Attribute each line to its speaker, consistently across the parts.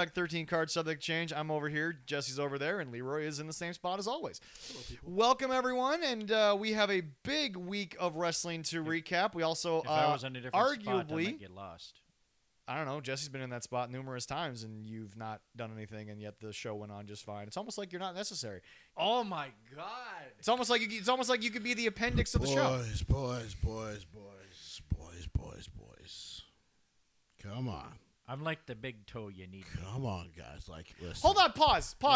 Speaker 1: back 13 Card Subject Change. I'm over here, Jesse's over there, and Leroy is in the same spot as always. Welcome, everyone, and we have a big week of wrestling to recap. We also,
Speaker 2: if I was in a different
Speaker 1: arguably,
Speaker 2: spot, I might get lost.
Speaker 1: I don't know. Jesse's been in that spot numerous times, and you've not done anything, and yet the show went on just fine. It's almost like you're not necessary.
Speaker 2: Oh my God!
Speaker 1: It's almost like you could be the appendix of the show.
Speaker 3: Boys. Come on.
Speaker 2: I'm like the big toe you need.
Speaker 3: Come on, guys. Like, listen.
Speaker 1: Hold on. Pause. Hold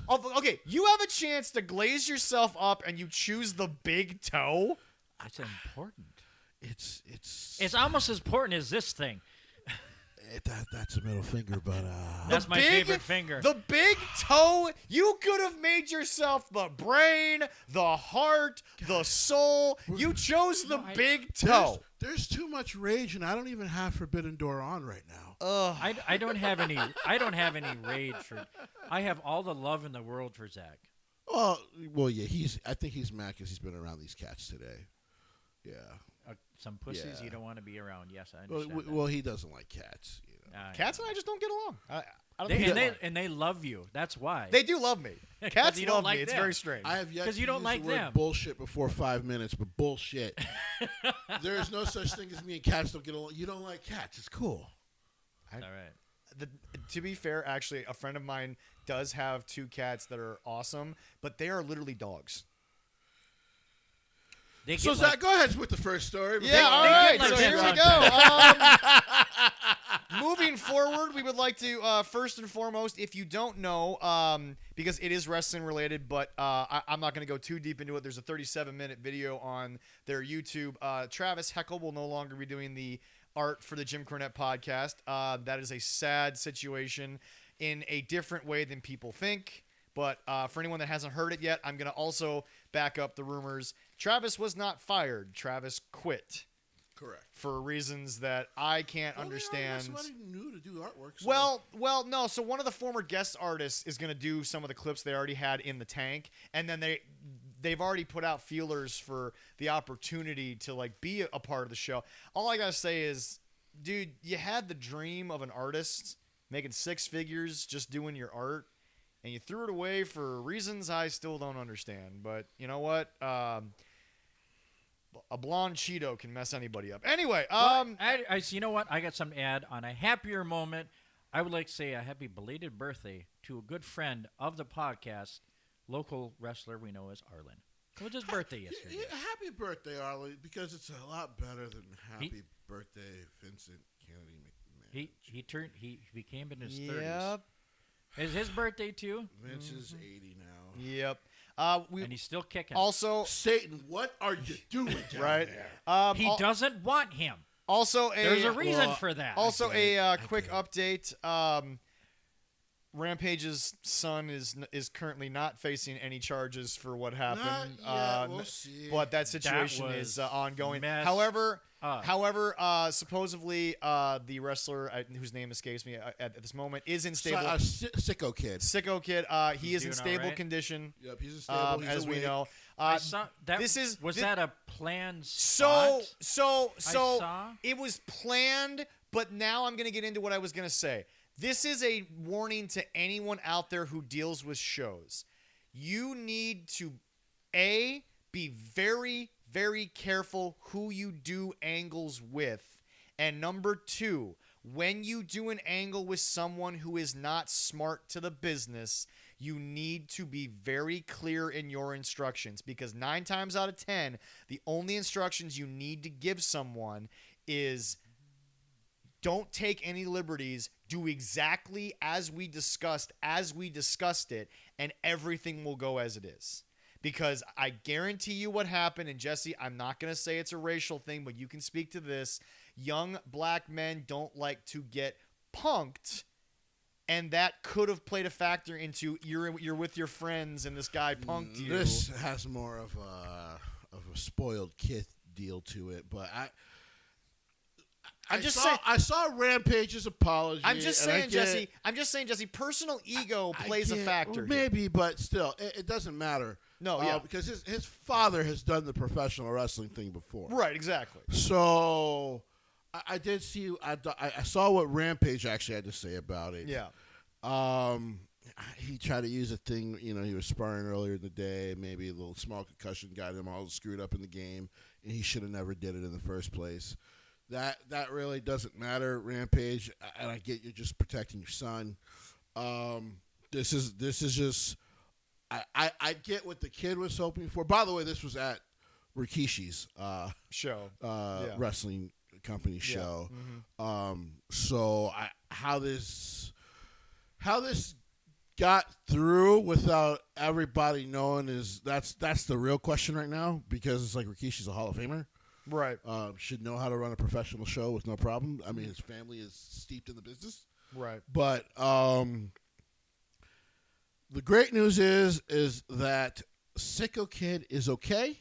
Speaker 1: on. Okay, you have a chance to glaze yourself up, and you choose the big toe.
Speaker 2: That's important.
Speaker 3: It's
Speaker 2: almost as important as this thing.
Speaker 3: That's a middle finger, but
Speaker 2: that's my favorite finger.
Speaker 1: The big toe. You could have made yourself the brain, the heart, the soul. You chose the big toe.
Speaker 3: There's too much rage, and I don't even have Forbidden Door on right now.
Speaker 2: I don't have any. I don't have any rage for. I have all the love in the world for Zach.
Speaker 3: Well, yeah. I think he's mad because he's been around these cats today. Yeah.
Speaker 2: Some pussies you don't want to be around. Yes, I
Speaker 3: Well,
Speaker 2: understand.
Speaker 3: well, he doesn't like cats. You know.
Speaker 1: Cats and I just don't get along. I don't
Speaker 2: They love you. That's why.
Speaker 1: They do love me. Cats
Speaker 2: you don't
Speaker 1: love
Speaker 2: like
Speaker 1: me. It's
Speaker 2: them.
Speaker 1: very strange.
Speaker 3: I have yet to
Speaker 2: you don't
Speaker 3: use
Speaker 2: like
Speaker 3: the word
Speaker 2: them.
Speaker 3: bullshit before 5 minutes, but bullshit. There is no such thing as me and cats don't get along. You don't like cats. It's cool.
Speaker 2: All right.
Speaker 1: To be fair, actually, a friend of mine does have 2 cats that are awesome, but they are literally dogs.
Speaker 3: So, Zach, go ahead with the first story.
Speaker 1: Yeah, all right. So here we go. Moving forward, we would like to, first and foremost, if you don't know, because it is wrestling related, but I'm not going to go too deep into it. There's a 37-minute video on their YouTube. Travis Heckel will no longer be doing the art for the Jim Cornette podcast. That is a sad situation in a different way than people think. But for anyone that hasn't heard it yet, I'm going to also back up the rumors. Travis was not fired. Travis quit.
Speaker 3: Correct.
Speaker 1: For reasons that I can't understand.
Speaker 3: Somebody new to do artwork. So.
Speaker 1: Well, no. So one of the former guest artists is going to do some of the clips they already had in the tank, and then they've already put out feelers for the opportunity to like be a part of the show. All I gotta say is, dude, you had the dream of an artist making 6 figures just doing your art. And you threw it away for reasons I still don't understand. But you know what? A blonde Cheeto can mess anybody up. Anyway,
Speaker 2: you know what? I got something to add on a happier moment. I would like to say a happy belated birthday to a good friend of the podcast, local wrestler we know as Arlen. It was his birthday yesterday.
Speaker 3: Yeah, happy birthday, Arlen, because it's a lot better than happy birthday, Vincent Kennedy McMahon.
Speaker 2: He became in his 30s.
Speaker 1: Yep.
Speaker 2: Is his birthday too?
Speaker 3: Vince is 80 now.
Speaker 1: Yep.
Speaker 2: And he's still kicking.
Speaker 3: Also, Satan, what are you doing down
Speaker 1: right
Speaker 3: there?
Speaker 2: He doesn't want him.
Speaker 1: Also,
Speaker 2: there's a reason for that.
Speaker 1: Also, quick update. Rampage's son is currently not facing any charges for what happened.
Speaker 3: We'll see.
Speaker 1: But that situation is ongoing. However, supposedly the wrestler whose name escapes me at this moment is in stable.
Speaker 3: Sicko Kid.
Speaker 1: Sicko Kid. He is in stable condition.
Speaker 3: Yep, he's in stable. He's
Speaker 1: as we know. Was
Speaker 2: that a planned
Speaker 1: spot? So
Speaker 2: saw?
Speaker 1: It was planned, but now I'm going to get into what I was going to say. This is a warning to anyone out there who deals with shows. You need to, be very, very careful who you do angles with. And number 2, when you do an angle with someone who is not smart to the business, you need to be very clear in your instructions. Because 9 times out of 10, the only instructions you need to give someone is don't take any liberties. Do exactly as we discussed it, and everything will go as it is. Because I guarantee you what happened, and Jesse, I'm not going to say it's a racial thing, but you can speak to this. Young black men don't like to get punked, and that could have played a factor into you're with your friends and this guy punked you.
Speaker 3: This has more of a spoiled kid deal to it, but I saw Rampage's apology.
Speaker 1: I'm just saying, Jesse. Personal ego plays a factor.
Speaker 3: Maybe, but still, it doesn't matter.
Speaker 1: No, yeah,
Speaker 3: because his father has done the professional wrestling thing before.
Speaker 1: Right, exactly.
Speaker 3: So, I did see. I saw what Rampage actually had to say about it.
Speaker 1: Yeah.
Speaker 3: He tried to use a thing. He was sparring earlier in the day. Maybe a little small concussion got him all screwed up in the game, and he should have never did it in the first place. That really doesn't matter, Rampage. And I get you're just protecting your son. This is just. I get what the kid was hoping for. By the way, this was at Rikishi's
Speaker 1: show,
Speaker 3: wrestling company show.
Speaker 1: Yeah. Mm-hmm.
Speaker 3: So how this got through without everybody knowing that's the real question right now, because it's like Rikishi's a Hall of Famer.
Speaker 1: Right.
Speaker 3: Should know how to run a professional show with no problem. I mean, his family is steeped in the business.
Speaker 1: Right.
Speaker 3: But the great news is that Sicko Kid is okay.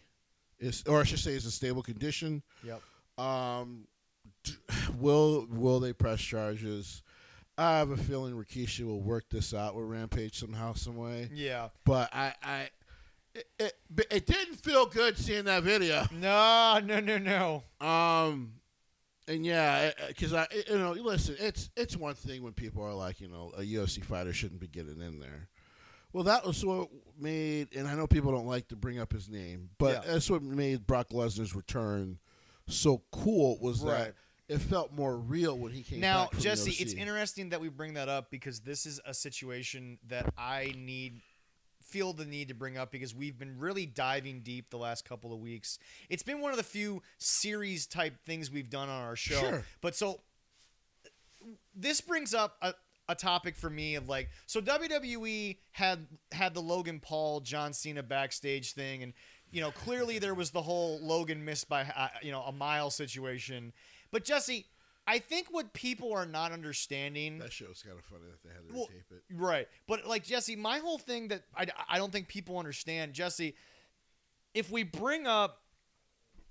Speaker 3: Or I should say is in stable condition.
Speaker 1: Yep.
Speaker 3: Will they press charges? I have a feeling Rikishi will work this out with Rampage somehow, some way.
Speaker 1: Yeah.
Speaker 3: But it didn't feel good seeing that video.
Speaker 1: No.
Speaker 3: And yeah, because listen, it's one thing when people are like, a UFC fighter shouldn't be getting in there. Well, that was what made, and I know people don't like to bring up his name, but that's what made Brock Lesnar's return so cool, was that it felt more real when he came back from
Speaker 1: Jesse,
Speaker 3: the OC.
Speaker 1: it's interesting that we bring that up, because this is a situation that I feel the need to bring up, because we've been really diving deep the last couple of weeks. It's been one of the few series type things we've done on our show. Sure. But so this brings up a topic for me of so WWE had the Logan Paul, John Cena backstage thing, and clearly there was the whole Logan missed by a mile situation. But Jesse, I think what people are not understanding,
Speaker 3: that show's kind of funny that they had to tape it.
Speaker 1: Right. But Jesse, my whole thing that I don't think people understand, Jesse, if we bring up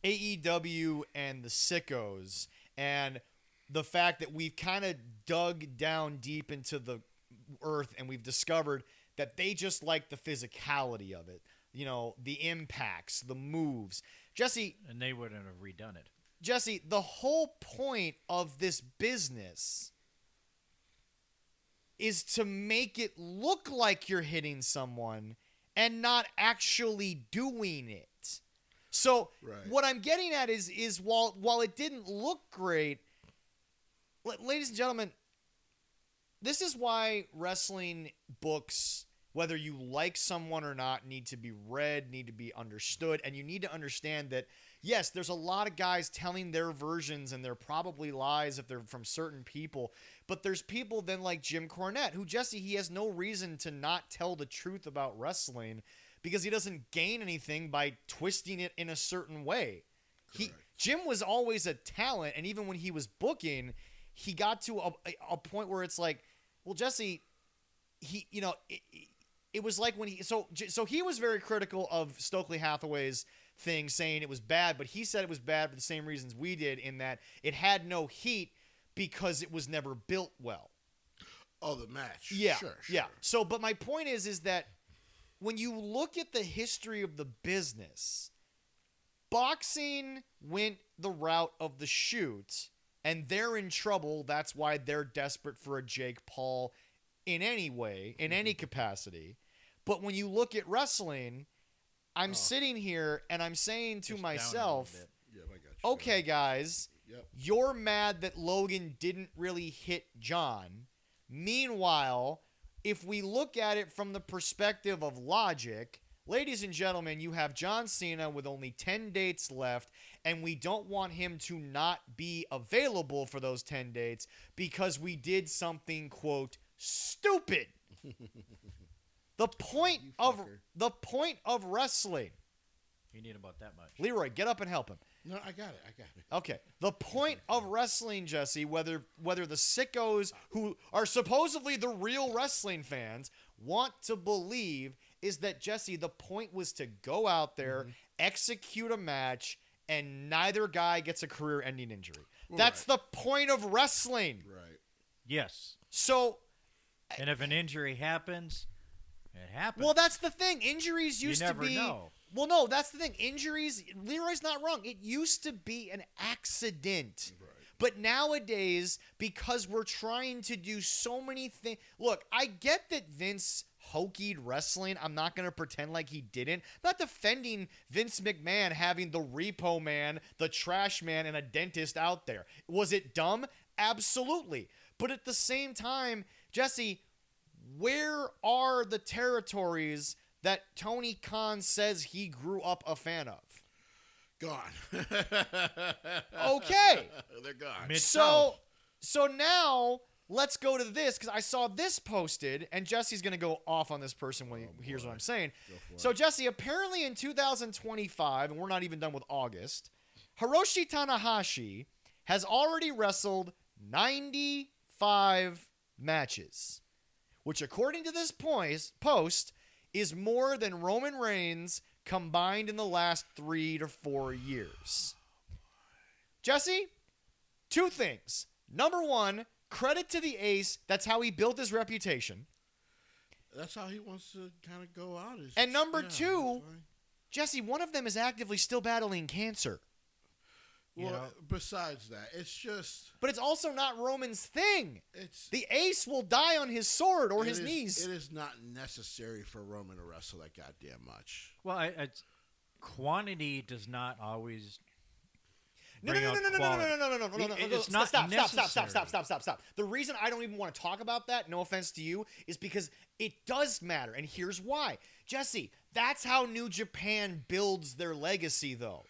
Speaker 1: AEW and the Sickos and the fact that we've kind of dug down deep into the earth and we've discovered that they just like the physicality of it, the impacts, the moves. Jesse.
Speaker 2: And they wouldn't have redone it.
Speaker 1: Jesse, the whole point of this business is to make it look like you're hitting someone and not actually doing it. So what I'm getting at is while it didn't look great, ladies and gentlemen, this is why wrestling books, whether you like someone or not, need to be read, need to be understood, and you need to understand that, yes, there's a lot of guys telling their versions, and they're probably lies if they're from certain people, but there's people then like Jim Cornette, who, Jesse, he has no reason to not tell the truth about wrestling because he doesn't gain anything by twisting it in a certain way. Jim was always a talent, and even when he was booking, he got to a point where it's like, well, Jesse, it was like when so he was very critical of Stokely Hathaway's thing, saying it was bad, but he said it was bad for the same reasons we did, in that it had no heat because it was never built well.
Speaker 3: Oh, the match.
Speaker 1: Yeah.
Speaker 3: Sure.
Speaker 1: Yeah. So, but my point is that when you look at the history of the business, boxing went the route of the shoot, and they're in trouble. That's why they're desperate for a Jake Paul in any way, in any capacity. But when you look at wrestling, I'm sitting here and I'm saying to myself, okay, guys, you're mad that Logan didn't really hit John. Meanwhile, if we look at it from the perspective of logic, ladies and gentlemen, you have John Cena with only 10 dates left, and we don't want him to not be available for those 10 dates because we did something, quote, stupid. The point of wrestling.
Speaker 2: You need about that much.
Speaker 1: Leroy, get up and help him.
Speaker 3: No, I got it.
Speaker 1: Okay. The point of wrestling, Jesse, whether the sickos who are supposedly the real wrestling fans want to believe, is that, Jesse, the point was to go out there, execute a match, and neither guy gets a career-ending injury. That's the point of wrestling.
Speaker 3: Right.
Speaker 2: Yes.
Speaker 1: So,
Speaker 2: and if an injury happens, it happens.
Speaker 1: Well, that's the thing. Injuries used to be.
Speaker 2: You never know.
Speaker 1: Well, no, that's the thing. Injuries, Leroy's not wrong. It used to be an accident.
Speaker 3: Right.
Speaker 1: But nowadays, because we're trying to do so many things, look, I get that Vince hokied wrestling. I'm not going to pretend like he didn't. I'm not defending Vince McMahon having the repo man, the trash man, and a dentist out there. Was it dumb? Absolutely. But at the same time, Jesse, where are the territories that Tony Khan says he grew up a fan of?
Speaker 3: Gone.
Speaker 1: Okay.
Speaker 3: They're gone.
Speaker 1: So now let's go to this, because I saw this posted, and Jesse's going to go off on this person when he hears what I'm saying. So, Jesse, apparently in 2025, and we're not even done with August, Hiroshi Tanahashi has already wrestled 95 matches, which, according to this post, is more than Roman Reigns combined in the last 3 to 4 years. Jesse, two things. Number one, credit to the ace. That's how he built his reputation.
Speaker 3: That's how he wants to kind of go out.
Speaker 1: And number two, Jesse, one of them is actively still battling cancer.
Speaker 3: Well, besides that, it's just...
Speaker 1: But it's also not Roman's thing.
Speaker 3: It's
Speaker 1: the ace will die on his sword or his knees.
Speaker 3: It is not necessary for Roman to wrestle that goddamn much.
Speaker 2: Well, quantity does not always...
Speaker 1: No.
Speaker 2: It's not
Speaker 1: Stop. The reason I don't even want to talk about that, no offense to you, is because it does matter. And here's why. Jesse, that's how New Japan builds their legacy, though.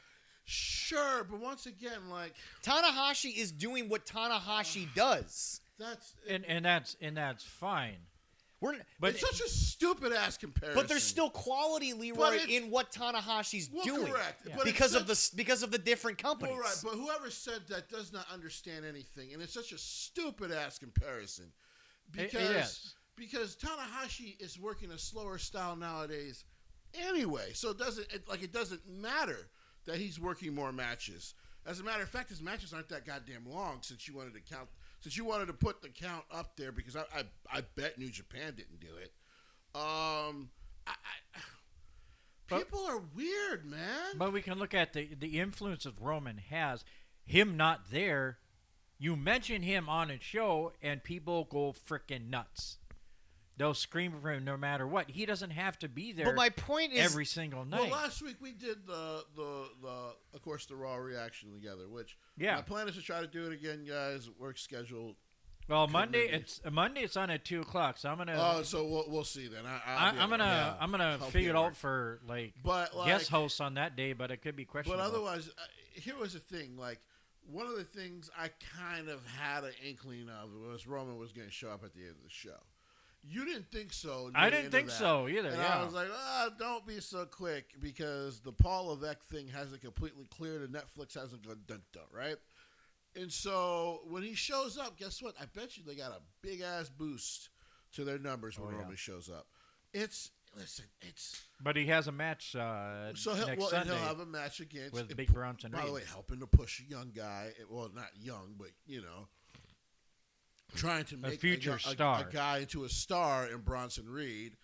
Speaker 3: Sure, but once again, like...
Speaker 1: Tanahashi is doing what Tanahashi does.
Speaker 2: That's fine.
Speaker 3: But it's such a stupid ass comparison.
Speaker 1: But there's still quality, Leroy, in what Tanahashi's doing.
Speaker 3: Correct.
Speaker 1: Yeah. Because of the different companies.
Speaker 3: Well, right. But whoever said that does not understand anything, and it's such a stupid ass comparison. Because Tanahashi is working a slower style nowadays, anyway. So it doesn't matter that he's working more matches. As a matter of fact, his matches aren't that goddamn long since you wanted to put the count up there, because I bet New Japan didn't do it. People are weird, man.
Speaker 2: But we can look at the influence that Roman has. Him not there, you mention him on a show and people go freaking nuts. They'll scream for him no matter what. He doesn't have to be there.
Speaker 1: But my point is,
Speaker 2: every single night.
Speaker 3: Well, last week we did the of course the Raw reaction together, which my plan is to try to do it again, guys. Work schedule.
Speaker 2: Well, Monday it's on at 2:00, so I'm gonna.
Speaker 3: Oh, so we'll see then.
Speaker 2: I'm gonna figure it out for guest hosts on that day, but it could be questionable.
Speaker 3: But otherwise, here was the thing. Like, one of the things I kind of had an inkling of was Roman was going to show up at the end of the show. You didn't think so.
Speaker 2: I didn't think so either.
Speaker 3: And I was like, don't be so quick, because the Paul Levesque thing hasn't completely cleared and Netflix hasn't gone dun, right? And so when he shows up, guess what? I bet you they got a big ass boost to their numbers when Roman shows up.
Speaker 2: But he has a match next Sunday.
Speaker 3: And he'll have a match against
Speaker 2: with Big Bronson Reed.
Speaker 3: By the way, helping to push a young guy. Well, not young, but trying to make a guy into a star in Bronson Reed.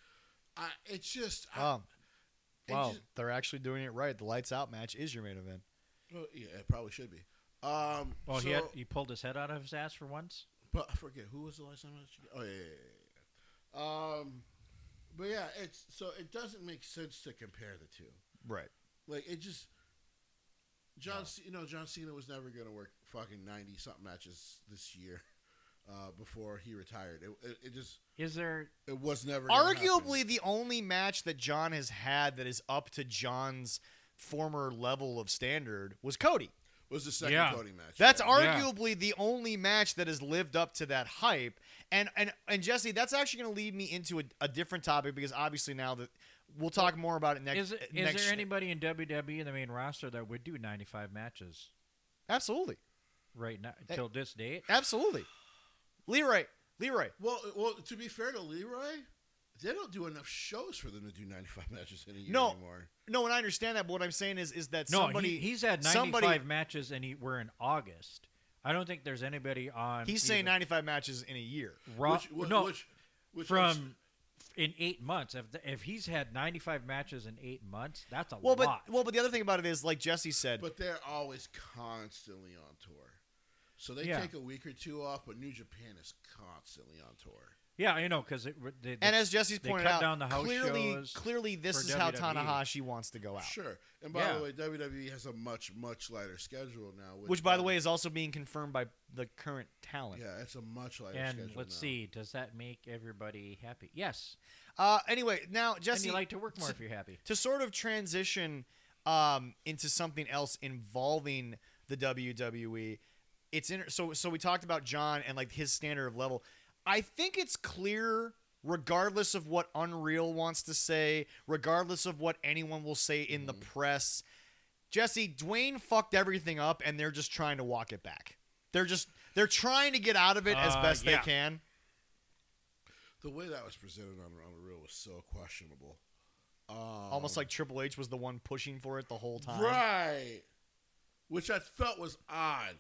Speaker 3: It's just...
Speaker 1: they're actually doing it right. The Lights Out match is your main event.
Speaker 3: Well, yeah, it probably should be.
Speaker 2: He pulled his head out of his ass for once?
Speaker 3: But I forget, who was the last time match? Oh, yeah. But yeah, it doesn't make sense to compare the two.
Speaker 1: Right.
Speaker 3: Like, it just... John Cena was never going to work fucking 90-something matches this year. Before he retired, it just it was never
Speaker 1: arguably the only match that John has had that is up to John's former level of standard was Cody.
Speaker 3: Was the second Cody match?
Speaker 1: That's arguably the only match that has lived up to that hype. And Jesse, that's actually going to lead me into a different topic, because obviously now that we'll talk more about it next.
Speaker 2: Is there anybody in WWE in the main roster that would do 95 matches?
Speaker 1: Absolutely.
Speaker 2: Right now, till this date.
Speaker 1: Absolutely. Leroy.
Speaker 3: Well, to be fair to Leroy, they don't do enough shows for them to do 95 matches in a year anymore.
Speaker 1: No, and I understand that, but what I'm saying is that
Speaker 2: he's had 95 matches, and we're in August. I don't think there's anybody on.
Speaker 1: He's saying 95 matches in a year.
Speaker 2: In 8 months. If he's had 95 matches in 8 months, that's a lot.
Speaker 1: But the other thing about it is, like Jesse said,
Speaker 3: but they're always constantly on tour. So they take a week or two off, but New Japan is constantly on tour.
Speaker 2: Yeah, I know, because
Speaker 1: and as Jesse's pointed out,
Speaker 2: down the house shows
Speaker 1: clearly this is
Speaker 2: for
Speaker 1: how
Speaker 2: WWE.
Speaker 1: Tanahashi wants to go out.
Speaker 3: Sure. And by the way, WWE has a much, much lighter schedule now.
Speaker 1: Which, by the way, is also being confirmed by the current talent.
Speaker 3: Yeah, it's a much lighter
Speaker 2: and
Speaker 3: schedule
Speaker 2: let's
Speaker 3: now.
Speaker 2: see, does that make everybody happy? Yes.
Speaker 1: Anyway, now, Jesse...
Speaker 2: And you like to work more if you're happy.
Speaker 1: To sort of transition into something else involving the WWE, so we talked about John and like his standard of level. I think it's clear, regardless of what Unreal wants to say, regardless of what anyone will say in the press, Jesse, Dwayne fucked everything up, and they're just trying to walk it back. They're trying to get out of it as best they can.
Speaker 3: The way that was presented on Unreal was so questionable.
Speaker 1: Almost like Triple H was the one pushing for it the whole time.
Speaker 3: Right. Which I felt was odd.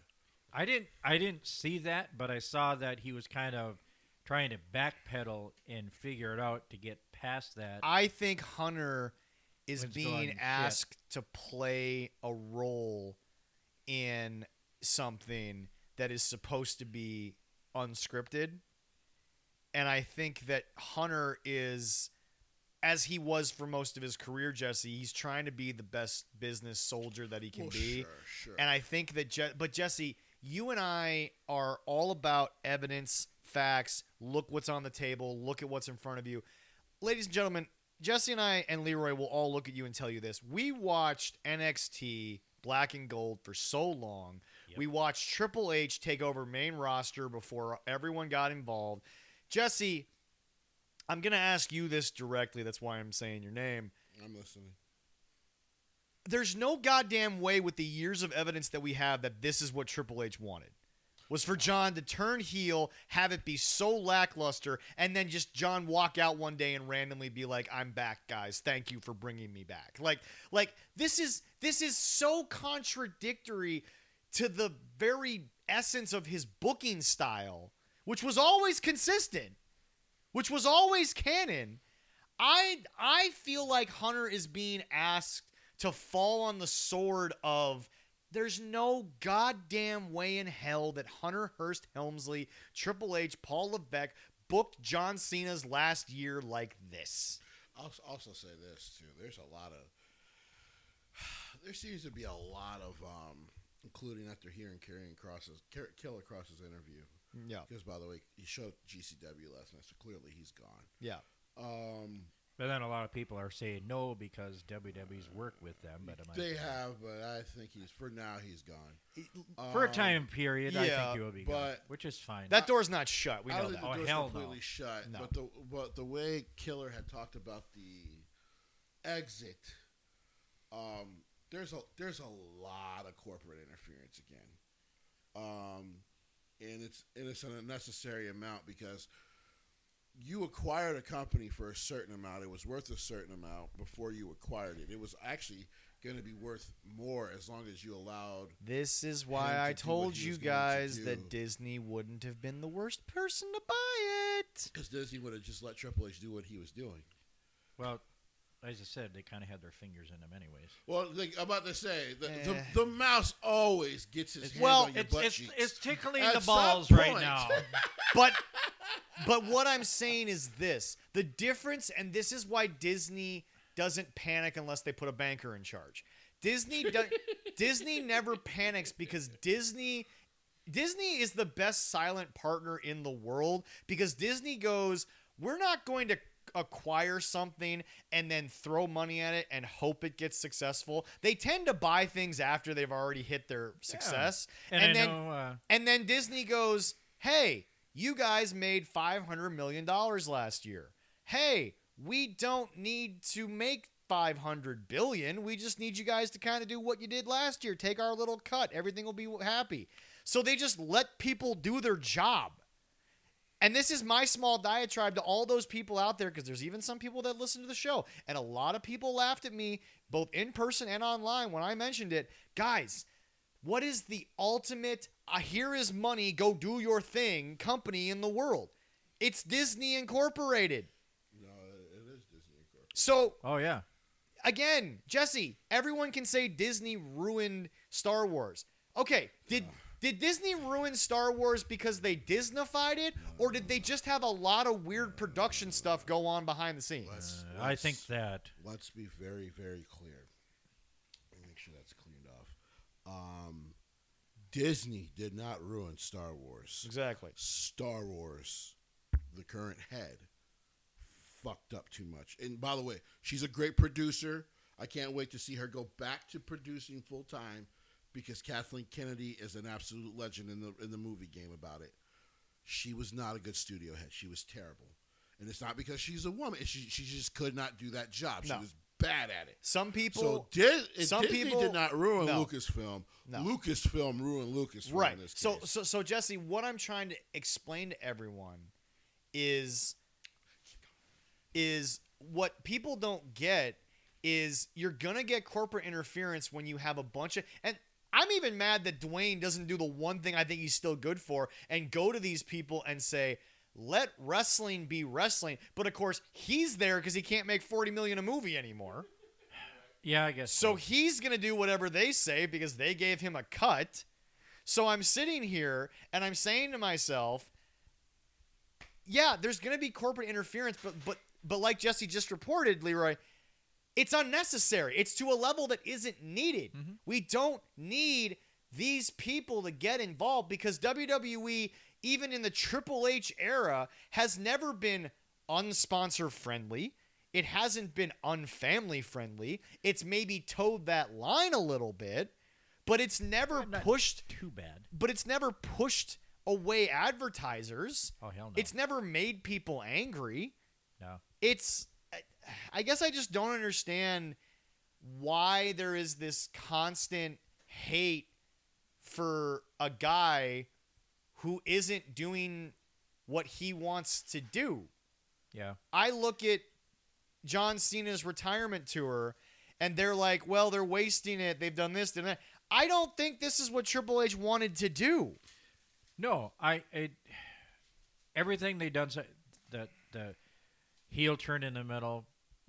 Speaker 2: I didn't see that, but I saw that he was kind of trying to backpedal and figure it out to get past that.
Speaker 1: I think Hunter is
Speaker 2: When's
Speaker 1: being
Speaker 2: gone
Speaker 1: asked to play a role in something that is supposed to be unscripted. And I think that Hunter is, as he was for most of his career, Jesse, he's trying to be the best business soldier that he can be.
Speaker 3: Sure.
Speaker 1: And I think that, but Jesse, you and I are all about evidence, facts. Look what's on the table. Look at what's in front of you. Ladies and gentlemen, Jesse and I and Leroy will all look at you and tell you this. We watched NXT Black and Gold for so long. Yep. We watched Triple H take over main roster before everyone got involved. Jesse, I'm going to ask you this directly. That's why I'm saying your name.
Speaker 3: I'm listening.
Speaker 1: There's no goddamn way with the years of evidence that we have that this is what Triple H wanted. Was for John to turn heel, have it be so lackluster, and then just John walk out one day and randomly be like, "I'm back, guys. Thank you for bringing me back." Like this is so contradictory to the very essence of his booking style, which was always consistent, which was always canon. I feel like Hunter is being asked to fall on the sword of there's no goddamn way in hell that Hunter Hearst Helmsley, Triple H, Paul Levesque booked John Cena's last year like this.
Speaker 3: I'll also say this, too. There seems to be a lot of, including after hearing Killer Cross's interview.
Speaker 1: Yeah.
Speaker 3: Because, by the way, he showed GCW last night, so clearly he's gone.
Speaker 1: Yeah.
Speaker 2: But then a lot of people are saying no because WWE's worked with them. But
Speaker 3: they have, but I think for now he's gone.
Speaker 2: For a time period, I think he will be gone,
Speaker 3: but
Speaker 2: which is fine.
Speaker 1: That door's not shut. We
Speaker 3: I
Speaker 1: know
Speaker 3: don't
Speaker 1: that.
Speaker 3: think the door's
Speaker 2: hell
Speaker 3: completely
Speaker 2: no.
Speaker 3: shut.
Speaker 1: No.
Speaker 3: But the way Killer had talked about the exit, there's a lot of corporate interference again, and it's an unnecessary amount because you acquired a company for a certain amount. It was worth a certain amount before you acquired it. It was actually going to be worth more as long as you allowed.
Speaker 1: This is why I told you guys that Disney wouldn't have been the worst person to buy it.
Speaker 3: Because Disney would have just let Triple H do what he was doing.
Speaker 2: Well, as I said, they kind of had their fingers in them anyways.
Speaker 3: Well, I'm about to say, the mouse always gets his hand on your butt cheeks.
Speaker 2: It's tickling
Speaker 3: At
Speaker 2: the
Speaker 3: some
Speaker 2: balls right
Speaker 3: point.
Speaker 2: now.
Speaker 1: But what I'm saying is this. The difference, and this is why Disney doesn't panic unless they put a banker in charge. Disney never panics because Disney is the best silent partner in the world because Disney goes, we're not going to acquire something and then throw money at it and hope it gets successful. They tend to buy things after they've already hit their success.
Speaker 2: And
Speaker 1: then Disney goes, hey, you guys made $500 million last year. Hey, we don't need to make $500 billion. We just need you guys to kind of do what you did last year. Take our little cut. Everything will be happy. So they just let people do their job. And this is my small diatribe to all those people out there, because there's even some people that listen to the show. And a lot of people laughed at me, both in person and online, when I mentioned it. Guys, what is the ultimate, here is money, go do your thing, company in the world? It's Disney Incorporated.
Speaker 3: No, it is Disney Incorporated.
Speaker 1: So,
Speaker 2: oh, yeah. Again,
Speaker 1: Jesse, everyone can say Disney ruined Star Wars. Okay, did Did Disney ruin Star Wars because they Disneyfied it, or did they just have a lot of weird production stuff go on behind the scenes?
Speaker 2: I think that.
Speaker 3: Let's be very, very clear. Let me make sure that's cleaned off. Disney did not ruin Star Wars.
Speaker 1: Exactly.
Speaker 3: Star Wars, the current head, fucked up too much. And by the way, she's a great producer. I can't wait to see her go back to producing full time because Kathleen Kennedy is an absolute legend in the movie game about it. She was not a good studio head. She was terrible. And it's not because she's a woman. She just could not do that job.
Speaker 1: No.
Speaker 3: She was bad at it.
Speaker 1: Some people
Speaker 3: Disney did not ruin
Speaker 1: no.
Speaker 3: Lucasfilm.
Speaker 1: No.
Speaker 3: Lucasfilm ruined Lucasfilm
Speaker 1: right.
Speaker 3: in this case.
Speaker 1: So Jesse, what I'm trying to explain to everyone is what people don't get is you're going to get corporate interference when you have a bunch of... And I'm even mad that Dwayne doesn't do the one thing I think he's still good for and go to these people and say, let wrestling be wrestling. But, of course, he's there because he can't make $40 million a movie anymore.
Speaker 2: Yeah, I guess
Speaker 1: So he's going to do whatever they say because they gave him a cut. So I'm sitting here and I'm saying to myself, yeah, there's going to be corporate interference, but like Jesse just reported, Leroy, it's unnecessary. It's to a level that isn't needed.
Speaker 2: Mm-hmm.
Speaker 1: We don't need these people to get involved because WWE, even in the Triple H era, has never been unsponsor friendly. It hasn't been unfamily friendly. It's maybe towed that line a little bit, but it's never
Speaker 2: Not
Speaker 1: pushed
Speaker 2: too bad.
Speaker 1: But it's never pushed away advertisers.
Speaker 2: Oh, hell no.
Speaker 1: It's never made people angry.
Speaker 2: No.
Speaker 1: I guess I just don't understand why there is this constant hate for a guy who isn't doing what he wants to do.
Speaker 2: Yeah.
Speaker 1: I look at John Cena's retirement tour and they're like, well, they're wasting it. They've done this, done that. I don't think this is what Triple H wanted to do.
Speaker 2: No, everything they done, that the heel turn in the middle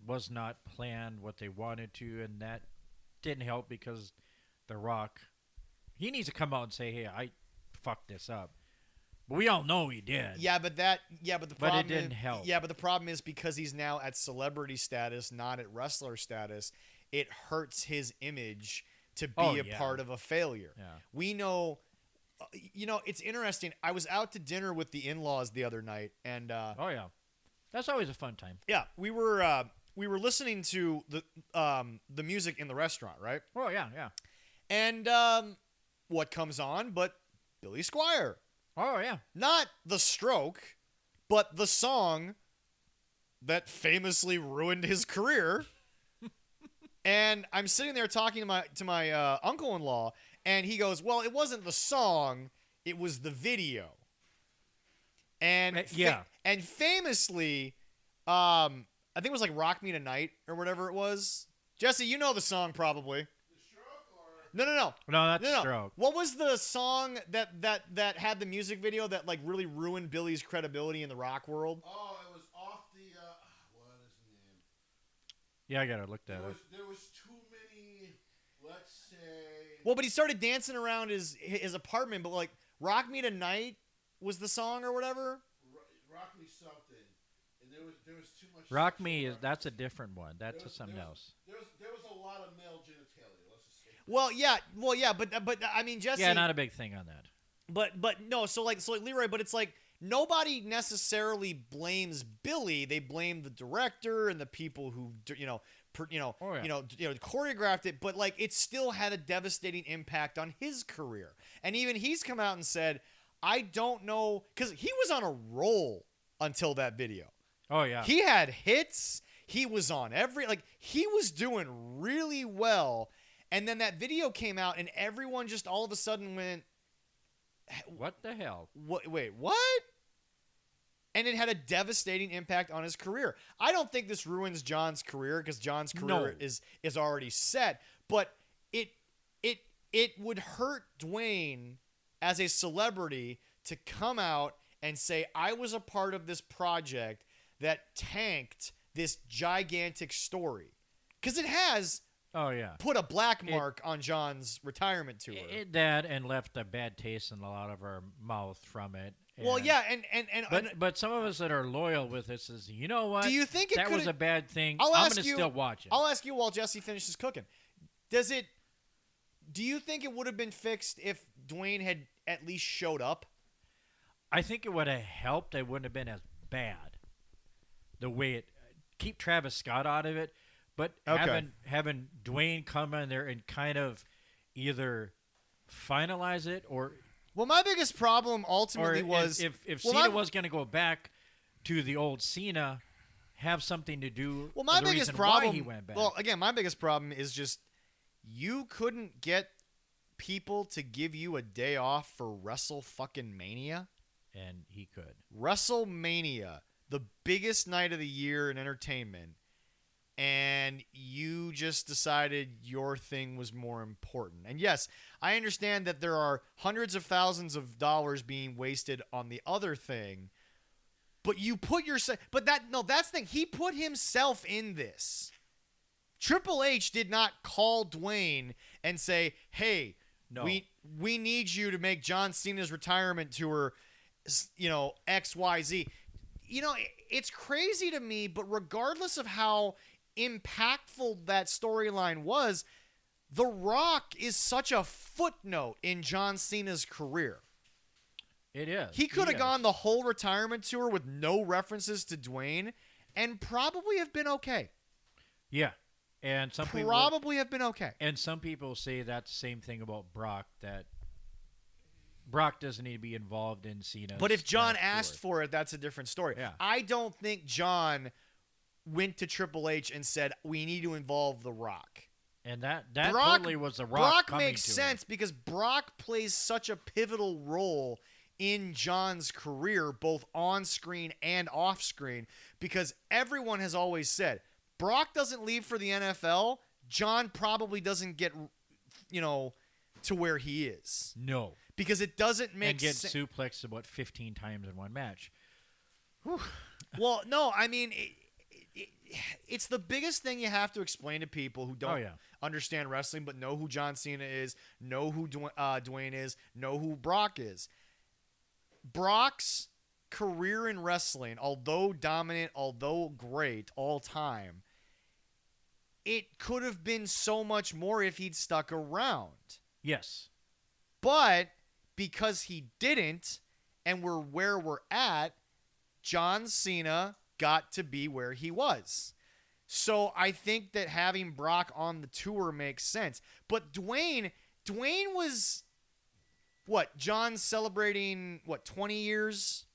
Speaker 2: was not planned what they wanted to, and that didn't help because The Rock, he needs to come out and say, hey, I fucked this up. But we all know he did.
Speaker 1: But the problem
Speaker 2: it didn't help.
Speaker 1: Yeah, but the problem is because he's now at celebrity status, not at wrestler status, it hurts his image to be a part of a failure.
Speaker 2: Yeah.
Speaker 1: We know, it's interesting. I was out to dinner with the in-laws the other night, and
Speaker 2: Oh, yeah. That's always a fun time.
Speaker 1: yeah, we were listening to the music in the restaurant, right?
Speaker 2: Oh, yeah, yeah.
Speaker 1: And what comes on but Billy Squier.
Speaker 2: Oh, yeah.
Speaker 1: Not The Stroke, but the song that famously ruined his career. And I'm sitting there talking to my uncle-in-law, and he goes, well, it wasn't the song, it was the video. And and famously, I think it was like Rock Me Tonight or whatever it was. Jesse, you know the song probably. No.
Speaker 2: No, that's Stroke.
Speaker 1: What was the song that had the music video that like really ruined Billy's credibility in the rock world?
Speaker 3: Oh, it was off the what is the name?
Speaker 2: Yeah, I gotta look that up.
Speaker 3: There was too many. Let's say.
Speaker 1: Well, but he started dancing around his apartment, but like "Rock Me Tonight" was the song or whatever.
Speaker 3: Rock Me Something, and there was too much.
Speaker 2: Rock Me that's a different one. That's something else.
Speaker 3: There was a lot of male genitalia. Let's just say.
Speaker 1: Well, yeah, but I mean, Jesse.
Speaker 2: Yeah, not a big thing on that.
Speaker 1: But no, so like Leroy, but it's like nobody necessarily blames Billy. They blame the director and the people who choreographed it. But like it still had a devastating impact on his career. And even he's come out and said, I don't know, because he was on a roll until that video.
Speaker 2: Oh yeah,
Speaker 1: He had hits. He was on he was doing really well. And then that video came out, and everyone just all of a sudden went,
Speaker 2: what the hell?
Speaker 1: Wait, what? And it had a devastating impact on his career. I don't think this ruins John's career because John's career is already set. But it would hurt Dwayne as a celebrity to come out and say, I was a part of this project that tanked this gigantic story. Because it has
Speaker 2: Oh, yeah.
Speaker 1: put a black mark on John's retirement tour.
Speaker 2: That and left a bad taste in a lot of our mouth from it.
Speaker 1: Well,
Speaker 2: And-
Speaker 1: yeah,
Speaker 2: But some of us that are loyal with this is, you know what?
Speaker 1: do you think it
Speaker 2: that was
Speaker 1: could've-
Speaker 2: a bad thing?
Speaker 1: I'll
Speaker 2: I'm
Speaker 1: ask
Speaker 2: going to
Speaker 1: you-
Speaker 2: still watch it.
Speaker 1: I'll ask you while Jesse finishes cooking. Do you think it would have been fixed if Dwayne had at least showed up?
Speaker 2: I think it would have helped. It wouldn't have been as bad. The way it keep Travis Scott out of it, but
Speaker 1: Okay.
Speaker 2: having Dwayne come in there and kind of either finalize it or
Speaker 1: Well, my biggest problem ultimately was
Speaker 2: if
Speaker 1: well,
Speaker 2: Cena
Speaker 1: my-
Speaker 2: was going to go back to the old Cena, have something to do.
Speaker 1: Well, my
Speaker 2: with the
Speaker 1: biggest
Speaker 2: reason
Speaker 1: problem.
Speaker 2: why he went back.
Speaker 1: Well, again, my biggest problem is just you couldn't get people to give you a day off for Wrestle fucking Mania.
Speaker 2: and he could.
Speaker 1: WrestleMania, the biggest night of the year in entertainment, and you just decided your thing was more important. And yes, I understand that there are hundreds of thousands of dollars being wasted on the other thing, but you put yourself. But that's the thing. He put himself in this. Triple H did not call Dwayne and say, "Hey,
Speaker 2: No.
Speaker 1: we need you to make John Cena's retirement tour, XYZ." It's crazy to me, but regardless of how impactful that storyline was, The Rock is such a footnote in John Cena's career.
Speaker 2: It is.
Speaker 1: He could have
Speaker 2: is.
Speaker 1: gone the whole retirement tour with no references to Dwayne and probably have been okay.
Speaker 2: Yeah, and some people
Speaker 1: Probably have been okay.
Speaker 2: and some people say that same thing about Brock, that Brock doesn't need to be involved in Cena.
Speaker 1: But if John asked for it, that's a different story.
Speaker 2: Yeah.
Speaker 1: I don't think John went to Triple H and said, "We need to involve The Rock."
Speaker 2: and that
Speaker 1: Brock-
Speaker 2: totally was the Rock.
Speaker 1: Brock
Speaker 2: coming
Speaker 1: makes
Speaker 2: to
Speaker 1: sense because Brock plays such a pivotal role in John's career, both on screen and off screen, because everyone has always said, Brock doesn't leave for the NFL, John probably doesn't get, to where he is.
Speaker 2: Him. No,
Speaker 1: Because it doesn't make
Speaker 2: and get
Speaker 1: sense.
Speaker 2: suplexed about 15 times in one match.
Speaker 1: Well, no, I mean, it's the biggest thing you have to explain to people who don't
Speaker 2: Oh, yeah.
Speaker 1: understand wrestling, but know who John Cena is, know who Dwayne is, know who Brock is. Brock's career in wrestling, although dominant, although great all time, it could have been so much more if he'd stuck around.
Speaker 2: Yes,
Speaker 1: But because he didn't, and we're where we're at, John Cena got to be where he was. So I think that having Brock on the tour makes sense. But Dwayne was, John's celebrating, 20 years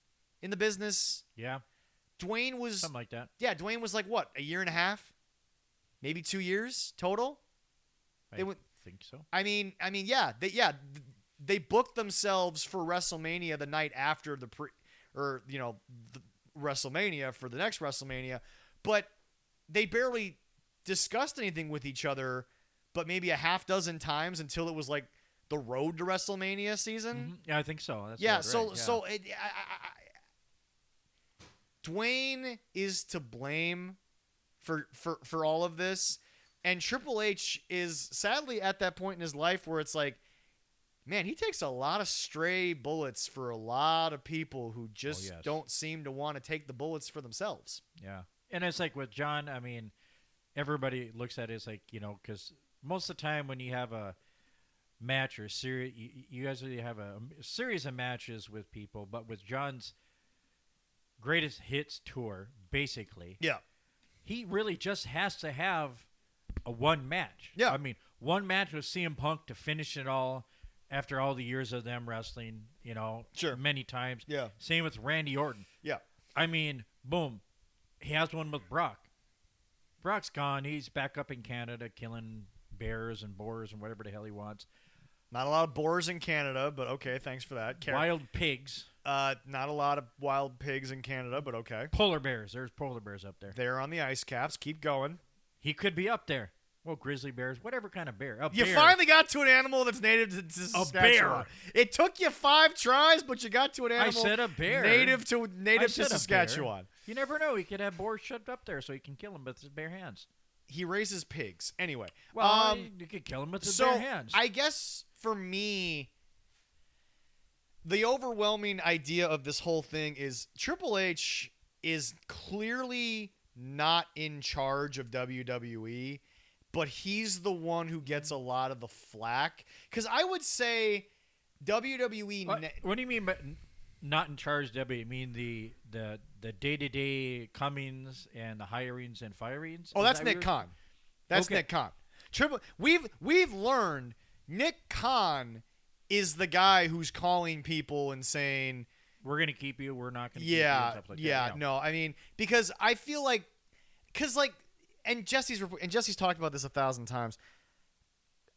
Speaker 1: in the business?
Speaker 2: yeah,
Speaker 1: Dwayne was,
Speaker 2: something like that.
Speaker 1: yeah, Dwayne was a year and a half? Maybe 2 years total?
Speaker 2: I
Speaker 1: went-
Speaker 2: think so.
Speaker 1: I mean, yeah, they booked themselves for WrestleMania the night after the WrestleMania for the next WrestleMania, but they barely discussed anything with each other, but maybe a half dozen times until it was like the road to WrestleMania season.
Speaker 2: Mhm. Yeah, I think so. That's
Speaker 1: Yeah,
Speaker 2: about
Speaker 1: so
Speaker 2: right, yeah.
Speaker 1: so Dwayne is to blame for all of this, and Triple H is sadly at that point in his life where it's like, man, he takes a lot of stray bullets for a lot of people who just
Speaker 2: yes.
Speaker 1: don't seem to want to take the bullets for themselves.
Speaker 2: Yeah. And it's like with John, I mean, everybody looks at it as like, because most of the time when you have a match or series, you guys really have a series of matches with people, but with John's greatest hits tour, basically,
Speaker 1: Yeah.
Speaker 2: he really just has to have a one match.
Speaker 1: Yeah.
Speaker 2: I mean, one match with CM Punk to finish it all after all the years of them wrestling,
Speaker 1: Sure.
Speaker 2: many times.
Speaker 1: Yeah.
Speaker 2: Same with Randy Orton.
Speaker 1: Yeah.
Speaker 2: I mean, boom. He has one with Brock. Brock's gone. He's back up in Canada killing bears and boars and whatever the hell he wants.
Speaker 1: Not a lot of boars in Canada, but okay, thanks for that.
Speaker 2: Wild pigs.
Speaker 1: Not a lot of wild pigs in Canada, but okay.
Speaker 2: Polar bears. There's polar bears up there.
Speaker 1: They're on the ice caps. Keep going.
Speaker 2: He could be up there. Well, grizzly bears, whatever kind of bear. A
Speaker 1: You
Speaker 2: bear.
Speaker 1: finally got to an animal that's native to Saskatchewan. It took you 5 tries, but you got to an animal
Speaker 2: said a bear.
Speaker 1: native to
Speaker 2: I said a bear.
Speaker 1: Saskatchewan.
Speaker 2: You never know. He could have boars shoved up there so he can kill them with his bare hands.
Speaker 1: he raises pigs. Anyway,
Speaker 2: Well, you could kill him with his bare hands.
Speaker 1: I guess for me, the overwhelming idea of this whole thing is Triple H is clearly not in charge of WWE, but he's the one who gets a lot of the flack. Because I would say WWE...
Speaker 2: What do you mean by not in charge, Debbie? You mean the day-to-day comings and the hirings and firings?
Speaker 1: Oh, that's Nick Khan. That's
Speaker 2: Okay.
Speaker 1: Nick Khan. We've learned Nick Khan is the guy who's calling people and saying,
Speaker 2: we're going to keep you, we're not going to keep you, and stuff like that.
Speaker 1: yeah, no, I mean, because I feel like, and Jesse's talked about this 1,000 times.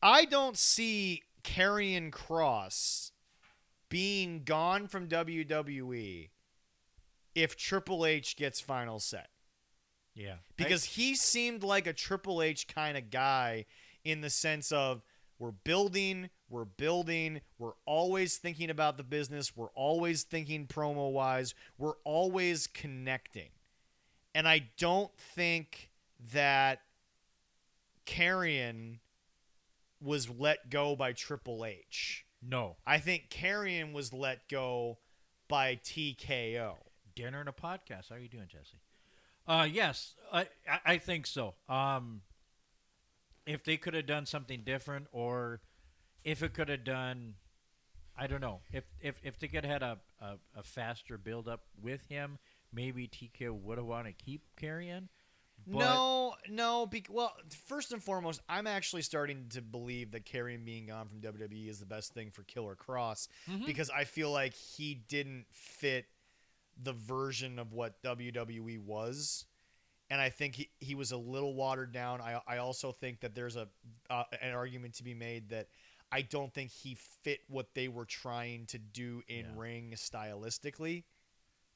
Speaker 1: I don't see Karrion Kross being gone from WWE if Triple H gets final say.
Speaker 2: Yeah.
Speaker 1: Because he seemed like a Triple H kind of guy in the sense of we're building, we're always thinking about the business, we're always thinking promo-wise, we're always connecting. And I don't think that Karrion was let go by Triple H.
Speaker 2: No.
Speaker 1: I think Karrion was let go by TKO.
Speaker 2: Dinner and a podcast. How are you doing, Jesse? Yes, I think so. If they could have done something different, or if it could have done, I don't know. If they could have had a faster build up with him, maybe TKO would have wanted to keep Karrion.
Speaker 1: No. Well, first and foremost, I'm actually starting to believe that Karrion being gone from WWE is the best thing for Killer Kross because I feel like he didn't fit the version of what WWE was. And I think he was a little watered down. I also think that there's an argument to be made that I don't think he fit what they were trying to do in ring stylistically.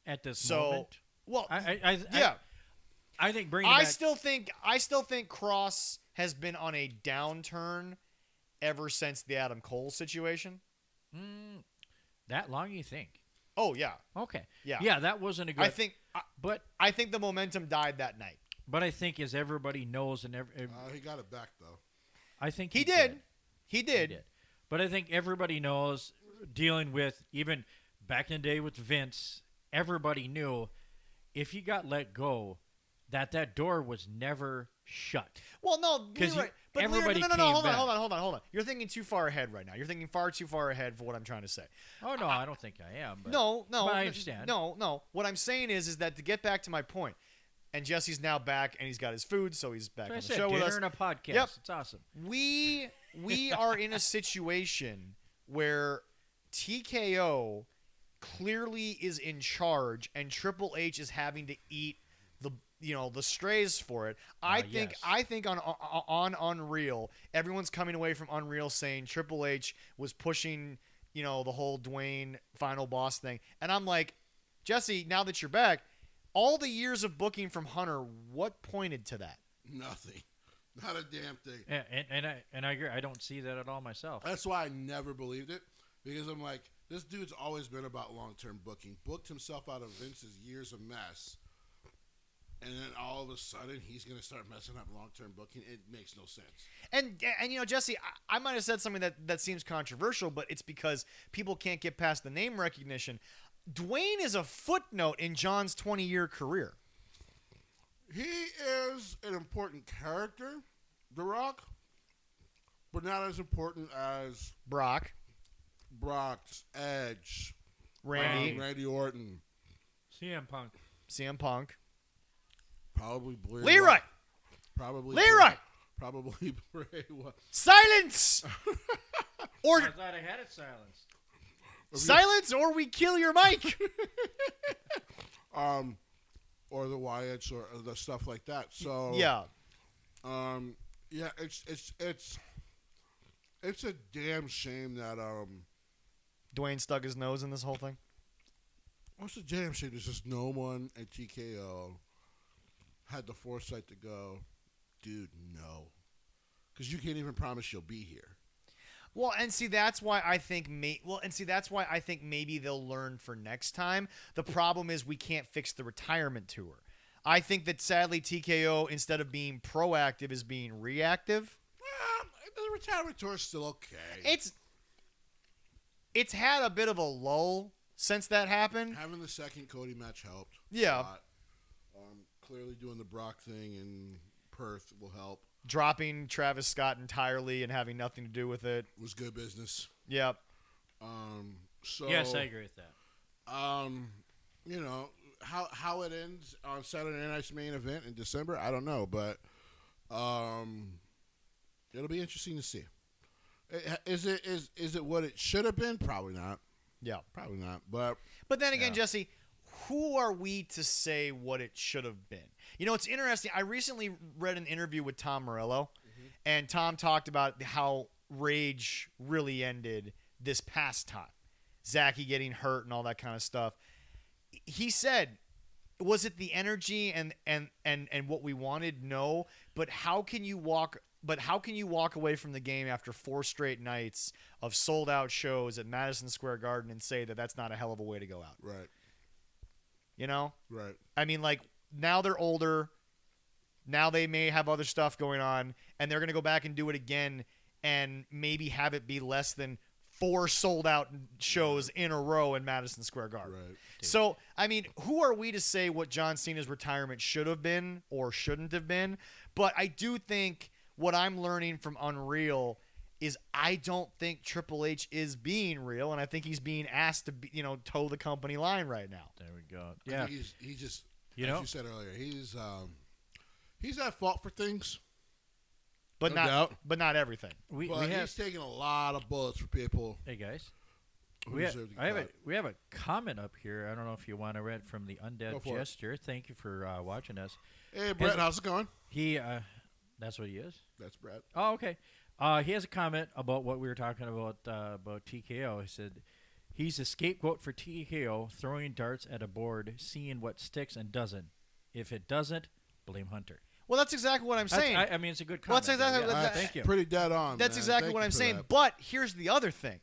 Speaker 2: At this moment?
Speaker 1: Well,
Speaker 2: I think bringing
Speaker 1: I
Speaker 2: back...
Speaker 1: still think Kross has been on a downturn ever since the Adam Cole situation.
Speaker 2: That long, you think?
Speaker 1: Oh yeah.
Speaker 2: Okay.
Speaker 1: Yeah.
Speaker 2: Yeah, that wasn't a good.
Speaker 1: I think the momentum died that night.
Speaker 2: But I think, as everybody knows, and
Speaker 3: he got it back though.
Speaker 2: I think
Speaker 1: he did. He did.
Speaker 2: But I think everybody knows, dealing with even back in the day with Vince, everybody knew if he got let go, that door was never shut.
Speaker 1: Well, no,
Speaker 2: because
Speaker 1: right. But
Speaker 2: everybody
Speaker 1: no,
Speaker 2: came
Speaker 1: hold
Speaker 2: back.
Speaker 1: on. You're thinking too far ahead right now. You're thinking far too far ahead for what I'm trying to say.
Speaker 2: Oh no, I don't think I am. But,
Speaker 1: No,
Speaker 2: but I understand.
Speaker 1: No. What I'm saying is that to get back to my point, and Jesse's now back and he's got his food, so he's back on the show with us.
Speaker 2: Dinner and a podcast.
Speaker 1: Yep.
Speaker 2: It's awesome.
Speaker 1: We are in a situation where TKO clearly is in charge, and Triple H is having to eat the strays for it. I think on Unreal, everyone's coming away from Unreal saying Triple H was pushing, the whole Dwayne final boss thing. And I'm like, Jesse, now that you're back, all the years of booking from Hunter, what pointed to that?
Speaker 3: Nothing. Not a damn thing.
Speaker 2: Yeah, and I agree. I don't see that at all myself.
Speaker 3: That's why I never believed it, because I'm like, this dude's always been about long-term booking. Booked himself out of Vince's years of mess. And then all of a sudden, he's going to start messing up long-term booking. It makes no sense.
Speaker 1: And Jesse, I might have said something that seems controversial, but it's because people can't get past the name recognition. Dwayne is a footnote in John's 20-year career.
Speaker 3: He is an important character, The Rock, but not as important as
Speaker 1: Brock,
Speaker 3: Edge,
Speaker 1: Randy
Speaker 3: Orton,
Speaker 2: CM Punk.
Speaker 3: Probably
Speaker 1: Leroy.
Speaker 3: Probably Bray.
Speaker 1: Silence. Or
Speaker 2: I thought I had it silenced.
Speaker 1: silence, or we kill your mic.
Speaker 3: Or the Wyatts, or the stuff like that. So
Speaker 1: yeah.
Speaker 3: It's a damn shame that
Speaker 1: Dwayne stuck his nose in this whole thing.
Speaker 3: What's a damn shame? There's just no one at TKO had the foresight to go, dude, no, because you can't even promise you'll be here.
Speaker 1: Well, and see, that's why I think maybe they'll learn for next time. The problem is we can't fix the retirement tour. I think that sadly TKO, instead of being proactive, is being reactive.
Speaker 3: The retaliatory is still okay.
Speaker 1: It's had a bit of a lull since that happened.
Speaker 3: Having the second Cody match helped.
Speaker 1: Yeah.
Speaker 3: A lot. Clearly doing the Brock thing in Perth will help.
Speaker 1: Dropping Travis Scott entirely and having nothing to do with it
Speaker 3: Was good business.
Speaker 1: Yep.
Speaker 3: So
Speaker 2: Yes, I agree with that.
Speaker 3: You know, how it ends on Saturday Night's main event in December, I don't know, but it'll be interesting to see. Is it what it should have been? Probably not.
Speaker 1: Yeah.
Speaker 3: Probably not. But
Speaker 1: then again,
Speaker 3: yeah.
Speaker 1: Jesse, who are we to say what it should have been? You know, it's interesting. I recently read an interview with Tom Morello, and Tom talked about how Rage really ended this past time. Zachy getting hurt and all that kind of stuff. He said, was it the energy and what we wanted? No. But how can you walk away from the game after 4 straight nights of sold-out shows at Madison Square Garden and say that that's not a hell of a way to go out?
Speaker 3: Right.
Speaker 1: You know?
Speaker 3: Right.
Speaker 1: I mean, like, now they're older. Now they may have other stuff going on, and they're going to go back and do it again and maybe have it be less than 4 sold-out shows in a row in Madison Square Garden.
Speaker 3: Right.
Speaker 1: So, I mean, who are we to say what John Cena's retirement should have been or shouldn't have been? But I do think what I'm learning from Unreal is I don't think Triple H is being real, and I think he's being asked to be, toe the company line right now.
Speaker 2: There we go.
Speaker 3: I
Speaker 2: Yeah.
Speaker 3: think he's just,
Speaker 2: You
Speaker 3: as
Speaker 2: know?
Speaker 3: you said earlier, he's at fault for things.
Speaker 1: But
Speaker 3: No doubt.
Speaker 1: not everything.
Speaker 2: We
Speaker 3: But
Speaker 2: have.
Speaker 3: he's taking a lot of bullets for people
Speaker 2: Hey guys.
Speaker 3: who
Speaker 2: We have,
Speaker 3: deserve to get
Speaker 2: I have
Speaker 3: caught.
Speaker 2: we have a comment up here. I don't know if you want to read from the
Speaker 3: Go
Speaker 2: Undead
Speaker 3: for it.
Speaker 2: Jester. Thank you for watching us.
Speaker 3: Hey, Brett, how's it going?
Speaker 2: He, that's what he is.
Speaker 3: That's Brett.
Speaker 2: Oh, okay. He has a comment about what we were talking about TKO. He said he's a scapegoat for TKO, throwing darts at a board, seeing what sticks and doesn't. If it doesn't, blame Hunter.
Speaker 1: Well, that's exactly what I'm saying.
Speaker 2: I mean, it's a good
Speaker 1: Well,
Speaker 2: comment.
Speaker 1: that's exactly
Speaker 2: Yeah,
Speaker 1: what-
Speaker 2: thank you.
Speaker 3: Pretty dead on.
Speaker 1: That's
Speaker 3: man.
Speaker 1: exactly
Speaker 3: Thank
Speaker 1: what
Speaker 3: you
Speaker 1: I'm
Speaker 3: for
Speaker 1: saying.
Speaker 3: that.
Speaker 1: But here's the other thing.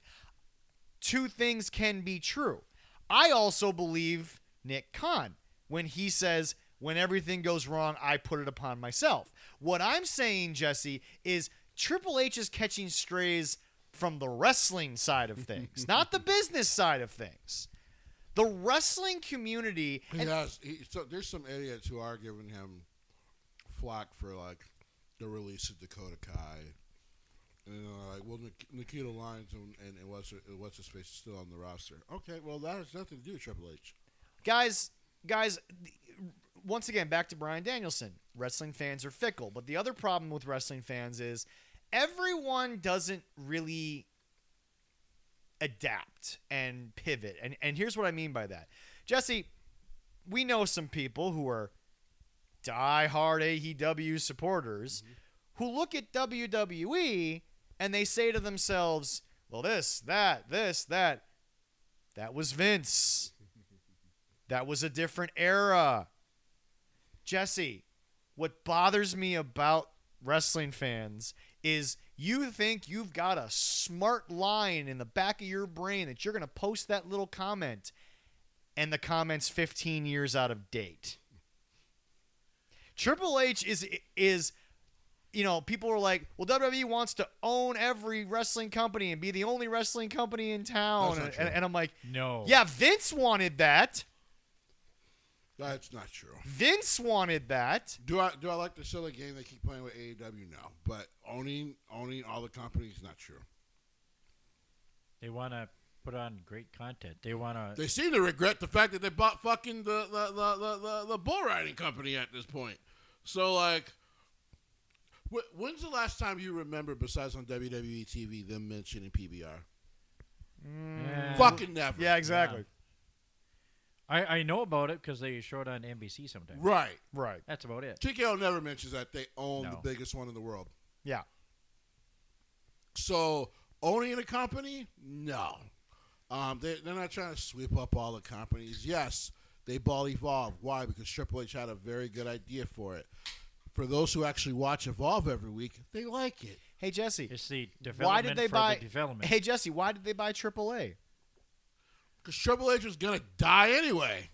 Speaker 1: 2 things can be true. I also believe Nick Khan when he says, when everything goes wrong, I put it upon myself. What I'm saying, Jesse, is Triple H is catching strays from the wrestling side of things, not the business side of things. The wrestling community...
Speaker 3: So there's some idiots who are giving him flack for, like, the release of Dakota Kai. And like, well, Nikita Lyons and what's his face is still on the roster. Okay, well, that has nothing to do with Triple H.
Speaker 1: Guys, once again, back to Bryan Danielson. Wrestling fans are fickle. But the other problem with wrestling fans is everyone doesn't really adapt and pivot. And here's what I mean by that. Jesse, we know some people who are diehard AEW supporters who look at WWE and they say to themselves, well, this, that. That was Vince. That was a different era. Jesse, what bothers me about wrestling fans is you think you've got a smart line in the back of your brain that you're going to post that little comment and the comment's 15 years out of date. Triple H is people are like, well, WWE wants to own every wrestling company and be the only wrestling company in town.
Speaker 3: That's not true.
Speaker 1: And I'm like,
Speaker 2: No.
Speaker 1: yeah, Vince wanted that.
Speaker 3: That's not true.
Speaker 1: Vince wanted that.
Speaker 3: Do I like the silly game they keep playing with AEW? No. But owning all the companies, not true.
Speaker 2: They want to put on great content. They want to.
Speaker 3: They seem to regret the fact that they bought fucking the bull riding company at this point. So, like, when's the last time you remember, besides on WWE TV, them mentioning PBR? Fucking never.
Speaker 1: Yeah, exactly.
Speaker 2: I know about it because they show it on NBC sometimes.
Speaker 3: Right.
Speaker 2: That's about it.
Speaker 3: TKO never mentions that they own
Speaker 2: No.
Speaker 3: the biggest one in the world.
Speaker 1: Yeah.
Speaker 3: So, owning a company? No. They're not trying to sweep up all the companies. Yes, they bought Evolve. Why? Because Triple H had a very good idea for it. For those who actually watch Evolve every week, they like it.
Speaker 1: Hey, Jesse.
Speaker 2: It's the
Speaker 1: Why
Speaker 2: development
Speaker 1: did they
Speaker 2: for
Speaker 1: buy?
Speaker 2: the development.
Speaker 1: Hey, Jesse. Why did they buy AAA?
Speaker 3: Because Triple H was going to die anyway.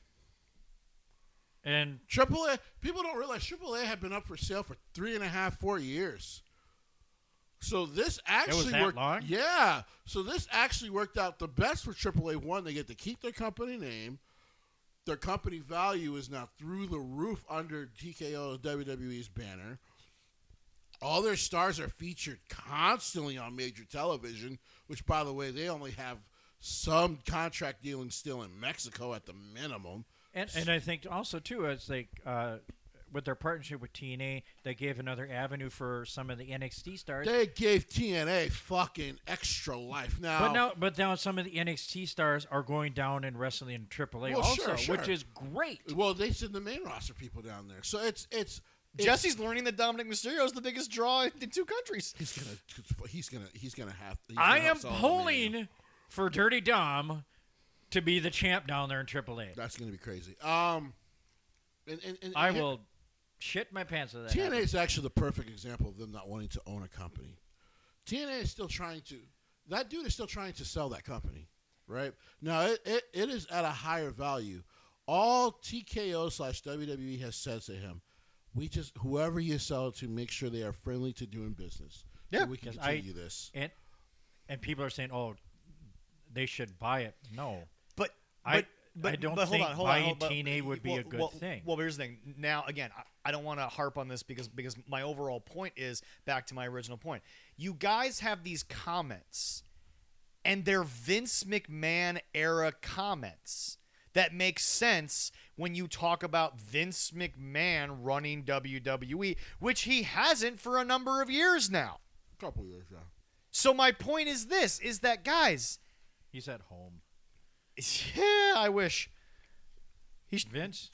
Speaker 2: And
Speaker 3: AAA, people don't realize AAA had been up for sale for 3.5, 4 years. So this actually
Speaker 2: that
Speaker 3: worked.
Speaker 2: long?
Speaker 3: Yeah. So this actually worked out the best for AAA. One, they get to keep their company name. Their company value is now through the roof under TKO WWE's banner. All their stars are featured constantly on major television, which, by the way, they only have some contract dealings still in Mexico at the minimum.
Speaker 2: And I think also, too, it's like with their partnership with TNA, they gave another avenue for some of the NXT stars.
Speaker 3: They gave TNA fucking extra life.
Speaker 2: But now some of the NXT stars are going down and wrestling in AAA also,
Speaker 3: sure.
Speaker 2: which is great.
Speaker 3: Well, they send the main roster people down there. So it's
Speaker 1: Jesse's learning that Dominic Mysterio is the biggest draw in 2 countries.
Speaker 3: He's gonna have.
Speaker 2: I am pulling for Dirty Dom to be the champ down there in AAA.
Speaker 3: That's gonna be crazy.
Speaker 2: I will shit my pants with that.
Speaker 3: TNA is actually the perfect example of them not wanting to own a company. TNA is still trying to. That dude is still trying to sell that company, right? Now it is at a higher value. All TKO/WWE has said to him, whoever you sell it to, make sure they are friendly to doing business.
Speaker 1: Yeah,
Speaker 3: so we can continue this.
Speaker 2: And people are saying, "Oh, they should buy it." No,
Speaker 1: But
Speaker 2: I don't think buying
Speaker 1: but-
Speaker 2: TNA would be a good thing.
Speaker 1: Well, here's the thing. Now, again, I don't want to harp on this because my overall point is back to my original point. You guys have these comments, and they're Vince McMahon era comments that make sense when you talk about Vince McMahon running WWE, which he hasn't for a number of years now.
Speaker 3: A couple years, yeah. So
Speaker 1: my point is this, is that, guys...
Speaker 2: He's at home.
Speaker 1: Yeah, I wish.
Speaker 2: Vince?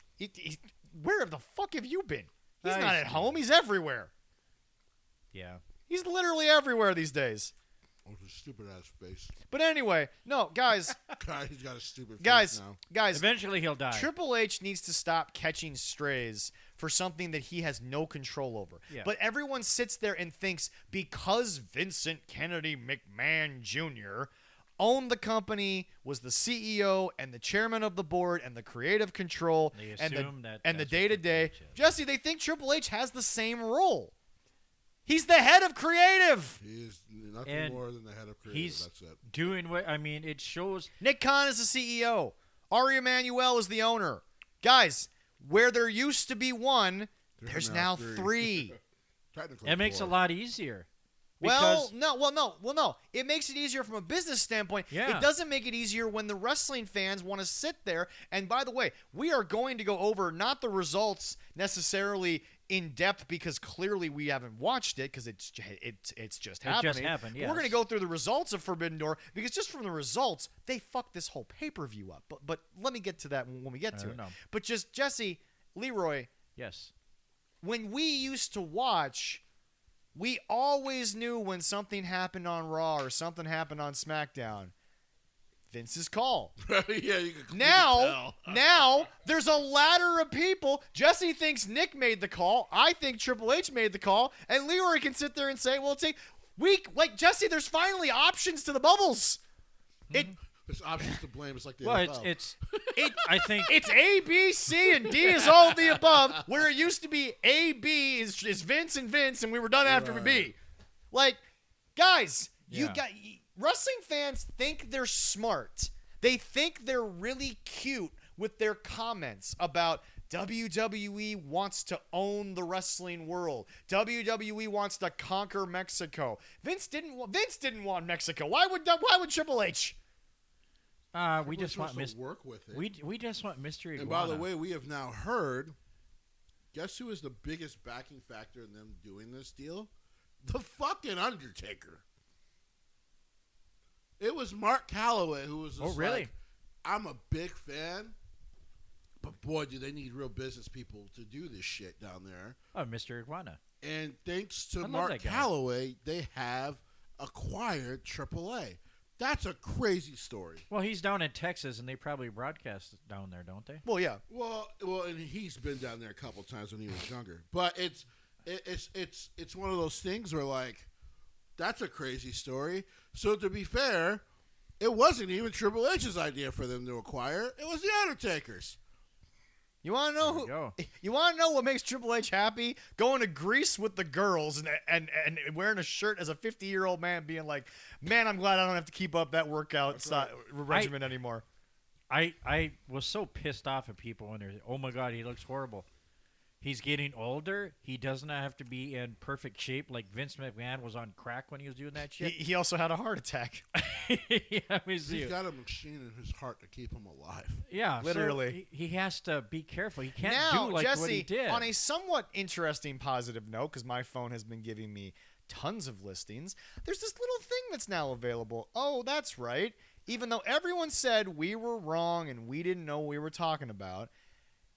Speaker 1: Where the fuck have you been? He's
Speaker 2: Nice.
Speaker 1: not at home. He's everywhere.
Speaker 2: Yeah.
Speaker 1: He's literally everywhere these days.
Speaker 3: With a stupid ass face.
Speaker 1: But anyway, no, guys,
Speaker 3: He's got a stupid
Speaker 1: guys,
Speaker 3: face now.
Speaker 1: guys.
Speaker 2: Eventually he'll die.
Speaker 1: Triple H needs to stop catching strays for something that he has no control over.
Speaker 2: Yeah.
Speaker 1: But everyone sits there and thinks because Vincent Kennedy McMahon Jr. owned the company, was the CEO and the chairman of the board and the creative control
Speaker 2: They
Speaker 1: and
Speaker 2: assume
Speaker 1: the
Speaker 2: that
Speaker 1: and the
Speaker 2: that's what
Speaker 1: day-to-day.
Speaker 2: Triple H is.
Speaker 1: Jesse, they think Triple H has the same role. He's the head of creative.
Speaker 3: He is nothing
Speaker 2: And
Speaker 3: more than the head of creative.
Speaker 2: He's
Speaker 3: That's it.
Speaker 2: doing what, I mean, it shows.
Speaker 1: Nick Khan is the CEO. Ari Emanuel is the owner. Guys, where there used to be one, there's now 3.
Speaker 3: Technically
Speaker 2: It makes
Speaker 3: 4.
Speaker 2: it a lot easier.
Speaker 1: Well,
Speaker 2: Because-
Speaker 1: no. It makes it easier from a business standpoint.
Speaker 2: Yeah.
Speaker 1: It doesn't make it easier when the wrestling fans want to sit there. And by the way, we are going to go over not the results necessarily in depth because clearly we haven't watched it because it's just happening.
Speaker 2: just happened,
Speaker 1: But we're going to
Speaker 2: yes.
Speaker 1: go through the results of Forbidden Door because just from the results, they fucked this whole pay-per-view up. But let me get to that when we get to it.
Speaker 2: know.
Speaker 1: But just Jesse, Leroy,
Speaker 2: Yes.
Speaker 1: when we used to watch, we always knew when something happened on Raw or something happened on SmackDown. Vince's call.
Speaker 3: Yeah, you can
Speaker 1: Now,
Speaker 3: tell.
Speaker 1: now there's a ladder of people. Jesse thinks Nick made the call. I think Triple H made the call, and Leroy can sit there and say, "Well, Jesse, there's finally options to the bubbles."
Speaker 3: There's options to blame. It's like the
Speaker 2: Well,
Speaker 3: NFL.
Speaker 2: I think
Speaker 1: It's A, B, C, and D is all of the above. Where it used to be A, B is Vince and Vince, and we were done after
Speaker 3: Right.
Speaker 1: B. Like, guys, you
Speaker 2: Yeah.
Speaker 1: got wrestling fans think they're smart. They think they're really cute with their comments about WWE wants to own the wrestling world. WWE wants to conquer Mexico. Vince didn't want Mexico. Why would Triple H?
Speaker 2: we
Speaker 3: We're
Speaker 2: just want
Speaker 3: supposed to work with it.
Speaker 2: we just want mystery.
Speaker 3: And by the
Speaker 2: Iguana.
Speaker 3: way, we have now heard. Guess who is the biggest backing factor in them doing this deal? The fucking Undertaker. It was Mark Calloway who was just
Speaker 2: really?
Speaker 3: like, I'm a big fan, but boy, do they need real business people to do this shit down there.
Speaker 2: Oh, Mr. Iguana.
Speaker 3: And thanks to
Speaker 2: love
Speaker 3: Mark
Speaker 2: that guy.
Speaker 3: Calloway, they have acquired AAA. That's a crazy story.
Speaker 2: Well, he's down in Texas, and they probably broadcast down there, don't they?
Speaker 1: Well, yeah.
Speaker 3: Well, and he's been down there a couple times when he was younger. But it's one of those things where, like, that's a crazy story. So to be fair, it wasn't even Triple H's idea for them to acquire. It was the Undertaker's.
Speaker 1: You want to know
Speaker 2: There we go.
Speaker 1: You want to know what makes Triple H happy? Going to Greece with the girls and wearing a shirt as a 50-year-old man, being like, "Man, I'm glad I don't have to keep up that workout regimen anymore."
Speaker 2: I was so pissed off at people when they're, oh my God, he looks horrible. He's getting older. He doesn't have to be in perfect shape like Vince McMahon was on crack when he was doing that shit.
Speaker 1: He also had a heart attack.
Speaker 2: Yeah,
Speaker 3: He's got a machine in his heart to keep him alive.
Speaker 2: yeah,
Speaker 1: Literally.
Speaker 2: So he has to be careful. He can't
Speaker 1: Now,
Speaker 2: do like
Speaker 1: Jesse,
Speaker 2: what he did.
Speaker 1: on a somewhat interesting positive note, because my phone has been giving me tons of listings, there's this little thing that's now available. Oh, that's right. Even though everyone said we were wrong and we didn't know what we were talking about,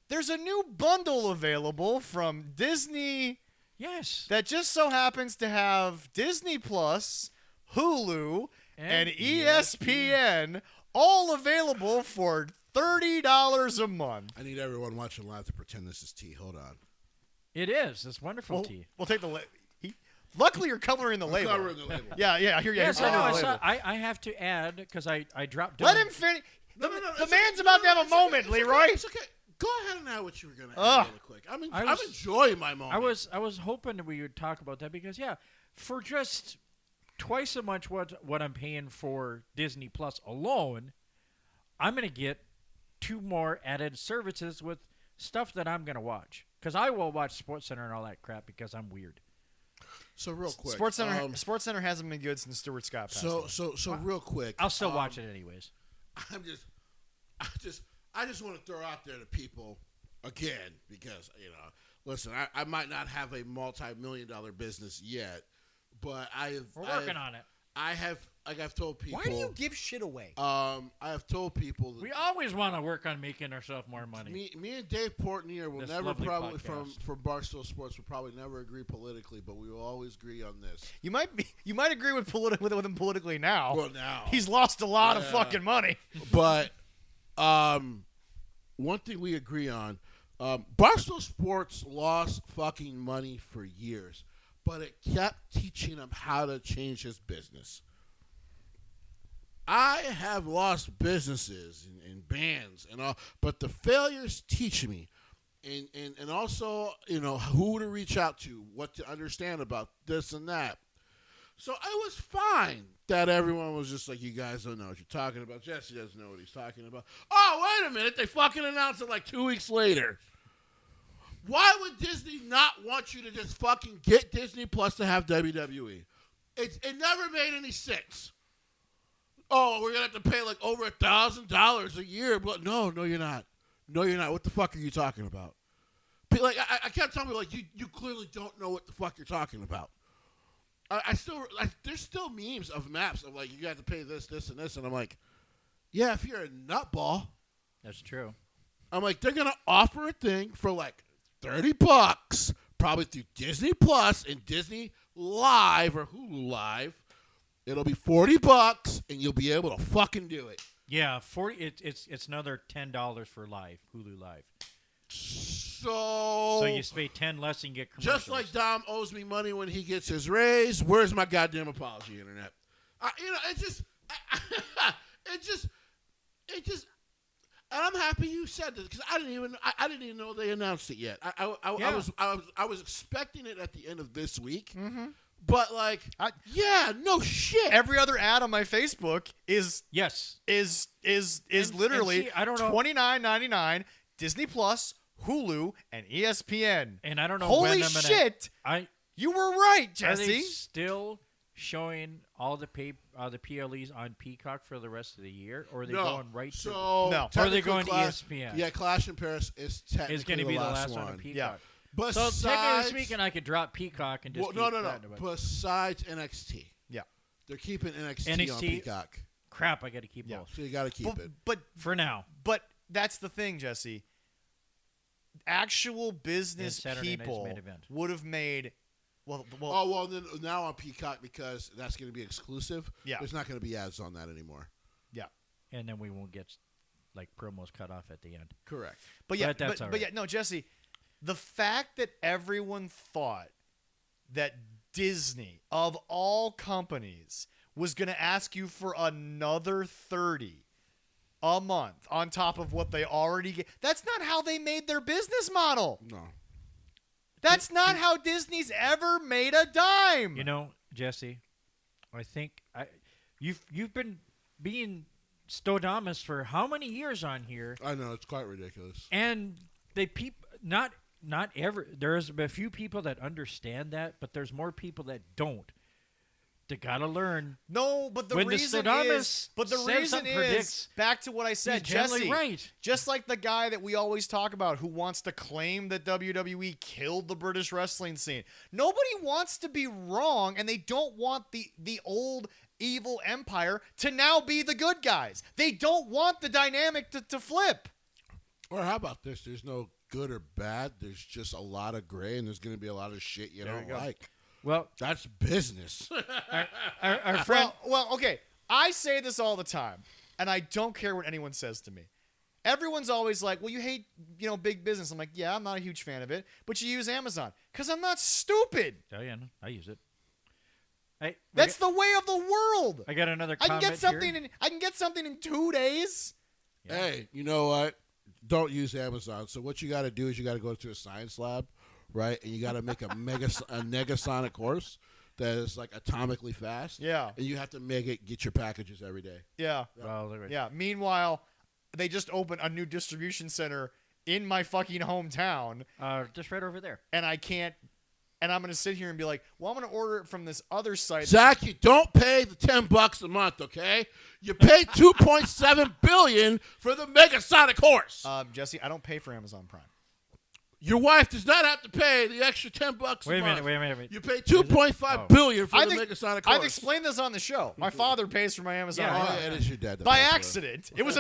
Speaker 1: there's a new bundle available from Disney
Speaker 2: Yes.
Speaker 1: that just so happens to have Disney Plus, Hulu, and ESPN all available for $30 a month.
Speaker 3: I need everyone watching live to pretend this is tea. Hold on.
Speaker 2: It is. It's wonderful tea.
Speaker 1: We'll take the luckily, you're coloring the label.
Speaker 3: Covering the label.
Speaker 1: Yeah, I hear you.
Speaker 2: Yes,
Speaker 1: You're
Speaker 2: I know.
Speaker 1: coloring the label.
Speaker 2: I have to add, because I dropped
Speaker 1: Let
Speaker 2: down.
Speaker 1: him finish.
Speaker 3: No,
Speaker 1: The
Speaker 3: it's
Speaker 1: man's
Speaker 3: okay.
Speaker 1: about to have a
Speaker 3: It's okay.
Speaker 1: moment,
Speaker 3: It's okay.
Speaker 1: Leroy.
Speaker 3: It's okay. Go ahead and add what you were going to
Speaker 1: Ugh.
Speaker 3: add really quick. I'm
Speaker 2: I was-
Speaker 3: enjoying my moment.
Speaker 2: I was hoping that we would talk about that because, yeah, for just twice as much what I'm paying for Disney Plus alone, I'm going to get 2 more added services with stuff that I'm going to watch. Because I will watch SportsCenter and all that crap because I'm weird.
Speaker 3: So real quick.
Speaker 1: SportsCenter hasn't been good since Stuart Scott passed away.
Speaker 3: So real quick.
Speaker 2: I'll still watch it anyways.
Speaker 3: I just want to throw out there to people again because listen, I might not have a multi-million-dollar business yet, but
Speaker 2: We're working on it.
Speaker 3: I've told people.
Speaker 1: Why do you give shit away?
Speaker 3: I have told people that
Speaker 2: We always want to work on making ourselves more money.
Speaker 3: me and Dave Portnier will
Speaker 2: This
Speaker 3: never
Speaker 2: lovely
Speaker 3: probably
Speaker 2: podcast.
Speaker 3: from Barstool Sports will probably never agree politically, but we will always agree on this.
Speaker 1: You might agree with him politically now.
Speaker 3: Well, now
Speaker 1: He's lost a lot of
Speaker 3: Yeah.
Speaker 1: fucking money.
Speaker 3: But one thing we agree on, Barstool Sports lost fucking money for years, but it kept teaching him how to change his business. I have lost businesses and bands and all, but the failures teach me, and also who to reach out to, what to understand about this and that. So it was fine that everyone was just like, you guys don't know what you're talking about. Jesse doesn't know what he's talking about. Oh, wait a minute. They fucking announced it like 2 weeks later. Why would Disney not want you to just fucking get Disney Plus to have WWE? It never made any sense. Oh, we're going to have to pay like over $1,000 a year. But no, you're not. No, you're not. What the fuck are you talking about? Like, I kept telling people, like, you clearly don't know what the fuck you're talking about. There's still memes of maps of like you got to pay this, and this, and I'm like, yeah, if you're a nutball,
Speaker 2: That's true.
Speaker 3: I'm like they're gonna offer a thing for like $30, probably through Disney Plus and Disney Live or Hulu Live. It'll be $40, and you'll be able to fucking do it.
Speaker 2: Yeah, 40. It's another $10 for live Hulu Live.
Speaker 3: So
Speaker 2: you pay 10 less and get commercials.
Speaker 3: just like Dom owes me money when he gets his raise, where's my goddamn apology, Internet? It just, and I'm happy you said this because I didn't even know they announced it yet. I was expecting it at the end of this week, but like, no shit.
Speaker 1: Every other ad on my Facebook is literally
Speaker 2: see, I don't know.
Speaker 1: $29.99 Disney Plus, Hulu, and ESPN.
Speaker 2: And I don't know.
Speaker 1: Holy
Speaker 2: when I'm gonna-
Speaker 1: shit! You were right,
Speaker 2: Are they
Speaker 1: Jesse.
Speaker 2: still showing all the PLEs on Peacock for the rest of the year, or are they going right to?
Speaker 1: No.
Speaker 2: Or are they going to
Speaker 3: Clash,
Speaker 2: ESPN?
Speaker 3: Yeah, Clash in Paris is technically
Speaker 2: Is going to be the last
Speaker 3: one.
Speaker 2: one on Peacock.
Speaker 1: Yeah.
Speaker 3: Besides,
Speaker 2: So technically speaking, I could drop Peacock and just
Speaker 3: no.
Speaker 2: that, but
Speaker 3: Besides NXT,
Speaker 1: Yeah.
Speaker 3: they're keeping NXT on Peacock,
Speaker 2: crap, I got to keep
Speaker 1: Yeah.
Speaker 2: both
Speaker 3: so you got to keep it.
Speaker 1: But
Speaker 2: for now.
Speaker 1: But that's the thing, Jesse. Actual business
Speaker 2: And Saturday night's
Speaker 1: people
Speaker 2: main event.
Speaker 1: would have made well.
Speaker 3: Then now on Peacock because that's going to be exclusive.
Speaker 1: Yeah.
Speaker 3: There's not going to be ads on that anymore.
Speaker 1: Yeah.
Speaker 2: And then we won't get like promos cut off at the end.
Speaker 3: Correct.
Speaker 1: But yeah,
Speaker 2: But that's all
Speaker 1: but
Speaker 2: right.
Speaker 1: yeah, no, Jesse. The fact that everyone thought that Disney, of all companies, was going to ask you for another 30 a month on top of what they already get. That's not how they made their business model.
Speaker 3: No.
Speaker 1: That's not how Disney's ever made a dime.
Speaker 2: You know, Jesse, I think you've been being Stodamus for how many years on here?
Speaker 3: I know, it's quite ridiculous.
Speaker 2: And not there's a few people that understand that, but there's more people that don't. They gotta learn.
Speaker 1: No, but the
Speaker 2: when
Speaker 1: reason
Speaker 2: the
Speaker 1: is, back to what I said, Jesse.
Speaker 2: Right.
Speaker 1: Just like the guy that we always talk about who wants to claim that WWE killed the British wrestling scene. Nobody wants to be wrong, and they don't want the old evil empire to now be the good guys. They don't want the dynamic to flip.
Speaker 3: Or how about this? There's no good or bad. There's just a lot of gray, and there's going to be a lot of shit you don't like.
Speaker 2: Well,
Speaker 3: that's business.
Speaker 2: our friend.
Speaker 1: Well, okay. I say this all the time, and I don't care what anyone says to me. Everyone's always like, well, you hate, big business. I'm like, yeah, I'm not a huge fan of it, but you use Amazon. Because I'm not stupid.
Speaker 2: Oh, yeah, no, I use it.
Speaker 1: That's the way of the world.
Speaker 2: I got another
Speaker 1: I
Speaker 2: comment
Speaker 1: can get something
Speaker 2: here.
Speaker 1: I can get something in 2 days.
Speaker 2: Yeah.
Speaker 3: Hey, you know what? Don't use Amazon. So what you got to do is you got to go to a science lab, right? And you got to make a negasonic horse that is like atomically fast.
Speaker 1: Yeah.
Speaker 3: And you have to make it get your packages every day.
Speaker 1: Yeah.
Speaker 2: Well,
Speaker 1: yeah. Meanwhile, they just opened a new distribution center in my fucking hometown.
Speaker 2: Just right over there.
Speaker 1: And I can't. And I'm going to sit here and be like, well, I'm going to order it from this other site.
Speaker 3: Zach, you don't pay the $10 a month, okay? You pay $2.7 billion for the Megasonic horse.
Speaker 1: Jesse, I don't pay for Amazon Prime.
Speaker 3: Your wife does not have to pay the extra $10 a month.
Speaker 2: Wait a minute.
Speaker 3: You pay $2.5 billion for the Megasonic horse.
Speaker 1: I've explained this on the show. My father pays for my Amazon Prime.
Speaker 3: Yeah, it is your dad.
Speaker 1: By accident. It was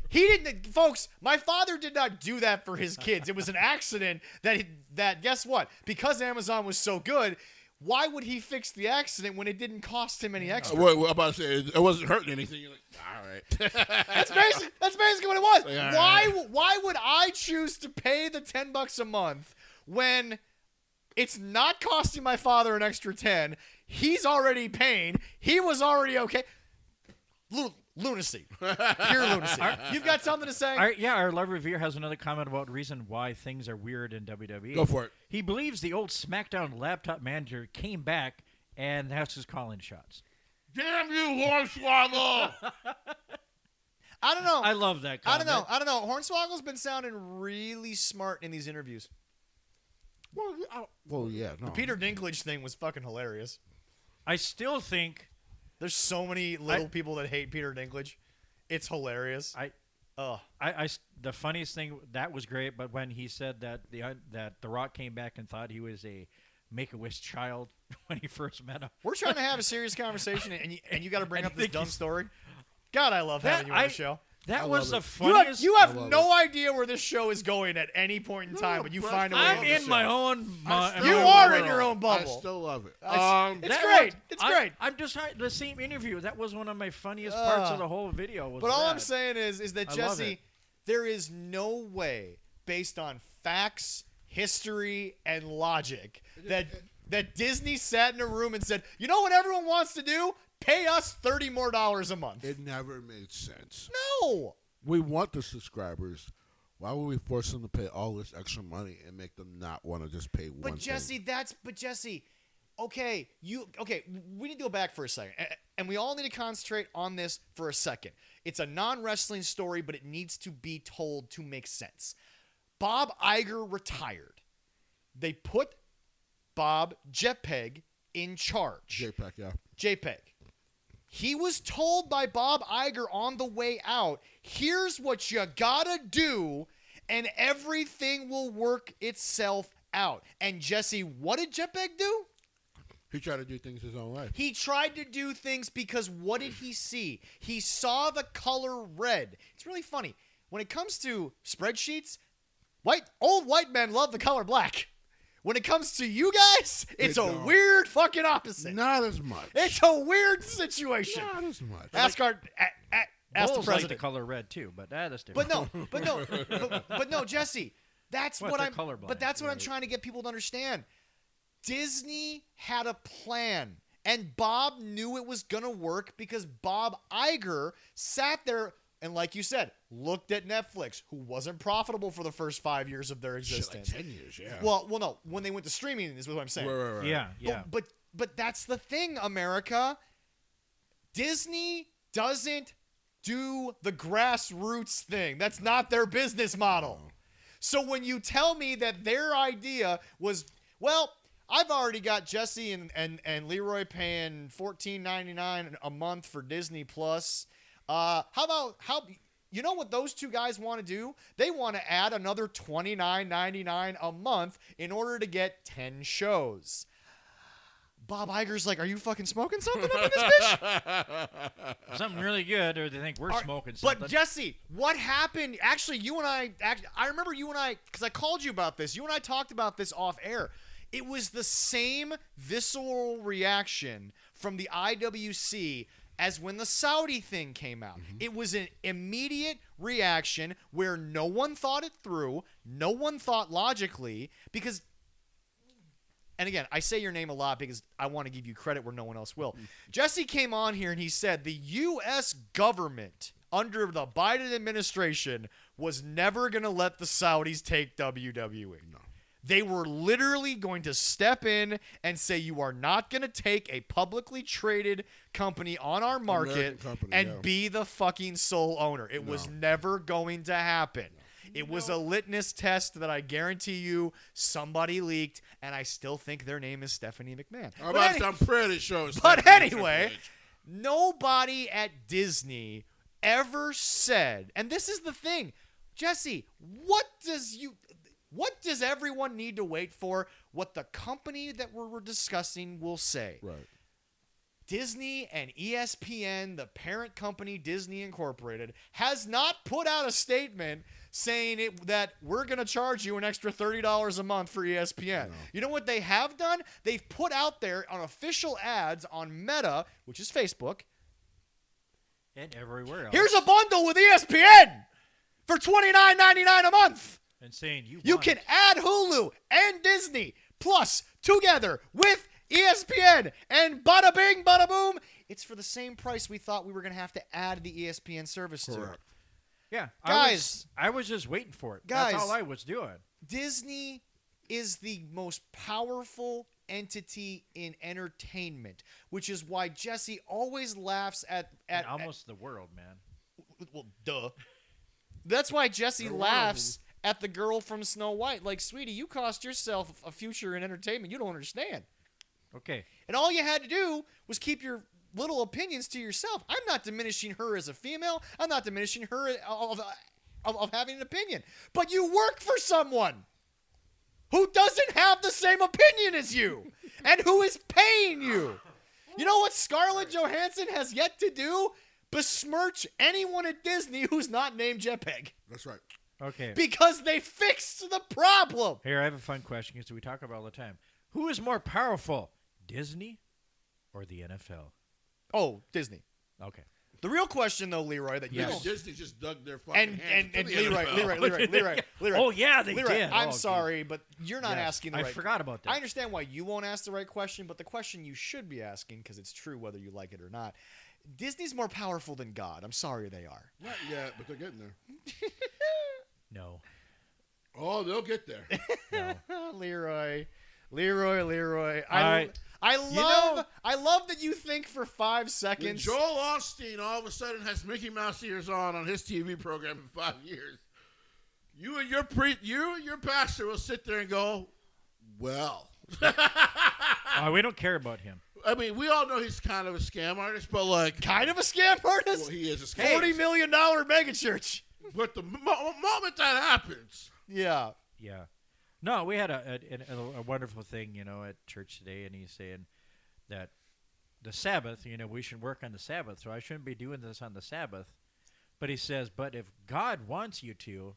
Speaker 1: he didn't, folks, my father did not do that for his kids. It was an accident that guess what? Because Amazon was so good, why would he fix the accident when it didn't cost him any extra?
Speaker 3: Well, I'm about to say, it wasn't hurting anything. You're like, all right.
Speaker 1: That's basically what it was.
Speaker 3: Like,
Speaker 1: why would I choose to pay the $10 a month when it's not costing my father an extra 10? He's already paying. He was already okay. Lunacy. Pure lunacy. You've got something to say?
Speaker 2: Our Love Revere has another comment about the reason why things are weird in WWE.
Speaker 3: Go for it.
Speaker 2: He believes the old SmackDown laptop manager came back and that's his call-in shots.
Speaker 3: Damn you, Hornswoggle!
Speaker 1: I don't know.
Speaker 2: I love that comment.
Speaker 1: I don't know. Hornswoggle's been sounding really smart in these interviews.
Speaker 3: Well, yeah. No.
Speaker 1: The Peter Dinklage thing was fucking hilarious.
Speaker 2: I still think
Speaker 1: there's so many little people that hate Peter Dinklage. It's hilarious.
Speaker 2: The funniest thing, that was great, but when he said that The Rock came back and thought he was a Make-A-Wish child when he first met him.
Speaker 1: We're trying to have a serious conversation, and you got to bring up this dumb story. God, I love having you on the show.
Speaker 2: That was the funniest.
Speaker 1: You have no idea where this show is going at any point in time, but you find a way.
Speaker 2: I'm in my own.
Speaker 1: You are in your own bubble.
Speaker 3: I still love it.
Speaker 1: It's great. It's great.
Speaker 2: I'm just the same interview. That was one of my funniest parts of the whole video.
Speaker 1: But all I'm saying is that Jesse, there is no way, based on facts, history, and logic, that Disney sat in a room and said, you know what everyone wants to do? Pay us $30 more a month.
Speaker 3: It never made sense.
Speaker 1: No.
Speaker 3: We want the subscribers. Why would we force them to pay all this extra money and make them not want to just pay one
Speaker 1: But Jesse, we need to go back for a second. And we all need to concentrate on this for a second. It's a non-wrestling story, but it needs to be told to make sense. Bob Iger retired. They put Bob JPEG in charge.
Speaker 3: JPEG, yeah.
Speaker 1: JPEG. He was told by Bob Iger on the way out, here's what you gotta do, and everything will work itself out. And Jesse, what did JPEG do?
Speaker 3: He tried to do things his own way.
Speaker 1: He tried to do things because what did he see? He saw the color red. It's really funny. When it comes to spreadsheets, old white men love the color black. When it comes to you guys, it's a weird fucking opposite.
Speaker 3: Not as much.
Speaker 1: It's a weird situation.
Speaker 3: Not as much.
Speaker 1: Ask the
Speaker 2: Bulls like
Speaker 1: president.
Speaker 2: the color red too, but that's different.
Speaker 1: But no, Jesse. That's what I'm.
Speaker 2: Colorblind,
Speaker 1: but that's what I'm trying to get people to understand. Disney had a plan, and Bob knew it was gonna work because Bob Iger sat there And like you said, looked at Netflix, who wasn't profitable for the first 5 years of their existence.
Speaker 3: Shit, like 10 years, yeah.
Speaker 1: Well, no. When they went to streaming is what I'm saying.
Speaker 3: Right.
Speaker 2: Yeah.
Speaker 1: But that's the thing, America. Disney doesn't do the grassroots thing. That's not their business model.
Speaker 3: No.
Speaker 1: So when you tell me that their idea was, well, I've already got Jessie and Leroy paying $14.99 a month for Disney Plus. How you know what those two guys want to do? They want to add another $29.99 a month in order to get 10 shows. Bob Iger's like, are you fucking smoking something up in this bitch?
Speaker 2: Something really good, or they think we're smoking something.
Speaker 1: But Jesse, what happened? Actually, you and I remember you and I, because I called you about this. You and I talked about this off air. It was the same visceral reaction from the IWC as when the Saudi thing came out. Mm-hmm. It was an immediate reaction where no one thought it through, no one thought logically, because, and again, I say your name a lot because I want to give you credit where no one else will. Jesse came on here and he said the U.S. government under the Biden administration was never going to let the Saudis take WWE. No. They were literally going to step in and say, you are not going to take a publicly traded company on our market and be the fucking sole owner. It was never going to happen. It was a litmus test that I guarantee you somebody leaked, and I still think their name is Stephanie McMahon.
Speaker 3: I'm pretty sure.
Speaker 1: But anyway, nobody at Disney ever said, and this is the thing, Jesse, what does everyone need to wait for? What the company that we're discussing will say.
Speaker 3: Right.
Speaker 1: Disney and ESPN, the parent company Disney Incorporated, has not put out a statement saying that we're going to charge you an extra $30 a month for ESPN. No. You know what they have done? They've put out there on official ads on Meta, which is Facebook.
Speaker 2: And everywhere else.
Speaker 1: Here's a bundle with ESPN for $29.99 a month.
Speaker 2: And saying
Speaker 1: you can add Hulu and Disney Plus together with ESPN, and bada bing, bada boom. It's for the same price we thought we were going to have to add the ESPN service to.
Speaker 2: Yeah,
Speaker 1: guys,
Speaker 2: I was just waiting for it.
Speaker 1: Guys,
Speaker 2: that's all I was doing.
Speaker 1: Disney is the most powerful entity in entertainment, which is why Jesse always laughs at
Speaker 2: almost the world, man.
Speaker 1: Well, duh. That's why Jesse laughs at the girl from Snow White. Like, sweetie, you cost yourself a future in entertainment. You don't understand.
Speaker 2: Okay.
Speaker 1: And all you had to do was keep your little opinions to yourself. I'm not diminishing her as a female. I'm not diminishing her of having an opinion. But you work for someone who doesn't have the same opinion as you and who is paying you. You know what Scarlett Johansson has yet to do? Besmirch anyone at Disney who's not named JPEG.
Speaker 3: That's right.
Speaker 2: Okay.
Speaker 1: Because they fixed the problem.
Speaker 2: Here, I have a fun question because we talk about it all the time. Who is more powerful, Disney or the NFL?
Speaker 1: Oh, Disney.
Speaker 2: Okay.
Speaker 1: The real question, though, Leroy, that
Speaker 3: Disney just dug their fucking hands
Speaker 1: and Leroy.
Speaker 2: Oh, yeah, they did.
Speaker 1: I'm sorry, but you're not asking the right question.
Speaker 2: I forgot about that.
Speaker 1: I understand why you won't ask the right question, but the question you should be asking, because it's true whether you like it or not, Disney's more powerful than God. I'm sorry they are.
Speaker 3: Not yet, but they're getting there.
Speaker 2: No.
Speaker 3: Oh, they'll get there.
Speaker 2: No.
Speaker 1: Leroy. I love that you think for 5 seconds.
Speaker 3: When Joel Osteen all of a sudden has Mickey Mouse ears on his TV program in 5 years, you and your pastor will sit there and go, well.
Speaker 2: We don't care about him.
Speaker 3: I mean, we all know he's kind of a scam artist, but like...
Speaker 1: Kind of a scam artist?
Speaker 3: Well, he is a scam artist.
Speaker 1: $40 million megachurch.
Speaker 3: But the moment that happens...
Speaker 1: Yeah.
Speaker 2: Yeah. No, we had a wonderful thing, at church today, and he's saying that the Sabbath, we should work on the Sabbath, so I shouldn't be doing this on the Sabbath. But he says, but if God wants you to,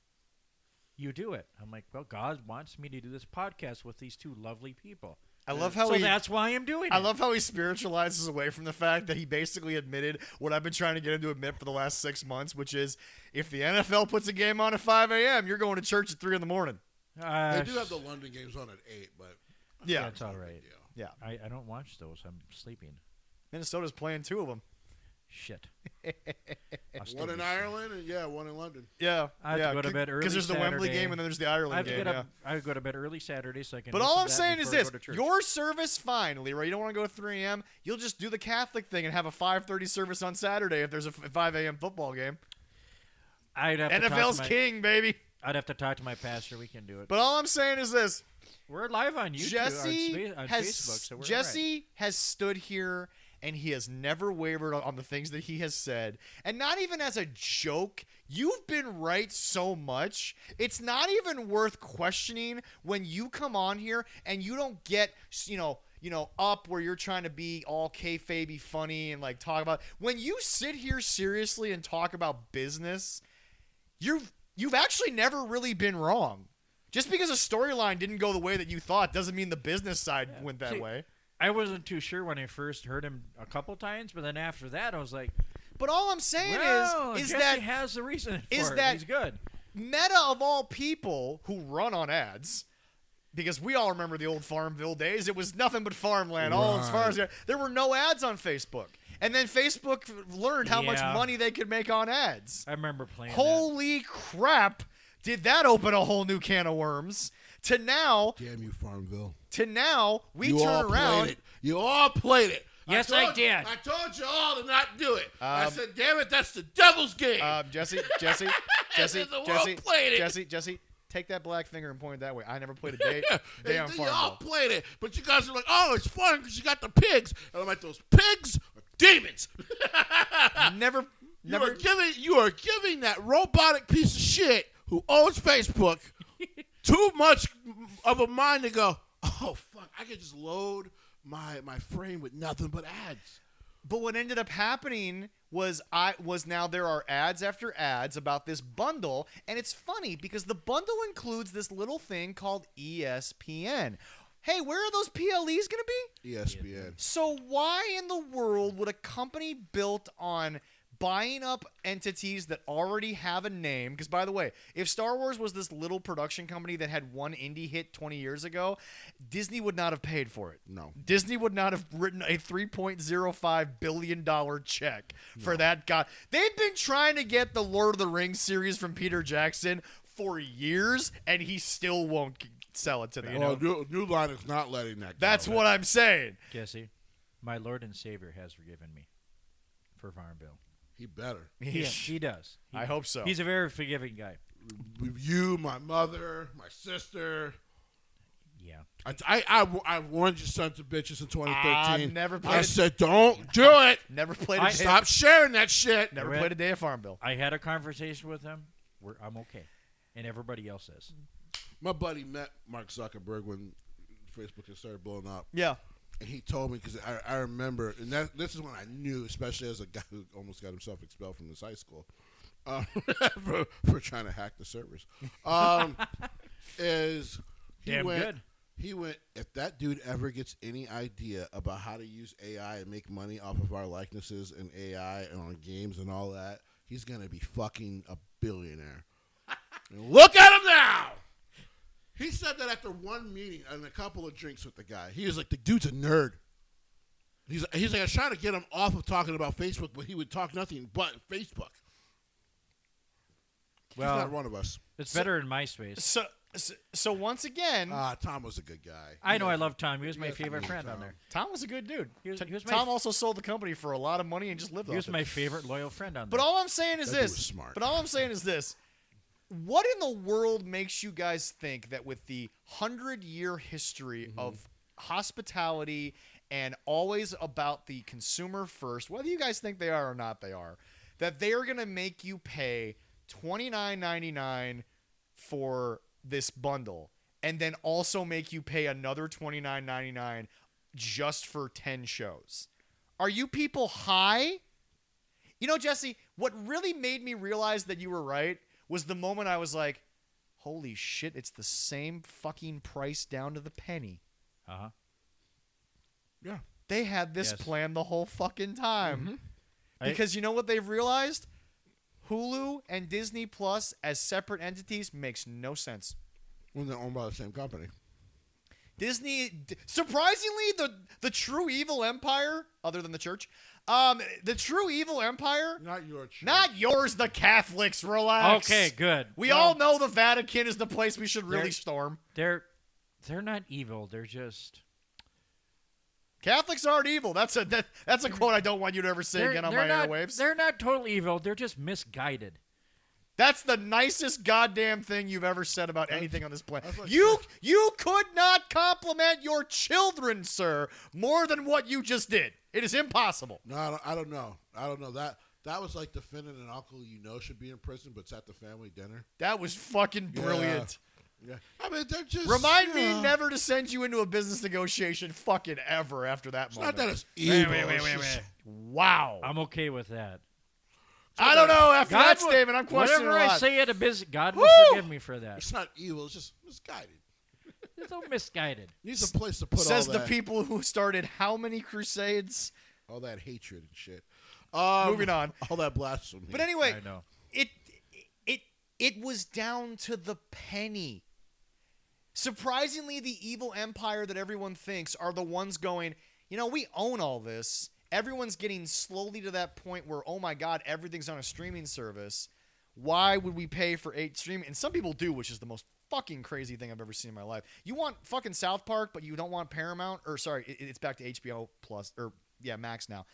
Speaker 2: you do it. I'm like, well, God wants me to do this podcast with these two lovely people.
Speaker 1: I love how
Speaker 2: that's why I'm doing it.
Speaker 1: I love how he spiritualizes away from the fact that he basically admitted what I've been trying to get him to admit for the last 6 months, which is if the NFL puts a game on at 5 a.m., you're going to church at 3 in the morning.
Speaker 3: They do have the London games on at 8, but
Speaker 1: yeah,
Speaker 2: that's all right.
Speaker 1: Yeah,
Speaker 2: I don't watch those. I'm sleeping.
Speaker 1: Minnesota's playing 2 of them.
Speaker 2: Shit.
Speaker 3: One in Ireland and one in London.
Speaker 1: Yeah,
Speaker 2: I have to go to bed early
Speaker 1: because there's the Wembley
Speaker 2: Saturday.
Speaker 1: game and then there's the Ireland game.
Speaker 2: I go to bed early Saturday so I can.
Speaker 1: But
Speaker 2: listen
Speaker 1: all I'm
Speaker 2: to that
Speaker 1: saying is
Speaker 2: before I
Speaker 1: this:
Speaker 2: go to church.
Speaker 1: your service, fine, Leroy. You don't want to go at 3 a.m. You'll just do the Catholic thing and have a 5:30 service on Saturday if there's a 5 a.m. football game.
Speaker 2: I'd have to talk
Speaker 1: NFL's
Speaker 2: to my,
Speaker 1: king, baby.
Speaker 2: I'd have to talk to my pastor. We can do it.
Speaker 1: But all I'm saying is this:
Speaker 2: We're live on YouTube,
Speaker 1: Jesse
Speaker 2: on
Speaker 1: has
Speaker 2: Facebook, so we're
Speaker 1: Jesse has stood here and he has never wavered on the things that he has said, and not even as a joke. You've been right so much. It's not even worth questioning when you come on here and you don't get up where you're trying to be all kayfabe funny and like talk about. When you sit here seriously and talk about business, you've actually never really been wrong. Just because a storyline didn't go the way that you thought doesn't mean the business side went that way.
Speaker 2: I wasn't too sure when I first heard him a couple times, but then after that I was like,
Speaker 1: but all I'm saying is
Speaker 2: Jesse
Speaker 1: that
Speaker 2: has the reason for
Speaker 1: is
Speaker 2: it.
Speaker 1: that
Speaker 2: He's good.
Speaker 1: Meta of all people who run on ads, because we all remember the old Farmville days. It was nothing but farmland. All as far as there were no ads on Facebook. And then Facebook learned how much money they could make on ads.
Speaker 2: I remember playing
Speaker 1: Holy crap. Did that open a whole new can of worms? To now,
Speaker 3: damn you, Farmville.
Speaker 1: To now,
Speaker 3: you
Speaker 1: turn
Speaker 3: all
Speaker 1: around.
Speaker 3: Played it. You all played it.
Speaker 2: Yes, I did.
Speaker 3: I told you all to not do it. I said, damn it, that's the devil's game.
Speaker 1: Jesse, take that black finger and point it that way. I never played a day on Farmville.
Speaker 3: You all played it, but you guys are like, oh, it's fun because you got the pigs. And I'm like, those pigs are demons.
Speaker 1: Never.
Speaker 3: You are giving that robotic piece of shit who owns Facebook too much of a mind to go, oh, fuck, I could just load my frame with nothing but ads.
Speaker 1: But what ended up happening was now there are ads after ads about this bundle, and it's funny because the bundle includes this little thing called ESPN. Hey, where are those PLEs going to be?
Speaker 3: ESPN.
Speaker 1: So why in the world would a company built on buying up entities that already have a name? Because, by the way, if Star Wars was this little production company that had one indie hit 20 years ago, Disney would not have paid for it.
Speaker 3: No.
Speaker 1: Disney would not have written a $3.05 billion check for that guy. They've been trying to get the Lord of the Rings series from Peter Jackson for years, and he still won't sell it to them.
Speaker 3: New Line is not letting that go.
Speaker 1: That's what I'm saying.
Speaker 2: Jesse, my Lord and Savior has forgiven me for Farmville.
Speaker 3: He better.
Speaker 2: He does.
Speaker 1: I hope so.
Speaker 2: He's a very forgiving guy.
Speaker 3: You, my mother, my sister.
Speaker 2: Yeah.
Speaker 3: I warned you sons of bitches in 2013. I said, don't do it.
Speaker 1: Never played
Speaker 3: Stop sharing that shit.
Speaker 1: Never played a day of Farmville.
Speaker 2: I had a conversation with him. I'm okay. And everybody else is.
Speaker 3: My buddy met Mark Zuckerberg when Facebook had started blowing up.
Speaker 1: Yeah.
Speaker 3: And he told me, because I remember, and this is when I knew, especially as a guy who almost got himself expelled from this high school for trying to hack the servers, is he went, if that dude ever gets any idea about how to use AI and make money off of our likenesses and AI and on games and all that, he's going to be fucking a billionaire. And look at him now! He said that after one meeting and a couple of drinks with the guy. He was like, the dude's a nerd. He's like, I was trying to get him off of talking about Facebook, but he would talk nothing but Facebook.
Speaker 2: Well,
Speaker 3: he's not one of us.
Speaker 2: It's better in MySpace.
Speaker 1: So once again,
Speaker 3: Tom was a good guy.
Speaker 2: I know I love Tom. He was my favorite friend on there.
Speaker 1: Tom was a good dude.
Speaker 2: Tom
Speaker 1: also sold the company for a lot of money and just lived off it.
Speaker 2: He was my favorite loyal friend on there.
Speaker 1: But all I'm saying is
Speaker 3: That dude was smart.
Speaker 1: But all I'm saying is this. What in the world makes you guys think that with the 100-year history of hospitality and always about the consumer first, whether you guys think they are or not they are, that they are going to make you pay $29.99 for this bundle and then also make you pay another $29.99 just for 10 shows? Are you people high? You know, Jesse, what really made me realize that you were right was the moment I was like, holy shit, it's the same fucking price down to the penny.
Speaker 2: Uh-huh.
Speaker 3: Yeah.
Speaker 1: They had this plan the whole fucking time.
Speaker 3: Mm-hmm.
Speaker 1: Because you know what they've realized? Hulu and Disney Plus as separate entities makes no sense.
Speaker 3: When they're owned by the same company.
Speaker 1: Disney, surprisingly, the true evil empire, other than the church, The true evil empire.
Speaker 3: Not your church.
Speaker 1: Not yours, the Catholics. Relax.
Speaker 2: Okay, good.
Speaker 1: We all know the Vatican is the place we should really storm.
Speaker 2: They're not evil. They're just
Speaker 1: Catholics aren't evil. That's a quote I don't want you to ever say again on my airwaves.
Speaker 2: They're not totally evil. They're just misguided.
Speaker 1: That's the nicest goddamn thing you've ever said about anything on this planet.
Speaker 3: Like
Speaker 1: You could not compliment your children, sir, more than what you just did. It is impossible.
Speaker 3: No, I don't know. That was like defending an uncle you know should be in prison, but it's at the family dinner.
Speaker 1: That was fucking brilliant.
Speaker 3: Yeah. I mean, they're just...
Speaker 1: Remind me never to send you into a business negotiation fucking ever after that moment.
Speaker 3: Not that it's evil.
Speaker 2: Wait.
Speaker 1: Wow.
Speaker 2: I'm okay with that.
Speaker 1: I don't know. After
Speaker 2: God
Speaker 1: that statement, I'm questioning
Speaker 2: whatever
Speaker 1: a lot.
Speaker 2: I say at a business, God will forgive me for that.
Speaker 3: It's not evil. It's just misguided.
Speaker 2: It's so misguided.
Speaker 3: Needs a place to put
Speaker 1: Says
Speaker 3: all
Speaker 1: the
Speaker 3: that.
Speaker 1: people who started how many crusades?
Speaker 3: All that hatred and shit.
Speaker 1: Moving on.
Speaker 3: All that blasphemy.
Speaker 1: But anyway,
Speaker 2: I know.
Speaker 1: it was down to the penny. Surprisingly, the evil empire that everyone thinks are the ones going, we own all this. Everyone's getting slowly to that point where, oh my God, everything's on a streaming service. Why would we pay for 8 streaming? And some people do, which is the most fucking crazy thing I've ever seen in my life. You want fucking South Park, but you don't want Paramount, or sorry, it's back to HBO Plus, or Max now.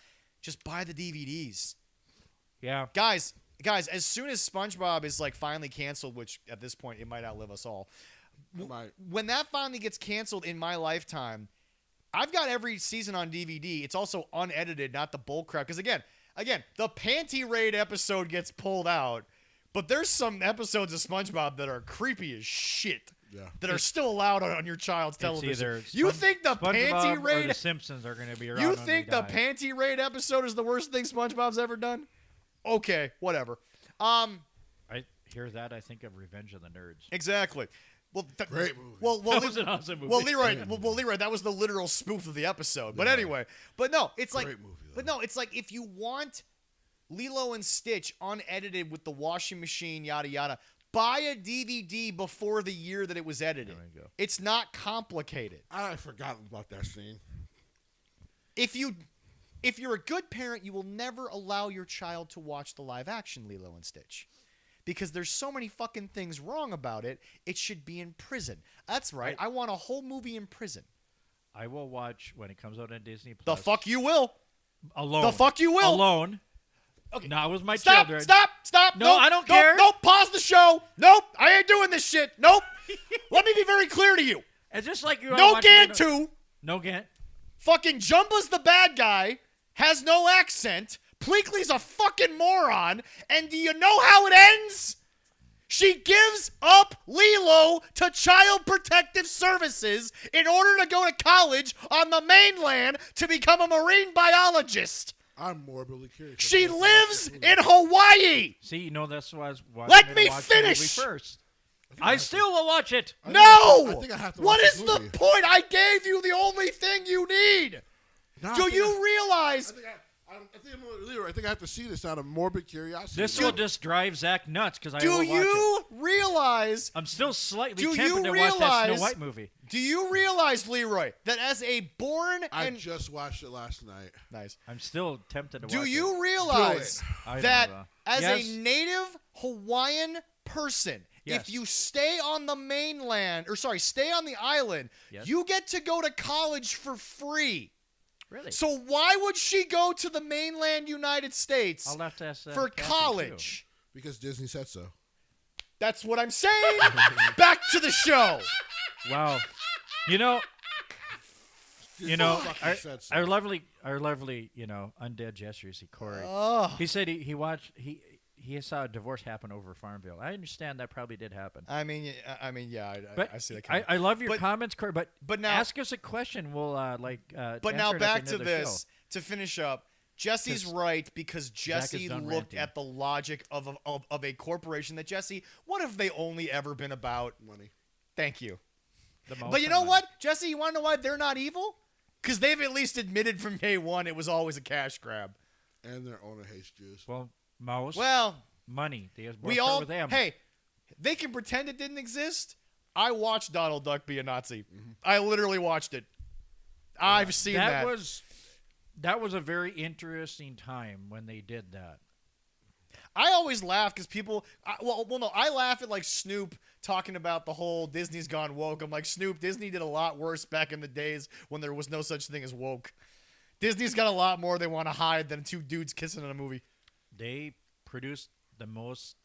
Speaker 1: Just buy the DVDs.
Speaker 2: Yeah.
Speaker 1: Guys, as soon as SpongeBob is like finally canceled, which at this point it might outlive us all. When that finally gets canceled in my lifetime, I've got every season on DVD. It's also unedited, not the bull crap. Because again, the Panty Raid episode gets pulled out, but there's some episodes of SpongeBob that are creepy as shit.
Speaker 3: Yeah.
Speaker 1: That are still allowed on your child's television.
Speaker 2: It's
Speaker 1: You think the
Speaker 2: SpongeBob
Speaker 1: Panty
Speaker 2: or
Speaker 1: Raid?
Speaker 2: the Simpsons are going to be around.
Speaker 1: You
Speaker 2: when
Speaker 1: think
Speaker 2: we
Speaker 1: the
Speaker 2: die.
Speaker 1: Panty Raid episode is the worst thing SpongeBob's ever done? Okay, whatever.
Speaker 2: I hear that. I think of Revenge of the Nerds.
Speaker 1: Exactly. Well,
Speaker 3: Great movie.
Speaker 1: Well,
Speaker 2: That was an awesome movie.
Speaker 1: Well, Leroy, that was the literal spoof of the episode. But anyway, no, it's like,
Speaker 3: Great movie, though.
Speaker 1: but no, it's like if you want Lilo and Stitch unedited with the washing machine, yada yada, buy a DVD before the year that it was edited.
Speaker 2: There we go.
Speaker 1: It's not complicated.
Speaker 3: I forgot about that scene.
Speaker 1: If you're a good parent, you will never allow your child to watch the live action Lilo and Stitch. Because there's so many fucking things wrong about it, it should be in prison. That's right. I want a whole movie in prison.
Speaker 2: I will watch when it comes out on Disney
Speaker 1: The
Speaker 2: Plus.
Speaker 1: fuck you will.
Speaker 2: Alone.
Speaker 1: The fuck you will.
Speaker 2: Alone.
Speaker 1: Okay.
Speaker 2: Not with my
Speaker 1: Stop,
Speaker 2: children.
Speaker 1: Stop.
Speaker 2: No, I don't care.
Speaker 1: Nope, pause the show. Nope, I ain't doing this shit. Nope. Let me be very clear to you.
Speaker 2: It's just like you.
Speaker 1: No Gantu.
Speaker 2: No Gant.
Speaker 1: Fucking Jumba's the bad guy. Has no accent. Pleakley's a fucking moron. And do you know how it ends? She gives up Lilo to Child Protective Services in order to go to college on the mainland to become a marine biologist.
Speaker 3: I'm morbidly curious.
Speaker 1: She lives in Hawaii.
Speaker 2: See, that's why I was watching.
Speaker 1: Let
Speaker 2: it
Speaker 1: me
Speaker 2: watch the movie
Speaker 1: finish.
Speaker 2: first. I still will watch it.
Speaker 1: No!
Speaker 3: I think I have to
Speaker 1: What
Speaker 3: watch
Speaker 1: is
Speaker 3: this
Speaker 1: the
Speaker 3: movie.
Speaker 1: point? I gave you the only thing you need.
Speaker 3: No,
Speaker 1: Do you realize?
Speaker 3: I think I have to see this out of morbid curiosity.
Speaker 2: This will just drive Zach nuts because I
Speaker 1: Do
Speaker 2: will watch it.
Speaker 1: you realize?
Speaker 2: I'm still slightly
Speaker 1: Do
Speaker 2: tempted
Speaker 1: you
Speaker 2: to watch that Snow
Speaker 1: realize-
Speaker 2: White movie.
Speaker 1: Do you realize, Leroy, that as a born
Speaker 3: I
Speaker 1: and
Speaker 3: just watched it last night.
Speaker 1: nice?
Speaker 2: I'm still tempted to watch
Speaker 1: Do
Speaker 2: it.
Speaker 1: you realize
Speaker 2: I don't
Speaker 1: that
Speaker 2: know.
Speaker 1: as
Speaker 2: Yes.
Speaker 1: a native Hawaiian person,
Speaker 2: Yes.
Speaker 1: if you stay on the mainland, or sorry, stay on the island,
Speaker 2: Yes.
Speaker 1: you get to go to college for free.
Speaker 2: Really?
Speaker 1: So why would she go to the mainland United States
Speaker 2: I'll have to ask that
Speaker 1: for
Speaker 2: Kathy,
Speaker 1: college?
Speaker 3: Because Disney said so.
Speaker 1: That's what I'm saying. Back to the show.
Speaker 2: too. Wow. You know,
Speaker 3: fucking said so.
Speaker 2: our lovely, undead Jessie Corey.
Speaker 1: Oh.
Speaker 2: He said he watched he saw a divorce happen over Farmville. I understand that probably did happen.
Speaker 1: I mean, yeah,
Speaker 2: But
Speaker 1: I see that. Coming.
Speaker 2: I love your
Speaker 1: But-
Speaker 2: comments, Corey. But
Speaker 1: now-
Speaker 2: ask us a question. We'll
Speaker 1: But
Speaker 2: answer
Speaker 1: now
Speaker 2: it at
Speaker 1: back
Speaker 2: the
Speaker 1: to
Speaker 2: end of the
Speaker 1: this
Speaker 2: show.
Speaker 1: to finish up. Jesse's
Speaker 2: 'Cause
Speaker 1: right because
Speaker 2: Zach
Speaker 1: Jesse
Speaker 2: is done
Speaker 1: looked
Speaker 2: ranting.
Speaker 1: at the logic of a corporation that Jesse. What have they only ever been about?
Speaker 3: Money.
Speaker 1: Thank you.
Speaker 2: The most
Speaker 1: But you know
Speaker 2: money.
Speaker 1: what, Jesse? You want to know why they're not evil? Because they've at least admitted from day one it was always a cash grab.
Speaker 3: And their owner hates Jews.
Speaker 2: Well, most
Speaker 1: Well,
Speaker 2: money. They just
Speaker 1: we
Speaker 2: start
Speaker 1: all
Speaker 2: with them.
Speaker 1: hey, they can pretend it didn't exist. I watched Donald Duck be a Nazi. I literally watched it. I've seen that.
Speaker 2: was That was a very interesting time when they did that.
Speaker 1: I always laugh because people. I laugh at like Snoop talking about the whole Disney's gone woke. I'm like, Snoop, Disney did a lot worse back in the days when there was no such thing as woke. Disney's got a lot more they want to hide than two dudes kissing in a movie.
Speaker 2: They produced the most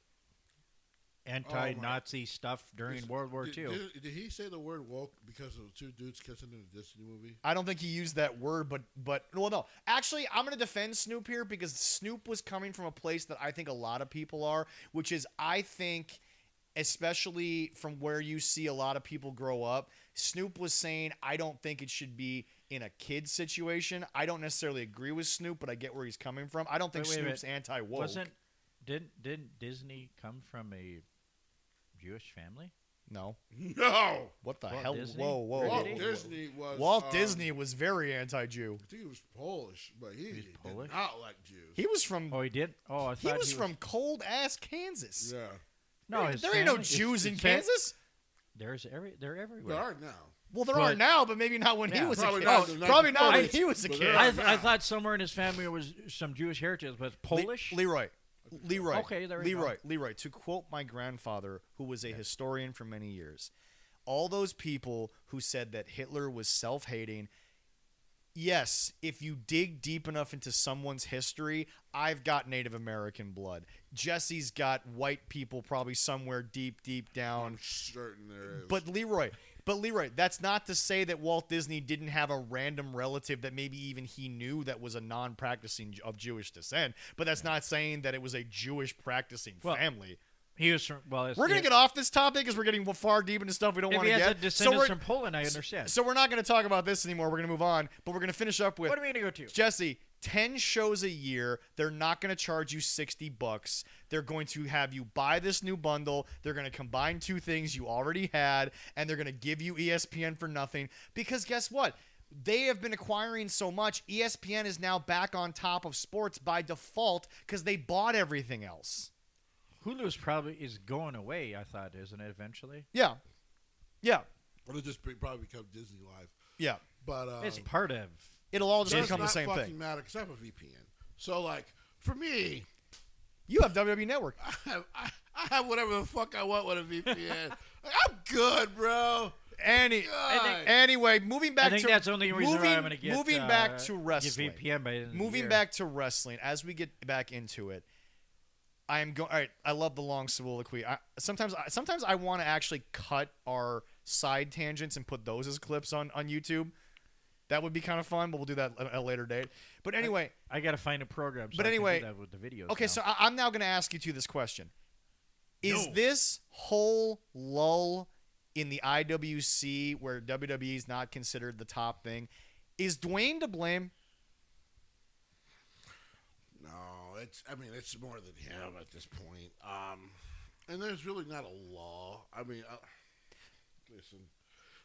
Speaker 2: anti-Nazi stuff during World War II.
Speaker 3: Did he say the word woke because of two dudes kissing in a Disney movie?
Speaker 1: I don't think he used that word, but no. Actually, I'm going to defend Snoop here because Snoop was coming from a place that I think a lot of people are, which is I think, especially from where you see a lot of people grow up, Snoop was saying, I don't think it should be in a kid situation. I don't necessarily agree with Snoop, but I get where he's coming from. I don't think Snoop's anti-woke.
Speaker 2: Didn't Disney come from a Jewish family?
Speaker 1: No.
Speaker 3: No.
Speaker 1: What the
Speaker 2: Walt
Speaker 1: hell?
Speaker 2: Disney?
Speaker 1: Whoa.
Speaker 3: Walt
Speaker 1: Disney was very anti-Jew.
Speaker 3: I think he was Polish, but he did
Speaker 2: Polish?
Speaker 3: not like Jews.
Speaker 1: He was from.
Speaker 2: Oh, he did. Oh, I
Speaker 1: He
Speaker 2: thought
Speaker 1: was from cold ass Kansas.
Speaker 3: Yeah.
Speaker 2: No, his
Speaker 1: there ain't no
Speaker 2: family-
Speaker 1: Jews in
Speaker 2: his
Speaker 1: Kansas.
Speaker 2: They're everywhere.
Speaker 3: There are now.
Speaker 1: Well, there
Speaker 2: But-
Speaker 1: are now, but maybe not when he
Speaker 2: Yeah.
Speaker 1: was
Speaker 3: Probably
Speaker 1: a kid.
Speaker 3: not
Speaker 1: Oh,
Speaker 3: in the
Speaker 1: probably not when
Speaker 3: 1940s,
Speaker 1: he was a
Speaker 3: but
Speaker 1: kid.
Speaker 3: there are
Speaker 2: I thought somewhere in his family was some Jewish heritage, but Polish.
Speaker 1: Leroy.
Speaker 2: Okay, there we go.
Speaker 1: Leroy. To quote my grandfather, who was a historian for many years, all those people who said that Hitler was self-hating. Yes, if you dig deep enough into someone's history, I've got Native American blood. Jesse's got white people probably somewhere deep down.
Speaker 3: I'm certain there is.
Speaker 1: But Leroy, that's not to say that Walt Disney didn't have a random relative that maybe even he knew that was a non-practicing of Jewish descent. But that's not saying that it was a Jewish practicing family.
Speaker 2: He was from. Well,
Speaker 1: We're gonna get off this topic because we're getting far deep into stuff we don't
Speaker 2: If
Speaker 1: want
Speaker 2: he
Speaker 1: to
Speaker 2: has
Speaker 1: get.
Speaker 2: a descendants from Poland, I understand.
Speaker 1: So we're not going to talk about this anymore. We're going to move on, but we're going to finish up with
Speaker 2: What are we gonna go to?
Speaker 1: Jesse. 10 shows a year. They're not going to charge you $60. They're going to have you buy this new bundle. They're going to combine two things you already had, and they're going to give you ESPN for nothing. Because guess what? They have been acquiring so much. ESPN is now back on top of sports by default because they bought everything else.
Speaker 2: Hulu's probably is going away. I thought, isn't it? Eventually,
Speaker 1: Yeah.
Speaker 3: It'll just probably become Disney Live.
Speaker 1: Yeah.
Speaker 3: But
Speaker 2: it's part of.
Speaker 1: It'll all just
Speaker 3: does
Speaker 1: become the
Speaker 3: not
Speaker 1: same
Speaker 3: fucking
Speaker 1: thing.
Speaker 3: matter because I have a VPN. So, like, for me,
Speaker 1: You have WWE Network.
Speaker 3: I have whatever the fuck I want with a VPN. Like, I'm good, bro.
Speaker 1: Anyway, moving back
Speaker 2: I think
Speaker 1: to
Speaker 2: that's the only reason why I'm going to get.
Speaker 1: moving back to
Speaker 2: get
Speaker 1: wrestling.
Speaker 2: VPN by the end of the
Speaker 1: Moving
Speaker 2: year.
Speaker 1: back to wrestling, as we get back into it, I am going. All right, I love the long soliloquy. Sometimes I want to actually cut our side tangents and put those as clips on YouTube. That would be kind of fun, but we'll do that at a later date. But anyway,
Speaker 2: I got to find a program. So
Speaker 1: But
Speaker 2: I can do
Speaker 1: anyway,
Speaker 2: that with the videos.
Speaker 1: okay,
Speaker 2: now.
Speaker 1: so I'm now going to ask you this question: Is
Speaker 3: No.
Speaker 1: this whole lull in the IWC where WWE is not considered the top thing? Is Dwayne to blame?
Speaker 3: No, it's more than him at this point. And there's really not a law. I mean, listen,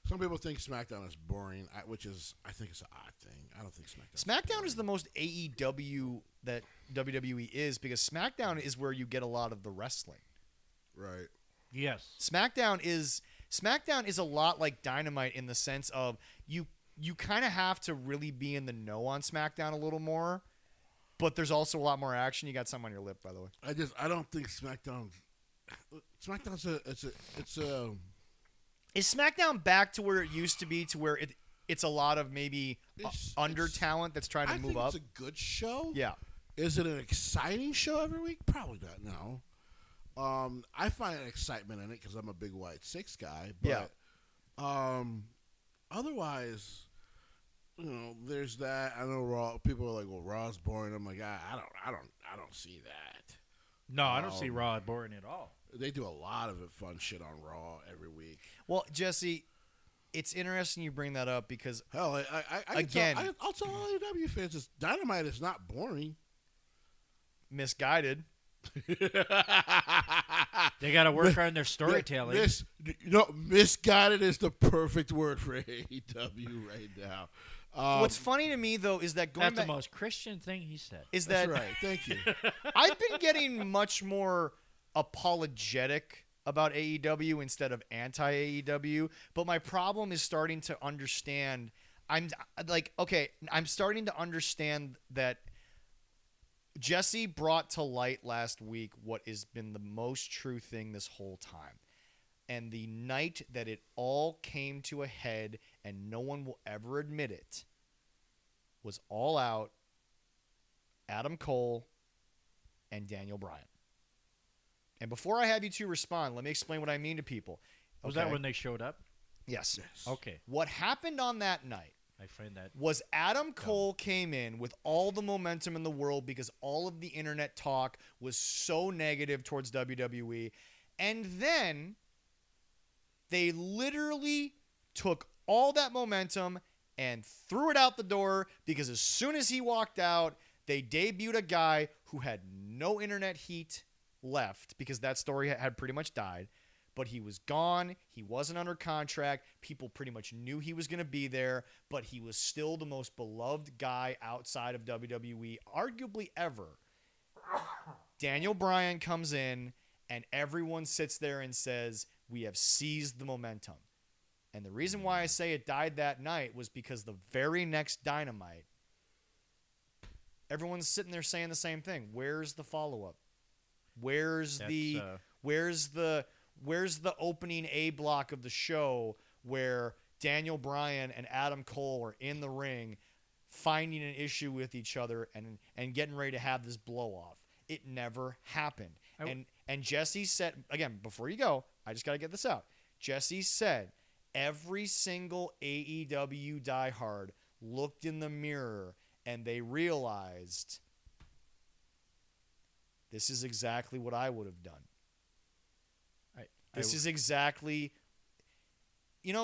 Speaker 3: some people think SmackDown is boring, which is, I think it's an odd thing. I don't think
Speaker 1: SmackDown is the most AEW that WWE is because SmackDown is where you get a lot of the wrestling.
Speaker 3: right.
Speaker 2: yes,
Speaker 1: SmackDown is a lot like Dynamite in the sense of you kind of have to really be in the know on SmackDown a little more, but there's also a lot more action. You got something on your lip, by the way.
Speaker 3: I don't think SmackDown's it's a
Speaker 1: Is SmackDown back to where it used to be, to where it's a lot of maybe under talent that's trying to
Speaker 3: I
Speaker 1: move
Speaker 3: think
Speaker 1: up?
Speaker 3: it's a good show.
Speaker 1: Yeah.
Speaker 3: Is it an exciting show every week? Probably not. No. I find an excitement in it because I'm a big White Six guy. But, otherwise, there's that. I know Raw. People are like, "Well, Raw's boring." I'm like, I don't see that.
Speaker 2: no, I don't see Raw boring at all.
Speaker 3: They do a lot of fun shit on Raw every week.
Speaker 1: Well, Jesse, it's interesting you bring that up because
Speaker 3: Hell, I'll tell all AEW fans, Dynamite is not boring.
Speaker 1: misguided.
Speaker 2: They got to work on their storytelling.
Speaker 3: Misguided is the perfect word for AEW right now.
Speaker 1: What's funny to me though is that going
Speaker 2: That's
Speaker 1: back,
Speaker 2: the most Christian thing he said.
Speaker 1: is
Speaker 3: That's
Speaker 1: that
Speaker 3: right. Thank you.
Speaker 1: I've been getting much more apologetic about AEW instead of anti-AEW, but my problem is starting to understand I'm like, okay, I'm starting to understand that Jessie brought to light last week what has been the most true thing this whole time. And the night that it all came to a head, and no one will ever admit it, was All Out, Adam Cole, and Daniel Bryan. And before I have you two respond, let me explain what I mean to people.
Speaker 2: Was that when they showed up?
Speaker 1: Yes.
Speaker 2: Okay.
Speaker 1: What happened on that night
Speaker 2: I find that
Speaker 1: was Adam Cole came in with all the momentum in the world because all of the internet talk was so negative towards WWE. And then they literally took all that momentum and threw it out the door because as soon as he walked out, they debuted a guy who had no internet heat left because that story had pretty much died. But he was gone. He wasn't under contract. People pretty much knew he was going to be there, but he was still the most beloved guy outside of WWE, arguably ever. Daniel Bryan comes in, and everyone sits there and says, we have seized the momentum. And the reason why I say it died that night was because the very next Dynamite, everyone's sitting there saying the same thing. Where's the follow-up? Where's the opening A block of the show where Daniel Bryan and Adam Cole are in the ring finding an issue with each other and getting ready to have this blow off? It never happened. And Jessie said, again, before you go, I just got to get this out. Jessie said every single AEW diehard looked in the mirror and they realized this is exactly what I would have done. This is exactly,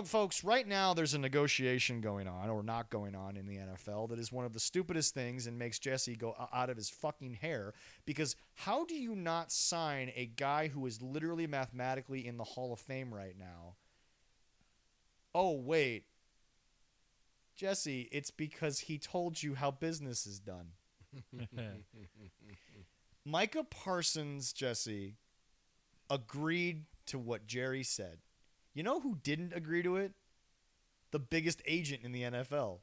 Speaker 1: folks, right now there's a negotiation going on or not going on in the NFL that is one of the stupidest things and makes Jessie go out of his fucking hair because how do you not sign a guy who is literally mathematically in the Hall of Fame right now? Oh, wait. Jessie, it's because he told you how business is done. Micah Parsons, Jessie, agreed to what Jerry said. You know who didn't agree to it? The biggest agent in the NFL.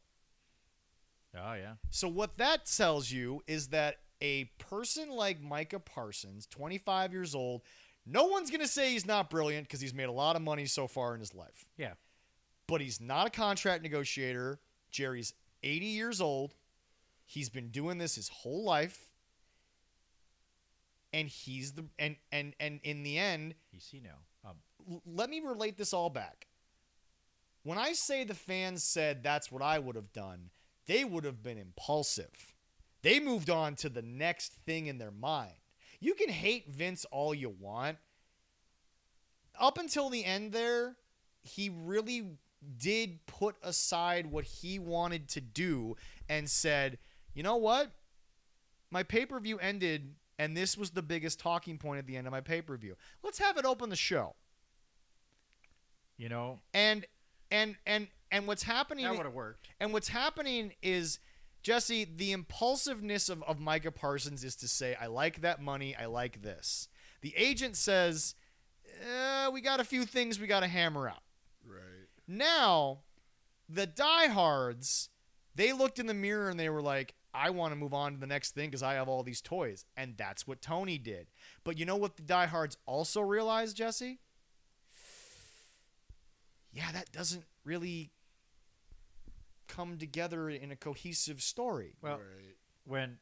Speaker 2: Oh, yeah.
Speaker 1: So what that tells you is that a person like Micah Parsons, 25 years old, no one's going to say he's not brilliant because he's made a lot of money so far in his life.
Speaker 2: Yeah.
Speaker 1: But he's not a contract negotiator. Jerry's 80 years old. He's been doing this his whole life. And he's the and in the end, let me relate this all back. When I say the fans said that's what I would have done, they would have been impulsive. They moved on to the next thing in their mind. You can hate Vince all you want. Up until the end there, he really did put aside what he wanted to do and said, you know what? My pay-per-view ended. And this was the biggest talking point at the end of my pay-per-view. Let's have it open the show. And what's happening?
Speaker 2: That would have worked.
Speaker 1: And what's happening is, Jessie, the impulsiveness of Micah Parsons is to say, I like that money, I like this. The agent says, we got a few things we got to hammer out.
Speaker 3: Right.
Speaker 1: Now, the diehards, they looked in the mirror and they were like, I want to move on to the next thing because I have all these toys. And that's what Tony did. But you know what the diehards also realized, Jessie? Yeah, that doesn't really come together in a cohesive story.
Speaker 2: Well,
Speaker 3: Right.
Speaker 2: when,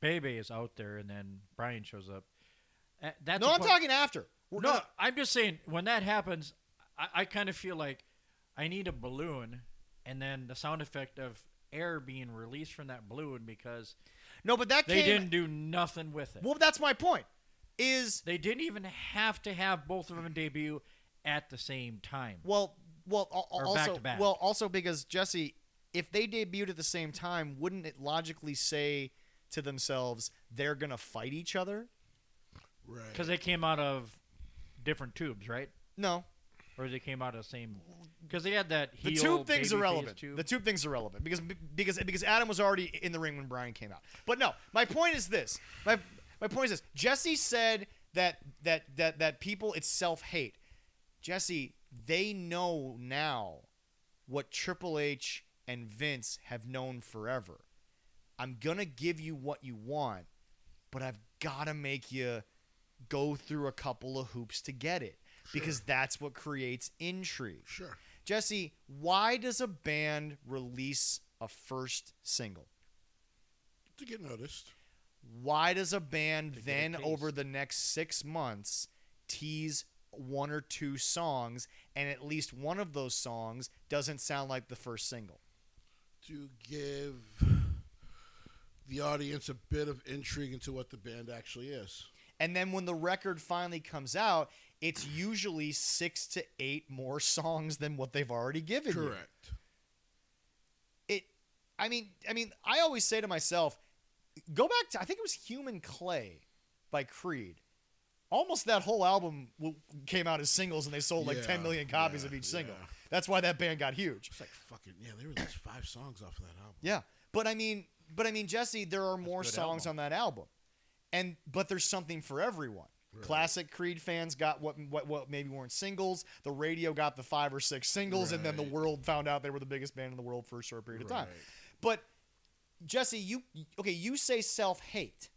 Speaker 2: Bebe is out there and then Brian shows up. That's
Speaker 1: I'm talking after.
Speaker 2: I'm just saying, when that happens, I kind of feel like I need a balloon and then the sound effect of air being released from that balloon because they didn't do nothing with it.
Speaker 1: Well, that's my point.
Speaker 2: They didn't even have to have both of them debut at the same time.
Speaker 1: Also
Speaker 2: back to back.
Speaker 1: Well, also because Jessie, if they debuted at the same time, wouldn't it logically say to themselves they're gonna fight each other?
Speaker 3: Right.
Speaker 2: Because they came out of different tubes, right?
Speaker 1: No.
Speaker 2: Or they came out of the same. Because they had that heel.
Speaker 1: The tube thing's
Speaker 2: babyface
Speaker 1: irrelevant.
Speaker 2: tube.
Speaker 1: The tube thing's irrelevant because Adam was already in the ring when Brian came out. But no, my point is this. My point is this. Jessie said that people it's self-hate. Jessie, they know now what Triple H and Vince have known forever. I'm going to give you what you want, but I've got to make you go through a couple of hoops to get it, because that's what creates intrigue.
Speaker 3: Sure.
Speaker 1: Jesse, why does a band release a first single?
Speaker 3: To get noticed.
Speaker 1: Why does a band
Speaker 2: get
Speaker 1: then
Speaker 2: a taste.
Speaker 1: over the next 6 months tease 1 or 2 songs, and at least one of those songs doesn't sound like the first single?
Speaker 3: To give the audience a bit of intrigue into what the band actually is.
Speaker 1: And then when the record finally comes out, it's usually 6 to 8 more songs than what they've already given you.
Speaker 3: Correct.
Speaker 1: I mean, I always say to myself, go back to, I think it was Human Clay by Creed. Almost that whole album came out as singles, and they sold like 10 million copies of each single. That's why that band got huge.
Speaker 3: It's like fucking, they released 5 songs off of that album.
Speaker 1: Yeah. But I mean, Jesse, there are more songs on that album. But there's something for everyone. Right. Classic Creed fans got what maybe weren't singles. The radio got the 5 or 6 singles, and then the world found out they were the biggest band in the world for a short period of time. But Jesse, you say self-hate.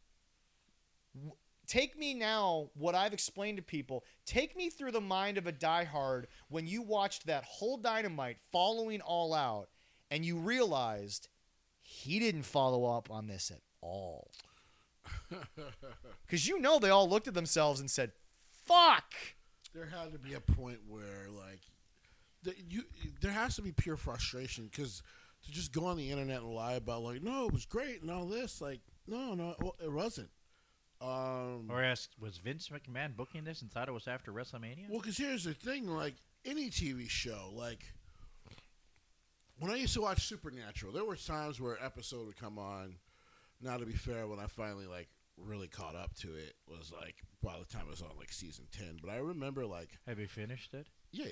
Speaker 1: Take me now, what I've explained to people, take me through the mind of a diehard when you watched that whole Dynamite following All Out, and you realized he didn't follow up on this at all. Because they all looked at themselves and said, fuck!
Speaker 3: There had to be a point where, there has to be pure frustration, because to just go on the internet and lie about, no, it was great and all this, no, it wasn't.
Speaker 2: Or ask, was Vince McMahon booking this and thought it was after WrestleMania?
Speaker 3: Well, because here's the thing, any TV show, when I used to watch Supernatural, there were times where an episode would come on. Now, to be fair, when I finally, really caught up to it, was, by the time it was on, season 10. But I remember,
Speaker 2: Have you finished it?
Speaker 3: Yeah.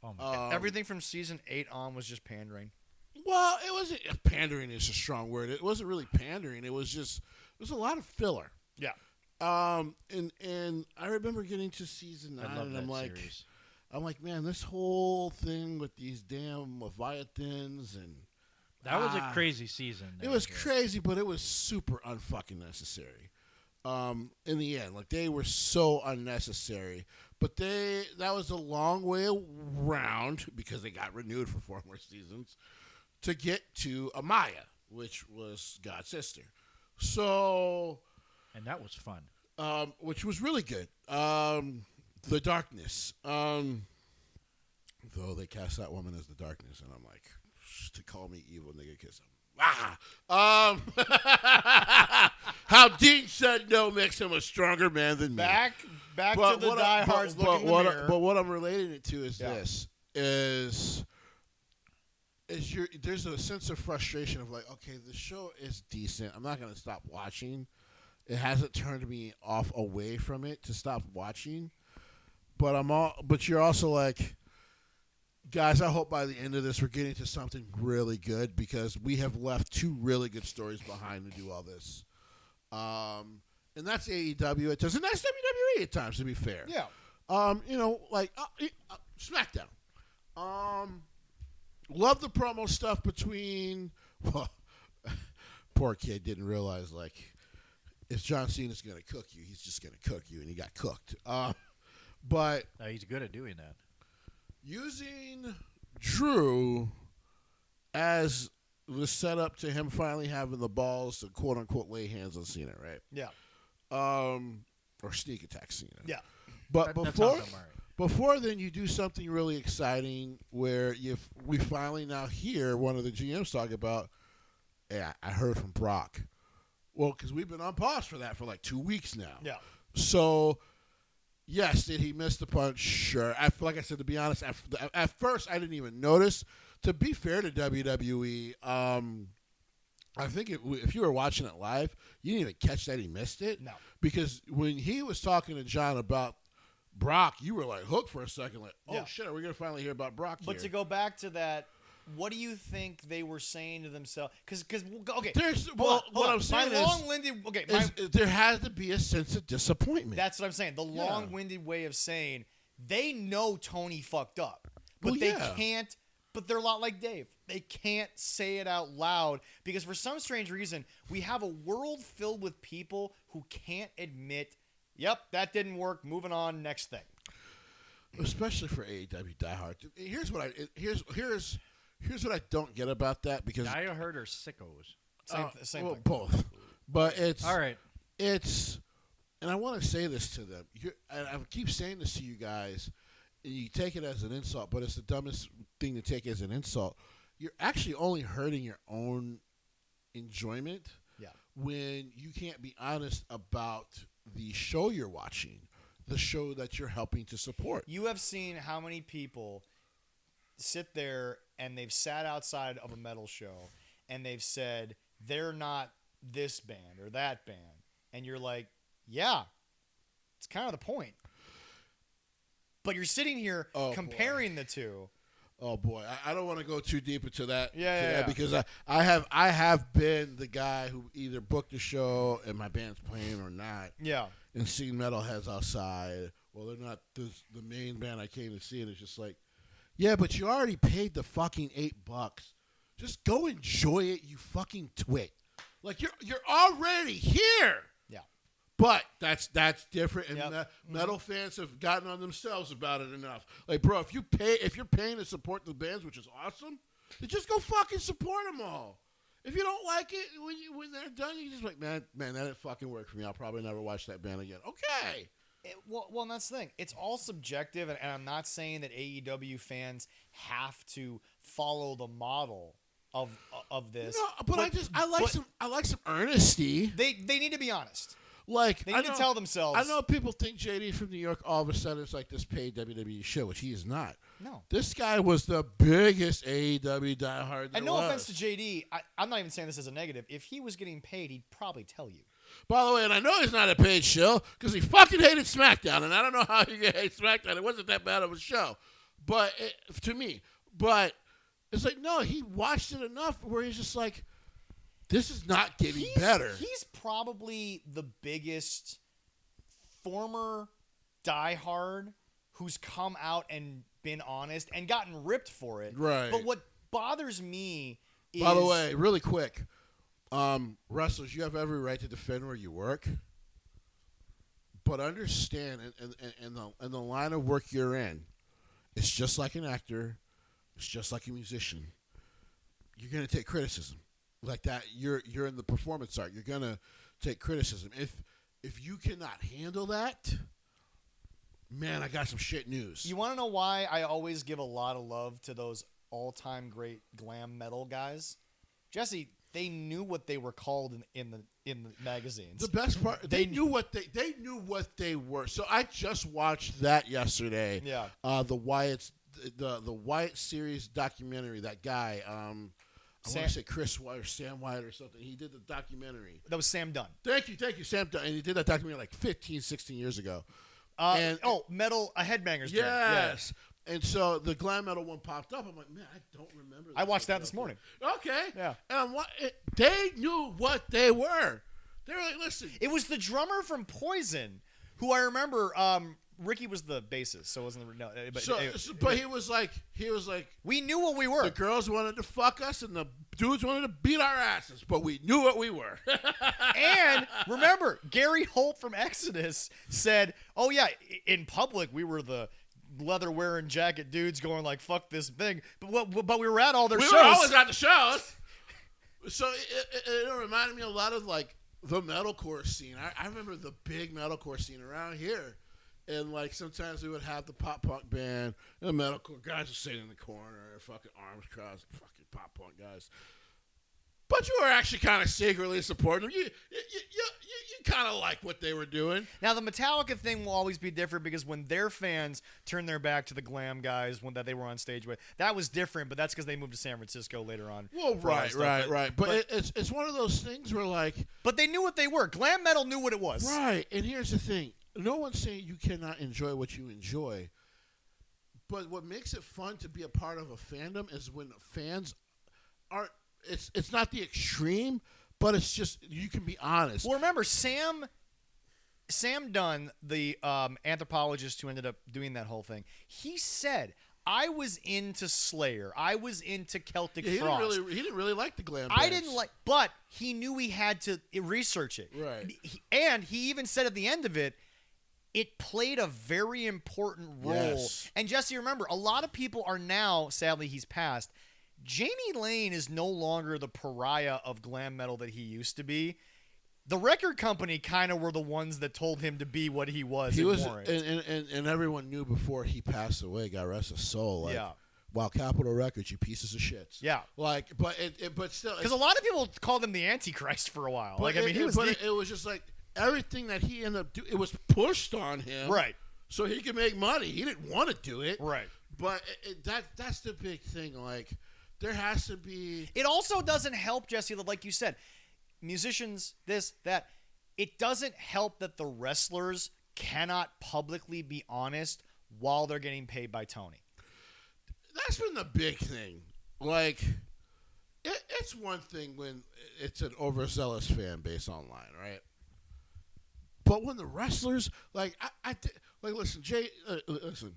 Speaker 2: Oh, my God.
Speaker 1: Everything from season 8 on was just pandering.
Speaker 3: Well, it wasn't, pandering is a strong word. It wasn't really pandering. It was a lot of filler.
Speaker 1: Yeah.
Speaker 3: And I remember getting to season 9, and I'm like, man, this whole thing with these damn Leviathans and
Speaker 2: that was a crazy season.
Speaker 3: It was crazy, but it was super unfucking necessary. In the end, they were so unnecessary, but that was a long way around, because they got renewed for 4 more seasons, to get to Amaya, which was God's sister. So.
Speaker 2: And that was fun.
Speaker 3: Which was really good. The Darkness. Though they cast that woman as the Darkness, and I'm like, to call me evil nigga kiss him. How Dean said no makes him a stronger man than me.
Speaker 1: Back to the diehards looking in the mirror.
Speaker 3: But what I'm relating it to is this. There's a sense of frustration of okay, the show is decent. I'm not going to stop watching. It hasn't turned me off away from it to stop watching. But you're also guys, I hope by the end of this we're getting to something really good, because we have left 2 really good stories behind to do all this. And that's AEW at times, and that's WWE at times, to be fair.
Speaker 1: Yeah.
Speaker 3: SmackDown. Love the promo stuff between. Well, poor kid didn't realize if John Cena's going to cook you, he's just going to cook you, and he got cooked. But
Speaker 2: he's good at doing that.
Speaker 3: Using Drew as the setup to him finally having the balls to quote unquote lay hands on Cena, right?
Speaker 1: Yeah.
Speaker 3: Or sneak attack Cena.
Speaker 1: Yeah.
Speaker 3: But before then, you do something really exciting where we finally now hear one of the GMs talk about, hey, I heard from Brock. Well, because we've been on pause for that for 2 weeks now.
Speaker 1: Yeah.
Speaker 3: So, yes, did he miss the punch? Sure. Like I said, to be honest, at first I didn't even notice. To be fair to WWE, I think if you were watching it live, you didn't even catch that he missed it.
Speaker 1: No.
Speaker 3: Because when he was talking to John about Brock, you were hooked for a second, shit, are we going to finally hear about Brock
Speaker 1: But
Speaker 3: here?
Speaker 1: to go back to that, what do you think they were saying to themselves? Because okay,
Speaker 3: what I'm saying
Speaker 1: is,
Speaker 3: there has to be a sense of disappointment.
Speaker 1: That's what I'm saying. The long-winded way of saying They know Tony fucked up, but
Speaker 3: Well,
Speaker 1: they
Speaker 3: yeah.
Speaker 1: can't. But they're a lot like Dave. They can't say it out loud because for some strange reason, we have a world filled with people who can't admit, yep, that didn't work. Moving on, next thing.
Speaker 3: Especially for AEW diehard. Here's what I don't get about that because
Speaker 2: Diehard or sickos?
Speaker 1: Same
Speaker 3: well,
Speaker 1: thing.
Speaker 3: both. But it's
Speaker 2: All right.
Speaker 3: It's, and I want to say this to them. And I keep saying this to you guys. And you take it as an insult, but it's the dumbest thing to take as an insult. You're actually only hurting your own enjoyment when you can't be honest about the show you're watching, the show that you're helping to support.
Speaker 1: You have seen how many people sit there and they've sat outside of a metal show and they've said they're not this band or that band. And you're like, yeah, it's kind of the point. But you're sitting here comparing the two.
Speaker 3: Oh boy, I don't want to go too deep into that.
Speaker 1: Yeah.
Speaker 3: Because I have been the guy who either booked a show and my band's playing or not.
Speaker 1: Yeah.
Speaker 3: And seen metalheads outside. Well, they're not the main band I came to see, and it's just like, yeah, but you already paid the fucking $8. Just go enjoy it, you fucking twit. Like you're already here.
Speaker 1: Yeah.
Speaker 3: But that's different, and
Speaker 1: Yep.
Speaker 3: metal fans have gotten on themselves about it enough. Like, bro, if you're paying to support the bands, which is awesome, then just go fucking support them all. If you don't like it when they're done, you just like, man, that didn't fucking work for me. I'll probably never watch that band again. Okay.
Speaker 1: Well, and that's the thing. It's all subjective, and I'm not saying that AEW fans have to follow the model of this.
Speaker 3: No, but I like some earnesty.
Speaker 1: They need to be honest.
Speaker 3: Like
Speaker 1: They need to tell themselves.
Speaker 3: I know people think JD from New York all of a sudden is like this paid WWE show, which he is not.
Speaker 1: No.
Speaker 3: This guy was the biggest AEW diehard.
Speaker 1: And no offense to JD, I'm not even saying this as a negative. If he was getting paid, he'd probably tell you.
Speaker 3: By the way, and I know he's not a paid show because he fucking hated SmackDown, and I don't know how you can hate SmackDown. It wasn't that bad of a show, to me. But it's like, no, he watched it enough where he's just like, this is not getting better.
Speaker 1: He's probably the biggest former diehard who's come out and been honest and gotten ripped for it.
Speaker 3: Right.
Speaker 1: But what bothers me is...
Speaker 3: By the way, really quick, wrestlers, you have every right to defend where you work, but understand, in the line of work you're in, it's just like an actor, it's just like a musician. You're going to take criticism. Like that, you're in the performance art. You're gonna take criticism. If you cannot handle that, man, I got some shit news.
Speaker 1: You want to know why I always give a lot of love to those all-time great glam metal guys? Jesse, they knew what they were called in the magazines.
Speaker 3: The best part, they knew what they were. So I just watched that yesterday.
Speaker 1: Yeah.
Speaker 3: The Wyatt series documentary. That guy. I want to say Chris Wyatt or Sam Wyatt or something. He did the documentary.
Speaker 1: That was Sam Dunn.
Speaker 3: Thank you, Sam Dunn. And he did that documentary like 15, 16 years ago.
Speaker 1: Metal, a Headbangers Journey.
Speaker 3: Yes. Yeah. And so the glam metal one popped up. I'm like, man, I don't remember.
Speaker 1: I watched that this morning.
Speaker 3: Okay.
Speaker 1: Yeah.
Speaker 3: And they knew what they were. They were like, listen.
Speaker 1: It was the drummer from Poison, who I remember. Ricky was the bassist, so it wasn't the no.
Speaker 3: But he was like,
Speaker 1: we knew what we were.
Speaker 3: The girls wanted to fuck us, and the dudes wanted to beat our asses, but we knew what we were.
Speaker 1: And remember, Gary Holt from Exodus said, "Oh yeah, in public we were the leather-wearing jacket dudes going like fuck this thing, but we were at all their shows.
Speaker 3: We were always at the shows." So it reminded me a lot of like the metalcore scene. I remember the big metalcore scene around here. And, like, sometimes we would have the pop-punk band, and the metalcore guys would sit in the corner, fucking arms crossed, fucking pop-punk guys. But you were actually kind of secretly supporting them. You kind of like what they were doing.
Speaker 1: Now, the Metallica thing will always be different because when their fans turned their back to the glam guys that they were on stage with, that was different, but that's because they moved to San Francisco later on.
Speaker 3: Well, right. But it's one of those things where, like...
Speaker 1: But they knew what they were. Glam metal knew what it was.
Speaker 3: Right, and here's the thing. No one's saying you cannot enjoy what you enjoy. But what makes it fun to be a part of a fandom is when fans aren't... It's not the extreme, but it's just... You can be honest.
Speaker 1: Well, remember, Sam Sam Dunn, the anthropologist who ended up doing that whole thing, he said, I was into Slayer. I was into Celtic Frost.
Speaker 3: He didn't really like the glam
Speaker 1: I
Speaker 3: bands.
Speaker 1: didn't like, but he knew he had to research it.
Speaker 3: Right.
Speaker 1: And he even said at the end of it, it played a very important role.
Speaker 3: Yes.
Speaker 1: And Jesse, remember, a lot of people are now, sadly he's passed, Jamie Lane is no longer the pariah of glam metal that he used to be. The record company kind of were the ones that told him to be what he was.
Speaker 3: He was,
Speaker 1: Warrant.
Speaker 3: and everyone knew before he passed away. God rest his soul. Like,
Speaker 1: Yeah.
Speaker 3: Wow, Capitol Records, you pieces of shits.
Speaker 1: Yeah.
Speaker 3: Like, but still,
Speaker 1: Because a lot of people called him the Antichrist for a while. Like, I mean,
Speaker 3: it was just like everything that he ended up doing. It was pushed on him,
Speaker 1: right,
Speaker 3: so he could make money. He didn't want to do it,
Speaker 1: right.
Speaker 3: But that's the big thing. Like, there has to be.
Speaker 1: It also doesn't help, Jesse, that, like you said, musicians, this, that. It doesn't help that the wrestlers cannot publicly be honest while they're getting paid by Tony.
Speaker 3: That's been the big thing. Like, it's one thing when it's an overzealous fan base online, right? But when the wrestlers, like, listen, listen,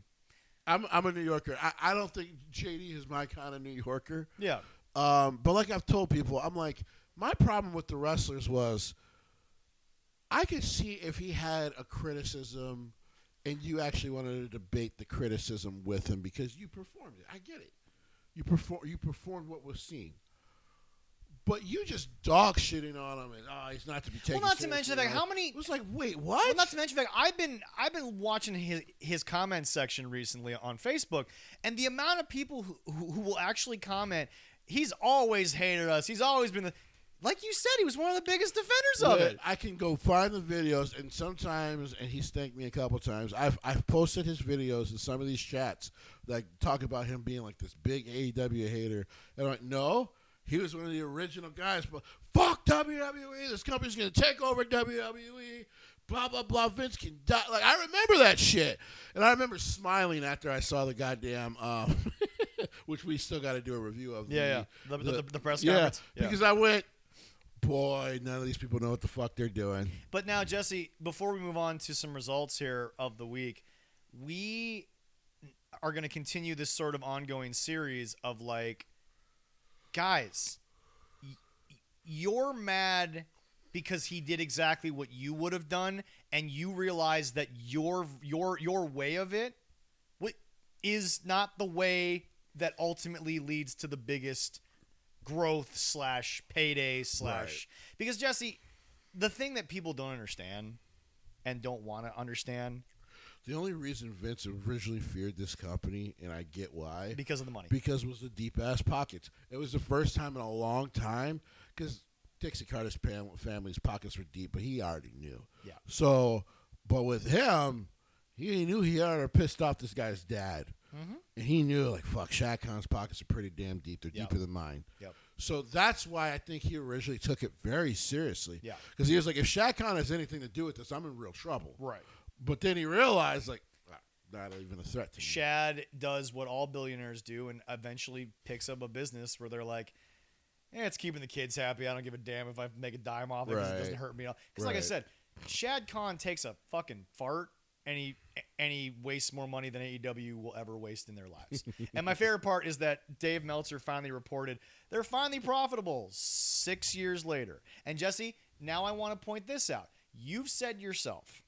Speaker 3: I'm a New Yorker. I don't think JD is my kind of New Yorker.
Speaker 1: Yeah.
Speaker 3: But like I've told people, I'm like, my problem with the wrestlers was, I could see if he had a criticism and you actually wanted to debate the criticism with him because you performed it. I get it. You performed what was seen. But you just dog shitting on him and he's not to be taken.
Speaker 1: Well, not to mention the fact how many.
Speaker 3: It was like, wait, what?
Speaker 1: Well, not to mention the fact I've been watching his comment section recently on Facebook, and the amount of people who will actually comment. He's always hated us. He's always been like you said, he was one of the biggest defenders of it.
Speaker 3: I can go find the videos, and sometimes, and he's thanked me a couple times, I've posted his videos in some of these chats that talk about him being like this big AEW hater. And I'm like, no, he was one of the original guys, but fuck WWE, this company's going to take over WWE, blah, blah, blah, Vince can die. Like, I remember that shit. And I remember smiling after I saw the goddamn, which we still got to do a review of.
Speaker 1: The press conference.
Speaker 3: Yeah, because I went, boy, none of these people know what the fuck they're doing.
Speaker 1: But now, Jesse, before we move on to some results here of the week, we are going to continue this sort of ongoing series of like, guys, you're mad because he did exactly what you would have done, and you realize that your way of it is not the way that ultimately leads to the biggest growth / payday /
Speaker 3: Right.
Speaker 1: Because Jesse, the thing that people don't understand and don't want to understand,
Speaker 3: the only reason Vince originally feared this company, and I get why,
Speaker 1: because of the money,
Speaker 3: because it was the deep ass pockets. It was the first time in a long time, because Dixie Carter's family's pockets were deep, but he already knew.
Speaker 1: Yeah.
Speaker 3: So, but with him, he knew he already pissed off this guy's dad.
Speaker 1: Mm-hmm.
Speaker 3: And he knew, like, fuck, Shad Khan's pockets are pretty damn deep. They're deeper than mine.
Speaker 1: Yep.
Speaker 3: So that's why I think he originally took it very seriously.
Speaker 1: Yeah.
Speaker 3: Because he was like, if Shad Khan has anything to do with this, I'm in real trouble.
Speaker 1: Right.
Speaker 3: But then he realized, like, not even a threat to me.
Speaker 1: Shad does what all billionaires do and eventually picks up a business where they're like, it's keeping the kids happy. I don't give a damn if I make a dime off it because it doesn't hurt me. Because like I said, Shad Khan takes a fucking fart and he wastes more money than AEW will ever waste in their lives. And my favorite part is that Dave Meltzer finally reported they're finally profitable 6 years later. And Jesse, now I want to point this out. You've said yourself,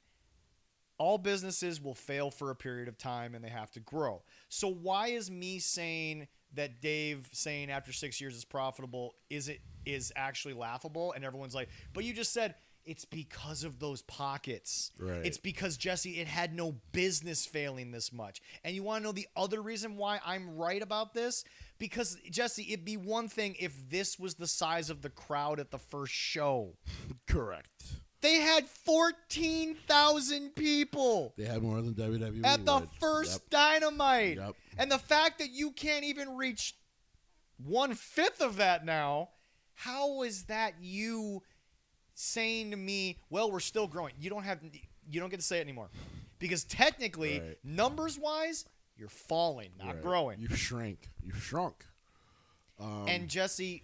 Speaker 1: all businesses will fail for a period of time and they have to grow. So why is me saying that Dave saying after 6 years is profitable is actually laughable? And everyone's like, but you just said it's because of those pockets.
Speaker 3: Right.
Speaker 1: It's because, Jesse, it had no business failing this much. And you want to know the other reason why I'm right about this? Because, Jesse, it'd be one thing if this was the size of the crowd at the first show.
Speaker 3: Correct.
Speaker 1: They had 14,000 people.
Speaker 3: They had more than WWE
Speaker 1: at the
Speaker 3: would.
Speaker 1: first Dynamite.
Speaker 3: Yep.
Speaker 1: And the fact that you can't even reach 1/5 of that now, how is that you saying to me, well, we're still growing? You don't get to say it anymore. Because technically, numbers-wise, you're falling, not growing.
Speaker 3: You've shrunk.
Speaker 1: And Jesse,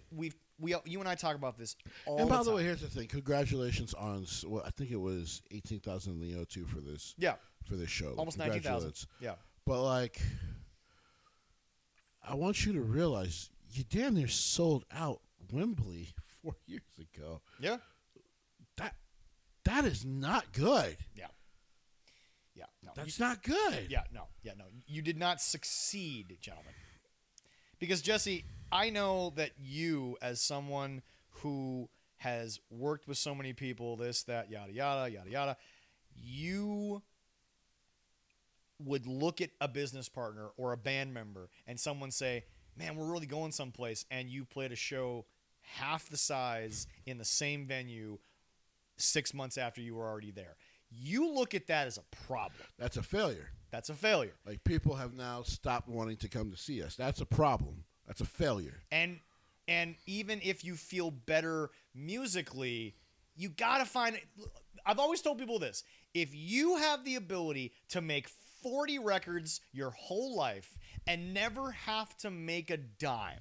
Speaker 1: you and I talk about this all
Speaker 3: And
Speaker 1: the
Speaker 3: by
Speaker 1: time.
Speaker 3: the way, here's the thing. Congratulations on, well, I think it was 18,000 in the O2 for this.
Speaker 1: Yeah.
Speaker 3: For this show.
Speaker 1: Almost 19,000. Yeah.
Speaker 3: But, like, I want you to realize you damn near sold out Wembley 4 years ago.
Speaker 1: Yeah.
Speaker 3: That is not good.
Speaker 1: Yeah. Yeah. No.
Speaker 3: That's not good.
Speaker 1: Yeah. No. Yeah. No. You did not succeed, gentlemen. Because, Jesse, I know that you, as someone who has worked with so many people, this, that, yada, yada, yada, yada, you would look at a business partner or a band member and someone say, man, we're really going someplace, and you played a show half the size in the same venue 6 months after you were already there. You look at that as a problem.
Speaker 3: That's a failure.
Speaker 1: That's a failure.
Speaker 3: Like, people have now stopped wanting to come to see us. That's a problem. That's a failure.
Speaker 1: And even if you feel better musically, you got to find it. I've always told people this. If you have the ability to make 40 records your whole life and never have to make a dime,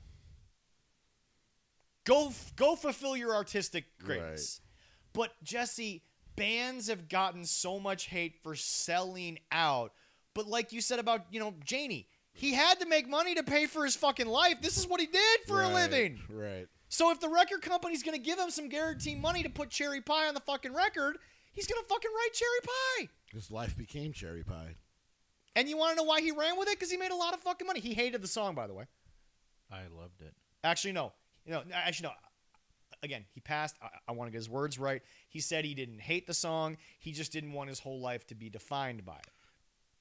Speaker 1: go fulfill your artistic greatness. Right. But, Jesse, bands have gotten so much hate for selling out. But like you said about, Janie, he had to make money to pay for his fucking life. This is what he did for a living.
Speaker 3: Right.
Speaker 1: So if the record company's going to give him some guaranteed money to put Cherry Pie on the fucking record, he's going to fucking write Cherry Pie.
Speaker 3: His life became Cherry Pie.
Speaker 1: And you want to know why he ran with it? Because he made a lot of fucking money. He hated the song, by the way.
Speaker 2: I loved it.
Speaker 1: Actually, no. No. Again, he passed. I want to get his words right. He said he didn't hate the song. He just didn't want his whole life to be defined by it.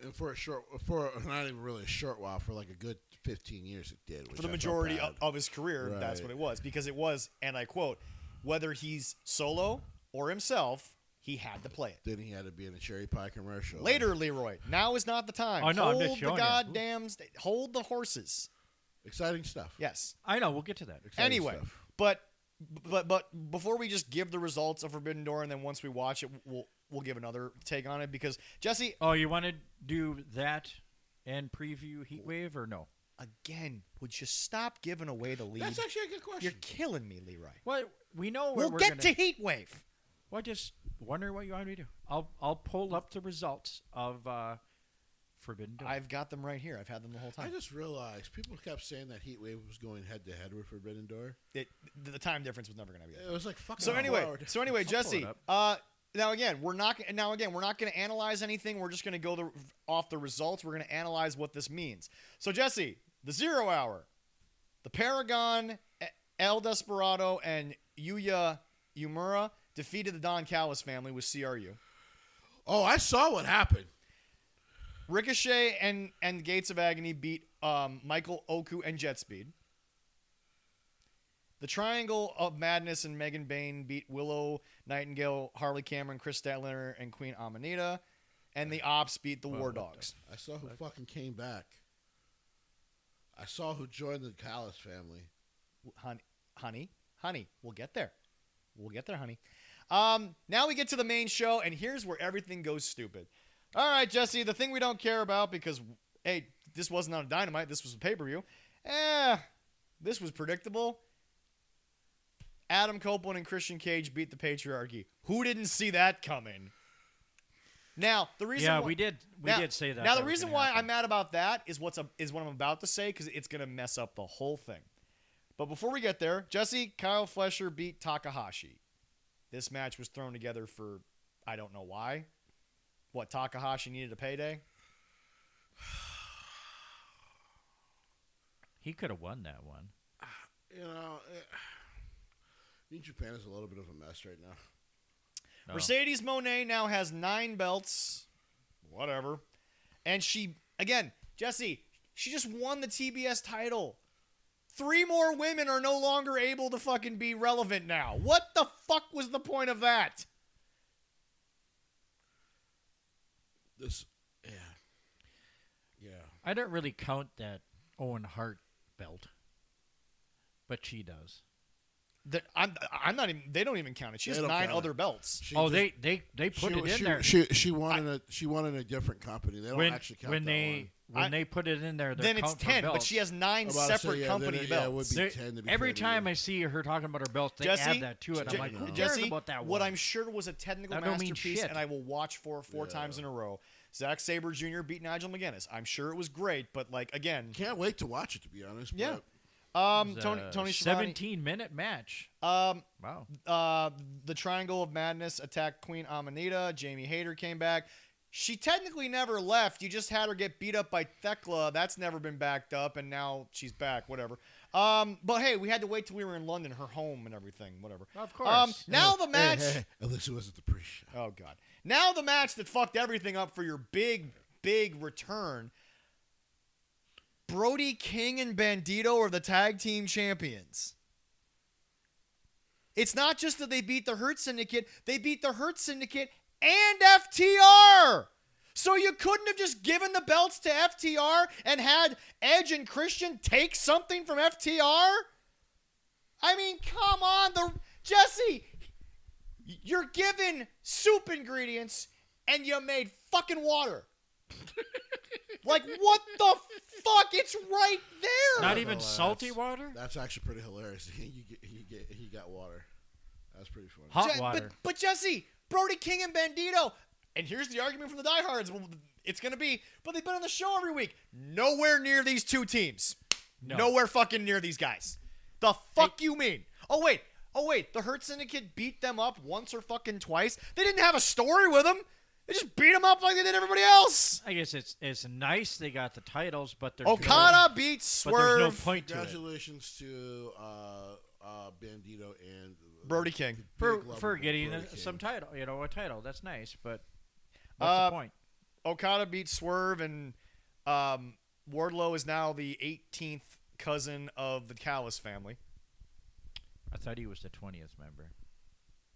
Speaker 3: And for not even really a short while, for like a good 15 years it did.
Speaker 1: For the majority of his career, right. That's what it was. Because it was, and I quote, whether he's solo or himself, he had to play it.
Speaker 3: Then he had to be in a Cherry Pie commercial.
Speaker 1: Later, Leroy. Now is not the time.
Speaker 2: Oh, no,
Speaker 1: hold
Speaker 2: I'm just
Speaker 1: the goddamn hold the horses.
Speaker 3: Exciting stuff.
Speaker 1: Yes.
Speaker 2: I know. We'll get to that.
Speaker 3: Exciting
Speaker 1: anyway,
Speaker 3: stuff.
Speaker 1: but before we just give the results of Forbidden Door, and then once we watch it, we'll give another take on it, because Jesse.
Speaker 2: Oh, you want to do that and preview Heatwave or no?
Speaker 1: Again, would you stop giving away the lead?
Speaker 3: That's actually a good question.
Speaker 1: You're killing me, Leroy.
Speaker 2: Well, we know
Speaker 1: we'll get to Heatwave.
Speaker 2: Well, just wonder what you want me to do. I'll pull up the results of Forbidden Door.
Speaker 1: I've got them right here. I've had them the whole time.
Speaker 3: I just realized people kept saying that Heatwave was going head to head with Forbidden Door.
Speaker 1: The time difference was never going to be there.
Speaker 3: It was like fucking.
Speaker 1: So anyway, Jesse. Now again, we're not going to analyze anything. We're just going to go off the results. We're going to analyze what this means. So Jesse, the 0 Hour, the Paragon, El Desperado, and Yuya Uemura defeated the Don Callis family with CRU.
Speaker 3: Oh, I saw what happened.
Speaker 1: Ricochet and Gates of Agony beat Michael Oku and Jet Speed. The Triangle of Madness and Megan Bain beat Willow Nightingale, Harley Cameron, Chris Statler, and Queen Amanita. And the Ops beat the War Dogs.
Speaker 3: I saw who fucking came back. I saw who joined the Callis family. Honey, we'll get there. We'll get there, honey. Now we get to the main show, and here's where everything goes stupid. All right, Jesse, the thing we don't care about because, hey, this wasn't on Dynamite. This was a pay-per-view. This was predictable. Adam Copeland and Christian Cage beat the Patriarchy. Who didn't see that coming? Now, the reason
Speaker 2: we did say that.
Speaker 1: Now, the reason why I'm mad about that is what I'm about to say, because it's going to mess up the whole thing. But before we get there, Jesse, Kyle Fletcher beat Takahashi. This match was thrown together for, I don't know why. What, Takahashi needed a payday?
Speaker 2: He could have won that one.
Speaker 3: New Japan is a little bit of a mess right now.
Speaker 2: No.
Speaker 1: Mercedes Moné now has 9 belts. Whatever. And she, again, Jesse, she just won the TBS title. 3 more women are no longer able to fucking be relevant now. What the fuck was the point of that?
Speaker 3: Yeah.
Speaker 2: I don't really count that Owen Hart belt, but she does.
Speaker 1: I'm not even. They don't even count it. She has 9 other belts.
Speaker 2: They put it in there.
Speaker 3: She won in a different company. They don't actually count
Speaker 2: when they put it in there, they're
Speaker 1: then it's
Speaker 2: counting for
Speaker 1: 10. But
Speaker 2: belts.
Speaker 1: she has 9
Speaker 3: I'm about to say,
Speaker 1: separate
Speaker 3: yeah,
Speaker 1: company
Speaker 3: then it,
Speaker 1: belts.
Speaker 3: Yeah, it would be
Speaker 2: There-
Speaker 3: 10 to be
Speaker 2: every
Speaker 3: fair to
Speaker 2: time
Speaker 3: you.
Speaker 2: I see her talking about her belts, they
Speaker 1: Jessie,
Speaker 2: add that to it. I'm like, who cares
Speaker 1: Jessie,
Speaker 2: about that
Speaker 1: what
Speaker 2: one?
Speaker 1: I'm sure was a technical
Speaker 2: That don't mean
Speaker 1: masterpiece,
Speaker 2: shit.
Speaker 1: and I will watch for 4 times in a row. Zack Sabre Jr. beat Nigel McGuinness. I'm sure it was great, but like again,
Speaker 3: Can't wait to watch it, to be honest.
Speaker 1: yeah.
Speaker 2: It was
Speaker 1: Tony
Speaker 2: a
Speaker 1: Schiavone.
Speaker 2: 17-minute match.
Speaker 1: Wow.
Speaker 2: The
Speaker 1: Triangle of Madness attacked Queen Amanita. Jamie Hayter came back. She technically never left. You just had her get beat up by Thekla. That's never been backed up, and now she's back. Whatever. But hey, we had to wait till we were in London, her home and everything. Whatever.
Speaker 2: Of course.
Speaker 1: Now the match.
Speaker 3: Hey, at least it wasn't the pre-show.
Speaker 1: Oh God. Now the match that fucked everything up for your big return. Brody King and Bandito are the tag team champions. It's not just that they beat the Hurt Syndicate, they beat the Hurt Syndicate and FTR. So you couldn't have just given the belts to FTR and had Edge and Christian take something from FTR? I mean, come on, Jessie, you're given soup ingredients and you made fucking water. Like, what the fuck? It's right there.
Speaker 2: Not even salty water?
Speaker 3: That's actually pretty hilarious. He got water. That's pretty funny.
Speaker 2: Hot water.
Speaker 1: But Jessie, Brody King and Bandito, and here's the argument from the diehards. Well, it's going to be, but they've been on the show every week. Nowhere near these two teams.
Speaker 2: No.
Speaker 1: Nowhere fucking near these guys. The fuck you mean? Oh, wait. The Hurt Syndicate beat them up once or fucking twice. They didn't have a story with them. They just beat them up like they did everybody else.
Speaker 2: I guess it's nice they got the titles, but there's
Speaker 1: Okada beat Swerve.
Speaker 2: But there's no point to it.
Speaker 3: Congratulations to Bandito and
Speaker 1: Brody King.
Speaker 2: For getting some title, a title. That's nice, but what's the point?
Speaker 1: Okada beat Swerve, and Wardlow is now the 18th cousin of the Callis family.
Speaker 2: I thought he was the 20th member.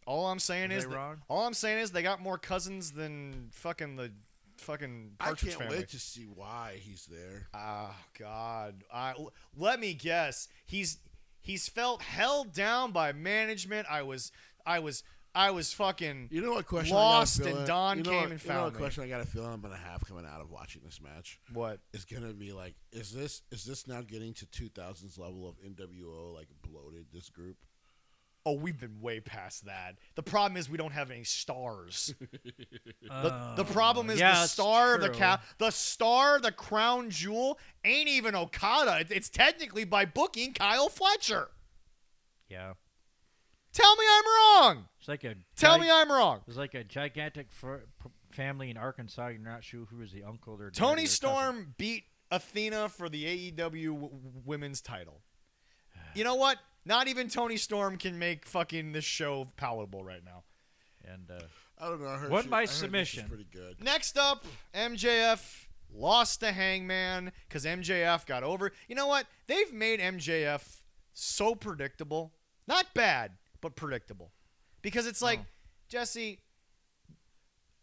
Speaker 1: All I'm saying is they got more cousins than fucking the fucking Partridge family.
Speaker 3: I can't wait to see why he's there.
Speaker 1: Oh God! Let me guess. He's felt held down by management. I was fucking.
Speaker 3: You know what question
Speaker 1: lost,
Speaker 3: I got a
Speaker 1: and Don came and
Speaker 3: You know
Speaker 1: found
Speaker 3: what
Speaker 1: me.
Speaker 3: question I got a feeling I'm gonna have coming out of watching this match?
Speaker 1: What?
Speaker 3: It's gonna be like, is this now getting to 2000s level of NWO, like bloated? This group.
Speaker 1: Oh, we've been way past that. The problem is we don't have any stars. The problem is the star of the crown jewel ain't even Okada. It's technically by booking Kyle Fletcher.
Speaker 2: Yeah.
Speaker 1: Tell me I'm wrong.
Speaker 2: It's like
Speaker 1: Tell me I'm wrong.
Speaker 2: It's like a gigantic family in Arkansas. You're not sure who is the uncle or
Speaker 1: Tony
Speaker 2: daddy or
Speaker 1: Storm
Speaker 2: cousin.
Speaker 1: beat Athena for the AEW women's title. You know what? Not even Tony Storm can make fucking this show palatable right now.
Speaker 2: And
Speaker 3: I don't know. I heard
Speaker 2: won by
Speaker 3: I heard this is
Speaker 2: submission.
Speaker 3: pretty good.
Speaker 1: Next up, MJF lost to Hangman because MJF got over. You know what? They've made MJF so predictable. Not bad, but predictable. Because it's like, Jessie,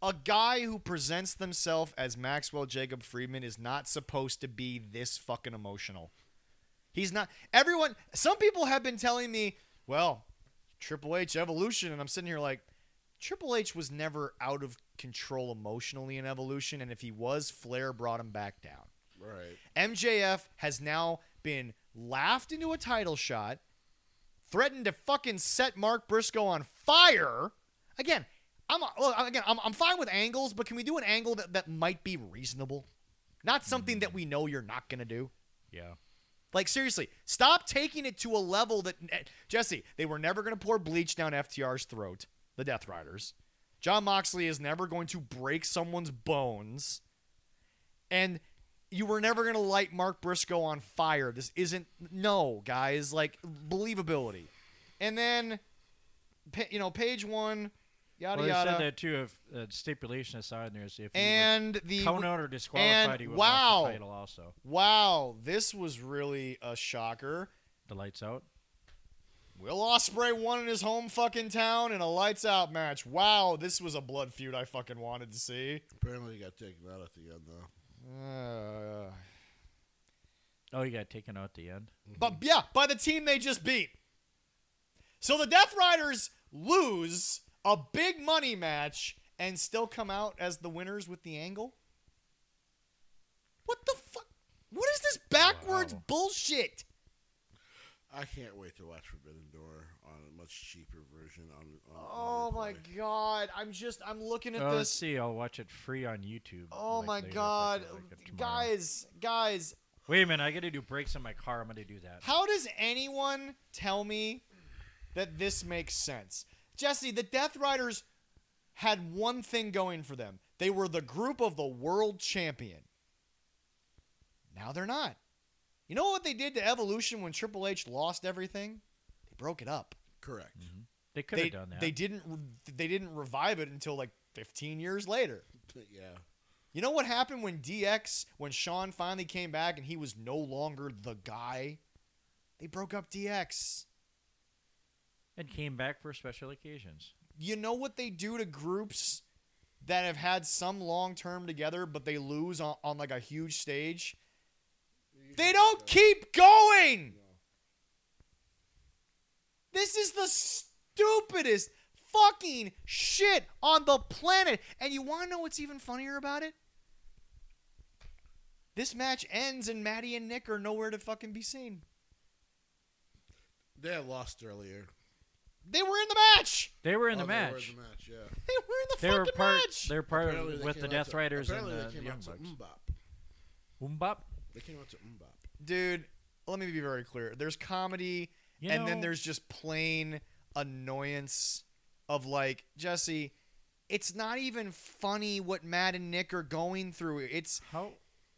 Speaker 1: a guy who presents themselves as Maxwell Jacob Friedman is not supposed to be this fucking emotional. He's not. Some people have been telling me, well, Triple H Evolution, and I'm sitting here like, Triple H was never out of control emotionally in Evolution, and if he was, Flair brought him back down.
Speaker 3: Right.
Speaker 1: MJF has now been laughed into a title shot, threatened to fucking set Mark Briscoe on fire. Again, I'm fine with angles, but can we do an angle that might be reasonable? Not something that we know you're not going to do.
Speaker 2: Yeah.
Speaker 1: Like, seriously, stop taking it to a level that... Jessie, they were never going to pour bleach down FTR's throat, the Death Riders. Jon Moxley is never going to break someone's bones. And you were never going to light Mark Briscoe on fire. This isn't... No, guys. Like, believability. And then, page one... Yada
Speaker 2: Well,
Speaker 1: yada.
Speaker 2: they said that too. If stipulation aside, there's if
Speaker 1: the
Speaker 2: count out or disqualified, he would lost the title also.
Speaker 1: Wow, this was really a shocker.
Speaker 2: The lights out.
Speaker 1: Will Ospreay won in his home fucking town in a lights out match. Wow, this was a blood feud I fucking wanted to see.
Speaker 3: Apparently, he got taken out at the end though.
Speaker 2: Oh, he got taken out at the end.
Speaker 1: But yeah, by the team they just beat. So the Death Riders lose a big money match and still come out as the winners with the angle? What the What is this backwards
Speaker 2: Wow.
Speaker 1: bullshit?
Speaker 3: I can't wait to watch Forbidden Door on a much cheaper version. On
Speaker 1: Oh my
Speaker 3: replay.
Speaker 1: God! I'm looking at
Speaker 2: Let's
Speaker 1: this.
Speaker 2: see. I'll watch it free on YouTube.
Speaker 1: Oh
Speaker 2: like,
Speaker 1: my
Speaker 2: later if I
Speaker 1: God,
Speaker 2: feel like it tomorrow.
Speaker 1: guys!
Speaker 2: Wait a minute. I got to do brakes in my car. I'm going to do that.
Speaker 1: How does anyone tell me that this makes sense? Jesse, the Death Riders had one thing going for them. They were the group of the world champion. Now they're not. You know what they did to Evolution when Triple H lost everything? They broke it up.
Speaker 3: Correct.
Speaker 2: They could have done that.
Speaker 1: They didn't revive it until like 15 years later.
Speaker 3: Yeah.
Speaker 1: You know what happened when Shawn finally came back and he was no longer the guy? They broke up DX.
Speaker 2: And came back for special occasions.
Speaker 1: You know what they do to groups that have had some long term together, but they lose on like a huge stage? They don't keep going. This is the stupidest fucking shit on the planet. And you want to know what's even funnier about it? This match ends and Maddie and Nick are nowhere to fucking be seen.
Speaker 3: They had lost earlier.
Speaker 1: They were in the match.
Speaker 2: They were in the
Speaker 3: They were
Speaker 2: match.
Speaker 3: in the match, yeah.
Speaker 1: They were in the
Speaker 2: They were
Speaker 1: fucking
Speaker 2: part.
Speaker 1: match.
Speaker 2: They were part
Speaker 3: Apparently they
Speaker 2: with
Speaker 3: came
Speaker 2: the
Speaker 3: out
Speaker 2: Death
Speaker 3: to-
Speaker 2: Riders and
Speaker 3: apparently
Speaker 2: the
Speaker 3: they came
Speaker 2: Young
Speaker 3: out to
Speaker 2: Bucks.
Speaker 3: Mbop.
Speaker 2: Umbop.
Speaker 3: They came out to Mbop.
Speaker 1: Dude, let me be very clear. There's comedy,
Speaker 2: You
Speaker 1: and then
Speaker 2: know-
Speaker 1: there's just plain annoyance of like, Jesse, it's not even funny what Matt and Nick are going through.
Speaker 2: How?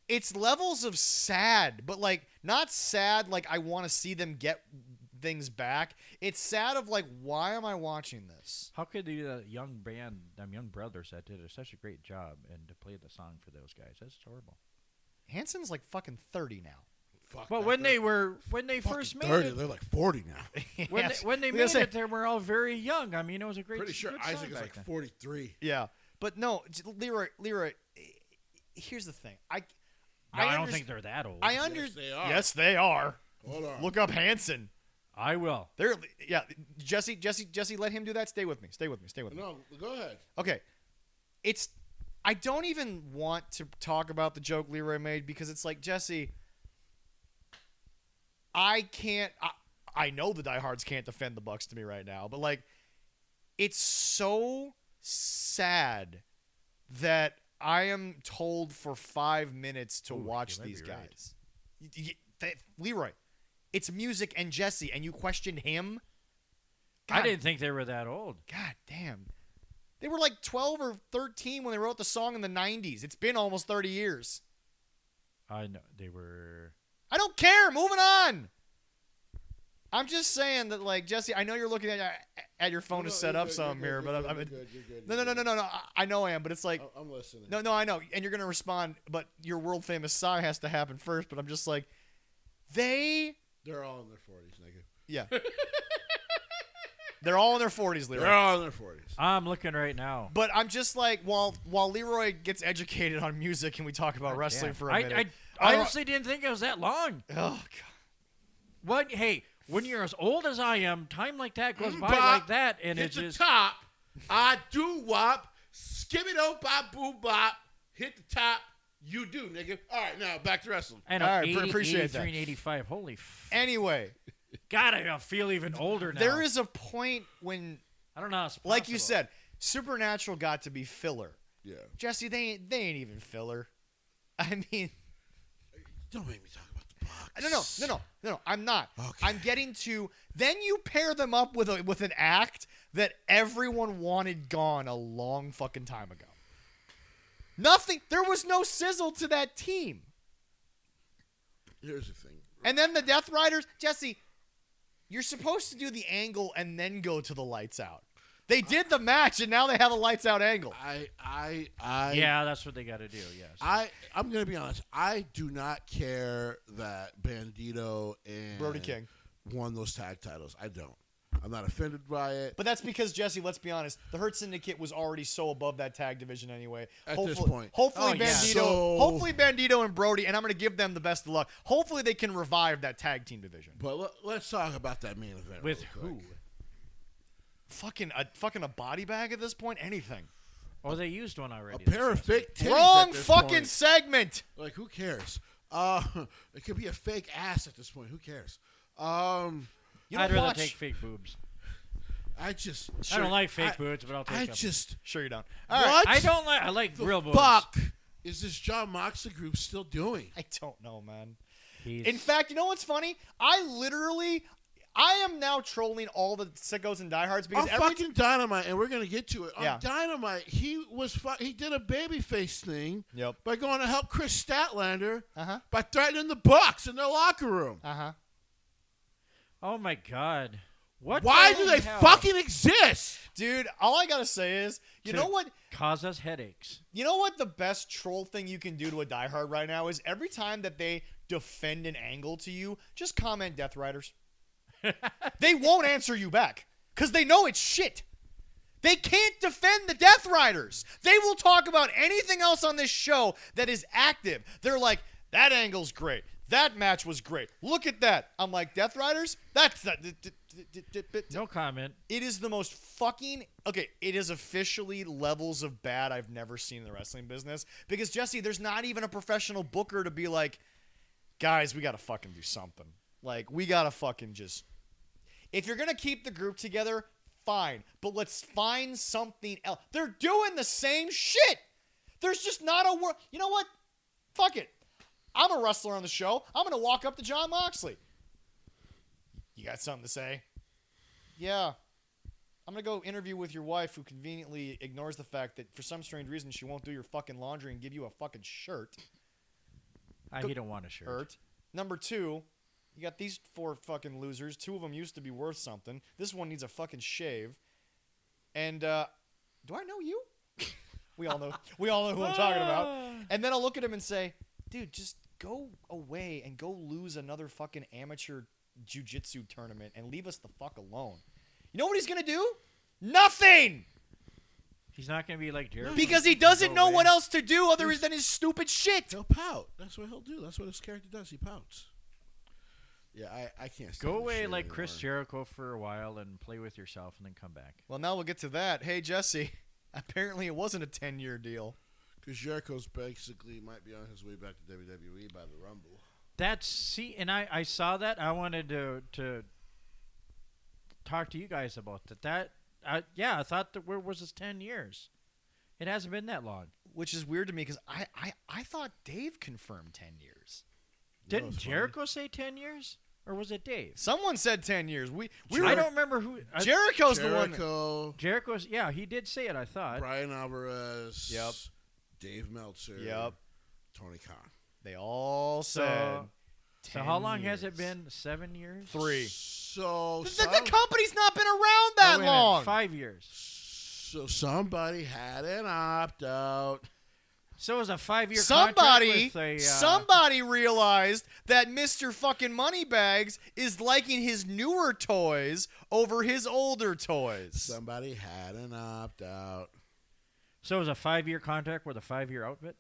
Speaker 1: It's levels of sad, but like not sad like I want to see them get things back. It's sad of like, why am I watching this?
Speaker 2: How could the young band, them young brothers that did such a great job, and to play the song for those guys? That's horrible.
Speaker 1: Hanson's like fucking 30 now.
Speaker 3: Fuck
Speaker 2: Well,
Speaker 3: that,
Speaker 2: when
Speaker 3: they're
Speaker 2: they first
Speaker 3: fucking
Speaker 2: made
Speaker 3: 30,
Speaker 2: it,
Speaker 3: they're like 40 now.
Speaker 2: when they made it, they were all very young. I mean, it was a great.
Speaker 3: Pretty sure
Speaker 2: good
Speaker 3: Isaac
Speaker 2: song
Speaker 3: is
Speaker 2: back
Speaker 3: like
Speaker 2: then.
Speaker 3: 43.
Speaker 1: Yeah, but no, Leroy. Here's the thing.
Speaker 2: No, I don't think they're that old.
Speaker 1: I
Speaker 3: Yes,
Speaker 1: understand.
Speaker 3: they are.
Speaker 1: Yes, they are.
Speaker 3: Hold on.
Speaker 1: Look up Hanson.
Speaker 2: I will.
Speaker 1: They're Jesse. Let him do that. Stay with me.
Speaker 3: No, go ahead.
Speaker 1: Okay, I don't even want to talk about the joke Leroy made because it's like, Jesse, I can't. I know the diehards can't defend the Bucks to me right now, but like, it's so sad that I am told for 5 minutes to watch
Speaker 2: you might
Speaker 1: these
Speaker 2: be right.
Speaker 1: guys. Leroy, it's music and Jesse, and you question him.
Speaker 2: I didn't think they were that old.
Speaker 1: God damn. They were like 12 or 13 when they wrote the song in the 90s. It's been almost 30 years.
Speaker 2: I know they were.
Speaker 1: I don't care. Moving on. I'm just saying that, like, Jesse, I know you're looking at your phone to set up something here, but I'm
Speaker 3: You're good.
Speaker 1: no. I know I am, but it's like,
Speaker 3: I'm listening.
Speaker 1: no, I know, and you're gonna respond, but your world famous sigh has to happen first. But I'm just like,
Speaker 3: They're all in their 40s, nigga.
Speaker 1: yeah, they're all in their 40s, Leroy.
Speaker 3: They're all in their 40s.
Speaker 2: I'm looking right now.
Speaker 1: But I'm just like, while Leroy gets educated on music and we talk about wrestling
Speaker 2: Damn.
Speaker 1: for a minute.
Speaker 2: I honestly didn't think it was that long.
Speaker 1: Oh God.
Speaker 2: What? Hey, when you're as old as I am, time like that goes by
Speaker 3: Bop,
Speaker 2: like that, and
Speaker 3: hit
Speaker 2: it
Speaker 3: the
Speaker 2: just.
Speaker 3: top. I do wop. Skibby don't bop boo bop. Hit the top. You do, nigga. All right, now back to wrestling.
Speaker 2: And
Speaker 1: All
Speaker 2: I'm
Speaker 1: right,
Speaker 2: 80,
Speaker 1: appreciate
Speaker 2: 83
Speaker 1: that.
Speaker 2: and 85. Holy
Speaker 1: Anyway,
Speaker 2: God, I feel even older now.
Speaker 1: there is a point when,
Speaker 2: I don't know how it's
Speaker 1: like you
Speaker 2: possible.
Speaker 1: said, Supernatural got to be filler.
Speaker 3: Yeah.
Speaker 1: Jesse, they ain't even filler. I mean,
Speaker 3: Don't make me talk about the Bucks.
Speaker 1: no. I'm not.
Speaker 3: Okay.
Speaker 1: I'm getting to. Then you pair them up with an act that everyone wanted gone a long fucking time ago. Nothing. There was no sizzle to that team.
Speaker 3: Here's the thing.
Speaker 1: And then the Death Riders, Jesse, you're supposed to do the angle and then go to the lights out. They did the match and now they have a lights out angle.
Speaker 2: Yeah, that's what they got to do. Yes.
Speaker 3: I'm gonna be honest. I do not care that Bandito and
Speaker 1: Brody King
Speaker 3: won those tag titles. I don't. I'm not offended by it.
Speaker 1: But that's because, Jesse, let's be honest, the Hurt Syndicate was already so above that tag division anyway.
Speaker 3: At this point.
Speaker 1: Hopefully
Speaker 2: Oh, yeah.
Speaker 1: Hopefully Bandito and Brody, and I'm going to give them the best of luck. Hopefully they can revive that tag team division.
Speaker 3: But let's talk about that main event.
Speaker 2: With
Speaker 3: real
Speaker 2: who?
Speaker 3: quick.
Speaker 1: Fucking a body bag at this point? Anything.
Speaker 2: Oh, they used one already.
Speaker 3: A pair of fake titties
Speaker 1: Wrong
Speaker 3: at this
Speaker 1: fucking
Speaker 3: point.
Speaker 1: segment.
Speaker 3: Like, who cares? It could be a fake ass at this point. Who cares?
Speaker 1: You
Speaker 2: I'd
Speaker 1: don't
Speaker 2: rather
Speaker 1: watch-
Speaker 2: take fake boobs.
Speaker 3: I just.
Speaker 2: I don't like fake boobs, but I'll take
Speaker 3: I
Speaker 2: them.
Speaker 3: just.
Speaker 1: Sure you don't.
Speaker 3: What?
Speaker 2: I don't like. I like
Speaker 3: the
Speaker 2: real boobs.
Speaker 3: fuck is this John Moxley group still doing?
Speaker 1: I don't know, man.
Speaker 2: He's-
Speaker 1: In fact, you know what's funny? I am now trolling all the sickos and diehards because
Speaker 3: On fucking Dynamite, and we're gonna get to it.
Speaker 1: Yeah.
Speaker 3: On Dynamite, he did a babyface thing
Speaker 1: Yep.
Speaker 3: by going to help Chris Statlander
Speaker 1: Uh-huh.
Speaker 3: by threatening the Bucks in their locker room.
Speaker 1: Uh-huh.
Speaker 2: Oh my God! What?
Speaker 3: Why
Speaker 2: the
Speaker 3: do they
Speaker 2: hell?
Speaker 3: fucking exist?
Speaker 1: Dude, all I gotta say is, you
Speaker 2: To
Speaker 1: know what?
Speaker 2: Cause us headaches.
Speaker 1: You know what the best troll thing you can do to a diehard right now is every time that they defend an angle to you, just comment Death Riders. They won't answer you back because they know it's shit. They can't defend the Death Riders. They will talk about anything else on this show that is active. They're like, that angle's great. That match was great. Look at that. I'm like, Death Riders? That's that.
Speaker 2: No comment.
Speaker 1: It is the most fucking... Okay, it is officially levels of bad I've never seen in the wrestling business. Because, Jesse, there's not even a professional booker to be like, guys, we got to fucking do something. Like, we got to fucking just... If you're going to keep the group together, fine. But let's find something else. They're doing the same shit. There's just not a word... You know what? Fuck it. I'm a wrestler on the show. I'm going to walk up to John Moxley. You got something to say? Yeah. I'm going to go interview with your wife who conveniently ignores the fact that for some strange reason she won't do your fucking laundry and give you a fucking shirt.
Speaker 2: He don't want a shirt.
Speaker 1: Number 2, you got these 4 fucking losers. 2 of them used to be worth something. This one needs a fucking shave. And, do I know you? We all know who I'm talking about. And then I'll look at him and say, dude, just go away and go lose another fucking amateur jiu-jitsu tournament and leave us the fuck alone. You know what he's going to do? Nothing!
Speaker 2: He's not going to be like Jericho.
Speaker 1: Because he doesn't
Speaker 2: Go
Speaker 1: know
Speaker 2: away.
Speaker 1: what else to do other than his stupid shit.
Speaker 3: He'll pout. That's what he'll do. That's what his character does. He pouts. Yeah, I can't stand
Speaker 2: Go
Speaker 3: this
Speaker 2: away
Speaker 3: shit
Speaker 2: like Chris
Speaker 3: anymore.
Speaker 2: Jericho for a while and play with yourself and then come back.
Speaker 1: Well, now we'll get to that. Hey, Jesse, apparently it wasn't a 10-year deal.
Speaker 3: Because Jericho's basically might be on his way back to WWE by the Rumble.
Speaker 2: And I saw that. I wanted to talk to you guys about that. I thought that where was this 10 years? It hasn't been that long.
Speaker 1: Which is weird to me because I thought Dave confirmed 10 years.
Speaker 2: Didn't
Speaker 3: it's funny.
Speaker 2: Jericho say 10 years? Or was it Dave?
Speaker 1: Someone said 10 years. We
Speaker 2: I don't remember who.
Speaker 1: Jericho's the one.
Speaker 3: Jericho,
Speaker 2: Jericho's, yeah, he did say it, I thought.
Speaker 3: Brian Alvarez,
Speaker 1: Yep.
Speaker 3: Dave Meltzer,
Speaker 1: Yep.
Speaker 3: Tony Khan.
Speaker 1: They all said.
Speaker 2: So how long
Speaker 1: 10
Speaker 2: has it
Speaker 1: years.
Speaker 2: been? 7 years?
Speaker 1: 3.
Speaker 3: So
Speaker 1: The company's not been around that
Speaker 2: Oh, wait a minute,
Speaker 1: long.
Speaker 2: 5 years.
Speaker 3: So somebody had an opt-out.
Speaker 2: So it was a 5-year
Speaker 1: Somebody
Speaker 2: contract with a,
Speaker 1: somebody realized that Mr. fucking Moneybags is liking his newer toys over his older toys.
Speaker 3: Somebody had an opt-out.
Speaker 2: So it was a 5-year contract with a 5-year outfit?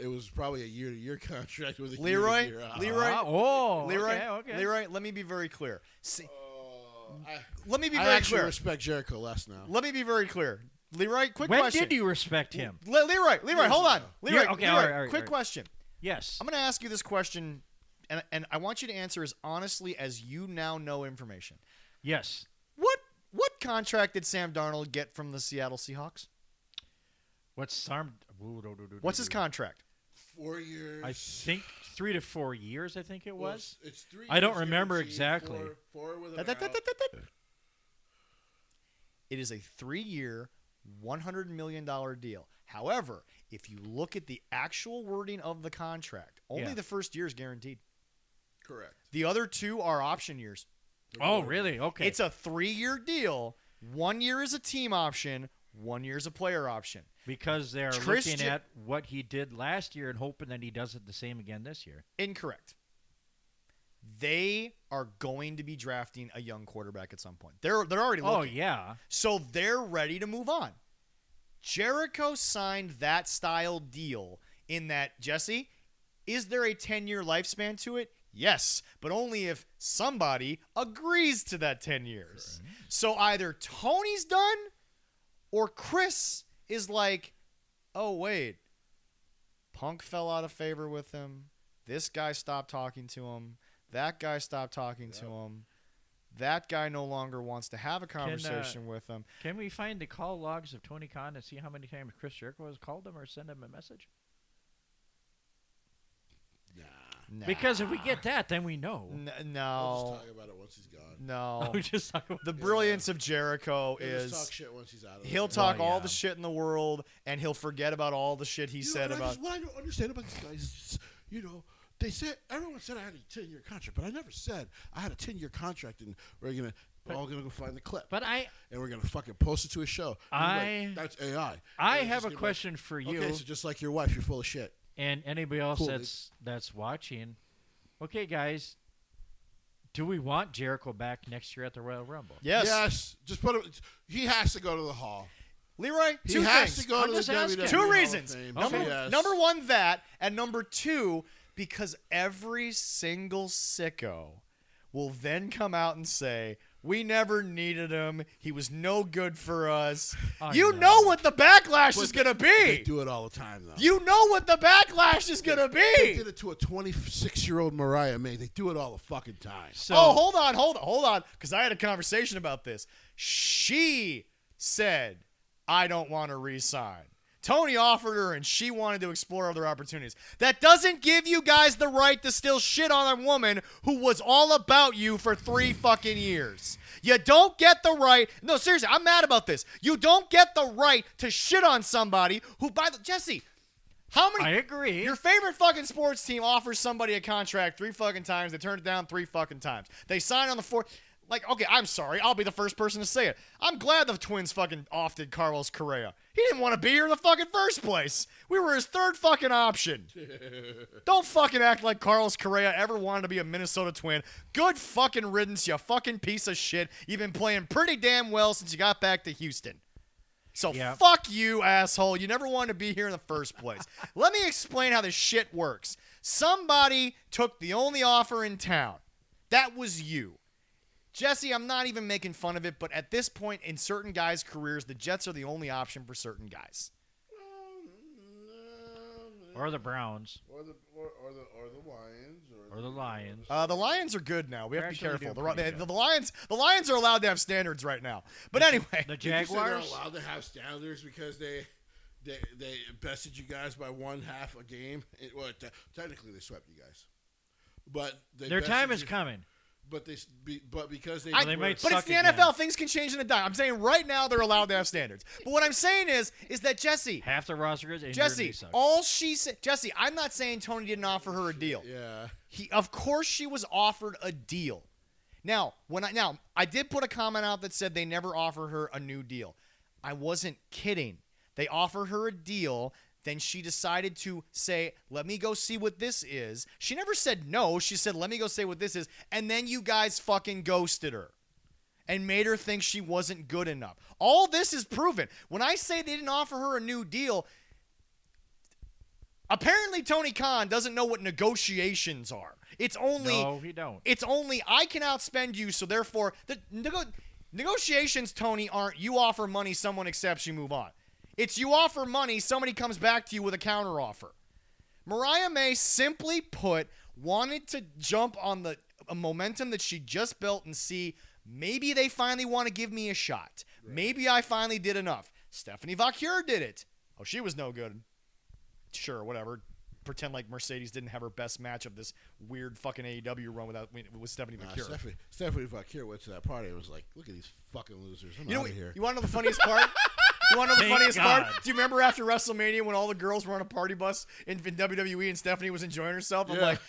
Speaker 3: It was probably a year-to-year contract with a
Speaker 1: Leroy,
Speaker 3: year-to-year opt-out.
Speaker 1: Leroy,
Speaker 2: okay.
Speaker 1: Leroy, let me be very clear. See,
Speaker 3: I
Speaker 1: let me be
Speaker 3: I
Speaker 1: very
Speaker 3: actually
Speaker 1: clear.
Speaker 3: respect Jericho less now.
Speaker 1: Let me be very clear. Leroy, quick
Speaker 2: When
Speaker 1: question.
Speaker 2: did you respect him?
Speaker 1: Leroy, hold on. Leroy,
Speaker 2: Yeah, okay,
Speaker 1: Leroy,
Speaker 2: all right,
Speaker 1: quick
Speaker 2: all right.
Speaker 1: question.
Speaker 2: Yes.
Speaker 1: I'm going to ask you this question, and I want you to answer as honestly as you now know information.
Speaker 2: Yes.
Speaker 1: What contract did Sam Darnold get from the Seattle Seahawks?
Speaker 2: What's his
Speaker 1: contract?
Speaker 3: 4 years.
Speaker 2: I think 3 to 4 years, I think it
Speaker 3: Well,
Speaker 2: was.
Speaker 3: It's 3
Speaker 2: I don't
Speaker 3: years
Speaker 2: remember
Speaker 3: guaranteed,
Speaker 2: exactly.
Speaker 3: Four with an
Speaker 1: Da- da- da-
Speaker 3: out.
Speaker 1: da- da- da. It is a 3-year, $100 million deal. However, if you look at the actual wording of the contract, only
Speaker 2: Yeah.
Speaker 1: the first year is guaranteed.
Speaker 3: Correct.
Speaker 1: The other 2 are option years.
Speaker 2: Oh, really? Okay.
Speaker 1: It's a 3-year deal. 1 year is a team option. 1 year is a player option.
Speaker 2: because they're
Speaker 1: Christian-
Speaker 2: looking at what he did last year and hoping that he does it the same again this year.
Speaker 1: Incorrect. They are going to be drafting a young quarterback at some point. They're already looking.
Speaker 2: Oh, yeah.
Speaker 1: So they're ready to move on. Jericho signed that style deal in that, Jesse, is there a 10-year lifespan to it? Yes, but only if somebody agrees to that 10 years.
Speaker 2: Correct.
Speaker 1: So either Tony's done or Chris is like, oh, wait, Punk fell out of favor with him. this guy stopped talking to him. That guy stopped talking to him. That guy no longer wants to have a conversation with him.
Speaker 2: Can we find the call logs of Tony Khan and see how many times Chris Jericho has called him or sent him a message?
Speaker 1: Nah.
Speaker 2: Because if we get that, then we know.
Speaker 3: I'll
Speaker 1: No.
Speaker 3: just talk about it once he's gone.
Speaker 1: No.
Speaker 2: We just talk about
Speaker 1: The brilliance of Jericho
Speaker 3: He'll
Speaker 1: is
Speaker 3: just talk shit once he's out of
Speaker 1: he'll
Speaker 3: there.
Speaker 1: talk
Speaker 2: Well,
Speaker 1: all
Speaker 2: yeah.
Speaker 1: the shit in the world, and he'll forget about all the shit he said about.
Speaker 3: What I don't understand about these guys is, just, they said everyone said I had a 10-year contract, but I never said I had a 10-year contract, and we're all gonna go find the clip.
Speaker 2: But
Speaker 3: and we're gonna fucking post it to a show. And you're like, that's AI.
Speaker 2: I
Speaker 3: And
Speaker 2: have
Speaker 3: it's
Speaker 2: a
Speaker 3: just
Speaker 2: question for you.
Speaker 3: Okay, so just like your wife, you're full of shit.
Speaker 2: And anybody else
Speaker 3: Cool,
Speaker 2: that's watching. Okay, guys. Do we want Jericho back next year at the Royal Rumble?
Speaker 1: Yes.
Speaker 3: Just put him. He has to go to the Hall.
Speaker 1: Leroy,
Speaker 3: He
Speaker 1: two
Speaker 3: has
Speaker 1: things.
Speaker 3: to go
Speaker 2: I'm
Speaker 3: to the
Speaker 2: just asking.
Speaker 3: WWE
Speaker 1: Two
Speaker 3: Hall of
Speaker 1: reasons.
Speaker 3: Fame.
Speaker 2: Okay.
Speaker 1: Number one, that. And number two, because every single sicko will then come out and say, we never needed him. He was no good for us.
Speaker 2: I
Speaker 1: You
Speaker 2: know.
Speaker 1: know what the backlash
Speaker 3: But
Speaker 1: is going to
Speaker 3: They
Speaker 1: be.
Speaker 3: do it all the time, though.
Speaker 1: You know what the backlash is going to
Speaker 3: They
Speaker 1: be.
Speaker 3: did it to a 26-year-old Mariah May. They do it all the fucking time.
Speaker 2: So,
Speaker 1: Oh, hold on. Because I had a conversation about this. She said, I don't want to re-sign. Tony offered her, and she wanted to explore other opportunities. That doesn't give you guys the right to still shit on a woman who was all about you for 3 fucking years. You don't get the right. No, seriously, I'm mad about this. You don't get the right to shit on somebody who, Jesse, how many?
Speaker 2: I agree.
Speaker 1: Your favorite fucking sports team offers somebody a contract 3 fucking times. They turn it down 3 fucking times. They sign on the 4th. Like, okay, I'm sorry. I'll be the first person to say it. I'm glad the Twins fucking offed Carlos Correa. He didn't want to be here in the fucking first place. We were his 3rd fucking option. Don't fucking act like Carlos Correa ever wanted to be a Minnesota Twin. Good fucking riddance, you fucking piece of shit. You've been playing pretty damn well since you got back to Houston. So
Speaker 2: Yeah.
Speaker 1: fuck you, asshole. You never wanted to be here in the first place. Let me explain how this shit works. Somebody took the only offer in town. That was you. Jesse, I'm not even making fun of it, but at this point in certain guys' careers, the Jets are the only option for certain guys.
Speaker 2: Or the Browns.
Speaker 3: Or the Lions.
Speaker 2: Or the Lions.
Speaker 1: The Lions are good now. We have to be
Speaker 2: They're actually
Speaker 1: careful.
Speaker 2: doing pretty good.
Speaker 1: The Lions are allowed to have standards right now. But anyway,
Speaker 2: The
Speaker 3: Did you say they're
Speaker 2: Jaguars.
Speaker 3: allowed to have standards because they bested you guys by 1/2 a game. Technically they swept you guys, but
Speaker 2: Their time is coming.
Speaker 3: But because they
Speaker 1: I-
Speaker 2: They might
Speaker 1: but it's
Speaker 2: suck
Speaker 1: the
Speaker 2: again.
Speaker 1: NFL. Things can change in a dime. I'm saying right now they're allowed to have standards. But what I'm saying is that Jesse,
Speaker 2: Half the roster is injured.
Speaker 1: Jesse,
Speaker 2: and he sucks.
Speaker 1: all she said, Jesse, I'm not saying Tony didn't offer her a deal.
Speaker 3: Yeah.
Speaker 1: Of course she was offered a deal. Now, I did put a comment out that said they never offered her a new deal. I wasn't kidding. They offered her a deal. Then she decided to say, let me go see what this is. She never said no. She said, let me go see what this is. And then you guys fucking ghosted her and made her think she wasn't good enough. All this is proven. When I say they didn't offer her a new deal, apparently Tony Khan doesn't know what negotiations are. It's only
Speaker 2: No, he don't.
Speaker 1: It's only I can outspend you, so therefore the negotiations, Tony, aren't you offer money, someone accepts, you move on. It's you offer money, somebody comes back to you with a counteroffer. Mariah May, simply put, wanted to jump on a momentum that she just built and see maybe they finally want to give me a shot. Right. Maybe I finally did enough. Stephanie Vaquer did it. Oh, she was no good. Sure, whatever. Pretend like Mercedes didn't have her best match of this weird fucking AEW run with Stephanie Vaquer.
Speaker 3: Stephanie Vaquer went to that party and was like, look at these fucking losers. I'm out of here.
Speaker 1: You want to know the funniest part? You want to know the
Speaker 2: Thank
Speaker 1: funniest
Speaker 2: God.
Speaker 1: part? Do you remember after WrestleMania when all the girls were on a party bus in WWE and Stephanie was enjoying herself? I'm
Speaker 3: Yeah.
Speaker 1: like,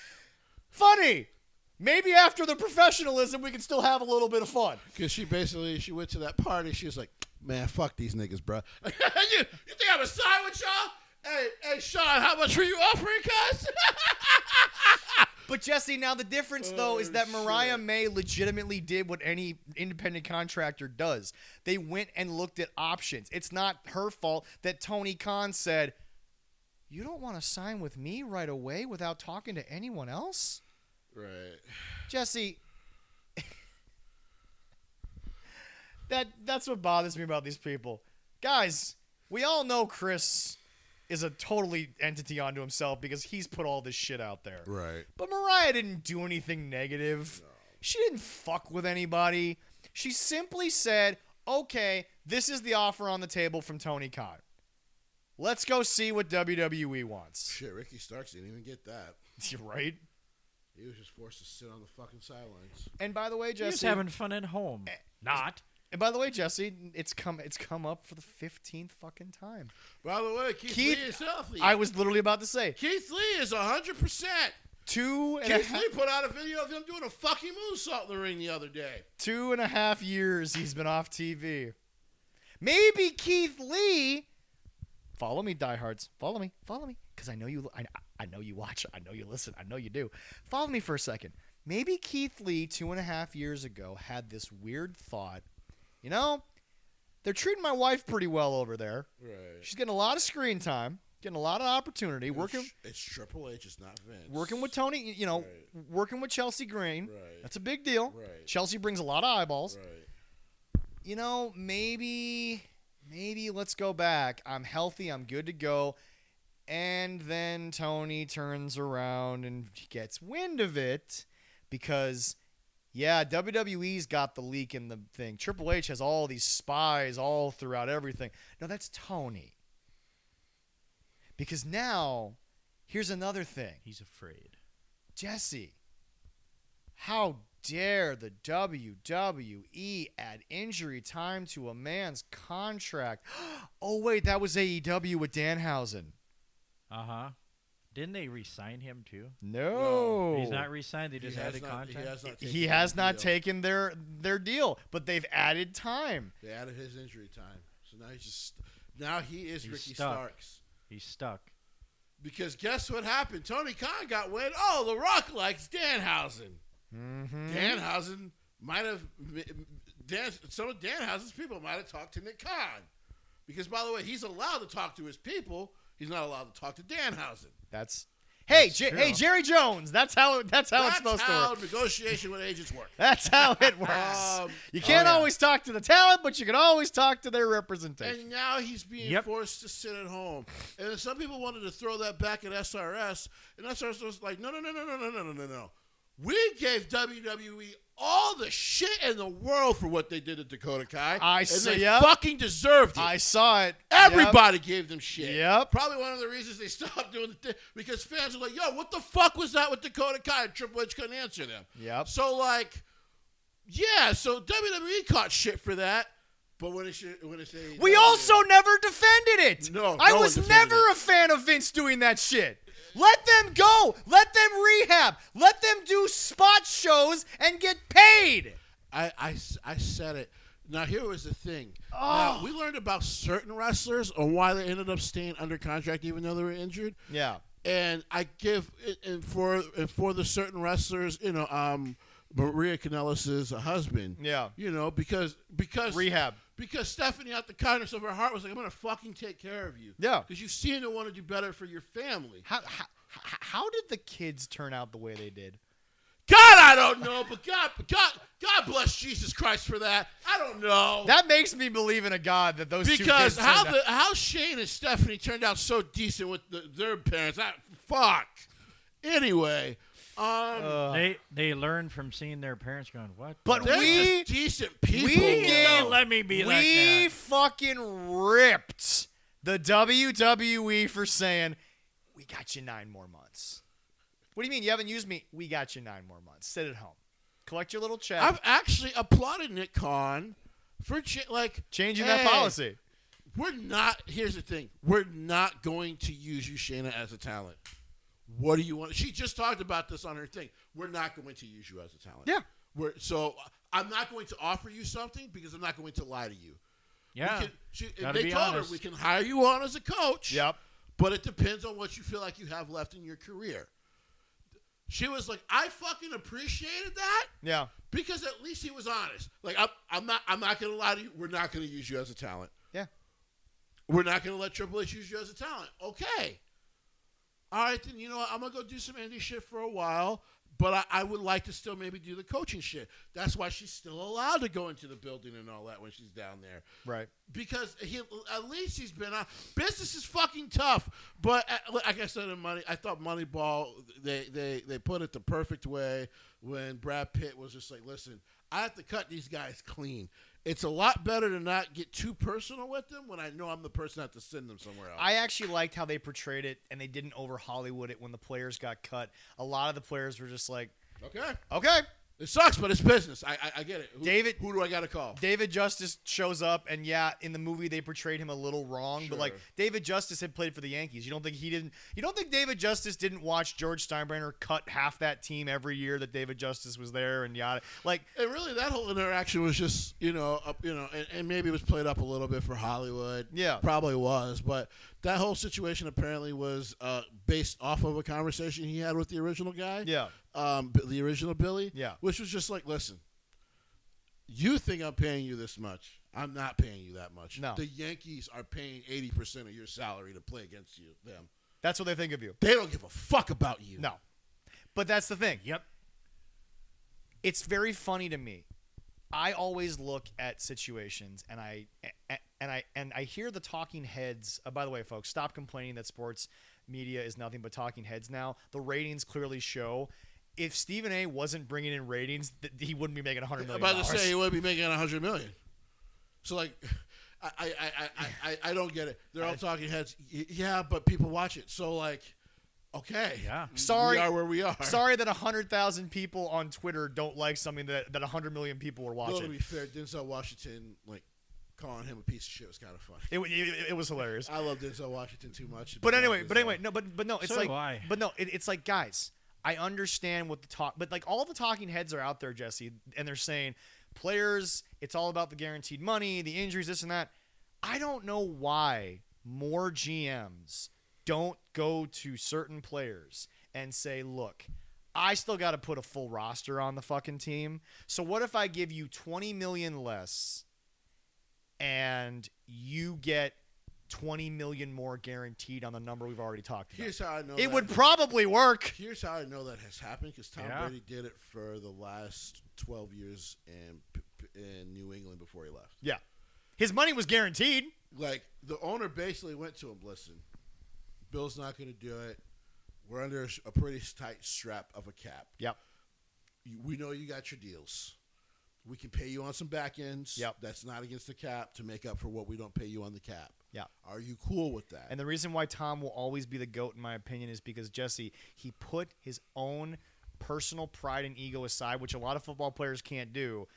Speaker 1: funny. Maybe after the professionalism, we can still have a little bit of fun.
Speaker 3: Because she went to that party. She was like, man, fuck these niggas, bro. you think I'm a side with y'all? Hey, Sean, how much were you offering, cuz?
Speaker 1: But Jesse, now the difference though is that Mariah May legitimately did what any independent contractor does. They went and looked at options. It's not her fault that Tony Khan said, "You don't want to sign with me right away without talking to anyone else?"
Speaker 3: Right.
Speaker 1: Jesse, that's what bothers me about these people. Guys, we all know Chris is a totally entity unto himself because he's put all this shit out there.
Speaker 3: Right.
Speaker 1: But Mariah didn't do anything negative.
Speaker 3: No.
Speaker 1: She didn't fuck with anybody. She simply said, okay, this is the offer on the table from Tony Khan. Let's go see what WWE wants.
Speaker 3: Shit, Ricky Starks didn't even get that.
Speaker 1: You're right.
Speaker 3: He was just forced to sit on the fucking sidelines.
Speaker 1: And by the way, Jesse,
Speaker 2: He's having fun at home. Not.
Speaker 1: And by the way, Jesse, it's come up for the 15th fucking time.
Speaker 3: By the way, Keith Lee is healthy.
Speaker 1: I was literally about to say.
Speaker 3: Keith Lee is 100%. Keith Lee put out a video of him doing a fucking moonsault in the ring the other day.
Speaker 1: 2.5 years he's been off TV. Maybe Keith Lee. Follow me, diehards. Follow me, because I know you. I know you watch. I know you listen. I know you do. Follow me for a second. Maybe Keith Lee 2.5 years ago had this weird thought. You know, they're treating my wife pretty well over there.
Speaker 3: Right.
Speaker 1: She's getting a lot of screen time, getting a lot of opportunity.
Speaker 3: It's Triple H, it's not Vince.
Speaker 1: Working with Tony,
Speaker 3: right.
Speaker 1: Working with Chelsea Green.
Speaker 3: Right.
Speaker 1: That's a big deal.
Speaker 3: Right.
Speaker 1: Chelsea brings a lot of eyeballs.
Speaker 3: Right.
Speaker 1: You know, maybe let's go back. I'm healthy. I'm good to go. And then Tony turns around and gets wind of it because, yeah, WWE's got the leak in the thing. Triple H has all these spies all throughout everything. No, that's Tony. Because now, here's another thing.
Speaker 2: He's afraid.
Speaker 1: Jesse, how dare the WWE add injury time to a man's contract? Oh, wait, that was AEW with Danhausen.
Speaker 2: Uh-huh. Didn't they re-sign him, too?
Speaker 1: No.
Speaker 2: He's not re-signed. They just added contract.
Speaker 1: He has not taken their deal, but they've added time.
Speaker 3: They added his injury time. So now he is Ricky
Speaker 2: stuck.
Speaker 3: Starks.
Speaker 2: He's stuck.
Speaker 3: Because guess what happened? Tony Khan got wind. Oh, The Rock likes Danhausen.
Speaker 1: Mm-hmm.
Speaker 3: Danhausen might have some of Danhausen's people might have talked to Nick Khan. Because, by the way, he's allowed to talk to his people. He's not allowed to talk to Danhausen.
Speaker 1: Hey, Jerry Jones. That's how it's supposed to work.
Speaker 3: That's how negotiation with agents work.
Speaker 1: That's how it works. You can't always talk to the talent, but you can always talk to their representation.
Speaker 3: And now he's being forced to sit at home. And some people wanted to throw that back at SRS, and SRS was like, no. We gave WWE all the shit in the world for what they did to Dakota Kai. They fucking deserved it.
Speaker 1: I saw it.
Speaker 3: Everybody gave them shit.
Speaker 1: Yep.
Speaker 3: Probably one of the reasons they stopped doing the thing, because fans were like, yo, what the fuck was that with Dakota Kai? And Triple H couldn't answer them.
Speaker 1: Yep.
Speaker 3: So, so WWE caught shit for that. But when it
Speaker 1: we also never defended it.
Speaker 3: No,
Speaker 1: I was never a fan of Vince doing that shit. Let them go. Let them rehab. Let them do spot shows and get paid.
Speaker 3: I said it. Now, here was the thing.
Speaker 1: Oh.
Speaker 3: Now, we learned about certain wrestlers and why they ended up staying under contract even though they were injured.
Speaker 1: Yeah.
Speaker 3: And I give and for the certain wrestlers, Maria Kanellis' husband.
Speaker 1: Yeah.
Speaker 3: Because
Speaker 1: rehab.
Speaker 3: Because Stephanie, out the kindness of her heart, was like, I'm going to fucking take care of you.
Speaker 1: Yeah.
Speaker 3: Because you seem to want to do better for your family.
Speaker 1: How did the kids turn out the way they did?
Speaker 3: God, I don't know, but God bless Jesus Christ for that. I don't know.
Speaker 1: That makes me believe in a God that those two kids
Speaker 3: because
Speaker 1: turned out.
Speaker 3: how Shane and Stephanie turned out so decent with their parents. Fuck. Anyway.
Speaker 2: They learned from seeing their parents going, what?
Speaker 1: But
Speaker 3: they're just decent people.
Speaker 2: Don't let me be like that.
Speaker 1: We fucking ripped the WWE for saying, we got you 9 more months. What do you mean? You haven't used me? We got you 9 more months. Sit at home. Collect your little check.
Speaker 3: I've actually applauded Nick Khan for
Speaker 1: changing that policy.
Speaker 3: Here's the thing. We're not going to use you, Shayna, as a talent. What do you want? She just talked about this on her thing. We're not going to use you as a talent.
Speaker 1: Yeah.
Speaker 3: So I'm not going to offer you something because I'm not going to lie to you.
Speaker 2: Yeah.
Speaker 3: They told her we can hire you on as a coach.
Speaker 1: Yep.
Speaker 3: But it depends on what you feel like you have left in your career. She was like, I fucking appreciated that.
Speaker 1: Yeah.
Speaker 3: Because at least he was honest. Like, I'm not going to lie to you. We're not going to use you as a talent.
Speaker 1: Yeah.
Speaker 3: We're not going to let Triple H use you as a talent. Okay. All right, then, you know what? I'm going to go do some indie shit for a while. But I would like to still maybe do the coaching shit. That's why she's still allowed to go into the building and all that when she's down there.
Speaker 1: Right.
Speaker 3: Because at least he's been on. Business is fucking tough. But like I said in I thought Moneyball, they put it the perfect way when Brad Pitt was just like, listen, I have to cut these guys clean. It's a lot better to not get too personal with them when I know I'm the person that have to send them somewhere else.
Speaker 1: I actually liked how they portrayed it, and they didn't over Hollywood it when the players got cut. A lot of the players were just like, okay.
Speaker 3: It sucks, but it's business. I get it. Who do I got to call?
Speaker 1: David Justice shows up, and yeah, in the movie they portrayed him a little wrong, but like David Justice had played for the Yankees. You don't think David Justice didn't watch George Steinbrenner cut half that team every year that David Justice was there and yada. Like,
Speaker 3: and really that whole interaction was just, and maybe it was played up a little bit for Hollywood.
Speaker 1: Yeah.
Speaker 3: Probably was, but that whole situation apparently was based off of a conversation he had with the original guy.
Speaker 1: Yeah.
Speaker 3: The original Billy.
Speaker 1: Yeah.
Speaker 3: Which was just like, listen, you think I'm paying you this much. I'm not paying you that much.
Speaker 1: No.
Speaker 3: The Yankees are paying 80% of your salary to play against them.
Speaker 1: That's what they think of you.
Speaker 3: They don't give a fuck about you.
Speaker 1: No. But that's the thing.
Speaker 2: Yep.
Speaker 1: It's very funny to me. I always look at situations and I hear the talking heads. By the way, folks, stop complaining that sports media is nothing but talking heads now. The ratings clearly show. If Stephen A. wasn't bringing in ratings, he wouldn't be making $100 million.
Speaker 3: I'm about to say he would be making $100 million. So like, I don't get it. They're all talking heads. Yeah, but people watch it. So like, okay,
Speaker 2: yeah.
Speaker 1: Sorry,
Speaker 3: we are where we are.
Speaker 1: Sorry that 100,000 people on Twitter don't like something that 100 million people are watching.
Speaker 3: Well, to be fair, Denzel Washington calling him a piece of shit was kind of funny.
Speaker 1: It was hilarious.
Speaker 3: I love Denzel Washington too much.
Speaker 1: But anyway, no, it's
Speaker 2: so
Speaker 1: like,
Speaker 2: do I.
Speaker 1: But no, it's like, guys, I understand what the talk, but like all the talking heads are out there, Jesse, and they're saying players, it's all about the guaranteed money, the injuries, this and that. I don't know why more GMs don't go to certain players and say, look, I still got to put a full roster on the fucking team. So what if I give you $20 million less and you get $20 million more guaranteed on the number we've already talked about?
Speaker 3: Here's how I know
Speaker 1: it would probably work.
Speaker 3: Here's how I know that has happened, because Tom Brady did it for the last 12 years in New England before he left.
Speaker 1: Yeah. His money was guaranteed.
Speaker 3: Like, the owner basically went to him, listen, Bill's not going to do it. We're under a pretty tight strap of a cap.
Speaker 1: Yep.
Speaker 3: We know you got your deals. We can pay you on some back ends.
Speaker 1: Yep.
Speaker 3: That's not against the cap to make up for what we don't pay you on the cap.
Speaker 1: Yeah.
Speaker 3: Are you cool with that?
Speaker 1: And the reason why Tom will always be the GOAT, in my opinion, is because, Jesse, he put his own personal pride and ego aside, which a lot of football players can't do.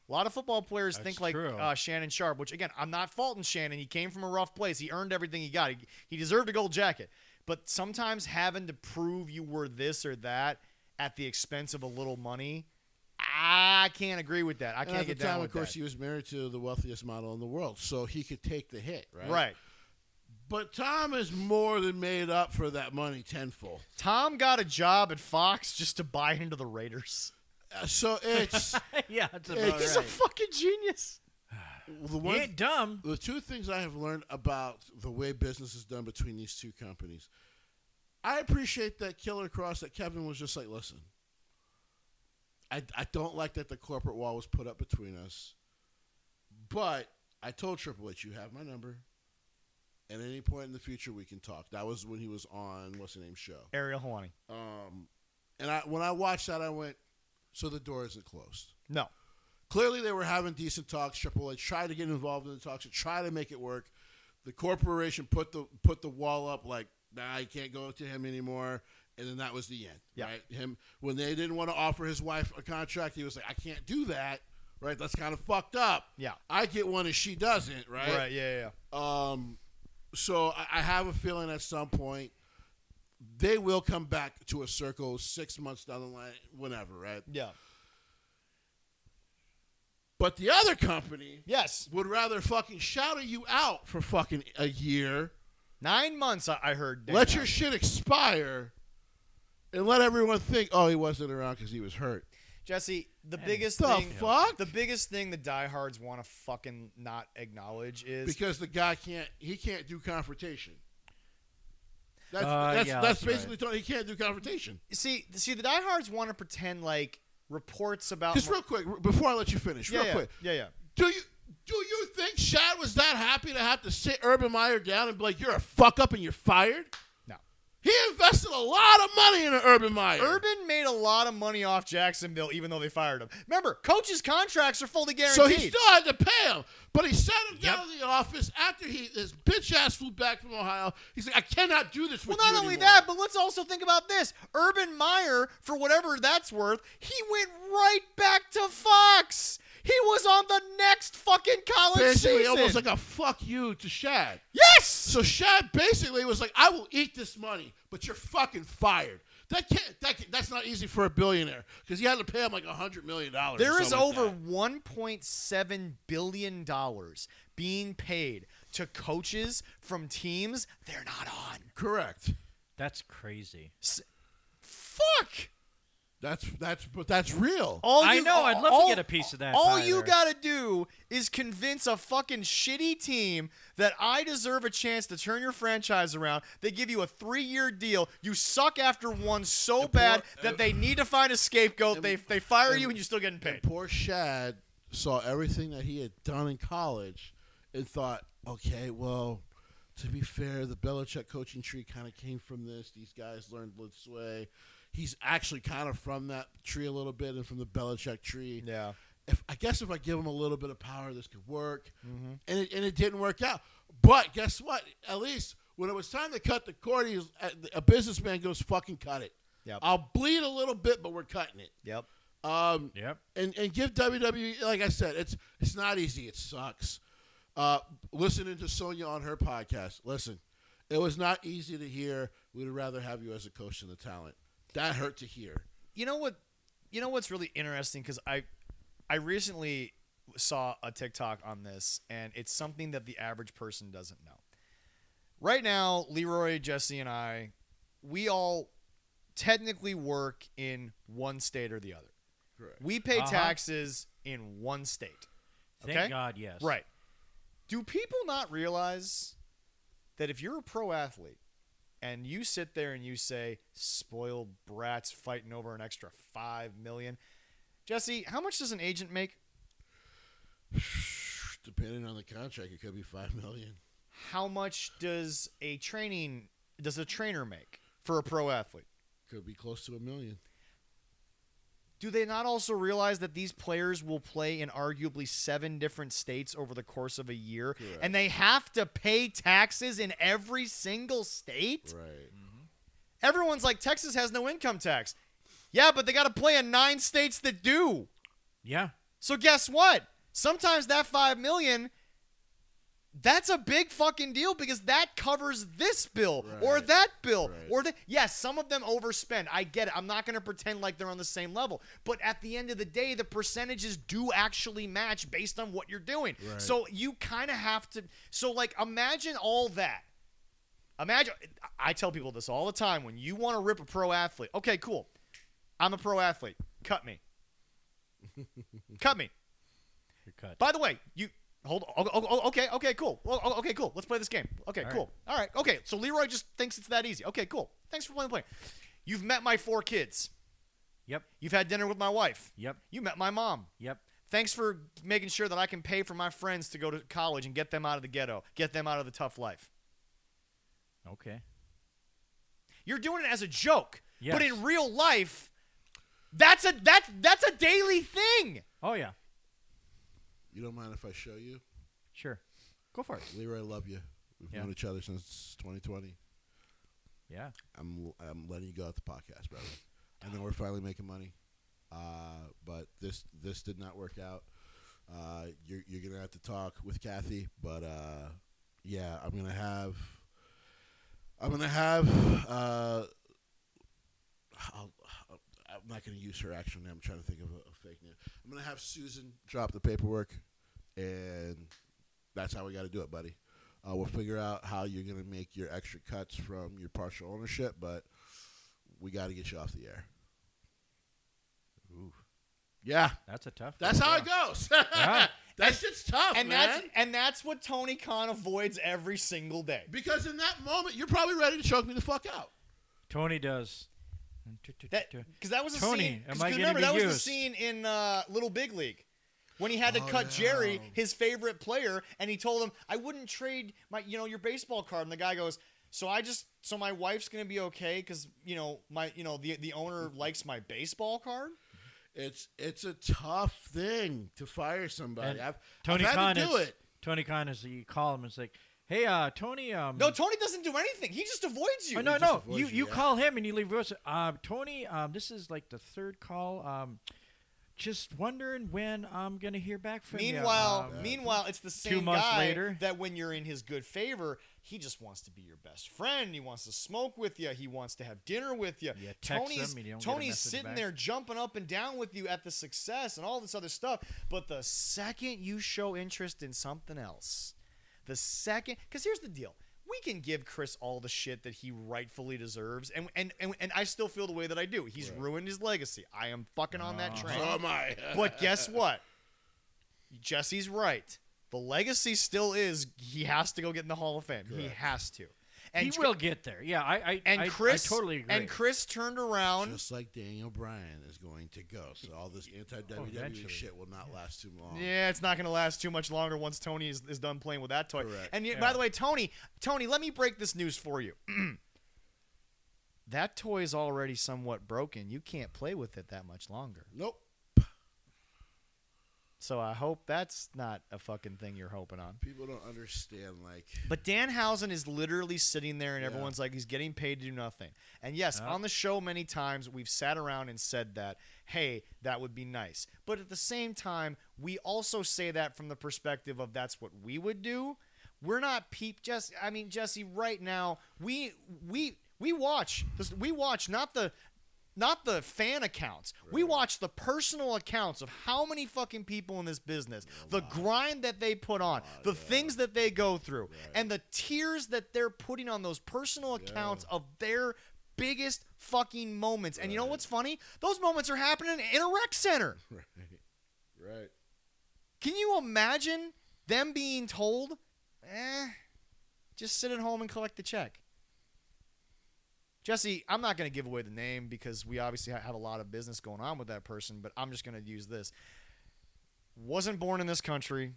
Speaker 1: A lot of football players think like Shannon Sharp, which, again, I'm not faulting Shannon. He came from a rough place. He earned everything he got. He deserved a gold jacket. But sometimes having to prove you were this or that at the expense of a little money, I can't agree with that. I can't get down with that.
Speaker 3: Of course, he was married to the wealthiest model in the world, so he could take the hit, right?
Speaker 1: Right.
Speaker 3: But Tom is more than made up for that money tenfold.
Speaker 1: Tom got a job at Fox just to buy into the Raiders.
Speaker 3: So it's...
Speaker 2: Yeah, it's
Speaker 1: He's a fucking genius.
Speaker 2: He ain't dumb.
Speaker 3: The two things I have learned about the way business is done between these two companies, I appreciate that Killer Cross, that Kevin was just like, listen, I don't like that the corporate wall was put up between us, but I told Triple H, you have my number. At any point in the future, we can talk. That was when he was on, what's the name, show?
Speaker 1: Ariel Helwani.
Speaker 3: And when I watched that, I went, so the door isn't closed.
Speaker 1: No.
Speaker 3: Clearly, they were having decent talks. Triple H tried to get involved in the talks and try to make it work. The corporation put the wall up like, nah, I can't go to him anymore. And then that was the end.
Speaker 1: Yeah.
Speaker 3: Right? When they didn't want to offer his wife a contract, he was like, I can't do that. Right? That's kind of fucked up.
Speaker 1: Yeah.
Speaker 3: I get one and she doesn't. Right?
Speaker 1: Right. Yeah.
Speaker 3: So I have a feeling at some point they will come back to a circle 6 months down the line, whenever. Right?
Speaker 1: Yeah.
Speaker 3: But the other company,
Speaker 1: yes,
Speaker 3: would rather fucking shadow you out for fucking a year.
Speaker 1: 9 months, I heard.
Speaker 3: Let your shit expire, and let everyone think, oh, he wasn't around because he was hurt.
Speaker 1: Jesse, the
Speaker 3: fuck?
Speaker 1: The biggest thing the diehards want to fucking not acknowledge is
Speaker 3: because the guy can't do confrontation. That's basically he can't do confrontation.
Speaker 1: See, the diehards want to pretend like reports about.
Speaker 3: Just real quick before I let you finish, real quick.
Speaker 1: Yeah.
Speaker 3: Do you think Shad was that happy to have to sit Urban Meyer down and be like, "You're a fuck up and you're fired"?
Speaker 1: No.
Speaker 3: He invested a lot of money in Urban Meyer.
Speaker 1: Urban made a lot of money off Jacksonville, even though they fired him. Remember, coaches' contracts are fully guaranteed.
Speaker 3: So he still had to pay him. But he sat him down in the office after his bitch ass flew back from Ohio. He's like, I cannot do this with you
Speaker 1: not only that, but let's also think about this. Urban Meyer, for whatever that's worth, he went right back to Fox. He was on the next fucking college
Speaker 3: basically,
Speaker 1: season.
Speaker 3: almost like a fuck you to Shad.
Speaker 1: Yes!
Speaker 3: So Shad basically was like, I will eat this money, but you're fucking fired. That's not easy for a billionaire because he had to pay him like $100 million.
Speaker 1: There is over $1.7 billion being paid to coaches from teams they're not on.
Speaker 3: Correct.
Speaker 2: That's crazy.
Speaker 1: Fuck.
Speaker 3: That's real.
Speaker 2: I know. I'd love to get a piece of that.
Speaker 1: All you gotta do is convince a fucking shitty team that I deserve a chance to turn your franchise around. They give you a 3-year deal. You suck after one so bad that they need to find a scapegoat. They fire you and you're still getting paid.
Speaker 3: Poor Shad saw everything that he had done in college and thought, okay, well, to be fair, the Belichick coaching tree kind of came from this. These guys learned this way. He's actually kind of from that tree a little bit and from the Belichick tree.
Speaker 1: Yeah.
Speaker 3: I guess if I give him a little bit of power, this could work.
Speaker 1: Mm-hmm.
Speaker 3: And it didn't work out. But guess what? At least when it was time to cut the cord, a businessman goes, fucking cut it.
Speaker 1: Yep.
Speaker 3: I'll bleed a little bit, but we're cutting it.
Speaker 1: Yep.
Speaker 2: Yep.
Speaker 3: And give WWE, like I said, it's not easy. It sucks. Listening to Sonya on her podcast, listen, it was not easy to hear. We'd rather have you as a coach than the talent. That hurt to hear.
Speaker 1: You know what's really interesting, because I recently saw a TikTok on this, and it's something that the average person doesn't know. Right now, Leroy, Jessie, and I, we all technically work in one state or the other.
Speaker 3: Correct.
Speaker 1: We pay taxes in one state. Okay?
Speaker 2: Thank God, yes.
Speaker 1: Right. Do people not realize that if you're a pro athlete and you sit there and you say, spoiled brats fighting over an extra $5 million, Jesse, how much does an agent make?
Speaker 3: Depending on the contract, it could be $5 million.
Speaker 1: How much does a trainer make for a pro athlete?
Speaker 3: Could be close to $1 million.
Speaker 1: Do they not also realize that these players will play in arguably 7 different states over the course of a year?
Speaker 3: Correct.
Speaker 1: And they have to pay taxes in every single state?
Speaker 3: Right.
Speaker 2: Mm-hmm.
Speaker 1: Everyone's like, Texas has no income tax. Yeah, but they got to play in 9 states that do.
Speaker 2: Yeah.
Speaker 1: So guess what? Sometimes that $5 million, that's a big fucking deal, because that covers this bill or that bill or that. Yes, some of them overspend. I get it. I'm not going to pretend like they're on the same level. But at the end of the day, the percentages do actually match based on what you're doing.
Speaker 3: Right.
Speaker 1: So you kind of have to. So like, imagine all that. Imagine. I tell people this all the time. When you want to rip a pro athlete, okay, cool. I'm a pro athlete. Cut me. Cut me.
Speaker 2: You're cut.
Speaker 1: By the way, you. Hold on. Okay, cool. Well, okay, cool. Let's play this game. Okay,
Speaker 2: All
Speaker 1: cool. All right. Okay, so Leroy just thinks it's that easy. Okay, cool. Thanks for playing the play. You've met my 4 kids.
Speaker 2: Yep.
Speaker 1: You've had dinner with my wife.
Speaker 2: Yep.
Speaker 1: You met my mom.
Speaker 2: Yep.
Speaker 1: Thanks for making sure that I can pay for my friends to go to college and get them out of the ghetto, get them out of the tough life.
Speaker 2: Okay.
Speaker 1: You're doing it as a joke,
Speaker 2: Yes.
Speaker 1: but in real life, that's a daily thing.
Speaker 2: Oh, yeah.
Speaker 3: You don't mind if I show you?
Speaker 2: Sure. Go for it.
Speaker 3: Leroy, I love you. We've
Speaker 2: Yeah.
Speaker 3: known each other since 2020.
Speaker 2: Yeah.
Speaker 3: I'm letting you go out the podcast, brother. I know we're finally making money, but this did not work out. You're gonna have to talk with Kathy, but yeah, I'm gonna have. I'm not going to use her actual name. I'm trying to think of a fake name. I'm going to have Susan drop the paperwork, and that's how we got to do it, buddy. We'll figure out how you're going to make your extra cuts from your partial ownership, but we got to get you off the air.
Speaker 2: Ooh.
Speaker 3: Yeah.
Speaker 2: That's a tough one.
Speaker 3: That's how it goes.
Speaker 2: Yeah.
Speaker 3: That shit's tough, man.
Speaker 1: That's what Tony Khan avoids every single day.
Speaker 3: Because in that moment, you're probably ready to choke me the fuck out.
Speaker 2: Tony does.
Speaker 1: Because that was a
Speaker 2: Tony,
Speaker 1: scene.
Speaker 2: am I
Speaker 1: Remember,
Speaker 2: getting
Speaker 1: that was
Speaker 2: used?
Speaker 1: the scene in Little Big League when he had to cut Jerry, his favorite player, and he told him, "I wouldn't trade your baseball card." And the guy goes, "So my wife's gonna be okay because the owner likes my baseball card."
Speaker 3: It's a tough thing to fire somebody. I've
Speaker 2: Tony
Speaker 3: had
Speaker 2: Khan
Speaker 3: to do it.
Speaker 2: Tony Khan is you call him and it's like, hey, Tony.
Speaker 1: No, Tony doesn't do anything. He just avoids you.
Speaker 2: Oh, no. You call him and you leave voice. Tony, this is like the third call. Just wondering when I'm gonna hear back from you.
Speaker 1: Meanwhile, it's the same
Speaker 2: 2 months
Speaker 1: guy
Speaker 2: later.
Speaker 1: that when you're in his good favor, he just wants to be your best friend. He wants to smoke with you. He wants to have dinner with you.
Speaker 2: You text him, you don't get a
Speaker 1: Tony's
Speaker 2: message
Speaker 1: sitting
Speaker 2: back.
Speaker 1: there jumping up and down with you at the success and all this other stuff. But the second you show interest in something else, because here's the deal. We can give Chris all the shit that he rightfully deserves, and I still feel the way that I do. He's ruined his legacy. I am fucking on that train.
Speaker 3: So am I.
Speaker 1: But guess what? Jesse's right. The legacy still is he has to go get in the Hall of Fame.
Speaker 3: Correct.
Speaker 1: He has to. And
Speaker 2: He will get there. Yeah, I totally agree.
Speaker 1: And Chris turned around.
Speaker 3: Just like Daniel Bryan is going to go. So all this anti-WWE
Speaker 2: eventually.
Speaker 3: shit will not last too long.
Speaker 1: Yeah, it's not going to last too much longer once Tony is done playing with that toy.
Speaker 3: Correct.
Speaker 1: And by the way, Tony, let me break this news for you. That toy is already somewhat broken. You can't play with it that much longer.
Speaker 3: Nope.
Speaker 1: So I hope that's not a fucking thing you're hoping on.
Speaker 3: People don't understand,
Speaker 1: But Danhausen is literally sitting there, and everyone's like, he's getting paid to do nothing. And yes, on the show many times, we've sat around and said that, hey, that would be nice. But at the same time, we also say that from the perspective of that's what we would do. We're not Jesse, right now, we watch this. We watch not the fan accounts. Right. We watch the personal accounts of how many fucking people in this business, the grind that they put on, the things that they go through, and the tears that they're putting on those personal accounts of their biggest fucking moments. And you know what's funny? Those moments are happening in a rec center.
Speaker 3: Right.
Speaker 1: Can you imagine them being told, just sit at home and collect the check? Jesse, I'm not going to give away the name because we obviously have a lot of business going on with that person, but I'm just going to use this. Wasn't born in this country,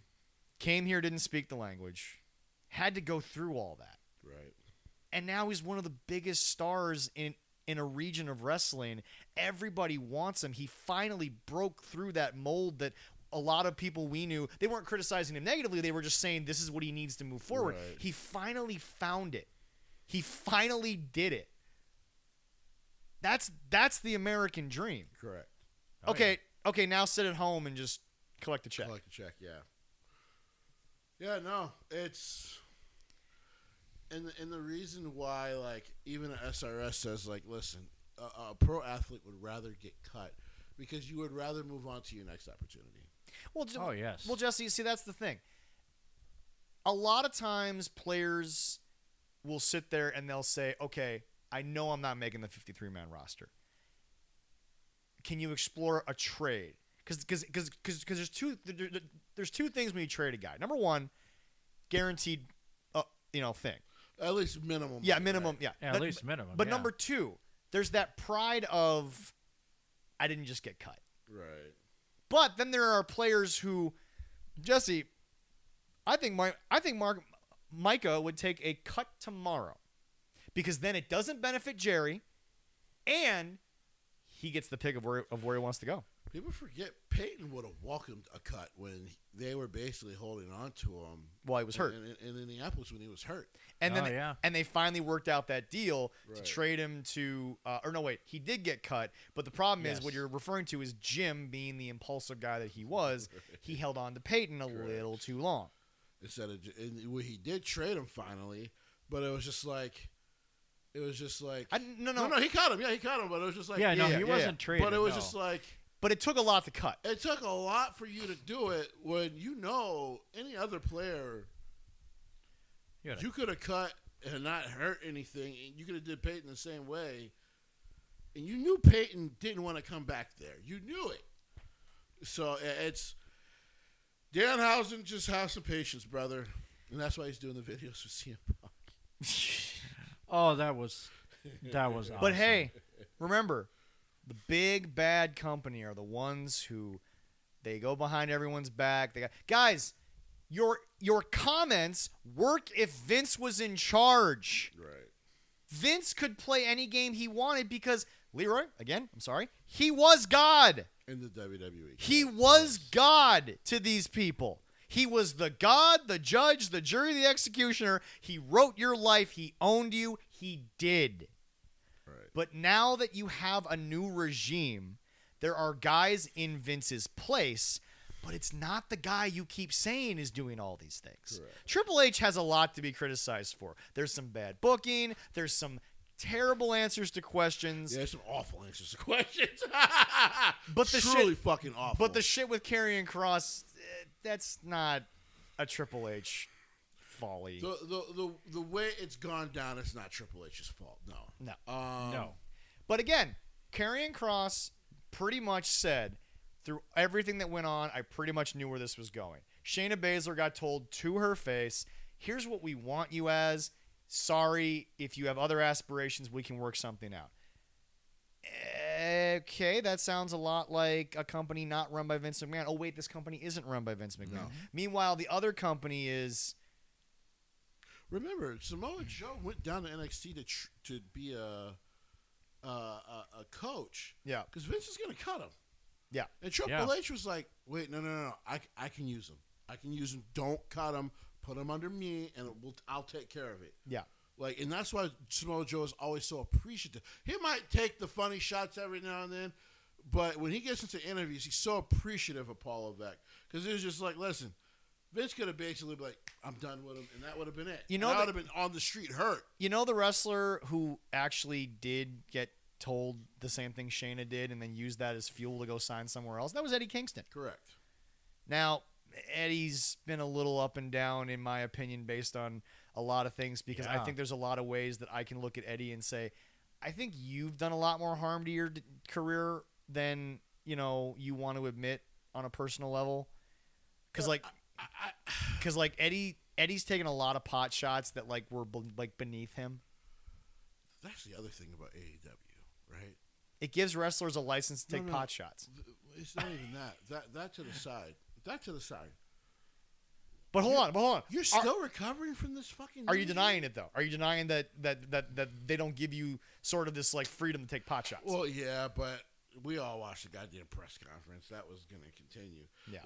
Speaker 1: came here, didn't speak the language, had to go through all that.
Speaker 3: Right.
Speaker 1: And now he's one of the biggest stars in a region of wrestling. Everybody wants him. He finally broke through that mold that a lot of people we knew, they weren't criticizing him negatively. They were just saying this is what he needs to move forward.
Speaker 3: Right.
Speaker 1: He finally found it. He finally did it. That's the American dream.
Speaker 3: Correct.
Speaker 1: Okay, now sit at home and just collect the check.
Speaker 3: Collect the check, yeah. Yeah, no, it's and the reason why even a SRS says listen, a pro athlete would rather get cut because you would rather move on to your next opportunity.
Speaker 1: Well,
Speaker 2: yes.
Speaker 1: Well, Jesse, see that's the thing. A lot of times players will sit there and they'll say, "Okay, I know I'm not making the 53-man roster. Can you explore a trade?" Because there's two things when you trade a guy. Number one, guaranteed, thing.
Speaker 3: At least minimum.
Speaker 1: Yeah, minimum.
Speaker 3: Right?
Speaker 1: Yeah,
Speaker 2: at least minimum.
Speaker 1: But number two, there's that pride of, I didn't just get cut.
Speaker 3: Right.
Speaker 1: But then there are players who, Jesse, I think Micah would take a cut tomorrow. Because then it doesn't benefit Jerry, and he gets the pick of where he wants to go.
Speaker 3: People forget Peyton would have welcomed a cut when they were basically holding on to him
Speaker 1: while he was hurt.
Speaker 3: In Indianapolis when he was hurt.
Speaker 1: And then and they finally worked out that deal to
Speaker 3: Right.
Speaker 1: trade him to he did get cut, but the problem is what you're referring to is Jim being the impulsive guy that he was. He held on to Peyton a little too long.
Speaker 3: He did trade him finally, but it was just like. No, he caught him. Yeah, he caught him, but it was just like...
Speaker 2: he wasn't traded.
Speaker 3: But it was just like...
Speaker 1: But it took a lot to cut.
Speaker 3: It took a lot for you to do it when any other player, you could have cut and not hurt anything, and you could have did Peyton the same way, and you knew Peyton didn't want to come back there. You knew it. So Danhausen, just have some patience, brother. And that's why he's doing the videos with CM Punk.
Speaker 2: Oh, that was awesome.
Speaker 1: But hey, remember, the big bad company are the ones who they go behind everyone's back. Guys, your comments work if Vince was in charge.
Speaker 3: Right.
Speaker 1: Vince could play any game he wanted because Leroy, again, I'm sorry, he was God.
Speaker 3: In the WWE.
Speaker 1: He was God to these people. He was the God, the judge, the jury, the executioner. He wrote your life. He owned you. He did.
Speaker 3: Right.
Speaker 1: But now that you have a new regime, there are guys in Vince's place, but it's not the guy you keep saying is doing all these things.
Speaker 3: Correct.
Speaker 1: Triple H has a lot to be criticized for. There's some bad booking. There's some terrible answers to questions.
Speaker 3: Yeah, some awful answers to questions.
Speaker 1: But the
Speaker 3: truly fucking awful.
Speaker 1: But the shit with Karrion Kross, that's not a Triple H folly.
Speaker 3: The way it's gone down, it's not Triple H's fault. No.
Speaker 2: No.
Speaker 1: But again, Karrion Kross pretty much said, through everything that went on, I pretty much knew where this was going. Shayna Baszler got told to her face, here's what we want you as. Sorry, if you have other aspirations, we can work something out. Okay, that sounds a lot like a company not run by Vince McMahon. Oh, wait, this company isn't run by Vince McMahon.
Speaker 3: No.
Speaker 1: Meanwhile, the other company is...
Speaker 3: Remember, Samoa Joe went down to NXT to be a coach.
Speaker 1: Yeah.
Speaker 3: Because Vince is going to cut him.
Speaker 1: Yeah.
Speaker 3: And Triple H was like, wait, no. I can use him. I can use him. Don't cut him. Put him under me, and I'll take care of it.
Speaker 1: Yeah.
Speaker 3: Like, and that's why Samoa Joe is always so appreciative. He might take the funny shots every now and then, but when he gets into interviews, he's so appreciative of Paul Levesque. Because it was just like, listen, Vince could have basically been like, I'm done with him, and that would have been it.
Speaker 1: You know,
Speaker 3: I would have been on the street hurt.
Speaker 1: You know the wrestler who actually did get told the same thing Shayna did and then used that as fuel to go sign somewhere else? That was Eddie Kingston.
Speaker 3: Correct.
Speaker 1: Now, Eddie's been a little up and down, in my opinion, based on a lot of things, because I think there's a lot of ways that I can look at Eddie and say, I think you've done a lot more harm to your career than, you want to admit on a personal level. Because, Eddie's taken a lot of pot shots that, were, beneath him.
Speaker 3: That's the other thing about AEW, right?
Speaker 1: It gives wrestlers a license to take pot shots.
Speaker 3: It's not even that. That to the side.
Speaker 1: But hold on.
Speaker 3: You're still recovering from this fucking...
Speaker 1: Are you denying it, though? Are you denying that they don't give you sort of this, freedom to take pot shots?
Speaker 3: Well, yeah, but we all watched the goddamn press conference. That was going to continue.
Speaker 1: Yeah.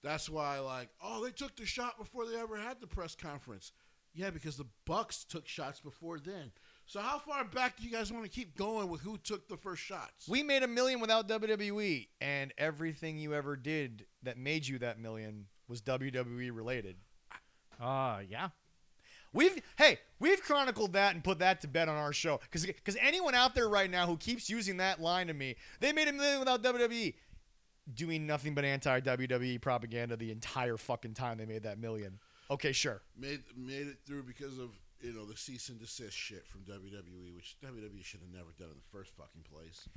Speaker 3: That's why, they took the shot before they ever had the press conference. Yeah, because the Bucks took shots before then. So how far back do you guys want to keep going with who took the first shots?
Speaker 1: We made $1 million without WWE, and everything you ever did that made you that $1 million was WWE related.
Speaker 2: Yeah.
Speaker 1: We've chronicled that and put that to bed on our show, because anyone out there right now who keeps using that line to me, they made $1 million without WWE, doing nothing but anti-WWE propaganda the entire fucking time they made that $1 million. Okay, sure.
Speaker 3: Made it through because of the cease and desist shit from WWE, which WWE should have never done in the first fucking place.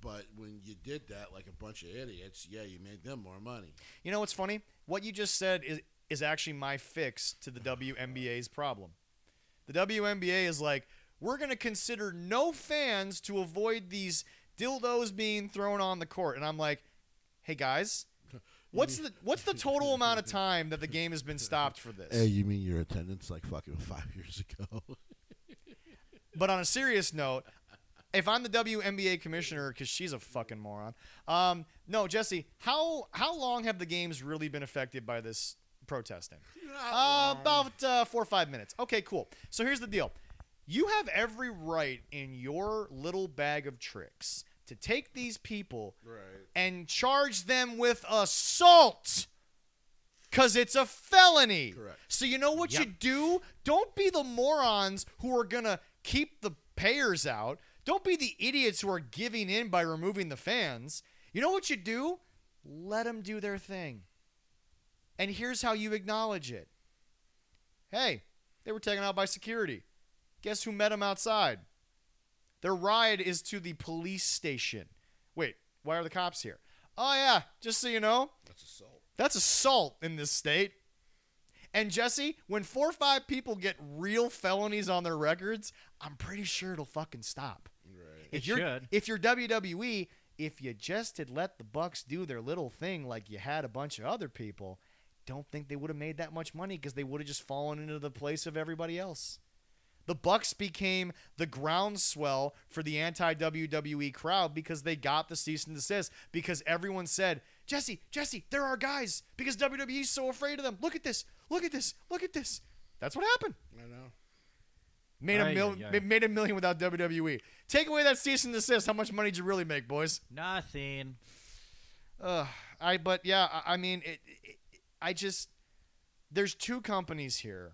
Speaker 3: But when you did that like a bunch of idiots, yeah, you made them more money.
Speaker 1: You know what's funny? What you just said is actually my fix to the WNBA's problem. The WNBA is like, we're going to consider no fans to avoid these dildos being thrown on the court. And I'm like, hey, guys, what's the total amount of time that the game has been stopped for this?
Speaker 3: Hey, you mean your attendance like fucking 5 years ago?
Speaker 1: But on a serious note, if I'm the WNBA commissioner, because she's a fucking moron. No, Jesse, how long have the games really been affected by this protesting? About 4 or 5 minutes. Okay, cool. So here's the deal. You have every right in your little bag of tricks to take these people and charge them with assault, because it's a felony.
Speaker 3: Correct.
Speaker 1: So you know what you do? Don't be the morons who are going to keep the payers out. Don't be the idiots who are giving in by removing the fans. You know what you do? Let them do their thing. And here's how you acknowledge it. Hey, they were taken out by security. Guess who met them outside? Their ride is to the police station. Wait, why are the cops here? Oh, yeah, just so you know.
Speaker 3: That's assault.
Speaker 1: That's assault in this state. And Jesse, when 4 or 5 people get real felonies on their records, I'm pretty sure it'll fucking stop.
Speaker 3: Right.
Speaker 2: It should.
Speaker 1: If you're WWE, if you just had let the Bucks do their little thing like you had a bunch of other people, don't think they would have made that much money because they would have just fallen into the place of everybody else. The Bucks became the groundswell for the anti-WWE crowd because they got the cease and desist, because everyone said, Jesse, they're our guys because WWE's so afraid of them. Look at this. That's what happened.
Speaker 3: I know.
Speaker 1: Made $1 million without WWE. Take away that cease and desist. How much money did you really make, boys?
Speaker 2: Nothing.
Speaker 1: There's 2 companies here,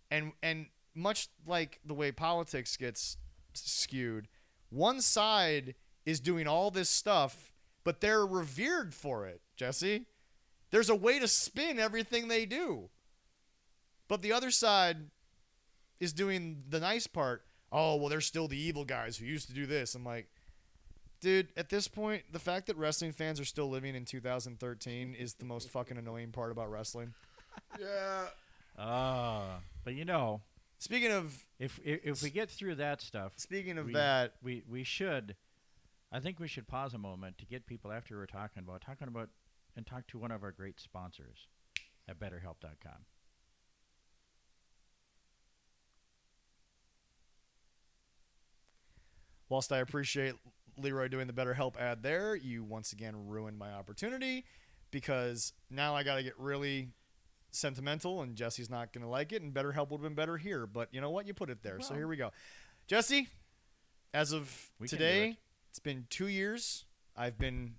Speaker 1: and much like the way politics gets skewed, one side is doing all this stuff, but they're revered for it, Jesse. There's a way to spin everything they do. But the other side is doing the nice part. Oh, well, they're still the evil guys who used to do this. I'm like, dude, at this point, the fact that wrestling fans are still living in 2013 is the most fucking annoying part about wrestling.
Speaker 3: Yeah.
Speaker 2: But you know,
Speaker 1: speaking of,
Speaker 2: if we get through that stuff, we should. I think we should pause a moment to get people, after we're talking about and talk to one of our great sponsors at BetterHelp.com.
Speaker 1: Whilst I appreciate Leroy doing the BetterHelp ad there, you once again ruined my opportunity, because now I got to get really sentimental, and Jesse's not going to like it, and BetterHelp would have been better here. But you know what? You put it there. Well, so here we go. Jesse, as of today, it's been 2 years. I've been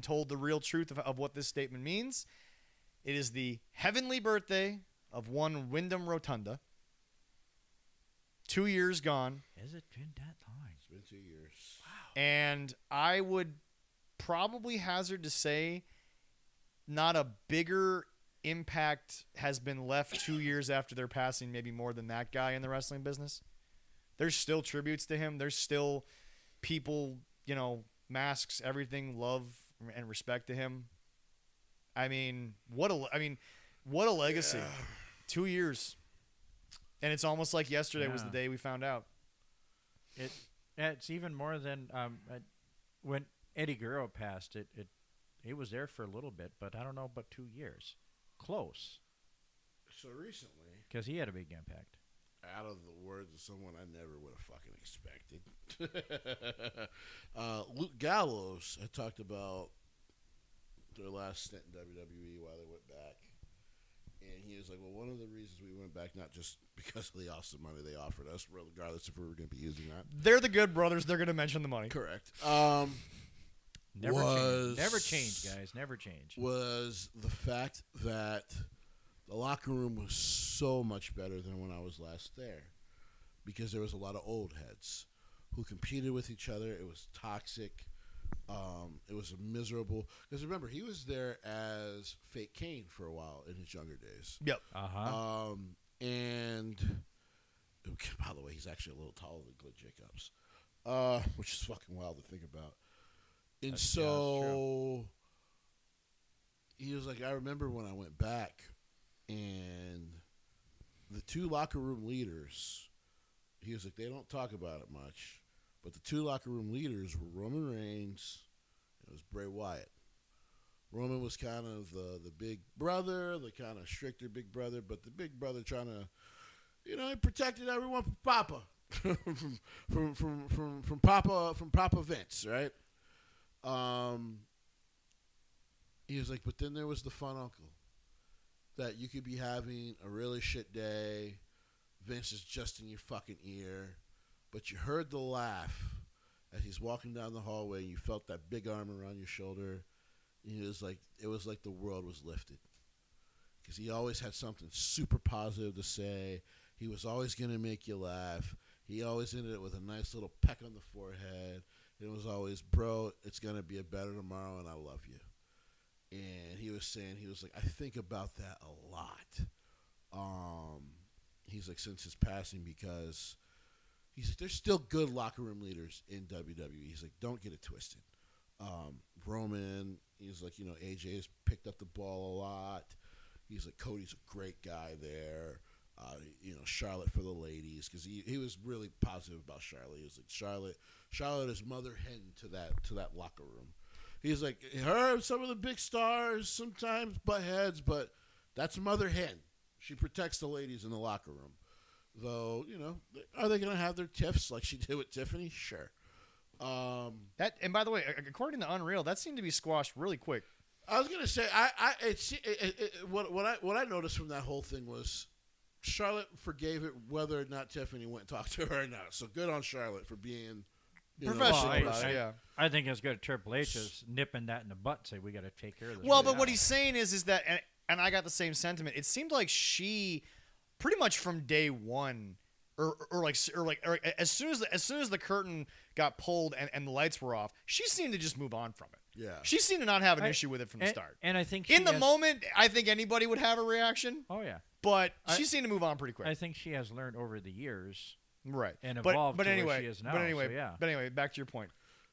Speaker 1: told the real truth of what this statement means. It is the heavenly birthday of one Wyndham Rotunda. 2 years gone.
Speaker 2: Has it been that long?
Speaker 3: It's been 2 years.
Speaker 2: Wow.
Speaker 1: And I would probably hazard to say not a bigger impact has been left 2 years after their passing, maybe more than that guy in the wrestling business. There's still tributes to him. There's still people, masks, everything, love and respect to him. I mean, what a legacy. Yeah. 2 years. And it's almost like yesterday was the day we found out.
Speaker 2: It's even more than when Eddie Guerrero passed. It was there for a little bit, but I don't know about 2 years. Close.
Speaker 3: So recently,
Speaker 2: because he had a big impact.
Speaker 3: Out of the words of someone I never would have fucking expected, Luke Gallows had talked about their last stint in WWE while they went back. And he was like, well, one of the reasons we went back, not just because of the awesome money they offered us, regardless if we were going to be using that.
Speaker 1: They're the Good Brothers. They're going to mention the money.
Speaker 3: Correct.
Speaker 2: Never change, guys. Never change.
Speaker 3: Was the fact that the locker room was so much better than when I was last there, because there was a lot of old heads who competed with each other. It was toxic. It was miserable. Because remember, he was there as Fake Kane for a while in his younger days.
Speaker 1: Yep.
Speaker 3: And by the way, he's actually a little taller than Glenn Jacobs, which is fucking wild to think about. And so he was like, I remember when I went back, and the 2 locker room leaders, he was like, they don't talk about it much, but the 2 locker room leaders were Roman Reigns and it was Bray Wyatt. Roman was kind of the big brother, the kind of stricter big brother, but the big brother trying to, he protected everyone from Papa, from Papa Vince, right? He was like, but then there was the fun uncle that you could be having a really shit day. Vince is just in your fucking ear, but you heard the laugh as he's walking down the hallway, and you felt that big arm around your shoulder. And it was like the world was lifted, because he always had something super positive to say. He was always going to make you laugh. He always ended it with a nice little peck on the forehead. It was always, bro, it's going to be a better tomorrow, and I love you. And he was saying, I think about that a lot. He's like, since his passing, because he's like, there's still good locker room leaders in WWE. He's like, don't get it twisted. Roman, he's like, AJ has picked up the ball a lot. He's like, Cody's a great guy there. Charlotte for the ladies, because he was really positive about Charlotte. He was like, Charlotte is mother hen to that locker room. He's like, her, some of the big stars sometimes butt heads, but that's mother hen. She protects the ladies in the locker room. Though, are they going to have their tiffs like she did with Tiffany? Sure.
Speaker 1: And by the way, according to Unreal, that seemed to be squashed really quick.
Speaker 3: I was going to say, what I noticed from that whole thing was Charlotte forgave it whether or not Tiffany went and talked to her or not. So good on Charlotte for being
Speaker 1: professional.
Speaker 2: I think it's good. Triple H is nipping that in the butt and say, we got to take care of this.
Speaker 1: Well, but what he's saying is that, and I got the same sentiment. It seemed like she, pretty much from day one, or as soon as the curtain got pulled and the lights were off, she seemed to just move on from it.
Speaker 3: Yeah,
Speaker 1: she seemed to not have an issue with it from the start.
Speaker 2: And I think
Speaker 1: in the moment, I think anybody would have a reaction.
Speaker 2: Oh yeah,
Speaker 1: but she seemed to move on pretty quick.
Speaker 2: I think she has learned over the years,
Speaker 1: right,
Speaker 2: and evolved
Speaker 1: but
Speaker 2: to
Speaker 1: anyway,
Speaker 2: where she is now.
Speaker 1: But anyway,
Speaker 2: so, yeah.
Speaker 1: But anyway, back to your point.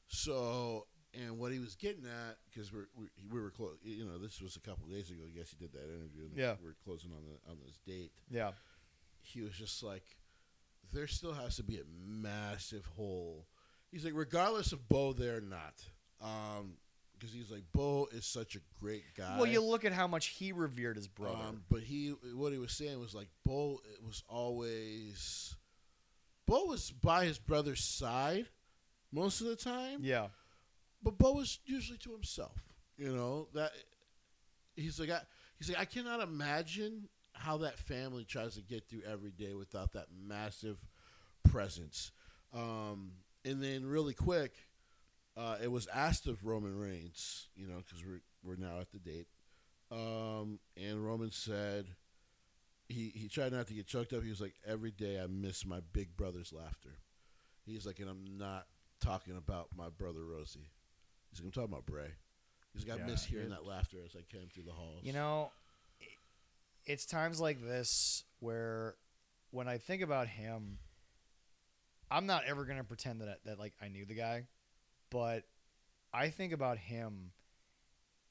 Speaker 3: So, and what he was getting at, because we were close. This was a couple of days ago. I guess he did that interview. And
Speaker 1: yeah,
Speaker 3: we're closing on this date.
Speaker 1: Yeah,
Speaker 3: he was just like, there still has to be a massive hole. He's like, regardless of Bo there or not, because he's like, Bo is such a great guy.
Speaker 1: Well, you look at how much he revered his brother.
Speaker 3: But what he was saying was like, Bo was by his brother's side most of the time.
Speaker 1: Yeah.
Speaker 3: But Bo was usually to himself. That he's like, I cannot imagine how that family tries to get through every day without that massive presence. And then really quick, it was asked of Roman Reigns, because we're now at the date. And Roman said he tried not to get choked up. He was like, every day I miss my big brother's laughter. He's like, and I'm not talking about my brother Rosie. He's like, I'm talking about Bray. He's like, I miss hearing that laughter as I came through the halls.
Speaker 1: It's times like this where when I think about him, I'm not ever going to pretend that like I knew the guy, but I think about him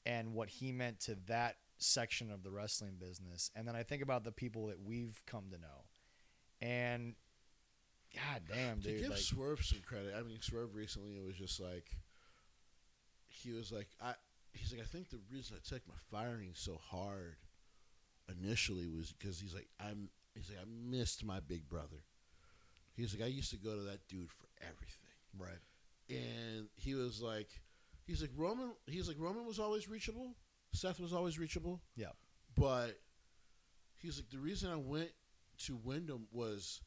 Speaker 1: and what he meant to that section of the wrestling business. And then I think about the people that we've come to know. And God damn, dude.
Speaker 3: To give Swerve some credit, I mean, Swerve recently, it was just like, he's like, I think the reason I took my firing so hard initially was because he's like, I missed my big brother. He's like, I used to go to that dude for everything.
Speaker 1: Right.
Speaker 3: And he's like, Roman was always reachable. Seth was always reachable.
Speaker 1: Yeah.
Speaker 3: But he's like, the reason I went to Wyndham was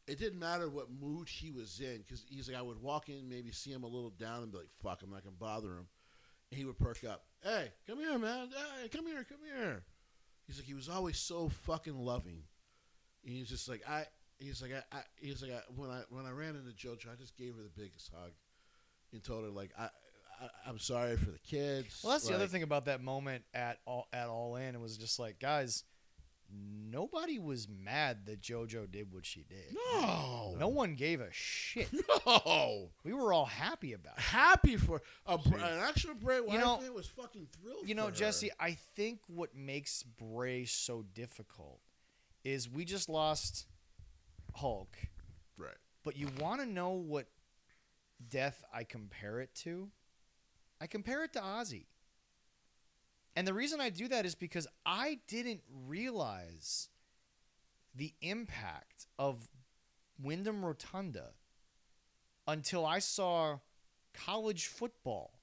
Speaker 3: it didn't matter what mood he was in, because he's like, I would walk in, maybe see him a little down and be like, fuck, I'm not going to bother him. And he would perk up. Hey, come here, man. Hey, come here. He's like, he was always so fucking loving. And he's just like, when I ran into JoJo, I just gave her the biggest hug and told her, like, I'm sorry for the kids.
Speaker 1: Well, that's the other thing about that moment at All In. It was just like, guys, nobody was mad that JoJo did what she did.
Speaker 3: No
Speaker 1: one gave a shit.
Speaker 3: No,
Speaker 1: we were all happy about it.
Speaker 3: Happy for an actual Bray Wyatt was fucking thrilled.
Speaker 1: For her. Jesse, I think what makes Bray so difficult is we just lost Hulk,
Speaker 3: right?
Speaker 1: But you want to know what death I compare it to? I compare it to Ozzy. And the reason I do that is because I didn't realize the impact of Wyndham Rotunda until I saw college football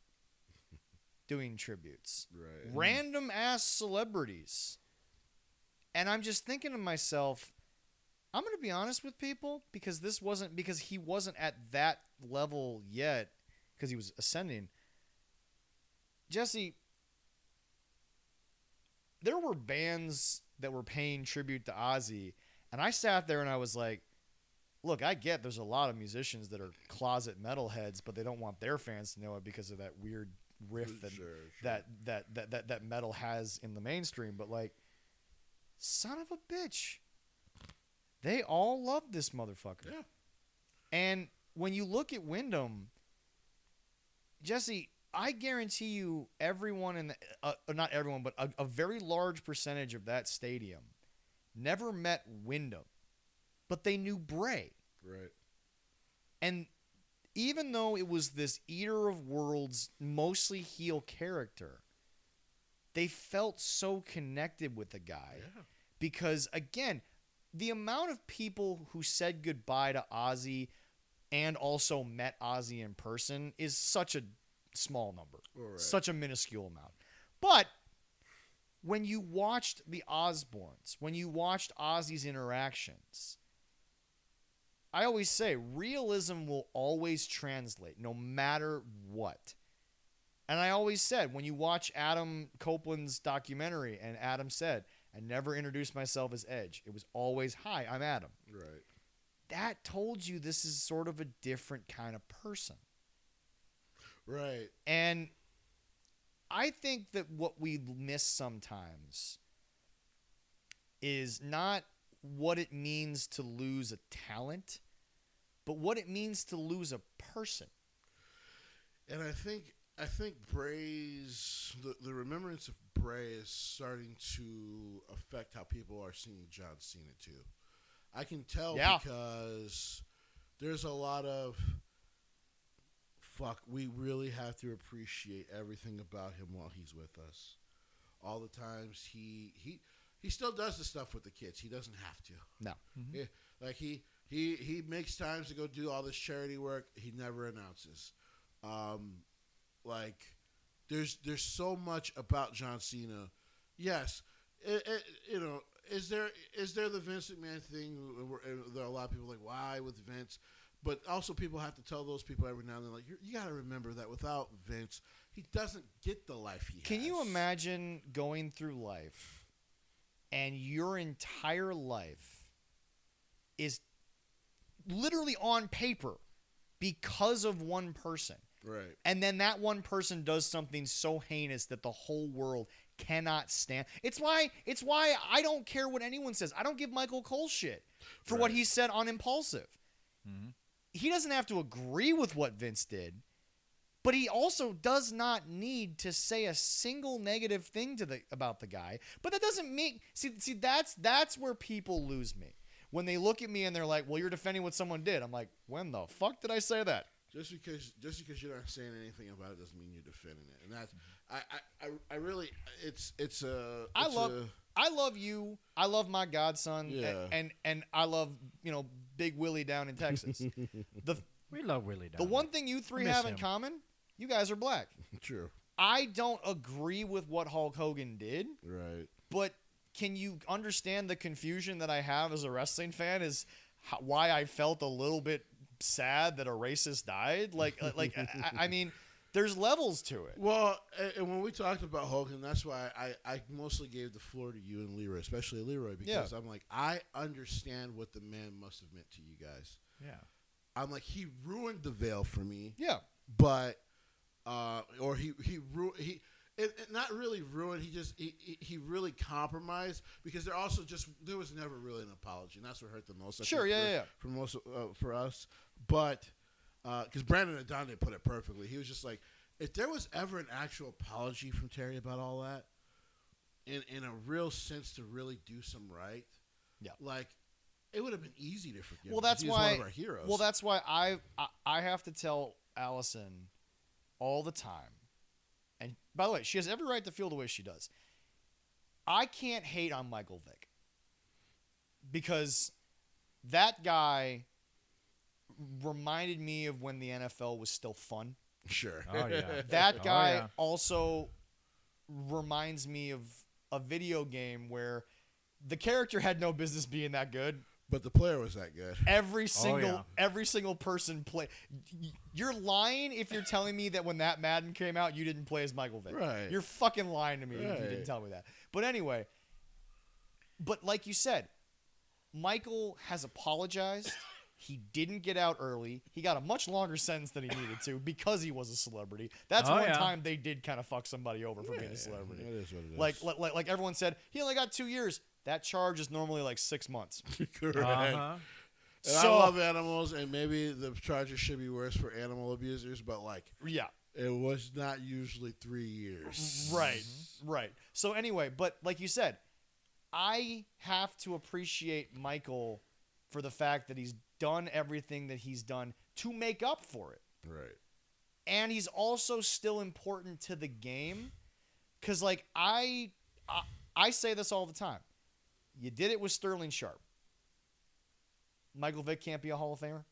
Speaker 1: doing tributes.
Speaker 3: Right.
Speaker 1: Random ass celebrities. And I'm just thinking to myself, I'm going to be honest with people, because he wasn't at that level yet, because he was ascending. Jesse, there were bands that were paying tribute to Ozzy, and I sat there and I was like, look, I get there's a lot of musicians that are closet metalheads, but they don't want their fans to know it because of that weird riff that metal has in the mainstream. But like, son of a bitch, they all love this motherfucker.
Speaker 3: Yeah.
Speaker 1: And when you look at Wyndham, Jesse, I guarantee you, everyone in not everyone, but a very large percentage of that stadium never met Wyndham, but they knew Bray.
Speaker 3: Right.
Speaker 1: And even though it was this Eater of Worlds, mostly heel character, they felt so connected with the guy.
Speaker 3: Yeah.
Speaker 1: Because, again, the amount of people who said goodbye to Ozzy and also met Ozzy in person is such a small number.
Speaker 3: Right.
Speaker 1: Such a minuscule amount. But when you watched the Osbournes, when you watched Ozzy's interactions, I always say realism will always translate no matter what. And I always said, when you watch Adam Copeland's documentary, and Adam said, I never introduced myself as Edge. It was always, hi, I'm Adam.
Speaker 3: Right.
Speaker 1: That told you this is sort of a different kind of person.
Speaker 3: Right.
Speaker 1: And I think that what we miss sometimes is not what it means to lose a talent, but what it means to lose a person.
Speaker 3: And I think Bray's the remembrance of Bray is starting to affect how people are seeing John Cena too. I can tell because there's a lot of we really have to appreciate everything about him while he's with us. All the times he still does the stuff with the kids. He doesn't have to.
Speaker 1: No.
Speaker 3: Mm-hmm. Like he makes times to go do all this charity work. He never announces. Like there's so much about John Cena. Yes, is there the Vince McMahon thing? There are a lot of people like, why with Vince? But also people have to tell those people every now and then, like, you got to remember that without Vince, he doesn't get the life he has.
Speaker 1: Can you imagine going through life and your entire life is literally on paper because of one person?
Speaker 3: Right.
Speaker 1: And then that one person does something so heinous that the whole world cannot stand. It's why I don't care what anyone says. I don't give Michael Cole shit for what he said on Impulsive.
Speaker 2: Mm-hmm.
Speaker 1: He doesn't have to agree with what Vince did, but he also does not need to say a single negative thing about the guy. But that doesn't mean see that's where people lose me. When they look at me and they're like, "Well, you're defending what someone did." I'm like, "When the fuck did I say that?"
Speaker 3: Just because you're not saying anything about it doesn't mean you're defending it. And that's I really I
Speaker 1: love you. I love my godson.
Speaker 3: Yeah.
Speaker 1: And I love, Big Willie down in Texas.
Speaker 2: We love Willie down
Speaker 1: The one thing you three have in common, you guys are black.
Speaker 3: True.
Speaker 1: I don't agree with what Hulk Hogan did.
Speaker 3: Right.
Speaker 1: But can you understand the confusion that I have as a wrestling fan is why I felt a little bit sad that a racist died? I mean, there's levels to it.
Speaker 3: Well, and when we talked about Hogan, that's why I mostly gave the floor to you and Leroy, especially Leroy, because I'm like, I understand what the man must have meant to you guys.
Speaker 2: Yeah.
Speaker 3: I'm like, he ruined the veil for me.
Speaker 1: Yeah.
Speaker 3: But, or he not really ruined. He really compromised because there was never really an apology, and that's what hurt the most. For us, but because Brandon Adonde put it perfectly, he was just like, if there was ever an actual apology from Terry about all that, in a real sense to really do some right, like it would have been easy to forgive.
Speaker 1: Well, that's why
Speaker 3: one of our heroes.
Speaker 1: Well, that's why I have to tell Allison all the time. And by the way, she has every right to feel the way she does. I can't hate on Michael Vick because that guy reminded me of when the NFL was still fun.
Speaker 3: Sure.
Speaker 2: Oh, yeah.
Speaker 1: That guy also reminds me of a video game where the character had no business being that good.
Speaker 3: But the player was that good.
Speaker 1: Every single person play. You're lying if you're telling me that when that Madden came out, you didn't play as Michael Vick.
Speaker 3: Right.
Speaker 1: You're fucking lying to me if you didn't tell me that. But anyway, like you said, Michael has apologized. He didn't get out early. He got a much longer sentence than he needed to because he was a celebrity. That's one time they did kind of fuck somebody over for being a celebrity.
Speaker 3: That is what it is.
Speaker 1: Like everyone said, he only got 2 years. That charge is normally like 6 months.
Speaker 3: Correct.
Speaker 2: Uh-huh.
Speaker 3: And I love animals, and maybe the charges should be worse for animal abusers, but like,
Speaker 1: yeah,
Speaker 3: It was not usually 3 years.
Speaker 1: Right. So anyway, but like you said, I have to appreciate Michael for the fact that he's done everything that he's done to make up for it.
Speaker 3: Right.
Speaker 1: And he's also still important to the game. Because, like, I say this all the time. You did it with Sterling Sharp. Michael Vick can't be a Hall of Famer?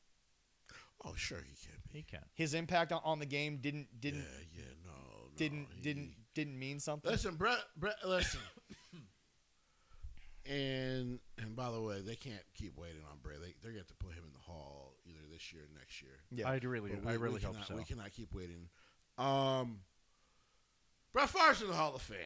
Speaker 3: Oh, sure he can be.
Speaker 2: He can.
Speaker 1: His impact on the game didn't mean something?
Speaker 3: Listen, Brett, listen. And by the way, they can't keep waiting on Bray. They're going to put him in the Hall either this year or next year.
Speaker 1: Yeah.
Speaker 2: I really hope so.
Speaker 3: We cannot keep waiting. Brett Favre's in the Hall of Fame.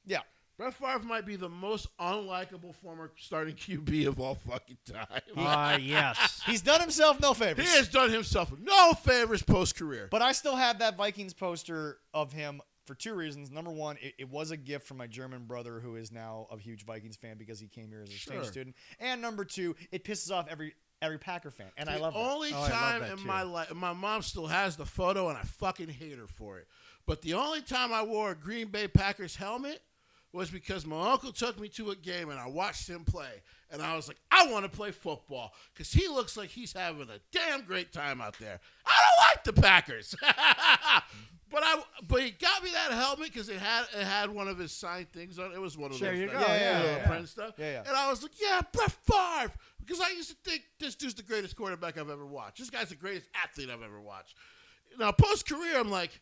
Speaker 1: Yeah.
Speaker 3: Brett Favre might be the most unlikable former starting QB of all fucking time.
Speaker 2: Yes.
Speaker 1: He's done himself no favors.
Speaker 3: He has done himself no favors post-career.
Speaker 1: But I still have that Vikings poster of him for two reasons. Number one, it was a gift from my German brother who is now a huge Vikings fan because he came here as an exchange student. And number two, it pisses off every Packer fan. And I love that.
Speaker 3: The only time in my life, my mom still has the photo, and I fucking hate her for it. But the only time I wore a Green Bay Packers helmet was because my uncle took me to a game and I watched him play. And I was like, I want to play football because he looks like he's having a damn great time out there. I don't like the Packers. But he got me that helmet because it had one of his signed things on it. It was one of those print stuff.
Speaker 1: Yeah.
Speaker 3: And I was like, yeah, Brett Favre. Because I used to think this dude's the greatest quarterback I've ever watched. This guy's the greatest athlete I've ever watched. Now, post-career, I'm like,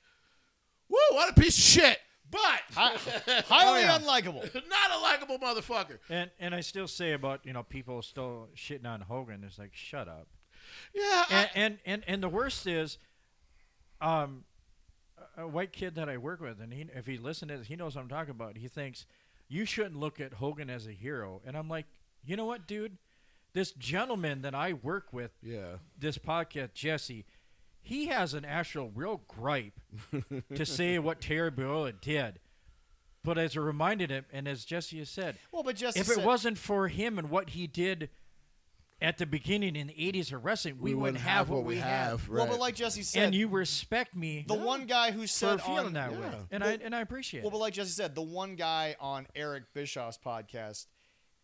Speaker 3: whoa, what a piece of shit. But
Speaker 1: highly unlikable.
Speaker 3: Not a likable motherfucker.
Speaker 2: And I still say about, people still shitting on Hogan. It's like, shut up.
Speaker 3: Yeah.
Speaker 2: And the worst is, a white kid that I work with, and if he listens to this, he knows what I'm talking about. He thinks you shouldn't look at Hogan as a hero. And I'm like, you know what, dude? This gentleman that I work with, this podcast, Jessie, he has an actual real gripe to say what Terry Bollea did. But as I reminded him, and as Jessie has said, if it wasn't for him and what he did at the beginning in the 80s of wrestling, we wouldn't have what we have.
Speaker 3: Right.
Speaker 1: Well, but like Jessie said,
Speaker 2: and you respect me.
Speaker 1: The one guy who said
Speaker 2: for feeling that way, and I appreciate it.
Speaker 1: Well, but like Jessie said, the one guy on Eric Bischoff's podcast,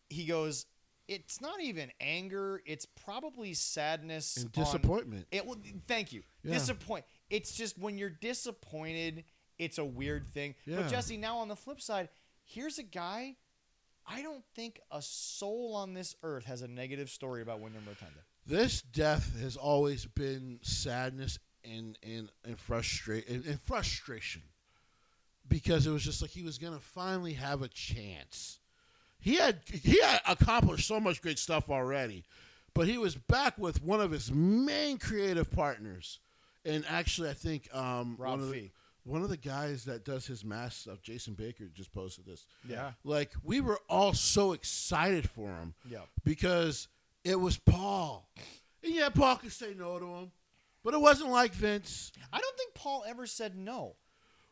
Speaker 1: he goes, it's not even anger. It's probably sadness
Speaker 3: and disappointment.
Speaker 1: Thank you. Yeah. It's just when you're disappointed, it's a weird thing. Yeah. But Jessie, now on the flip side, here's a guy. I don't think a soul on this earth has a negative story about Wyndham Rotunda.
Speaker 3: This death has always been sadness and frustration, because it was just like he was gonna finally have a chance. He had accomplished so much great stuff already, but he was back with one of his main creative partners, and actually I think one of the guys that does his mask stuff, Jason Baker, just posted this.
Speaker 1: Yeah.
Speaker 3: Like, we were all so excited for him.
Speaker 1: Yeah.
Speaker 3: Because it was Paul. And yeah, Paul could say no to him. But it wasn't like Vince.
Speaker 1: I don't think Paul ever said no.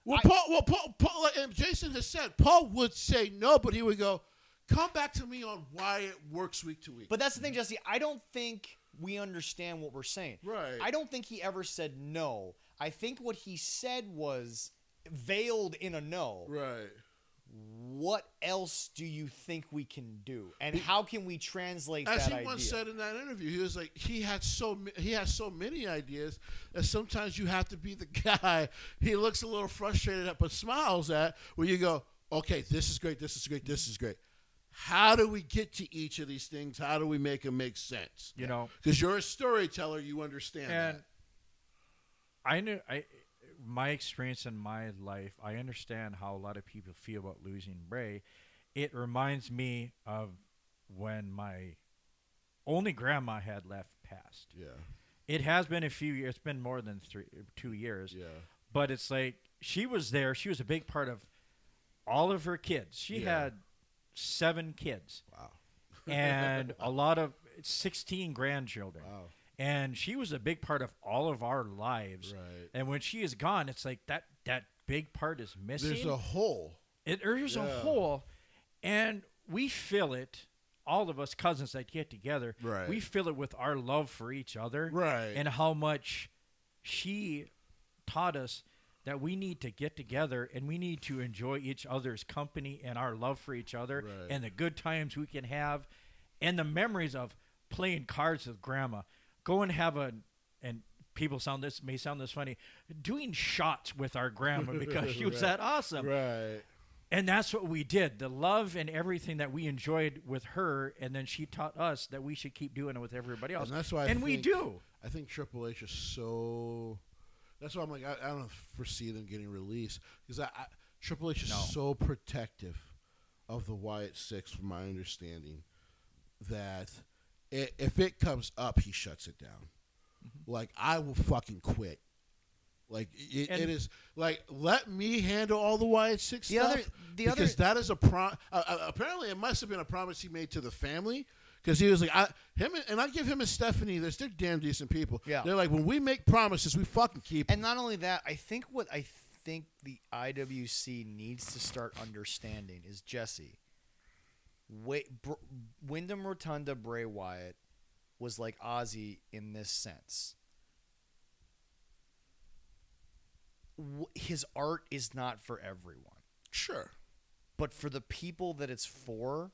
Speaker 3: Paul, and Jason has said, Paul would say no, but he would go, come back to me on why it works week to week.
Speaker 1: But that's the thing, Jessie. I don't think we understand what we're saying.
Speaker 3: Right.
Speaker 1: I don't think he ever said no. I think what he said was veiled in a no.
Speaker 3: Right.
Speaker 1: What else do you think we can do, and how can we translate that idea?
Speaker 3: As he once said in that interview, he was like, he has so many ideas that sometimes you have to be the guy he looks a little frustrated at but smiles at, where you go, okay, this is great, this is great, this is great. How do we get to each of these things? How do we make them make sense? Because you're a storyteller, you understand that.
Speaker 2: My experience in my life, I understand how a lot of people feel about losing Bray. It reminds me of when my only grandma had passed.
Speaker 3: Yeah.
Speaker 2: It has been a few years. It's been more than 2 years.
Speaker 3: Yeah.
Speaker 2: But it's like she was there. She was a big part of all of her kids. She had 7 kids.
Speaker 3: Wow.
Speaker 2: And a lot of 16 grandchildren.
Speaker 3: Wow.
Speaker 2: And she was a big part of all of our lives.
Speaker 3: Right.
Speaker 2: And when she is gone, it's like that big part is missing.
Speaker 3: There's a hole.
Speaker 2: There's a hole. And we fill it, all of us cousins that get together, we fill it with our love for each other.
Speaker 3: Right.
Speaker 2: And how much she taught us that we need to get together and we need to enjoy each other's company and our love for each other
Speaker 3: Right.
Speaker 2: and the good times we can have and the memories of playing cards with grandma. Go and have and people may sound this funny, doing shots with our grandma because she was
Speaker 3: Right.
Speaker 2: that awesome.
Speaker 3: Right.
Speaker 2: And that's what we did. The love and everything that we enjoyed with her, and then she taught us that we should keep doing it with everybody else.
Speaker 3: And that's why
Speaker 2: we do.
Speaker 3: I think Triple H is so. That's why I'm like, I don't foresee them getting released because Triple H is so protective of the Wyatt Six, from my understanding, that if it comes up, he shuts it down. Mm-hmm. Like, I will fucking quit. Like, it is like, let me handle all the Wyatt Six stuff. Because that is apparently it must have been a promise he made to the family. Because he was like, I give him and Stephanie this. They're damn decent people.
Speaker 1: Yeah.
Speaker 3: They're like, when we make promises, we fucking keep them.
Speaker 1: And not only that, I think the IWC needs to start understanding is Jessie. Wyndham Rotunda Bray Wyatt was like Ozzy in this sense. His art is not for everyone.
Speaker 3: Sure.
Speaker 1: But for the people that it's for,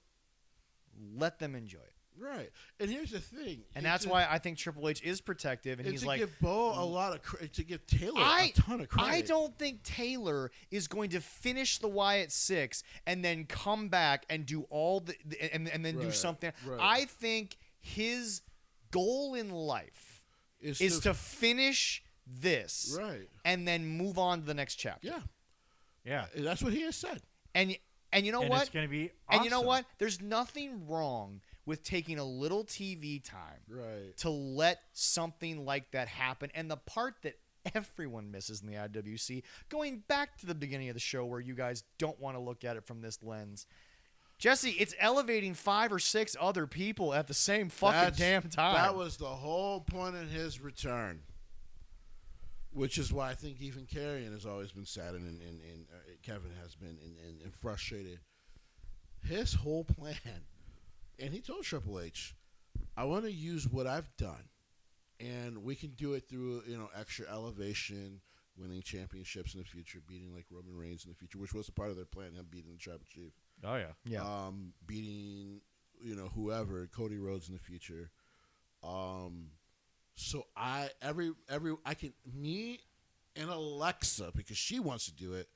Speaker 1: let them enjoy it.
Speaker 3: Right. And here's the thing.
Speaker 1: And that's why I think Triple H is protective. And he's like,
Speaker 3: give Bo a lot of to give Taylor a ton of credit.
Speaker 1: I don't think Taylor is going to finish the Wyatt Six and then come back and do all and then do something.
Speaker 3: Right.
Speaker 1: I think his goal in life is to finish this,
Speaker 3: right,
Speaker 1: and then move on to the next chapter.
Speaker 2: Yeah.
Speaker 3: That's what he has said.
Speaker 1: And you know what?
Speaker 2: It's going to be awesome.
Speaker 1: And you know what? There's nothing wrong with taking a little TV time to let something like that happen. And the part that everyone misses in the IWC, going back to the beginning of the show where you guys don't want to look at it from this lens, Jesse, it's elevating 5 or 6 other people at the same damn time.
Speaker 3: That was the whole point of his return. Which is why I think even Karrion has always been sad and Kevin has been and frustrated. His whole plan, and he told Triple H, I want to use what I've done, and we can do it through extra elevation, winning championships in the future, beating like Roman Reigns in the future, which was a part of their plan, him beating the Tribal Chief.
Speaker 2: Oh yeah.
Speaker 3: Beating whoever, Cody Rhodes in the future. So me and Alexa, because she wants to do it,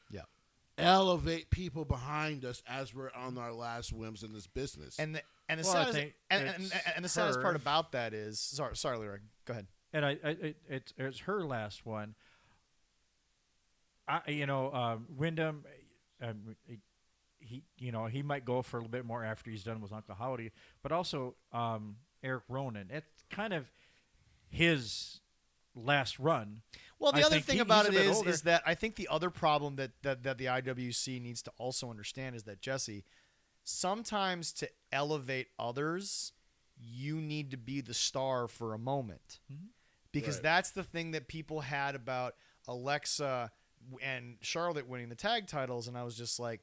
Speaker 3: elevate people behind us as we're on our last whims in this business.
Speaker 1: And the saddest part about that is sorry, Leroy, go ahead.
Speaker 2: And it's her last one. Wyndham, he might go for a little bit more after he's done with Uncle Howdy, but also Eric Rowan. It's kind of his last run.
Speaker 1: Well, the other thing about it is that I think the other problem that the IWC needs to also understand is that, Jesse, sometimes to elevate others, you need to be the star for a moment. Mm-hmm. Because that's the thing that people had about Alexa and Charlotte winning the tag titles, and I was just like,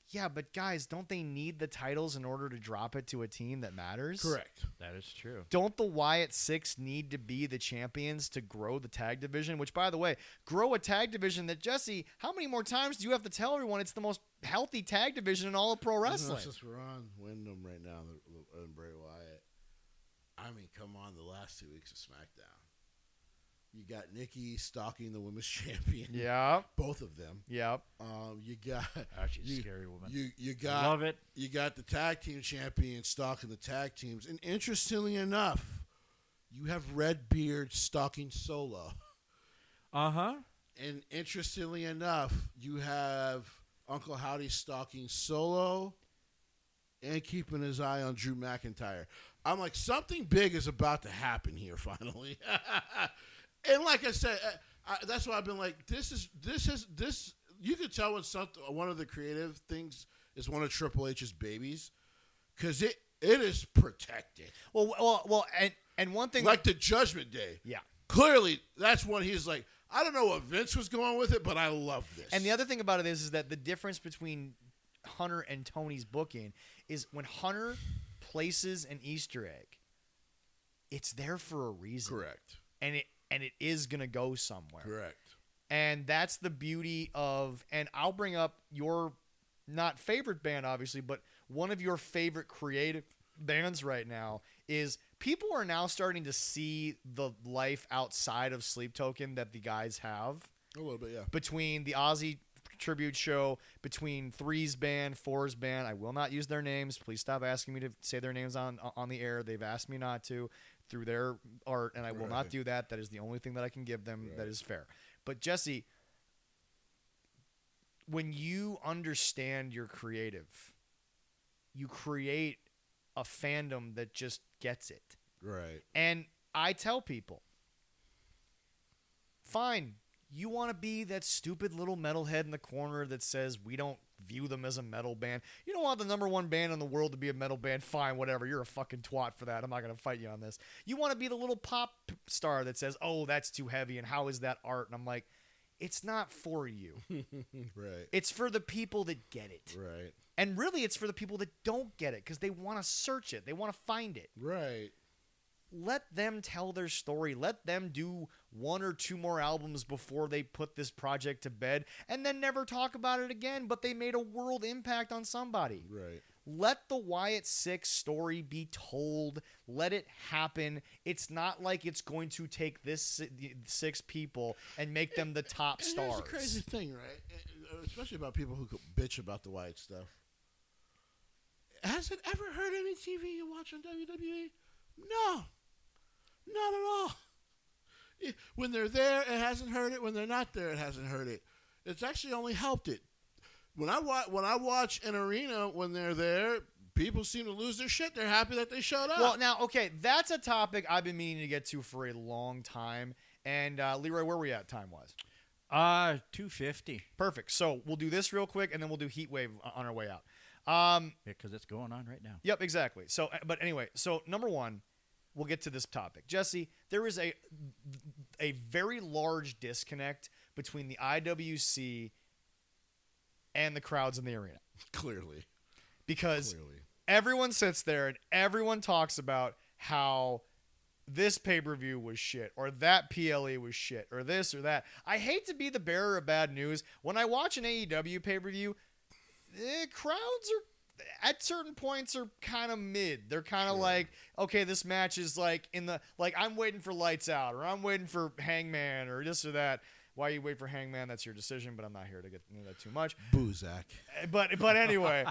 Speaker 1: yeah, but guys, don't they need the titles in order to drop it to a team that matters?
Speaker 3: Correct.
Speaker 2: That is true.
Speaker 1: Don't the Wyatt Six need to be the champions to grow the tag division? Which, by the way, grow a tag division that, Jesse, how many more times do you have to tell everyone it's the most healthy tag division in all of pro wrestling?
Speaker 3: Since we're on Wyndham right now and Bray Wyatt, I mean, come on, the last 2 weeks of SmackDown. You got Nikki stalking the women's champion.
Speaker 1: Yeah.
Speaker 3: Both of them.
Speaker 1: Yep.
Speaker 3: You got
Speaker 2: she's a scary woman.
Speaker 3: You got
Speaker 2: love it.
Speaker 3: You got the tag team champion stalking the tag teams. And interestingly enough, you have Redbeard stalking Solo.
Speaker 2: Uh-huh.
Speaker 3: And interestingly enough, you have Uncle Howdy stalking Solo and keeping his eye on Drew McIntyre. I'm like, something big is about to happen here finally. And like I said, that's why I've been like, this. You could tell when one of the creative things is one of Triple H's babies, because it is protected.
Speaker 1: Well, and one thing
Speaker 3: like the Judgment Day.
Speaker 1: Yeah.
Speaker 3: Clearly, that's when he's like, I don't know what Vince was going with it, but I love this.
Speaker 1: And the other thing about it is that the difference between Hunter and Tony's booking is when Hunter places an Easter egg, it's there for a reason.
Speaker 3: Correct.
Speaker 1: And it is going to go somewhere.
Speaker 3: Correct.
Speaker 1: And that's the beauty of, and I'll bring up your not favorite band, obviously, but one of your favorite creative bands right now is people are now starting to see the life outside of Sleep Token that the guys have.
Speaker 3: A little bit, yeah.
Speaker 1: Between the Ozzy tribute show, between Three's band, Four's band. I will not use their names. Please stop asking me to say their names on the air. They've asked me not to through their art, and I will not do that. That is the only thing that I can give them that is fair. But Jesse, when you understand you're creative, you create a fandom that just gets it.
Speaker 3: Right.
Speaker 1: And I tell people, fine, you want to be that stupid little metalhead in the corner that says we don't view them as a metal band. You don't want the number one band in the world to be a metal band. Fine, whatever. You're a fucking twat for that. I'm not going to fight you on this. You want to be the little pop star that says, oh, that's too heavy, and how is that art? And I'm like, it's not for you.
Speaker 3: Right.
Speaker 1: It's for the people that get it.
Speaker 3: Right.
Speaker 1: And really, it's for the people that don't get it because they want to search it. They want to find it.
Speaker 3: Right.
Speaker 1: Let them tell their story. Let them do 1 or 2 more albums before they put this project to bed and then never talk about it again, but they made a world impact on somebody.
Speaker 3: Right.
Speaker 1: Let the Wyatt Six story be told. Let it happen. It's not like it's going to take this 6 people and make them the top stars.
Speaker 3: Here's the crazy thing, right? Especially about people who bitch about the Wyatt stuff. Has it ever hurt any TV you watch on WWE? No. Not at all. When they're there, it hasn't hurt it. When they're not there, it hasn't hurt it. It's actually only helped it. When I watch an arena when they're there, people seem to lose their shit. They're happy that they showed up.
Speaker 1: Well, now, okay, that's a topic I've been meaning to get to for a long time. And Leroy, where are we at time-wise?
Speaker 2: 2:50.
Speaker 1: Perfect. So we'll do this real quick, and then we'll do Heat Wave on our way out.
Speaker 2: Because it's going on right now.
Speaker 1: Yep, exactly. So, but anyway, so number one, we'll get to this topic. Jesse, there is a very large disconnect between the IWC and the crowds in the arena.
Speaker 3: Clearly.
Speaker 1: Because everyone sits there and everyone talks about how this pay-per-view was shit or that PLE was shit or this or that. I hate to be the bearer of bad news. When I watch an AEW pay-per-view, crowds are at certain points are kind of mid. They're kind of like, okay, this match is like I'm waiting for Lights Out or I'm waiting for Hangman or this or that. Why you wait for Hangman? That's your decision, but I'm not here to get into that too much.
Speaker 3: Boo, Zach.
Speaker 1: But anyway,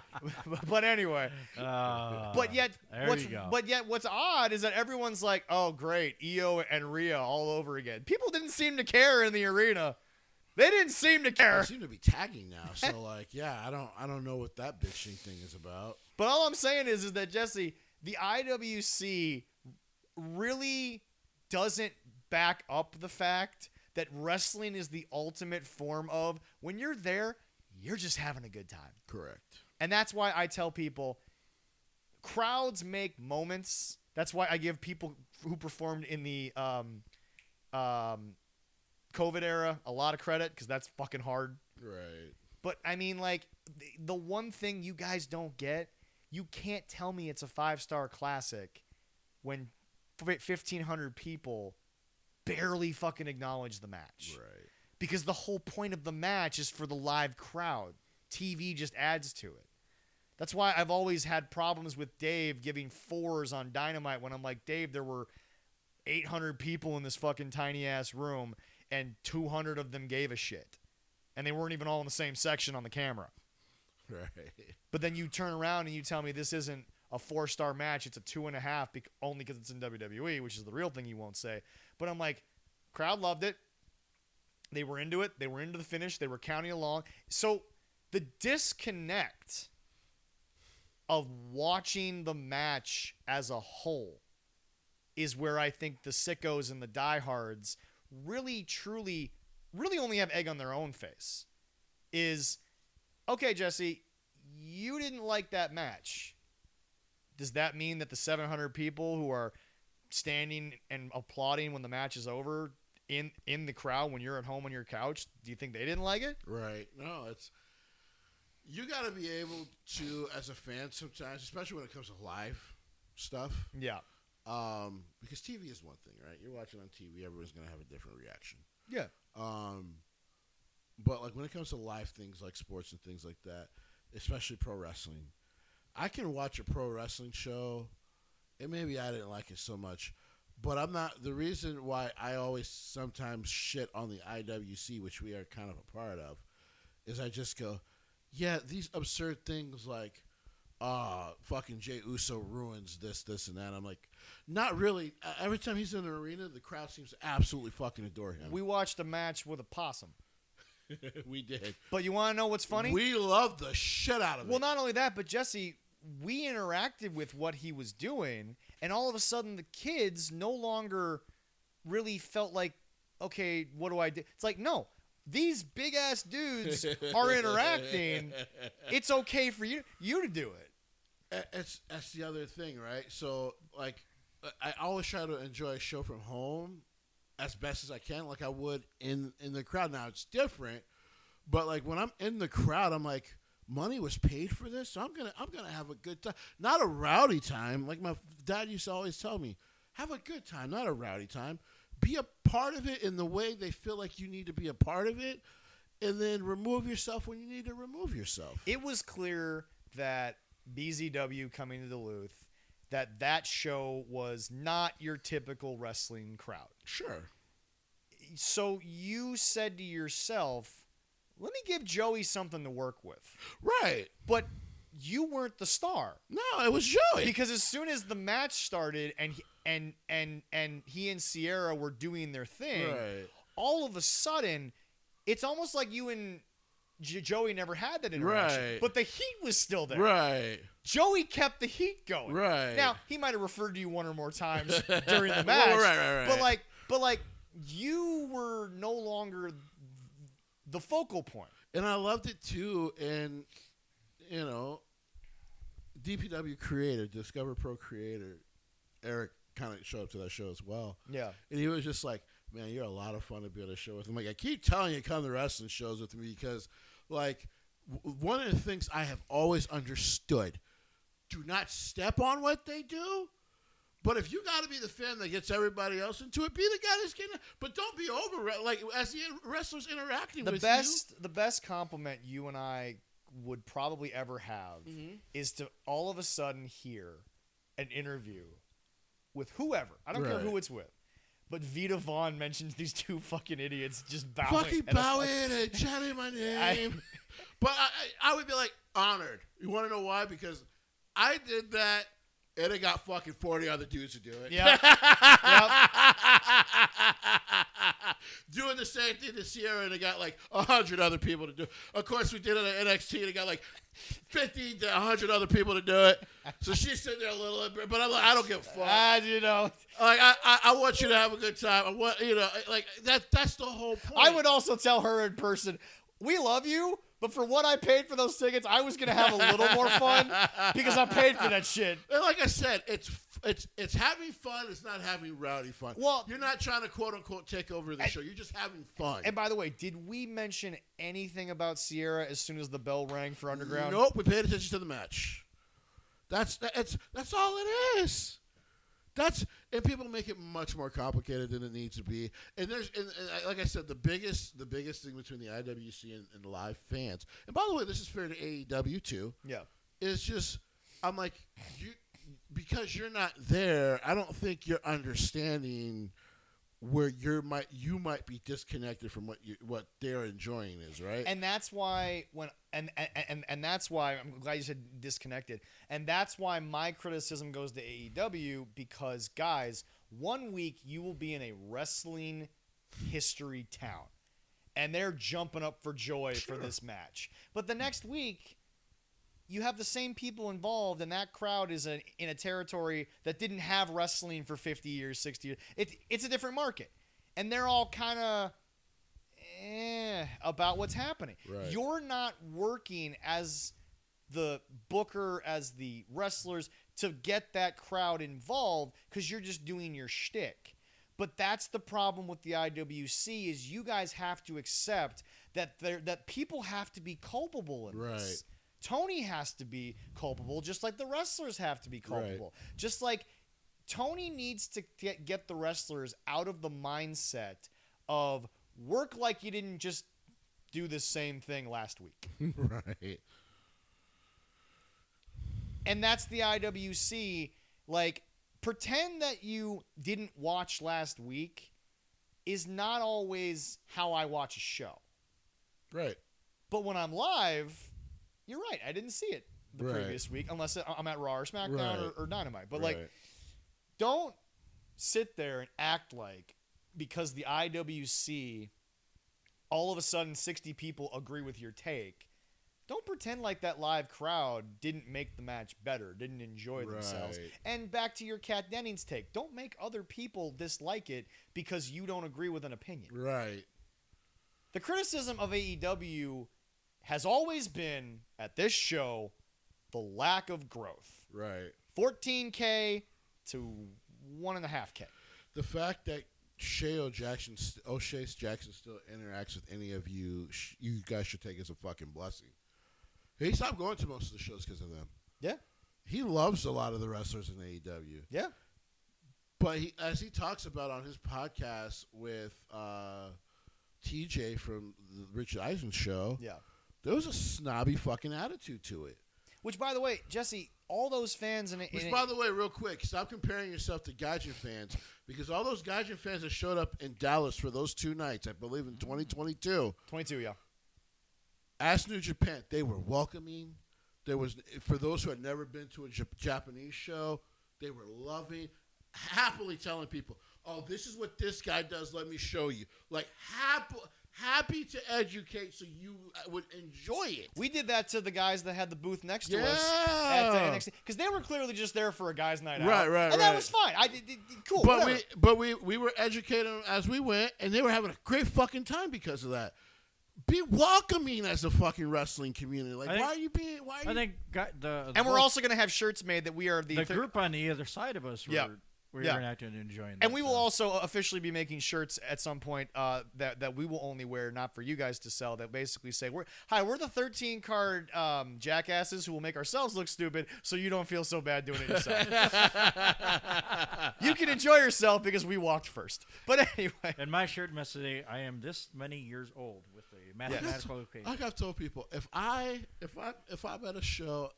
Speaker 1: but yet what's odd is that everyone's like, oh great, Io and Rhea all over again. People didn't seem to care in the arena. They didn't seem to care.
Speaker 3: They seem to be tagging now, so I don't know what that bitching thing is about.
Speaker 1: But all I'm saying is that Jesse, the IWC really doesn't back up the fact that wrestling is the ultimate form of when you're there, you're just having a good time.
Speaker 3: Correct.
Speaker 1: And that's why I tell people crowds make moments. That's why I give people who performed in the COVID era a lot of credit because that's fucking hard.
Speaker 3: Right.
Speaker 1: But I mean, like, the one thing you guys don't get, you can't tell me it's a 5-star classic when 1,500 people barely fucking acknowledge the match.
Speaker 3: Right.
Speaker 1: Because the whole point of the match is for the live crowd. TV just adds to it. That's why I've always had problems with Dave giving 4s on Dynamite when I'm like, Dave, there were 800 people in this fucking tiny ass room and 200 of them gave a shit. And they weren't even all in the same section on the camera.
Speaker 3: Right.
Speaker 1: But then you turn around and you tell me this isn't a 4-star match, it's a 2.5 only because it's in WWE, which is the real thing you won't say. But I'm like, crowd loved it. They were into it. They were into the finish. They were counting along. So the disconnect of watching the match as a whole is where I think the sickos and the diehards really, truly, really only have egg on their own face. Is, okay, Jesse, you didn't like that match. Does that mean that the 700 people who are standing and applauding when the match is over in the crowd when you're at home on your couch, do you think they didn't like it?
Speaker 3: Right. No, you got to be able to, as a fan sometimes, especially when it comes to live stuff.
Speaker 1: Yeah.
Speaker 3: Because TV is one thing, right? You're watching on TV, everyone's going to have a different reaction.
Speaker 1: Yeah.
Speaker 3: But like when it comes to live things like sports and things like that, especially pro wrestling, I can watch a pro wrestling show, and maybe I didn't like it so much, but I'm not. The reason why I always sometimes shit on the IWC, which we are kind of a part of, is I just go, yeah, these absurd things like, fucking Jey Uso ruins this, and that. I'm like, not really. Every time he's in the arena, the crowd seems to absolutely fucking adore him.
Speaker 1: We watched a match with a possum.
Speaker 3: We did.
Speaker 1: But you want to know what's funny?
Speaker 3: We loved the shit out of it.
Speaker 1: Well, not only that, but Jesse, we interacted with what he was doing, and all of a sudden the kids no longer really felt like, okay, what do I do? It's like, no, these big-ass dudes are interacting. It's okay for you to do it.
Speaker 3: That's the other thing, right? So, like, I always try to enjoy a show from home as best as I can, like I would in the crowd. Now it's different, but like when I'm in the crowd, I'm like, money was paid for this, so I'm gonna have a good time, not a rowdy time. Like my dad used to always tell me, have a good time, not a rowdy time. Be a part of it in the way they feel like you need to be a part of it, and then remove yourself when you need to remove yourself.
Speaker 1: It was clear that BZW coming to Duluth, that show was not your typical wrestling crowd.
Speaker 3: Sure.
Speaker 1: So you said to yourself, let me give Joey something to work with.
Speaker 3: Right.
Speaker 1: But you weren't the star.
Speaker 3: No, it was Joey.
Speaker 1: Because as soon as the match started and he and Sierra were doing their thing,
Speaker 3: right.
Speaker 1: all of a sudden, it's almost like you and Joey never had that interaction.
Speaker 3: Right.
Speaker 1: But the heat was still there.
Speaker 3: Right.
Speaker 1: Joey kept the heat going.
Speaker 3: Right.
Speaker 1: Now, he might have referred to you one or more times during the match.
Speaker 3: Right.
Speaker 1: But like you were no longer the focal point.
Speaker 3: And I loved it too. And, you know, DPW creator, Discover Pro creator, Eric kind of showed up to that show as well.
Speaker 1: Yeah.
Speaker 3: And he was just like, man, you're a lot of fun to be on a show with. I'm like, I keep telling you, come to wrestling shows with me because, like, one of the things I have always understood, do not step on what they do. But if you got to be the fan that gets everybody else into it, be the guy that's getting it. But don't be over, like, as the wrestlers interacting with you.
Speaker 1: The best compliment you and I would probably ever have is to all of a sudden hear an interview with whoever. I don't care who it's with. But Vita Vaughn mentions these two fucking idiots just bowing.
Speaker 3: Fucking bowing and chanting my name. But I would be like honored. You want to know why? Because I did that, and it got fucking 40 other dudes to do it.
Speaker 1: Yeah.
Speaker 3: Doing the same thing to Sierra, and it got like 100 other people to do it. Of course, we did it at NXT, and it got like 50 to 100 other people to do it. So she's sitting there a little bit, but I'm like, I don't give a fuck.
Speaker 1: You know.
Speaker 3: Like I want you to have a good time. I want, you know, like that's the whole point.
Speaker 1: I would also tell her in person, we love you, but for what I paid for those tickets, I was gonna have a little more fun because I paid for that shit.
Speaker 3: And like I said, it's having fun. It's not having rowdy fun.
Speaker 1: Well,
Speaker 3: you're not trying to quote unquote take over the show. You're just having fun.
Speaker 1: And by the way, did we mention anything about Sierra as soon as the bell rang for Underground?
Speaker 3: Nope. We paid attention to the match. That's all it is. And people make it much more complicated than it needs to be. And like I said, the biggest thing between the IWC and live fans. And by the way, this is fair to AEW too.
Speaker 1: Yeah.
Speaker 3: Is just I'm like because you're not there. I don't think you're understanding where you might be disconnected from what they're enjoying is, right?
Speaker 1: And that's why and that's why I'm glad you said disconnected. And that's why my criticism goes to AEW because guys, 1 week you will be in a wrestling history town and they're jumping up for joy for this match. But the next week you have the same people involved, and that crowd is in a territory that didn't have wrestling for 50 years, 60 years. It's a different market. And they're all kind of about what's happening.
Speaker 3: Right.
Speaker 1: You're not working as the booker, as the wrestlers, to get that crowd involved because you're just doing your shtick. But that's the problem with the IWC is you guys have to accept that people have to be culpable in this. Tony has to be culpable, just like the wrestlers have to be culpable. Right. Just like Tony needs to get the wrestlers out of the mindset of work like you didn't just do the same thing last week.
Speaker 3: Right.
Speaker 1: And that's the IWC. Like, pretend that you didn't watch last week is not always how I watch a show.
Speaker 3: Right.
Speaker 1: But when I'm live, you're right. I didn't see it the
Speaker 3: Right.
Speaker 1: previous week unless I'm at Raw or SmackDown
Speaker 3: Right.
Speaker 1: or Dynamite. But,
Speaker 3: Right.
Speaker 1: like, don't sit there and act like because the IWC, all of a sudden 60 people agree with your take. Don't pretend like that live crowd didn't make the match better, didn't enjoy themselves.
Speaker 3: Right.
Speaker 1: And back to your Kat Dennings take. Don't make other people dislike it because you don't agree with an opinion.
Speaker 3: Right.
Speaker 1: The criticism of AEW has always been, at this show, the lack of growth.
Speaker 3: Right.
Speaker 1: 14K to 1.5K.
Speaker 3: The fact that O'Shea Jackson still interacts with any of you, you guys should take as a fucking blessing. He stopped going to most of the shows because of them.
Speaker 1: Yeah.
Speaker 3: He loves a lot of the wrestlers in AEW.
Speaker 1: Yeah.
Speaker 3: But as he talks about on his podcast with TJ from the Richard Eisen show,
Speaker 1: Yeah.
Speaker 3: there was a snobby fucking attitude to it.
Speaker 1: Which, by the way, Jesse, all those fans in
Speaker 3: Which, by the way, real quick, stop comparing yourself to Gaijin fans, because all those Gaijin fans that showed up in Dallas for those 2 nights, I believe in 2022,
Speaker 1: 22, yeah.
Speaker 3: ask New Japan, they were welcoming. There was, for those who had never been to a Japanese show, they were loving, happily telling people, oh, this is what this guy does, let me show you. Like, happy to educate so you would enjoy it.
Speaker 1: We did that to the guys that had the booth next to
Speaker 3: Yeah.
Speaker 1: us at NXT because they were clearly just there for a guys' night out.
Speaker 3: Right,
Speaker 1: and that was fine. Cool.
Speaker 3: But
Speaker 1: whatever.
Speaker 3: we were educating them as we went, and they were having a great fucking time because of that. Be welcoming as a fucking wrestling community. Like,
Speaker 2: I
Speaker 3: why are you being? Why are you?
Speaker 2: I think the
Speaker 1: And we're also going to have shirts made that we are the
Speaker 2: group on the other side of us. We're interacting and enjoying that.
Speaker 1: And we will also officially be making shirts at some point that we will only wear, not for you guys to sell, that basically say, we're the 13 card jackasses who will make ourselves look stupid so you don't feel so bad doing it yourself. You can enjoy yourself because we walked first. But anyway.
Speaker 2: And my shirt must say, I am this many years old with a mathematical equation.
Speaker 3: Like I've told people, if I'm at a show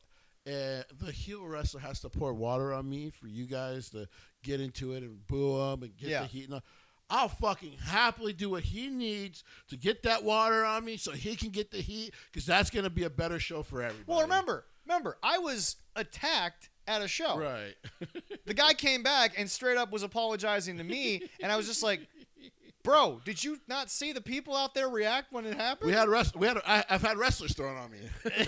Speaker 3: and the heel wrestler has to pour water on me for you guys to get into it and boo him and get the heat, I'll fucking happily do what he needs to get that water on me so he can get the heat, because that's going to be a better show for everybody.
Speaker 1: Well, remember, I was attacked at a show.
Speaker 3: Right.
Speaker 1: The guy came back and straight up was apologizing to me, and I was just like, bro, did you not see the people out there react when it happened?
Speaker 3: I've had wrestlers thrown on me.
Speaker 2: We've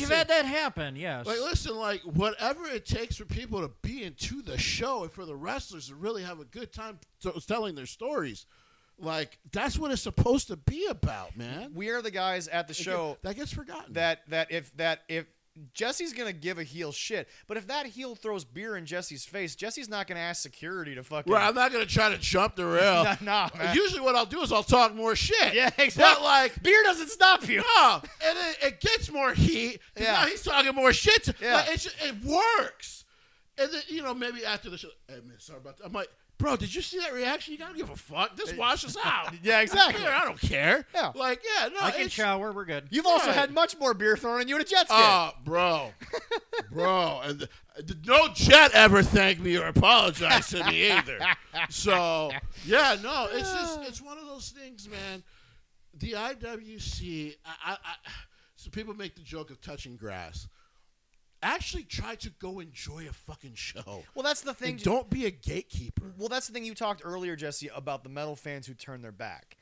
Speaker 2: had that happen. Yes.
Speaker 3: Like, listen, like, whatever it takes for people to be into the show and for the wrestlers to really have a good time telling their stories, like, that's what it's supposed to be about, man.
Speaker 1: We are the guys at the show
Speaker 3: that gets forgotten.
Speaker 1: That if Jesse's gonna give a heel shit, but if that heel throws beer in Jesse's face, Jesse's not gonna ask security to fucking.
Speaker 3: Right, I'm not gonna try to jump the rail.
Speaker 1: Nah, man.
Speaker 3: Usually, what I'll do is I'll talk more shit.
Speaker 1: Yeah, exactly.
Speaker 3: But like,
Speaker 1: beer doesn't stop you.
Speaker 3: No, and it gets more heat.
Speaker 1: Yeah.
Speaker 3: Now he's talking more shit.
Speaker 1: Yeah.
Speaker 3: Like, it works. And then, maybe after the show, hey man, sorry about that. I'm like, bro, did you see that reaction? You don't give a fuck. Just wash us out.
Speaker 1: Yeah, exactly.
Speaker 3: I don't care.
Speaker 1: Yeah.
Speaker 3: Like, no.
Speaker 2: I can shower. We're good.
Speaker 1: You've also had much more beer thrown on you at a Jets game.
Speaker 3: Oh, bro. And no Jet ever thanked me or apologized to me either. So, it's one of those things, man. The IWC, so people make the joke of touching grass. Actually try to go enjoy a fucking show.
Speaker 1: Well, that's the thing.
Speaker 3: And don't be a gatekeeper.
Speaker 1: Well, that's the thing you talked earlier, Jesse, about the metal fans who turn their back.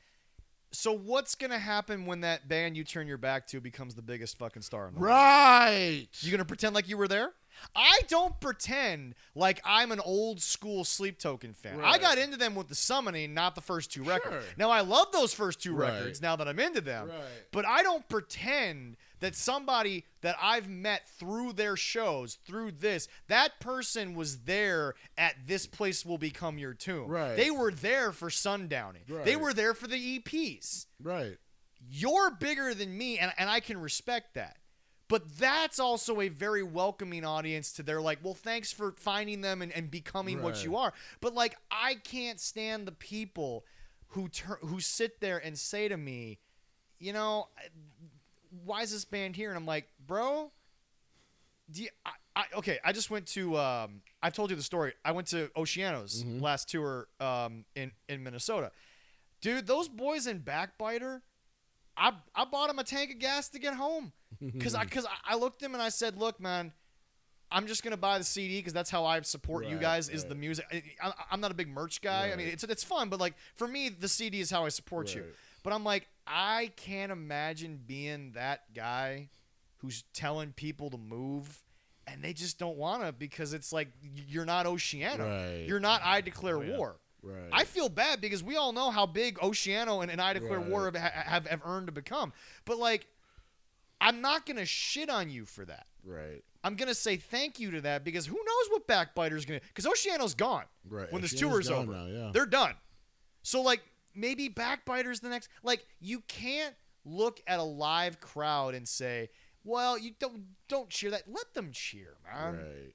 Speaker 1: So what's going to happen when that band you turn your back to becomes the biggest fucking star in the world?
Speaker 3: Right.
Speaker 1: You going to pretend like you were there? I don't pretend like I'm an old school Sleep Token fan.
Speaker 3: Right.
Speaker 1: I got into them with the Summoning, not the first 2 records.
Speaker 3: Sure.
Speaker 1: Now, I love those first 2
Speaker 3: Right.
Speaker 1: records now that I'm into them.
Speaker 3: Right.
Speaker 1: But I don't pretend that somebody that I've met through their shows, through this, that person was there at This Place Will Become Your Tomb.
Speaker 3: Right.
Speaker 1: They were there for Sundowning.
Speaker 3: Right.
Speaker 1: They were there for the EPs.
Speaker 3: Right.
Speaker 1: You're bigger than me, and I can respect that. But that's also a very welcoming audience to their, like, well, thanks for finding them and becoming what
Speaker 3: Right.
Speaker 1: you are. But, like, I can't stand the people who sit there and say to me, why is this band here? And I'm like, bro, I just went to I've told you the story. I went to Oceano's last tour in Minnesota. Dude, those boys in Backbiter, I bought them a tank of gas to get home because I looked at them and I said, look, man, I'm just gonna buy the CD because that's how I support you guys is the music. I'm not a big merch guy. I mean, it's fun, but like for me, the CD is how I support you. But I'm like, I can't imagine being that guy who's telling people to move and they just don't want to because it's like you're not Oceano.
Speaker 3: Right.
Speaker 1: You're not I Declare War.
Speaker 3: Right.
Speaker 1: I feel bad because we all know how big Oceano and I Declare War have earned to become. But, like, I'm not going to shit on you for that.
Speaker 3: Right.
Speaker 1: I'm going to say thank you to that because who knows what Backbiter's going to – because Oceano's gone when this tour's over.
Speaker 3: Now,
Speaker 1: They're done. So, like, maybe Backbiter's the next – like, you can't look at a live crowd and say, well, you don't cheer that. Let them cheer, man.
Speaker 3: Right.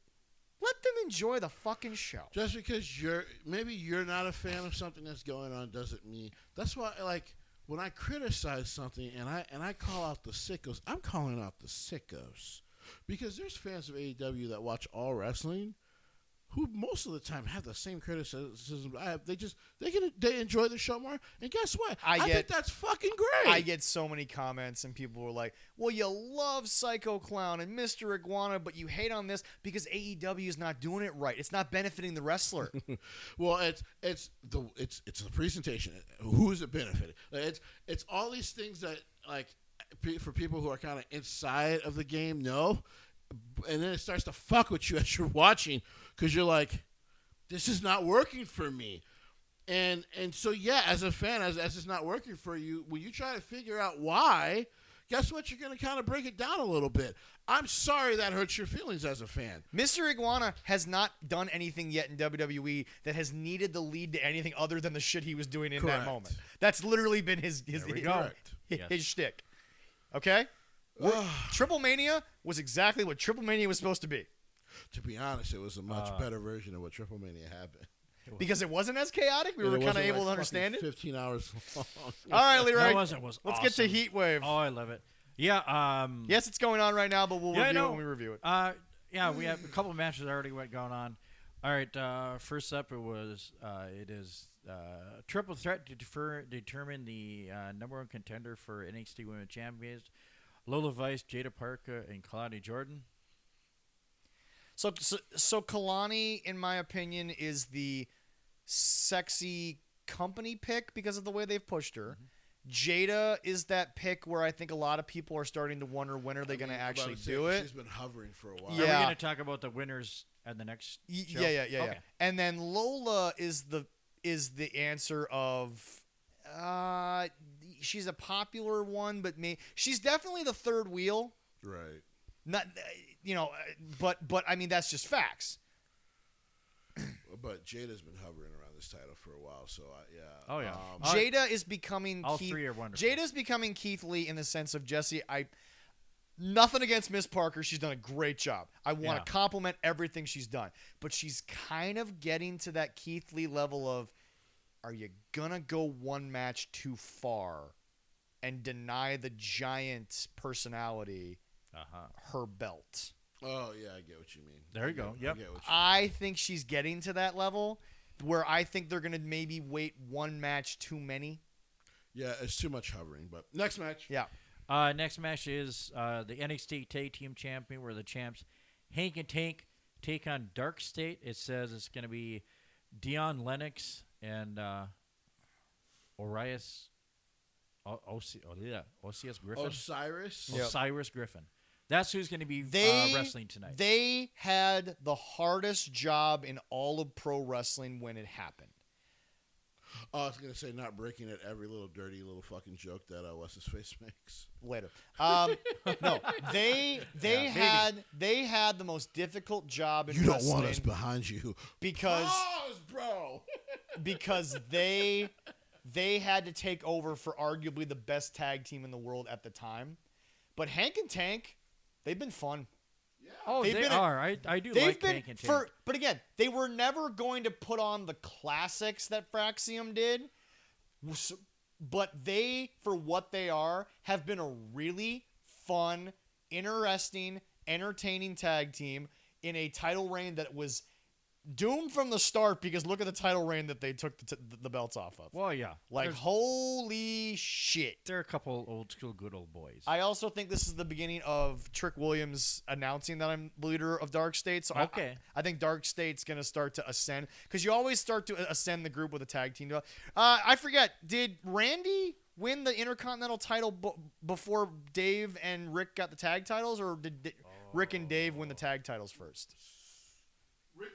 Speaker 1: Let them enjoy the fucking show.
Speaker 3: Just because you're not a fan of something that's going on doesn't mean that's why like when I criticize something and I call out the sickos, I'm calling out the sickos because there's fans of AEW that watch all wrestling who most of the time have the same criticism I have. They enjoy the show more, and guess what? I think that's fucking great.
Speaker 1: I get so many comments, and people were like, "Well, you love Psycho Clown and Mr. Iguana, but you hate on this because AEW is not doing it right. It's not benefiting the wrestler."
Speaker 3: Well, it's the presentation. Who is it benefiting? It's all these things that like for people who are kind of inside of the game, no. And then it starts to fuck with you as you're watching because you're like, this is not working for me. And so, yeah, as a fan, as it's not working for you, when you try to figure out why, guess what? You're going to kind of break it down a little bit. I'm sorry that hurts your feelings as a fan.
Speaker 1: Mr. Iguana has not done anything yet in WWE that has needed to lead to anything other than the shit he was doing in that moment. That's literally been his shtick. Okay? Triple Mania was exactly what Triple Mania was supposed to be.
Speaker 3: To be honest, it was a much better version of what Triple Mania had been.
Speaker 1: Because it wasn't as chaotic? We were kind of able to understand it?
Speaker 3: 15 hours long.
Speaker 1: All right, Leroy.
Speaker 2: Was
Speaker 1: Let's
Speaker 2: awesome.
Speaker 1: get to Heat Wave.
Speaker 2: Oh, I love it. Yeah.
Speaker 1: Yes, it's going on right now, but we'll review it when we review it.
Speaker 2: Yeah, we have a couple of matches already going on. All right, first up it is Triple Threat to determine the number one contender for NXT Women's Champions. Lola Vice, Jada Parker, and Kalani Jordan.
Speaker 1: So Kalani, in my opinion, is the sexy company pick because of the way they've pushed her. Mm-hmm. Jada is that pick where I think a lot of people are starting to wonder when are they going to actually do it.
Speaker 3: She's been hovering for a while.
Speaker 2: Yeah. Are we going to talk about the winners at the next show?
Speaker 1: Yeah. Okay. And then Lola is the answer of she's a popular one, but she's definitely the third wheel.
Speaker 3: Right.
Speaker 1: Not but I mean that's just facts.
Speaker 3: But Jada's been hovering around this title for a while, so yeah.
Speaker 2: Oh yeah.
Speaker 1: Jada is becoming.
Speaker 2: All three are wonderful.
Speaker 1: Jada's becoming Keith Lee in the sense of Jessie. Nothing against Miss Parker. She's done a great job. I want to compliment everything she's done, but she's kind of getting to that Keith Lee level of, are you gonna go one match too far and deny the giant personality her belt?
Speaker 3: Oh, yeah, I get what you mean.
Speaker 2: There you go. Yep.
Speaker 1: I think she's getting to that level where I think they're going to maybe wait one match too many.
Speaker 3: Yeah, it's too much hovering. But next match.
Speaker 1: Yeah.
Speaker 2: Next match is the NXT Tag Team Champion, where the champs Hank and Tank take on Dark State. It says it's going to be Dion Lennox and Osiris Griffin. Osiris Griffin. That's who's going to be wrestling tonight.
Speaker 1: They had the hardest job in all of pro wrestling when it happened.
Speaker 3: Oh, I was going to say not breaking at every little dirty little fucking joke that what's his face makes.
Speaker 1: Later. No, they had the most difficult job in wrestling.
Speaker 3: You don't want us behind you.
Speaker 1: Because
Speaker 3: bro.
Speaker 1: because they had to take over for arguably the best tag team in the world at the time. But Hank and Tank, they've been fun.
Speaker 2: Yeah. Oh, they are. I do like Hank and Tank.
Speaker 1: But again, they were never going to put on the classics that Fraxium did. But they, for what they are, have been a really fun, interesting, entertaining tag team in a title reign that was doomed from the start, because look at the title reign that they took the belts off of.
Speaker 2: Well, yeah.
Speaker 1: Like, holy shit.
Speaker 2: They're a couple old school good old boys.
Speaker 1: I also think this is the beginning of Trick Williams announcing that I'm the leader of Dark State. So
Speaker 2: okay.
Speaker 1: I think Dark State's going to start to ascend, because you always start to ascend the group with a tag team. I forget, did Randy win the Intercontinental title before Dave and Rick got the tag titles, or did Rick and Dave win the tag titles first?
Speaker 3: Rick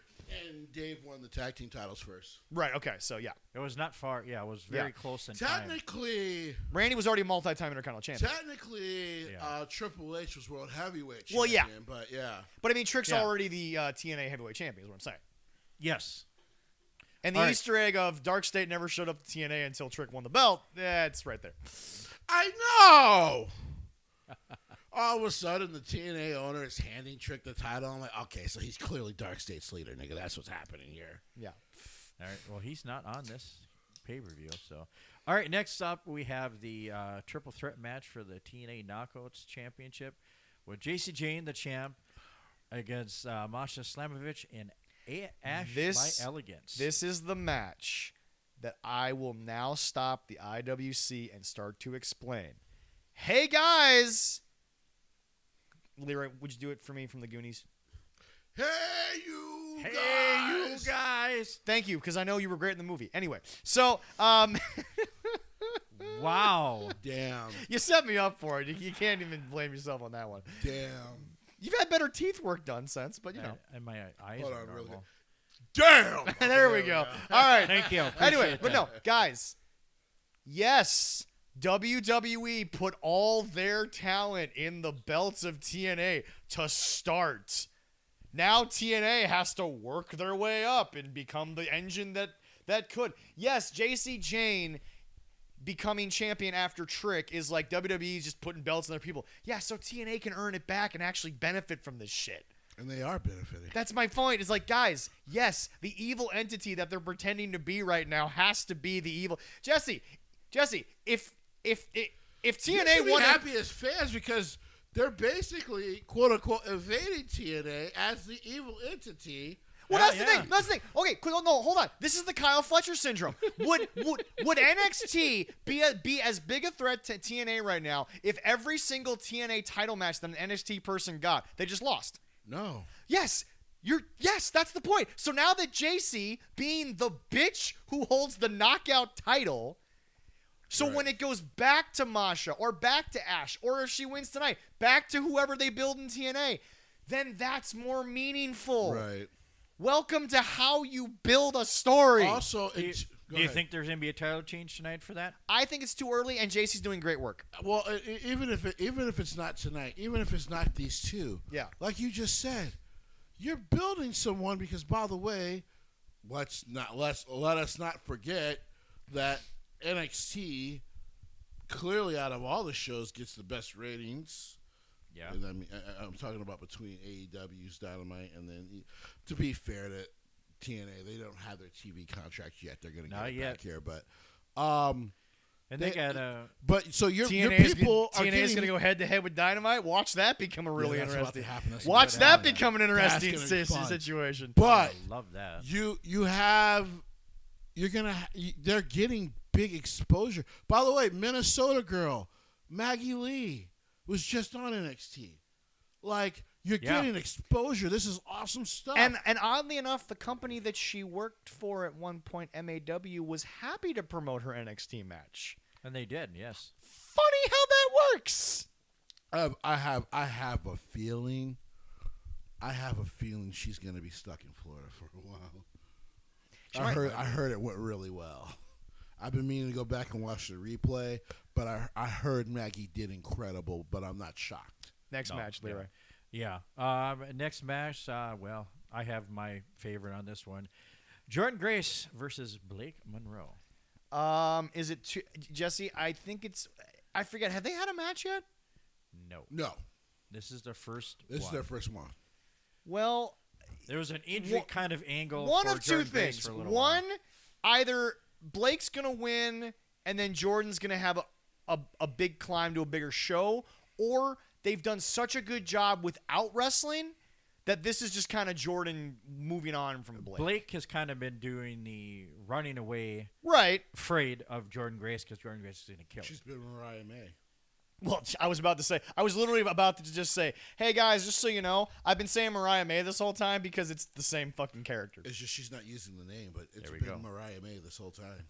Speaker 3: and Dave won the tag team titles first.
Speaker 1: Right, okay, so yeah.
Speaker 2: It was not far. Yeah, it was very close in time.
Speaker 3: Technically,
Speaker 1: Randy was already a multi-time Intercontinental champion.
Speaker 3: Technically, Triple H was world heavyweight champion.
Speaker 1: Well, yeah.
Speaker 3: But yeah.
Speaker 1: But I mean, Trick's already the TNA heavyweight champion is what I'm saying.
Speaker 2: Yes.
Speaker 1: And the Easter egg of Dark State never showed up to TNA until Trick won the belt, it's right there.
Speaker 3: I know! All of a sudden, the TNA owner is handing Trick the title. I'm like, okay, so he's clearly Dark State's leader, nigga. That's what's happening here.
Speaker 1: Yeah.
Speaker 2: All right. Well, he's not on this pay-per-view, so. All right, next up, we have the triple threat match for the TNA Knockouts Championship with Jessie Jane, the champ, against Masha Slamovich and Ash by Elegance.
Speaker 1: This is the match that I will now stop the IWC and start to explain. Hey, guys! Leroy, would you do it for me from the Goonies?
Speaker 3: Hey, you guys!
Speaker 2: Hey, you guys!
Speaker 1: Thank you, because I know you were great in the movie. Anyway, so,
Speaker 2: wow.
Speaker 3: Damn.
Speaker 1: You set me up for it. You can't even blame yourself on that one.
Speaker 3: Damn.
Speaker 1: You've had better teeth work done since, but, you know.
Speaker 2: And my eyes
Speaker 3: Hold
Speaker 2: are
Speaker 3: on, really
Speaker 2: normal.
Speaker 3: Damn!
Speaker 1: There we go. All right.
Speaker 2: Thank you.
Speaker 1: Anyway,
Speaker 2: Appreciate
Speaker 1: but no,
Speaker 2: that.
Speaker 1: guys, yes, WWE put all their talent in the belts of TNA to start. Now TNA has to work their way up and become the engine that could. Yes, JC Jane becoming champion after Trick is like WWE's just putting belts on their people. Yeah, so TNA can earn it back and actually benefit from this shit.
Speaker 3: And they are benefiting.
Speaker 1: That's my point. It's like, guys, yes, the evil entity that they're pretending to be right now has to be the evil. Jesse, if TNA
Speaker 3: you
Speaker 1: won,
Speaker 3: happy as fans because they're basically quote unquote evading TNA as the evil entity.
Speaker 1: well, that's the thing. That's the thing. Okay, no, hold on. This is the Kyle Fletcher syndrome. Would NXT be as big a threat to TNA right now if every single TNA title match that an NXT person got, they just lost?
Speaker 3: No.
Speaker 1: Yes. Yes, that's the point. So now that JC, being the bitch who holds the knockout title, so when it goes back to Masha or back to Ash, or if she wins tonight, back to whoever they build in TNA, then that's more meaningful.
Speaker 3: Right.
Speaker 1: Welcome to how you build a story.
Speaker 3: Also,
Speaker 2: Do you think there's going to be a title change tonight for that?
Speaker 1: I think it's too early, and JC's doing great work.
Speaker 3: Well, even if it's not tonight, even if it's not these two,
Speaker 1: Yeah.
Speaker 3: like you just said, you're building someone because, by the way, let us not forget that NXT clearly out of all the shows gets the best ratings.
Speaker 2: Yeah.
Speaker 3: And I mean, I'm talking about between AEW's Dynamite and then, to be fair to TNA, they don't have their TV contract yet. They're going to get it back here, but
Speaker 2: and they got a.
Speaker 3: But so your
Speaker 1: TNA
Speaker 3: people are
Speaker 1: TNA is going to go head to head with Dynamite. Watch that become a really
Speaker 3: that's about to
Speaker 1: interesting.
Speaker 3: happen. That's
Speaker 1: Watch
Speaker 3: about to
Speaker 1: that
Speaker 3: happen.
Speaker 1: become an interesting
Speaker 3: That's gonna be fun.
Speaker 1: situation.
Speaker 3: But
Speaker 2: I love that.
Speaker 3: they're getting big exposure. By the way, Minnesota girl Maggie Lee was just on NXT. Like, you're getting exposure. This is awesome stuff.
Speaker 1: And oddly enough, the company that she worked for at one point, MAW, was happy to promote her NXT match.
Speaker 2: And they did, yes.
Speaker 1: Funny how that works.
Speaker 3: I have a feeling. She's going to be stuck in Florida for a while. I heard it went really well. I've been meaning to go back and watch the replay, but I heard Maggie did incredible, but I'm not shocked.
Speaker 1: Next match, Leroy.
Speaker 2: Yeah. Next match, well, I have my favorite on this one. Jordan Grace versus Blake Monroe.
Speaker 1: Is it Jesse? I think it's. I forget. Have they had a match yet?
Speaker 3: No.
Speaker 2: This is their first.
Speaker 3: This is their first one.
Speaker 1: Well,
Speaker 2: there was an injury kind of angle.
Speaker 1: One
Speaker 2: for
Speaker 1: of two
Speaker 2: Jordan Grace
Speaker 1: things.
Speaker 2: for a little
Speaker 1: One,
Speaker 2: while.
Speaker 1: either Blake's gonna win and then Jordan's going to have a big climb to a bigger show, or they've done such a good job without wrestling that this is just kind of Jordan moving on from Blake.
Speaker 2: Blake has kind of been doing the running away,
Speaker 1: Right.
Speaker 2: afraid of Jordan Grace because Jordan Grace is going to kill
Speaker 3: She's been Mariah May.
Speaker 1: Well, I was literally about to just say, hey, guys, just so you know, I've been saying Mariah May this whole time because it's the same fucking character.
Speaker 3: It's just she's not using the name, but it's
Speaker 2: There we
Speaker 3: been
Speaker 2: go.
Speaker 3: Mariah May this whole time.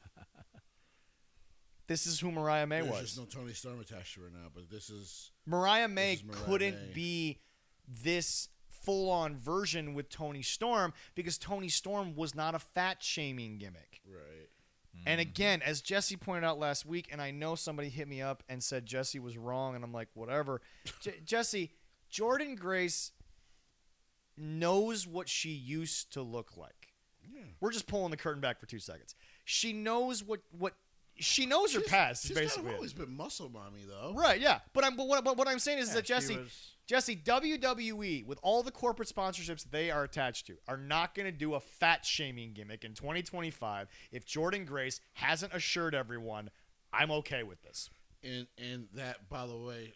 Speaker 1: This is who Mariah May
Speaker 3: There's
Speaker 1: was.
Speaker 3: just no Tony Storm attached to her now, but this is...
Speaker 1: Mariah May
Speaker 3: is Mariah
Speaker 1: couldn't
Speaker 3: May.
Speaker 1: be this full-on version with Tony Storm because Tony Storm was not a fat-shaming gimmick.
Speaker 3: Right.
Speaker 1: And again, as Jessie pointed out last week, and I know somebody hit me up and said Jessie was wrong, and I'm like, whatever. Jessie, Jordan Grace knows what she used to look like.
Speaker 3: Yeah.
Speaker 1: We're just pulling the curtain back for 2 seconds. She knows what she knows her past. Is
Speaker 3: She's
Speaker 1: basically
Speaker 3: kind of
Speaker 1: it.
Speaker 3: always been muscle mommy, though.
Speaker 1: Right, yeah. But what I'm saying is
Speaker 2: Yeah,
Speaker 1: that
Speaker 2: she
Speaker 1: Jessie, WWE, with all the corporate sponsorships they are attached to, are not going to do a fat-shaming gimmick in 2025 if Jordan Grace hasn't assured everyone, I'm okay with this.
Speaker 3: And that, by the way,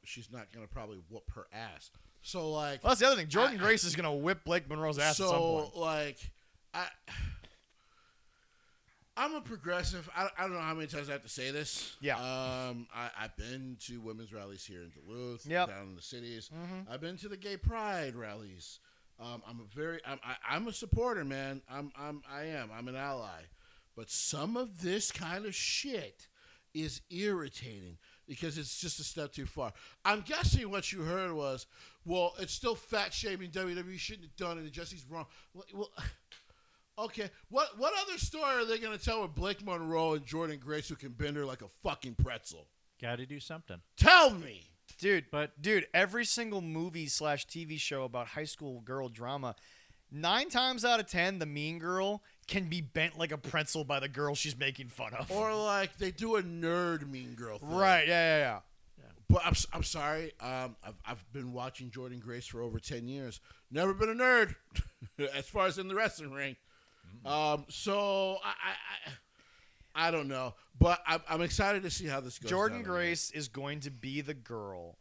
Speaker 3: she's not going to probably whoop her ass. So, like...
Speaker 1: Well, that's the other thing. Jordan Grace is going to whip Blake Monroe's ass at some point.
Speaker 3: So, like, I'm a progressive. I don't know how many times I have to say this.
Speaker 1: Yeah.
Speaker 3: I've been to women's rallies here in Duluth,
Speaker 1: Yep.
Speaker 3: down in the cities.
Speaker 1: Mhm.
Speaker 3: I've been to the gay pride rallies. I'm a supporter, man. I'm an ally. But some of this kind of shit is irritating because it's just a step too far. I'm guessing what you heard was, well, it's still fat shaming. WWE shouldn't have done it, and Jesse's wrong. Well. Okay, what other story are they going to tell with Blake Monroe and Jordan Grace who can bend her like a fucking pretzel?
Speaker 2: Got to do something.
Speaker 3: Tell me!
Speaker 1: Dude, every single movie/TV show about high school girl drama, 9 times out of 10, the mean girl can be bent like a pretzel by the girl she's making fun of.
Speaker 3: Or like they do a nerd mean girl thing.
Speaker 1: Right, yeah.
Speaker 3: But I'm sorry. I've been watching Jordan Grace for over 10 years. Never been a nerd as far as in the wrestling ring. So I don't know, but I'm excited to see how this goes.
Speaker 1: Jordan Grace is going to be the girl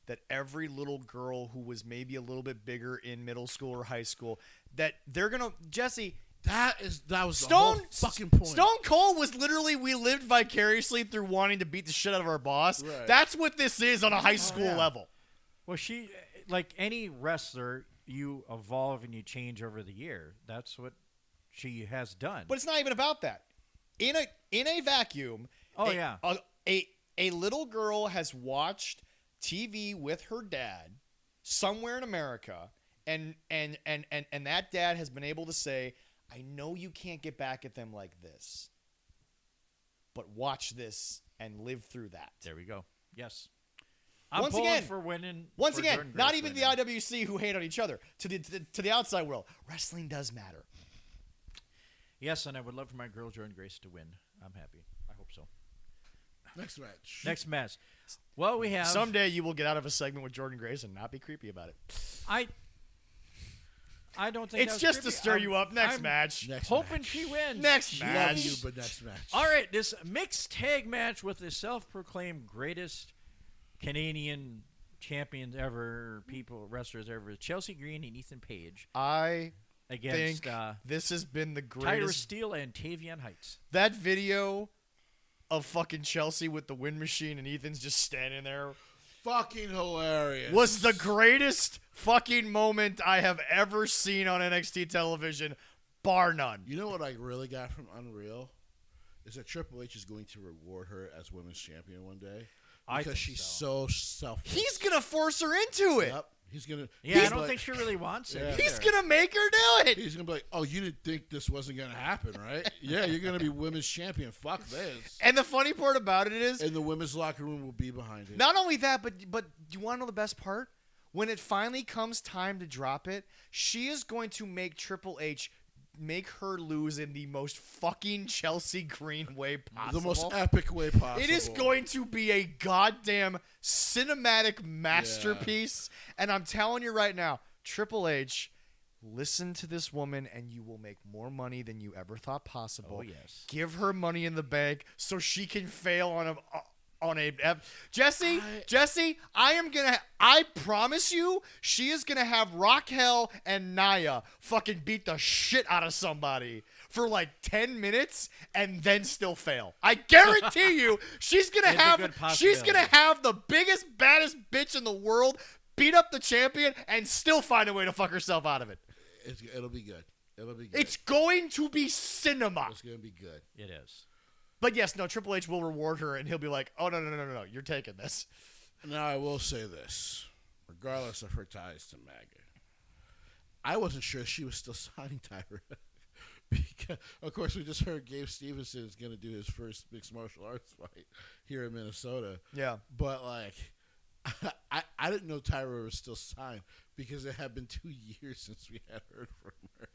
Speaker 1: that every little girl who was maybe a little bit bigger in middle school or high school, that they're gonna Jessie.
Speaker 3: That was the whole fucking point.
Speaker 1: Stone Cold was literally, we lived vicariously through wanting to beat the shit out of our boss.
Speaker 3: Right.
Speaker 1: That's what this is on a high school level.
Speaker 2: Well, she, like any wrestler, you evolve and you change over the year. That's what she has done.
Speaker 1: But it's not even about that. In a vacuum, a little girl has watched TV with her dad somewhere in America, and that dad has been able to say, I know you can't get back at them like this, but watch this and live through that.
Speaker 2: There we go. Yes.
Speaker 1: Once again,
Speaker 2: for winning.
Speaker 1: Once
Speaker 2: for
Speaker 1: again,
Speaker 2: Jordan
Speaker 1: not
Speaker 2: Grace
Speaker 1: even
Speaker 2: winning.
Speaker 1: the IWC who hate on each other. To the outside world, wrestling does matter.
Speaker 2: Yes, and I would love for my girl Jordan Grace to win. I'm happy. I hope so.
Speaker 3: Next match.
Speaker 2: Next match. Well, we have
Speaker 1: Someday you will get out of a segment with Jordan Grace and not be creepy about it.
Speaker 2: I don't think
Speaker 1: It's
Speaker 2: that was
Speaker 1: just to
Speaker 2: creepy.
Speaker 1: stir you up. Next
Speaker 2: I'm
Speaker 1: match.
Speaker 3: Next
Speaker 2: hoping
Speaker 3: match.
Speaker 2: she wins.
Speaker 1: Next
Speaker 3: Love
Speaker 1: match.
Speaker 3: you, but next match.
Speaker 2: All right, this mixed tag match with the self-proclaimed greatest Canadian champions ever, wrestlers ever, Chelsea Green and Ethan Page
Speaker 1: I
Speaker 2: against
Speaker 1: think this has been the
Speaker 2: Tyra
Speaker 1: greatest.
Speaker 2: Steele and Tavian Heights.
Speaker 1: That video of fucking Chelsea with the wind machine and Ethan's just standing there
Speaker 3: Fucking hilarious.
Speaker 1: was the greatest fucking moment I have ever seen on NXT television, bar none.
Speaker 3: You know what I really got from Unreal? Is that Triple H is going to reward her as women's champion one day.
Speaker 2: I
Speaker 3: Because
Speaker 2: think
Speaker 3: she's
Speaker 2: so.
Speaker 3: so selfless.
Speaker 1: He's gonna force her into it.
Speaker 3: Yep. He's going to.
Speaker 2: Yeah, I don't think she really wants it.
Speaker 3: Yeah.
Speaker 1: He's
Speaker 2: either.
Speaker 1: gonna make her do it.
Speaker 3: He's going to be like, oh, you didn't think this wasn't going to happen, right? Yeah, you're going to be women's champion. Fuck this.
Speaker 1: And the funny part about it is,
Speaker 3: And the women's locker room will be behind it.
Speaker 1: not only that, but do you want to know the best part? When it finally comes time to drop it, she is going to make Triple H make her lose in the most fucking Chelsea Green way possible.
Speaker 3: The most epic way possible.
Speaker 1: It is going to be a goddamn cinematic masterpiece. And I'm telling you right now, Triple H, listen to this woman and you will make more money than you ever thought possible.
Speaker 2: Oh, yes.
Speaker 1: Give her money in the bank so she can fail on a Jessie, I promise you, she is gonna have Raquel and Nia fucking beat the shit out of somebody for like 10 minutes and then still fail. I guarantee you, she's gonna have the biggest, baddest bitch in the world beat up the champion and still find a way to fuck herself out of it.
Speaker 3: It'll be good. It'll be good.
Speaker 1: It's going to be cinema.
Speaker 3: It's going to be good.
Speaker 2: It is.
Speaker 1: But yes, no, Triple H will reward her, and he'll be like, "Oh no, you're taking this."
Speaker 3: Now I will say this, regardless of her ties to MAGA, I wasn't sure she was still signing Tyra, because of course we just heard Gabe Stevenson is going to do his first mixed martial arts fight here in Minnesota.
Speaker 1: Yeah,
Speaker 3: but like, I didn't know Tyra was still signed because it had been 2 years since we had heard from her.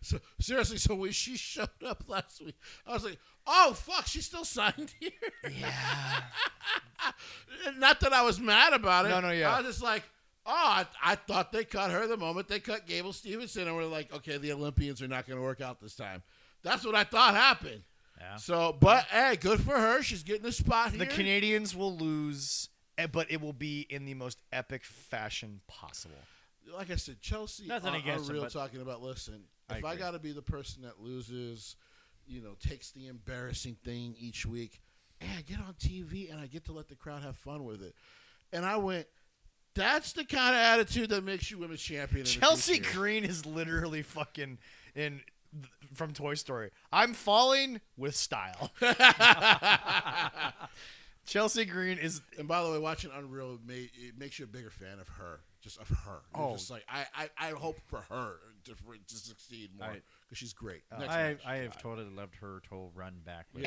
Speaker 3: So seriously, so when she showed up last week, I was like, "Oh fuck, she's still signed here."
Speaker 1: Yeah.
Speaker 3: Not that I was mad about it.
Speaker 1: No, yeah.
Speaker 3: I was just like, "Oh, I thought they cut her the moment they cut Gable Stevenson, and we're like, okay, the Olympians are not going to work out this time." That's what I thought happened.
Speaker 2: Yeah.
Speaker 3: So, but hey, good for her. She's getting a spot here.
Speaker 1: The Canadians will lose, but it will be in the most epic fashion possible.
Speaker 3: Like I said, Chelsea
Speaker 2: Nothing against
Speaker 3: are
Speaker 2: them,
Speaker 3: real
Speaker 2: but
Speaker 3: talking about, listen, if I
Speaker 2: agree.
Speaker 3: got to be the person that loses, takes the embarrassing thing each week, and I get on TV and I get to let the crowd have fun with it. And I went, that's the kind of attitude that makes you women's champion.
Speaker 1: Chelsea Green is literally fucking from Toy Story. I'm falling with style. Chelsea Green is.
Speaker 3: And by the way, watching Unreal, it makes you a bigger fan of her. Just of her. You're just like, I hope for her to succeed more because she's great.
Speaker 2: I have totally loved her whole run back. With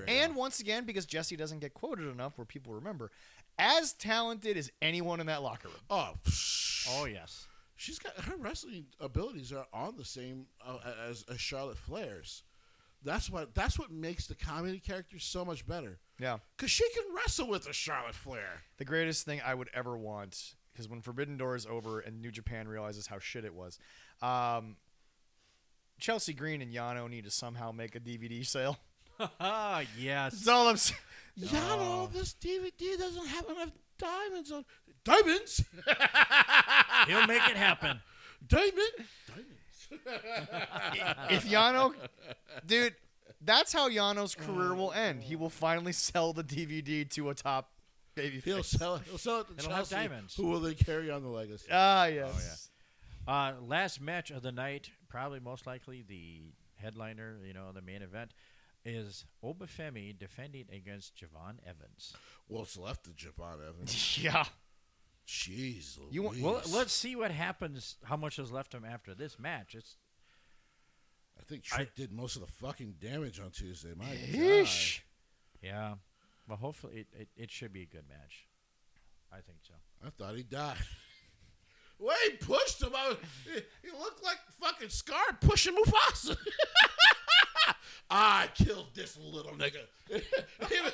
Speaker 1: And once again, because Jessie doesn't get quoted enough where people remember, as talented as anyone in that locker room.
Speaker 2: Oh yes.
Speaker 3: She's got her wrestling abilities are on the same as Charlotte Flair's. That's what makes the comedy character so much better.
Speaker 1: Yeah,
Speaker 3: because she can wrestle with a Charlotte Flair.
Speaker 1: The greatest thing I would ever want, because when Forbidden Door is over and New Japan realizes how shit it was, Chelsea Green and Yano need to somehow make a DVD sale.
Speaker 2: Yes.
Speaker 1: That's all I'm saying.
Speaker 3: Yano, this DVD doesn't have enough diamonds on. Diamonds?
Speaker 2: He'll make it happen.
Speaker 3: Diamonds.
Speaker 1: If Yano, dude, that's how Yano's career will end. He will finally sell the DVD to a top babyface.
Speaker 3: He'll sell it to
Speaker 2: It'll have
Speaker 3: Chelsea,
Speaker 2: diamonds.
Speaker 3: who will then carry on the legacy.
Speaker 1: Ah, yes.
Speaker 2: Oh, yeah. Last match of the night, probably most likely the headliner, the main event, is Obafemi defending against Javon Evans.
Speaker 3: What's left of Javon Evans?
Speaker 1: Yeah.
Speaker 3: Jeez
Speaker 2: Well,
Speaker 3: Louise.
Speaker 2: let's see what happens, how much is left of him after this match.
Speaker 3: I think Trick did most of the fucking damage on Tuesday. My
Speaker 1: Yeesh.
Speaker 3: God.
Speaker 2: Yeah. Well, hopefully it should be a good match. I think so.
Speaker 3: I thought he died. Well, he pushed him. He looked like fucking Scar pushing Mufasa. I killed this little nigga. Even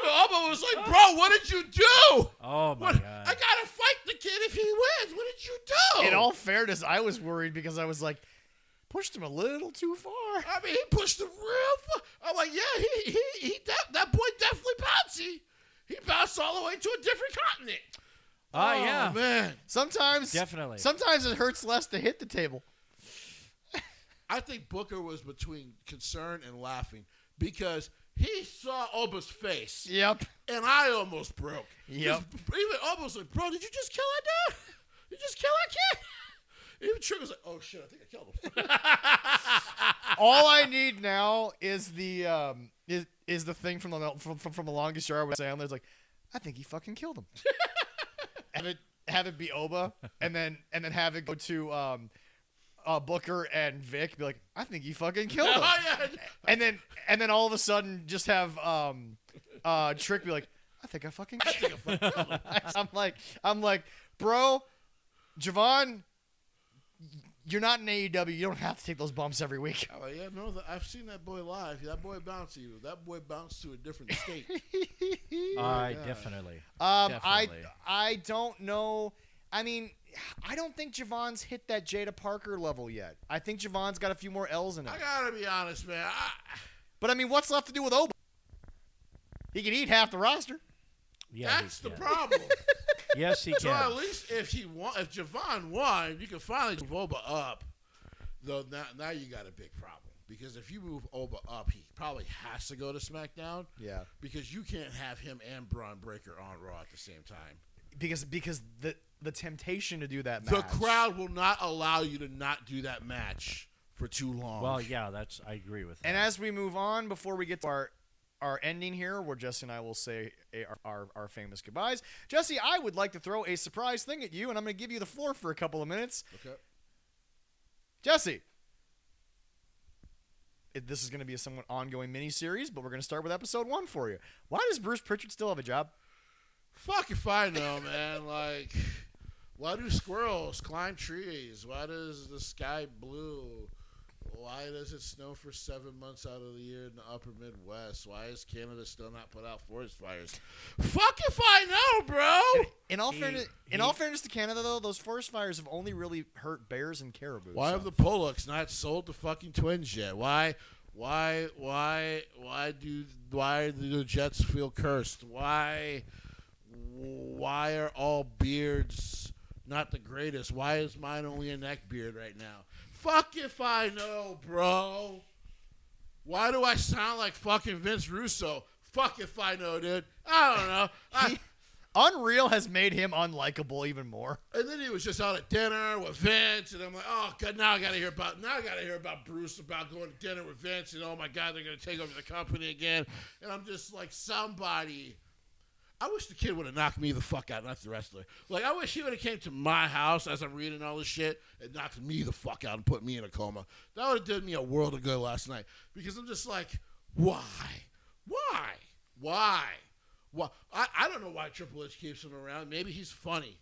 Speaker 3: Oba was like, bro, what did you do?
Speaker 2: Oh, my God.
Speaker 3: I got to fight the kid if he wins. What did you do?
Speaker 1: In all fairness, I was worried because I was like, pushed him a little too far.
Speaker 3: I mean, he pushed him real far. I'm like, yeah, that boy definitely bouncy. He bounced all the way to a different continent.
Speaker 2: Oh, yeah.
Speaker 3: Man.
Speaker 1: Sometimes it hurts less to hit the table.
Speaker 3: I think Booker was between concern and laughing because he saw Oba's face.
Speaker 1: Yep.
Speaker 3: And I almost broke.
Speaker 1: Yep.
Speaker 3: Even Oba was like, bro, did you just kill that dude? You just kill that kid? Even Trick was like, oh, shit, I think I killed him.
Speaker 1: All I need now is the is the thing from the longest yard with Sandler. It's like, I think he fucking killed him. have it be Oba, and then have it go to Booker and Vic. Be like, I think he fucking killed him.
Speaker 3: Oh, yeah.
Speaker 1: And then all of a sudden, just have Trick be like, I think I fucking killed him. I'm like, bro, Javon, you're not in AEW. You don't have to take those bumps every week.
Speaker 3: Oh, yeah, no, I've seen that boy live. That boy bounced you. That boy bounced to a different state.
Speaker 2: Definitely.
Speaker 1: I don't know. I mean, I don't think Javon's hit that Jada Parker level yet. I think Javon's got a few more L's in him.
Speaker 3: I gotta be honest, man.
Speaker 1: But I mean, what's left to do with Oba? He can eat half the roster.
Speaker 2: Yeah,
Speaker 3: that's the problem.
Speaker 2: Yes, he can.
Speaker 3: So at least if Javon won, you can finally move Oba up. Though now you got a big problem. Because if you move Oba up, he probably has to go to SmackDown.
Speaker 1: Yeah.
Speaker 3: Because you can't have him and Braun Breaker on Raw at the same time.
Speaker 1: Because the temptation to do that match.
Speaker 3: The crowd will not allow you to not do that match for too long.
Speaker 2: Well, yeah, I agree with that.
Speaker 1: And as we move on, before we get to our ending here, where Jesse and I will say our famous goodbyes. Jesse, I would like to throw a surprise thing at you, and I'm going to give you the floor for a couple of minutes.
Speaker 3: Okay.
Speaker 1: Jesse. This is going to be a somewhat ongoing mini-series, but we're going to start with episode 1 for you. Why does Bruce Prichard still have a job?
Speaker 3: Fuck if I know, man. Like, why do squirrels climb trees? Why does the sky blue? Why does it snow for 7 months out of the year in the upper Midwest? Why is Canada still not put out forest fires? Fuck if I know, bro.
Speaker 1: In all fairness to Canada, though, those forest fires have only really hurt bears and caribou.
Speaker 3: Why have the Pollocks not sold the fucking Twins yet? Why do the Jets feel cursed? Why are all beards not the greatest? Why is mine only a neck beard right now? Fuck if I know, bro. Why do I sound like fucking Vince Russo? Fuck if I know, dude. I don't know.
Speaker 1: Unreal has made him unlikable even more.
Speaker 3: And then he was just out at dinner with Vince, and I'm like, oh god, now I gotta hear about Bruce about going to dinner with Vince, and oh my god, they're gonna take over the company again. And I'm just like, somebody. I wish the kid would have knocked me the fuck out, not the wrestler. Like, I wish he would have came to my house as I'm reading all this shit and knocked me the fuck out and put me in a coma. That would have done me a world of good last night. Because I'm just like, why? I don't know why Triple H keeps him around. Maybe he's funny.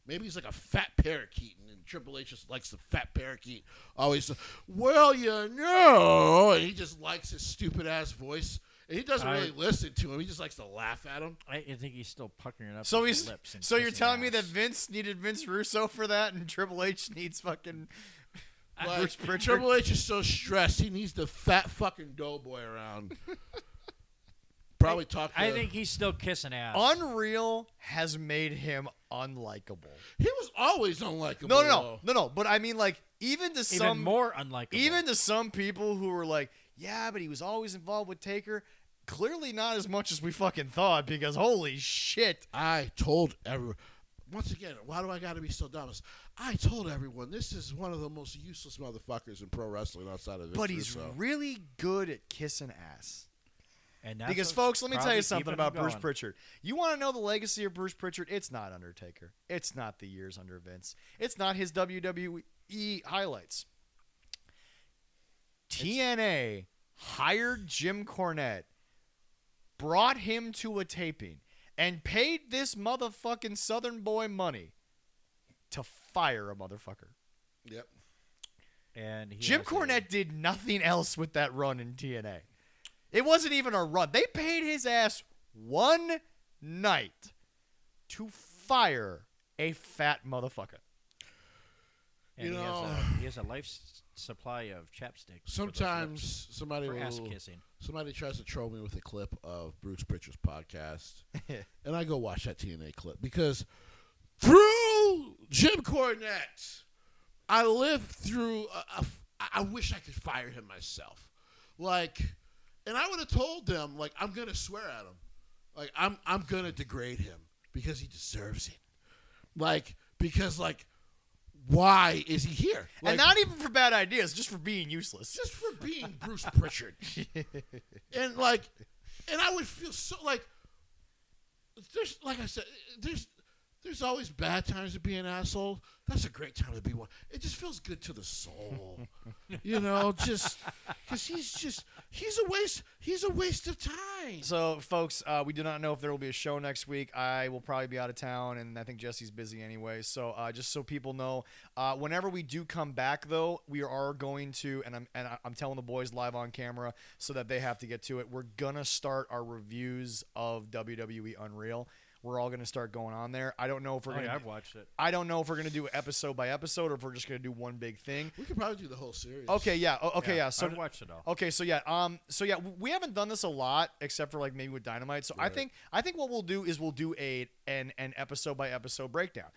Speaker 3: Maybe he's like a fat parakeet, and Triple H just likes the fat parakeet. Always, well, you know, and he just likes his stupid-ass voice. And he doesn't really listen to him. He just likes to laugh at him.
Speaker 2: I think he's still puckering up
Speaker 1: So
Speaker 2: his lips.
Speaker 1: So you're telling me that Vince needed Vince Russo for that, and Triple H needs fucking Bruce Prichard?
Speaker 3: Triple H is so stressed. He needs the fat fucking doughboy around. Probably talk to
Speaker 2: I think he's still kissing ass.
Speaker 1: Unreal has made him unlikable.
Speaker 3: He was always unlikable.
Speaker 1: No. But I mean, like, even
Speaker 2: more unlikable.
Speaker 1: Even to some people who were like, yeah, but he was always involved with Taker. Clearly not as much as we fucking thought, because holy shit.
Speaker 3: I told everyone. Once again, why do I got to be so dumb? I told everyone this is one of the most useless motherfuckers in pro wrestling outside of Vince
Speaker 1: But he's
Speaker 3: Russo.
Speaker 1: really good at kissing ass.
Speaker 2: And that's
Speaker 1: because, folks, let me tell you something about
Speaker 2: going.
Speaker 1: Bruce Prichard. You want to know the legacy of Bruce Prichard? It's not Undertaker. It's not the years under Vince. It's not his WWE highlights. TNA hired Jim Cornette, brought him to a taping, and paid this motherfucking Southern boy money to fire a motherfucker.
Speaker 3: Yep.
Speaker 2: And
Speaker 1: Jim Cornette did nothing else with that run in TNA. It wasn't even a run. They paid his ass one night to fire a fat motherfucker.
Speaker 2: And he has a life supply of chapstick.
Speaker 3: Sometimes somebody
Speaker 2: ass kissing.
Speaker 3: Somebody tries to troll me with a clip of Bruce Prichard's podcast, and I go watch that TNA clip because through Jim Cornette, I lived through. I wish I could fire him myself, like, and I would have told them, like, I'm gonna swear at him, like I'm gonna degrade him because he deserves it, like, because, like, why is he here? Like,
Speaker 1: and not even for bad ideas, just for being useless.
Speaker 3: Just for being Bruce Prichard. And, like, and I would feel so, like, there's, like I said, there's always bad times to be an asshole. That's a great time to be one. It just feels good to the soul. You know, just because he's a waste of time.
Speaker 1: So, folks, we do not know if there will be a show next week. I will probably be out of town, and I think Jesse's busy anyway. So, just so people know, whenever we do come back, though, we are going to, and I'm telling the boys live on camera so that they have to get to it. We're gonna start our reviews of WWE Unreal. we're all going to start going on there. I don't know if we're going to.
Speaker 2: I've watched it.
Speaker 1: I don't know if we're going to do episode by episode or if we're just going to do one big thing.
Speaker 3: We could probably do the whole series.
Speaker 1: Okay, yeah. So
Speaker 2: I've watched it all.
Speaker 1: Okay, so we haven't done this a lot except for like maybe with Dynamite. So
Speaker 3: Right.
Speaker 1: I think what we'll do is we'll do an episode by episode breakdown.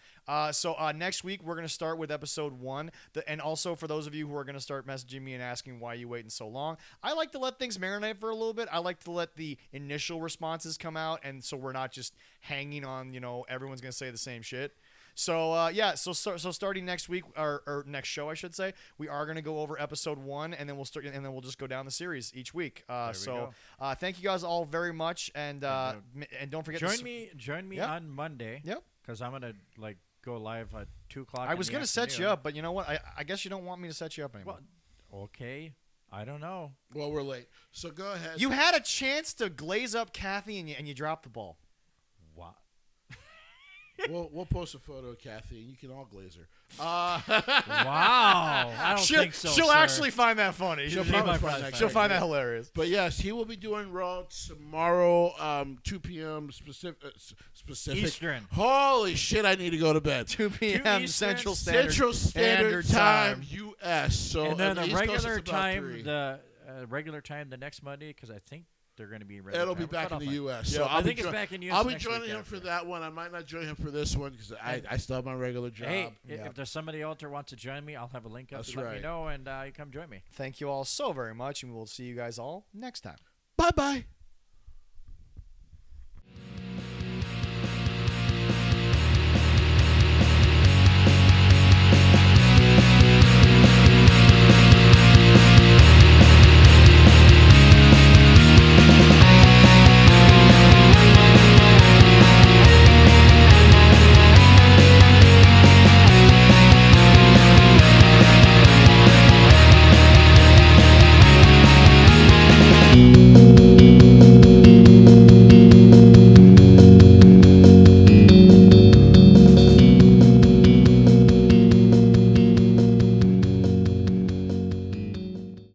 Speaker 1: So next week we're gonna start with episode 1. And also for those of you who are gonna start messaging me and asking why you waiting so long, I like to let things marinate for a little bit. I like to let the initial responses come out, and so we're not just hanging on. Everyone's gonna say the same shit. So so starting next week or next show, I should say, we are going to go over episode 1, and then we'll just go down the series each week. Thank you guys all very much, and don't forget
Speaker 2: join me on Monday.
Speaker 1: Yep.
Speaker 2: Because I'm gonna go live at 2:00.
Speaker 1: I was going to set you up, but you know what? I guess you don't want me to set you up anymore.
Speaker 2: Well, okay. I don't know.
Speaker 3: Well, we're late, so go ahead.
Speaker 1: You had a chance to glaze up Kathy, and you dropped the ball.
Speaker 2: What?
Speaker 3: We'll post a photo of Kathy, and you can all glaze her.
Speaker 2: Wow. I don't think so.
Speaker 1: She'll
Speaker 2: sir.
Speaker 1: actually find that funny.
Speaker 3: She'll
Speaker 1: find that hilarious.
Speaker 3: But yes, he will be doing Raw tomorrow, 2 p.m. specific
Speaker 2: Eastern.
Speaker 3: Holy shit! I need to go to bed.
Speaker 1: 2 p.m.
Speaker 2: Eastern
Speaker 1: Central
Speaker 3: Standard Time, U.S. So
Speaker 2: And then
Speaker 3: on
Speaker 2: the
Speaker 3: East Coast,
Speaker 2: regular
Speaker 3: it's about
Speaker 2: time,
Speaker 3: 3.
Speaker 2: the regular time the next Monday, because I think they're going to be.
Speaker 3: It'll be back in the U.S.
Speaker 2: Yeah,
Speaker 3: So
Speaker 2: I think it's back in U.S.
Speaker 3: I'll be
Speaker 2: next
Speaker 3: joining
Speaker 2: week
Speaker 3: him
Speaker 2: after.
Speaker 3: for that one. I might not join him for this one because I still have my regular job.
Speaker 2: Hey,
Speaker 1: Yeah.
Speaker 2: if there's somebody out there wants to join me, I'll have a link up.
Speaker 3: That's
Speaker 2: to let
Speaker 3: right.
Speaker 2: me know, and you come join me.
Speaker 1: Thank you all so very much, and we'll see you guys all next time.
Speaker 3: Bye bye.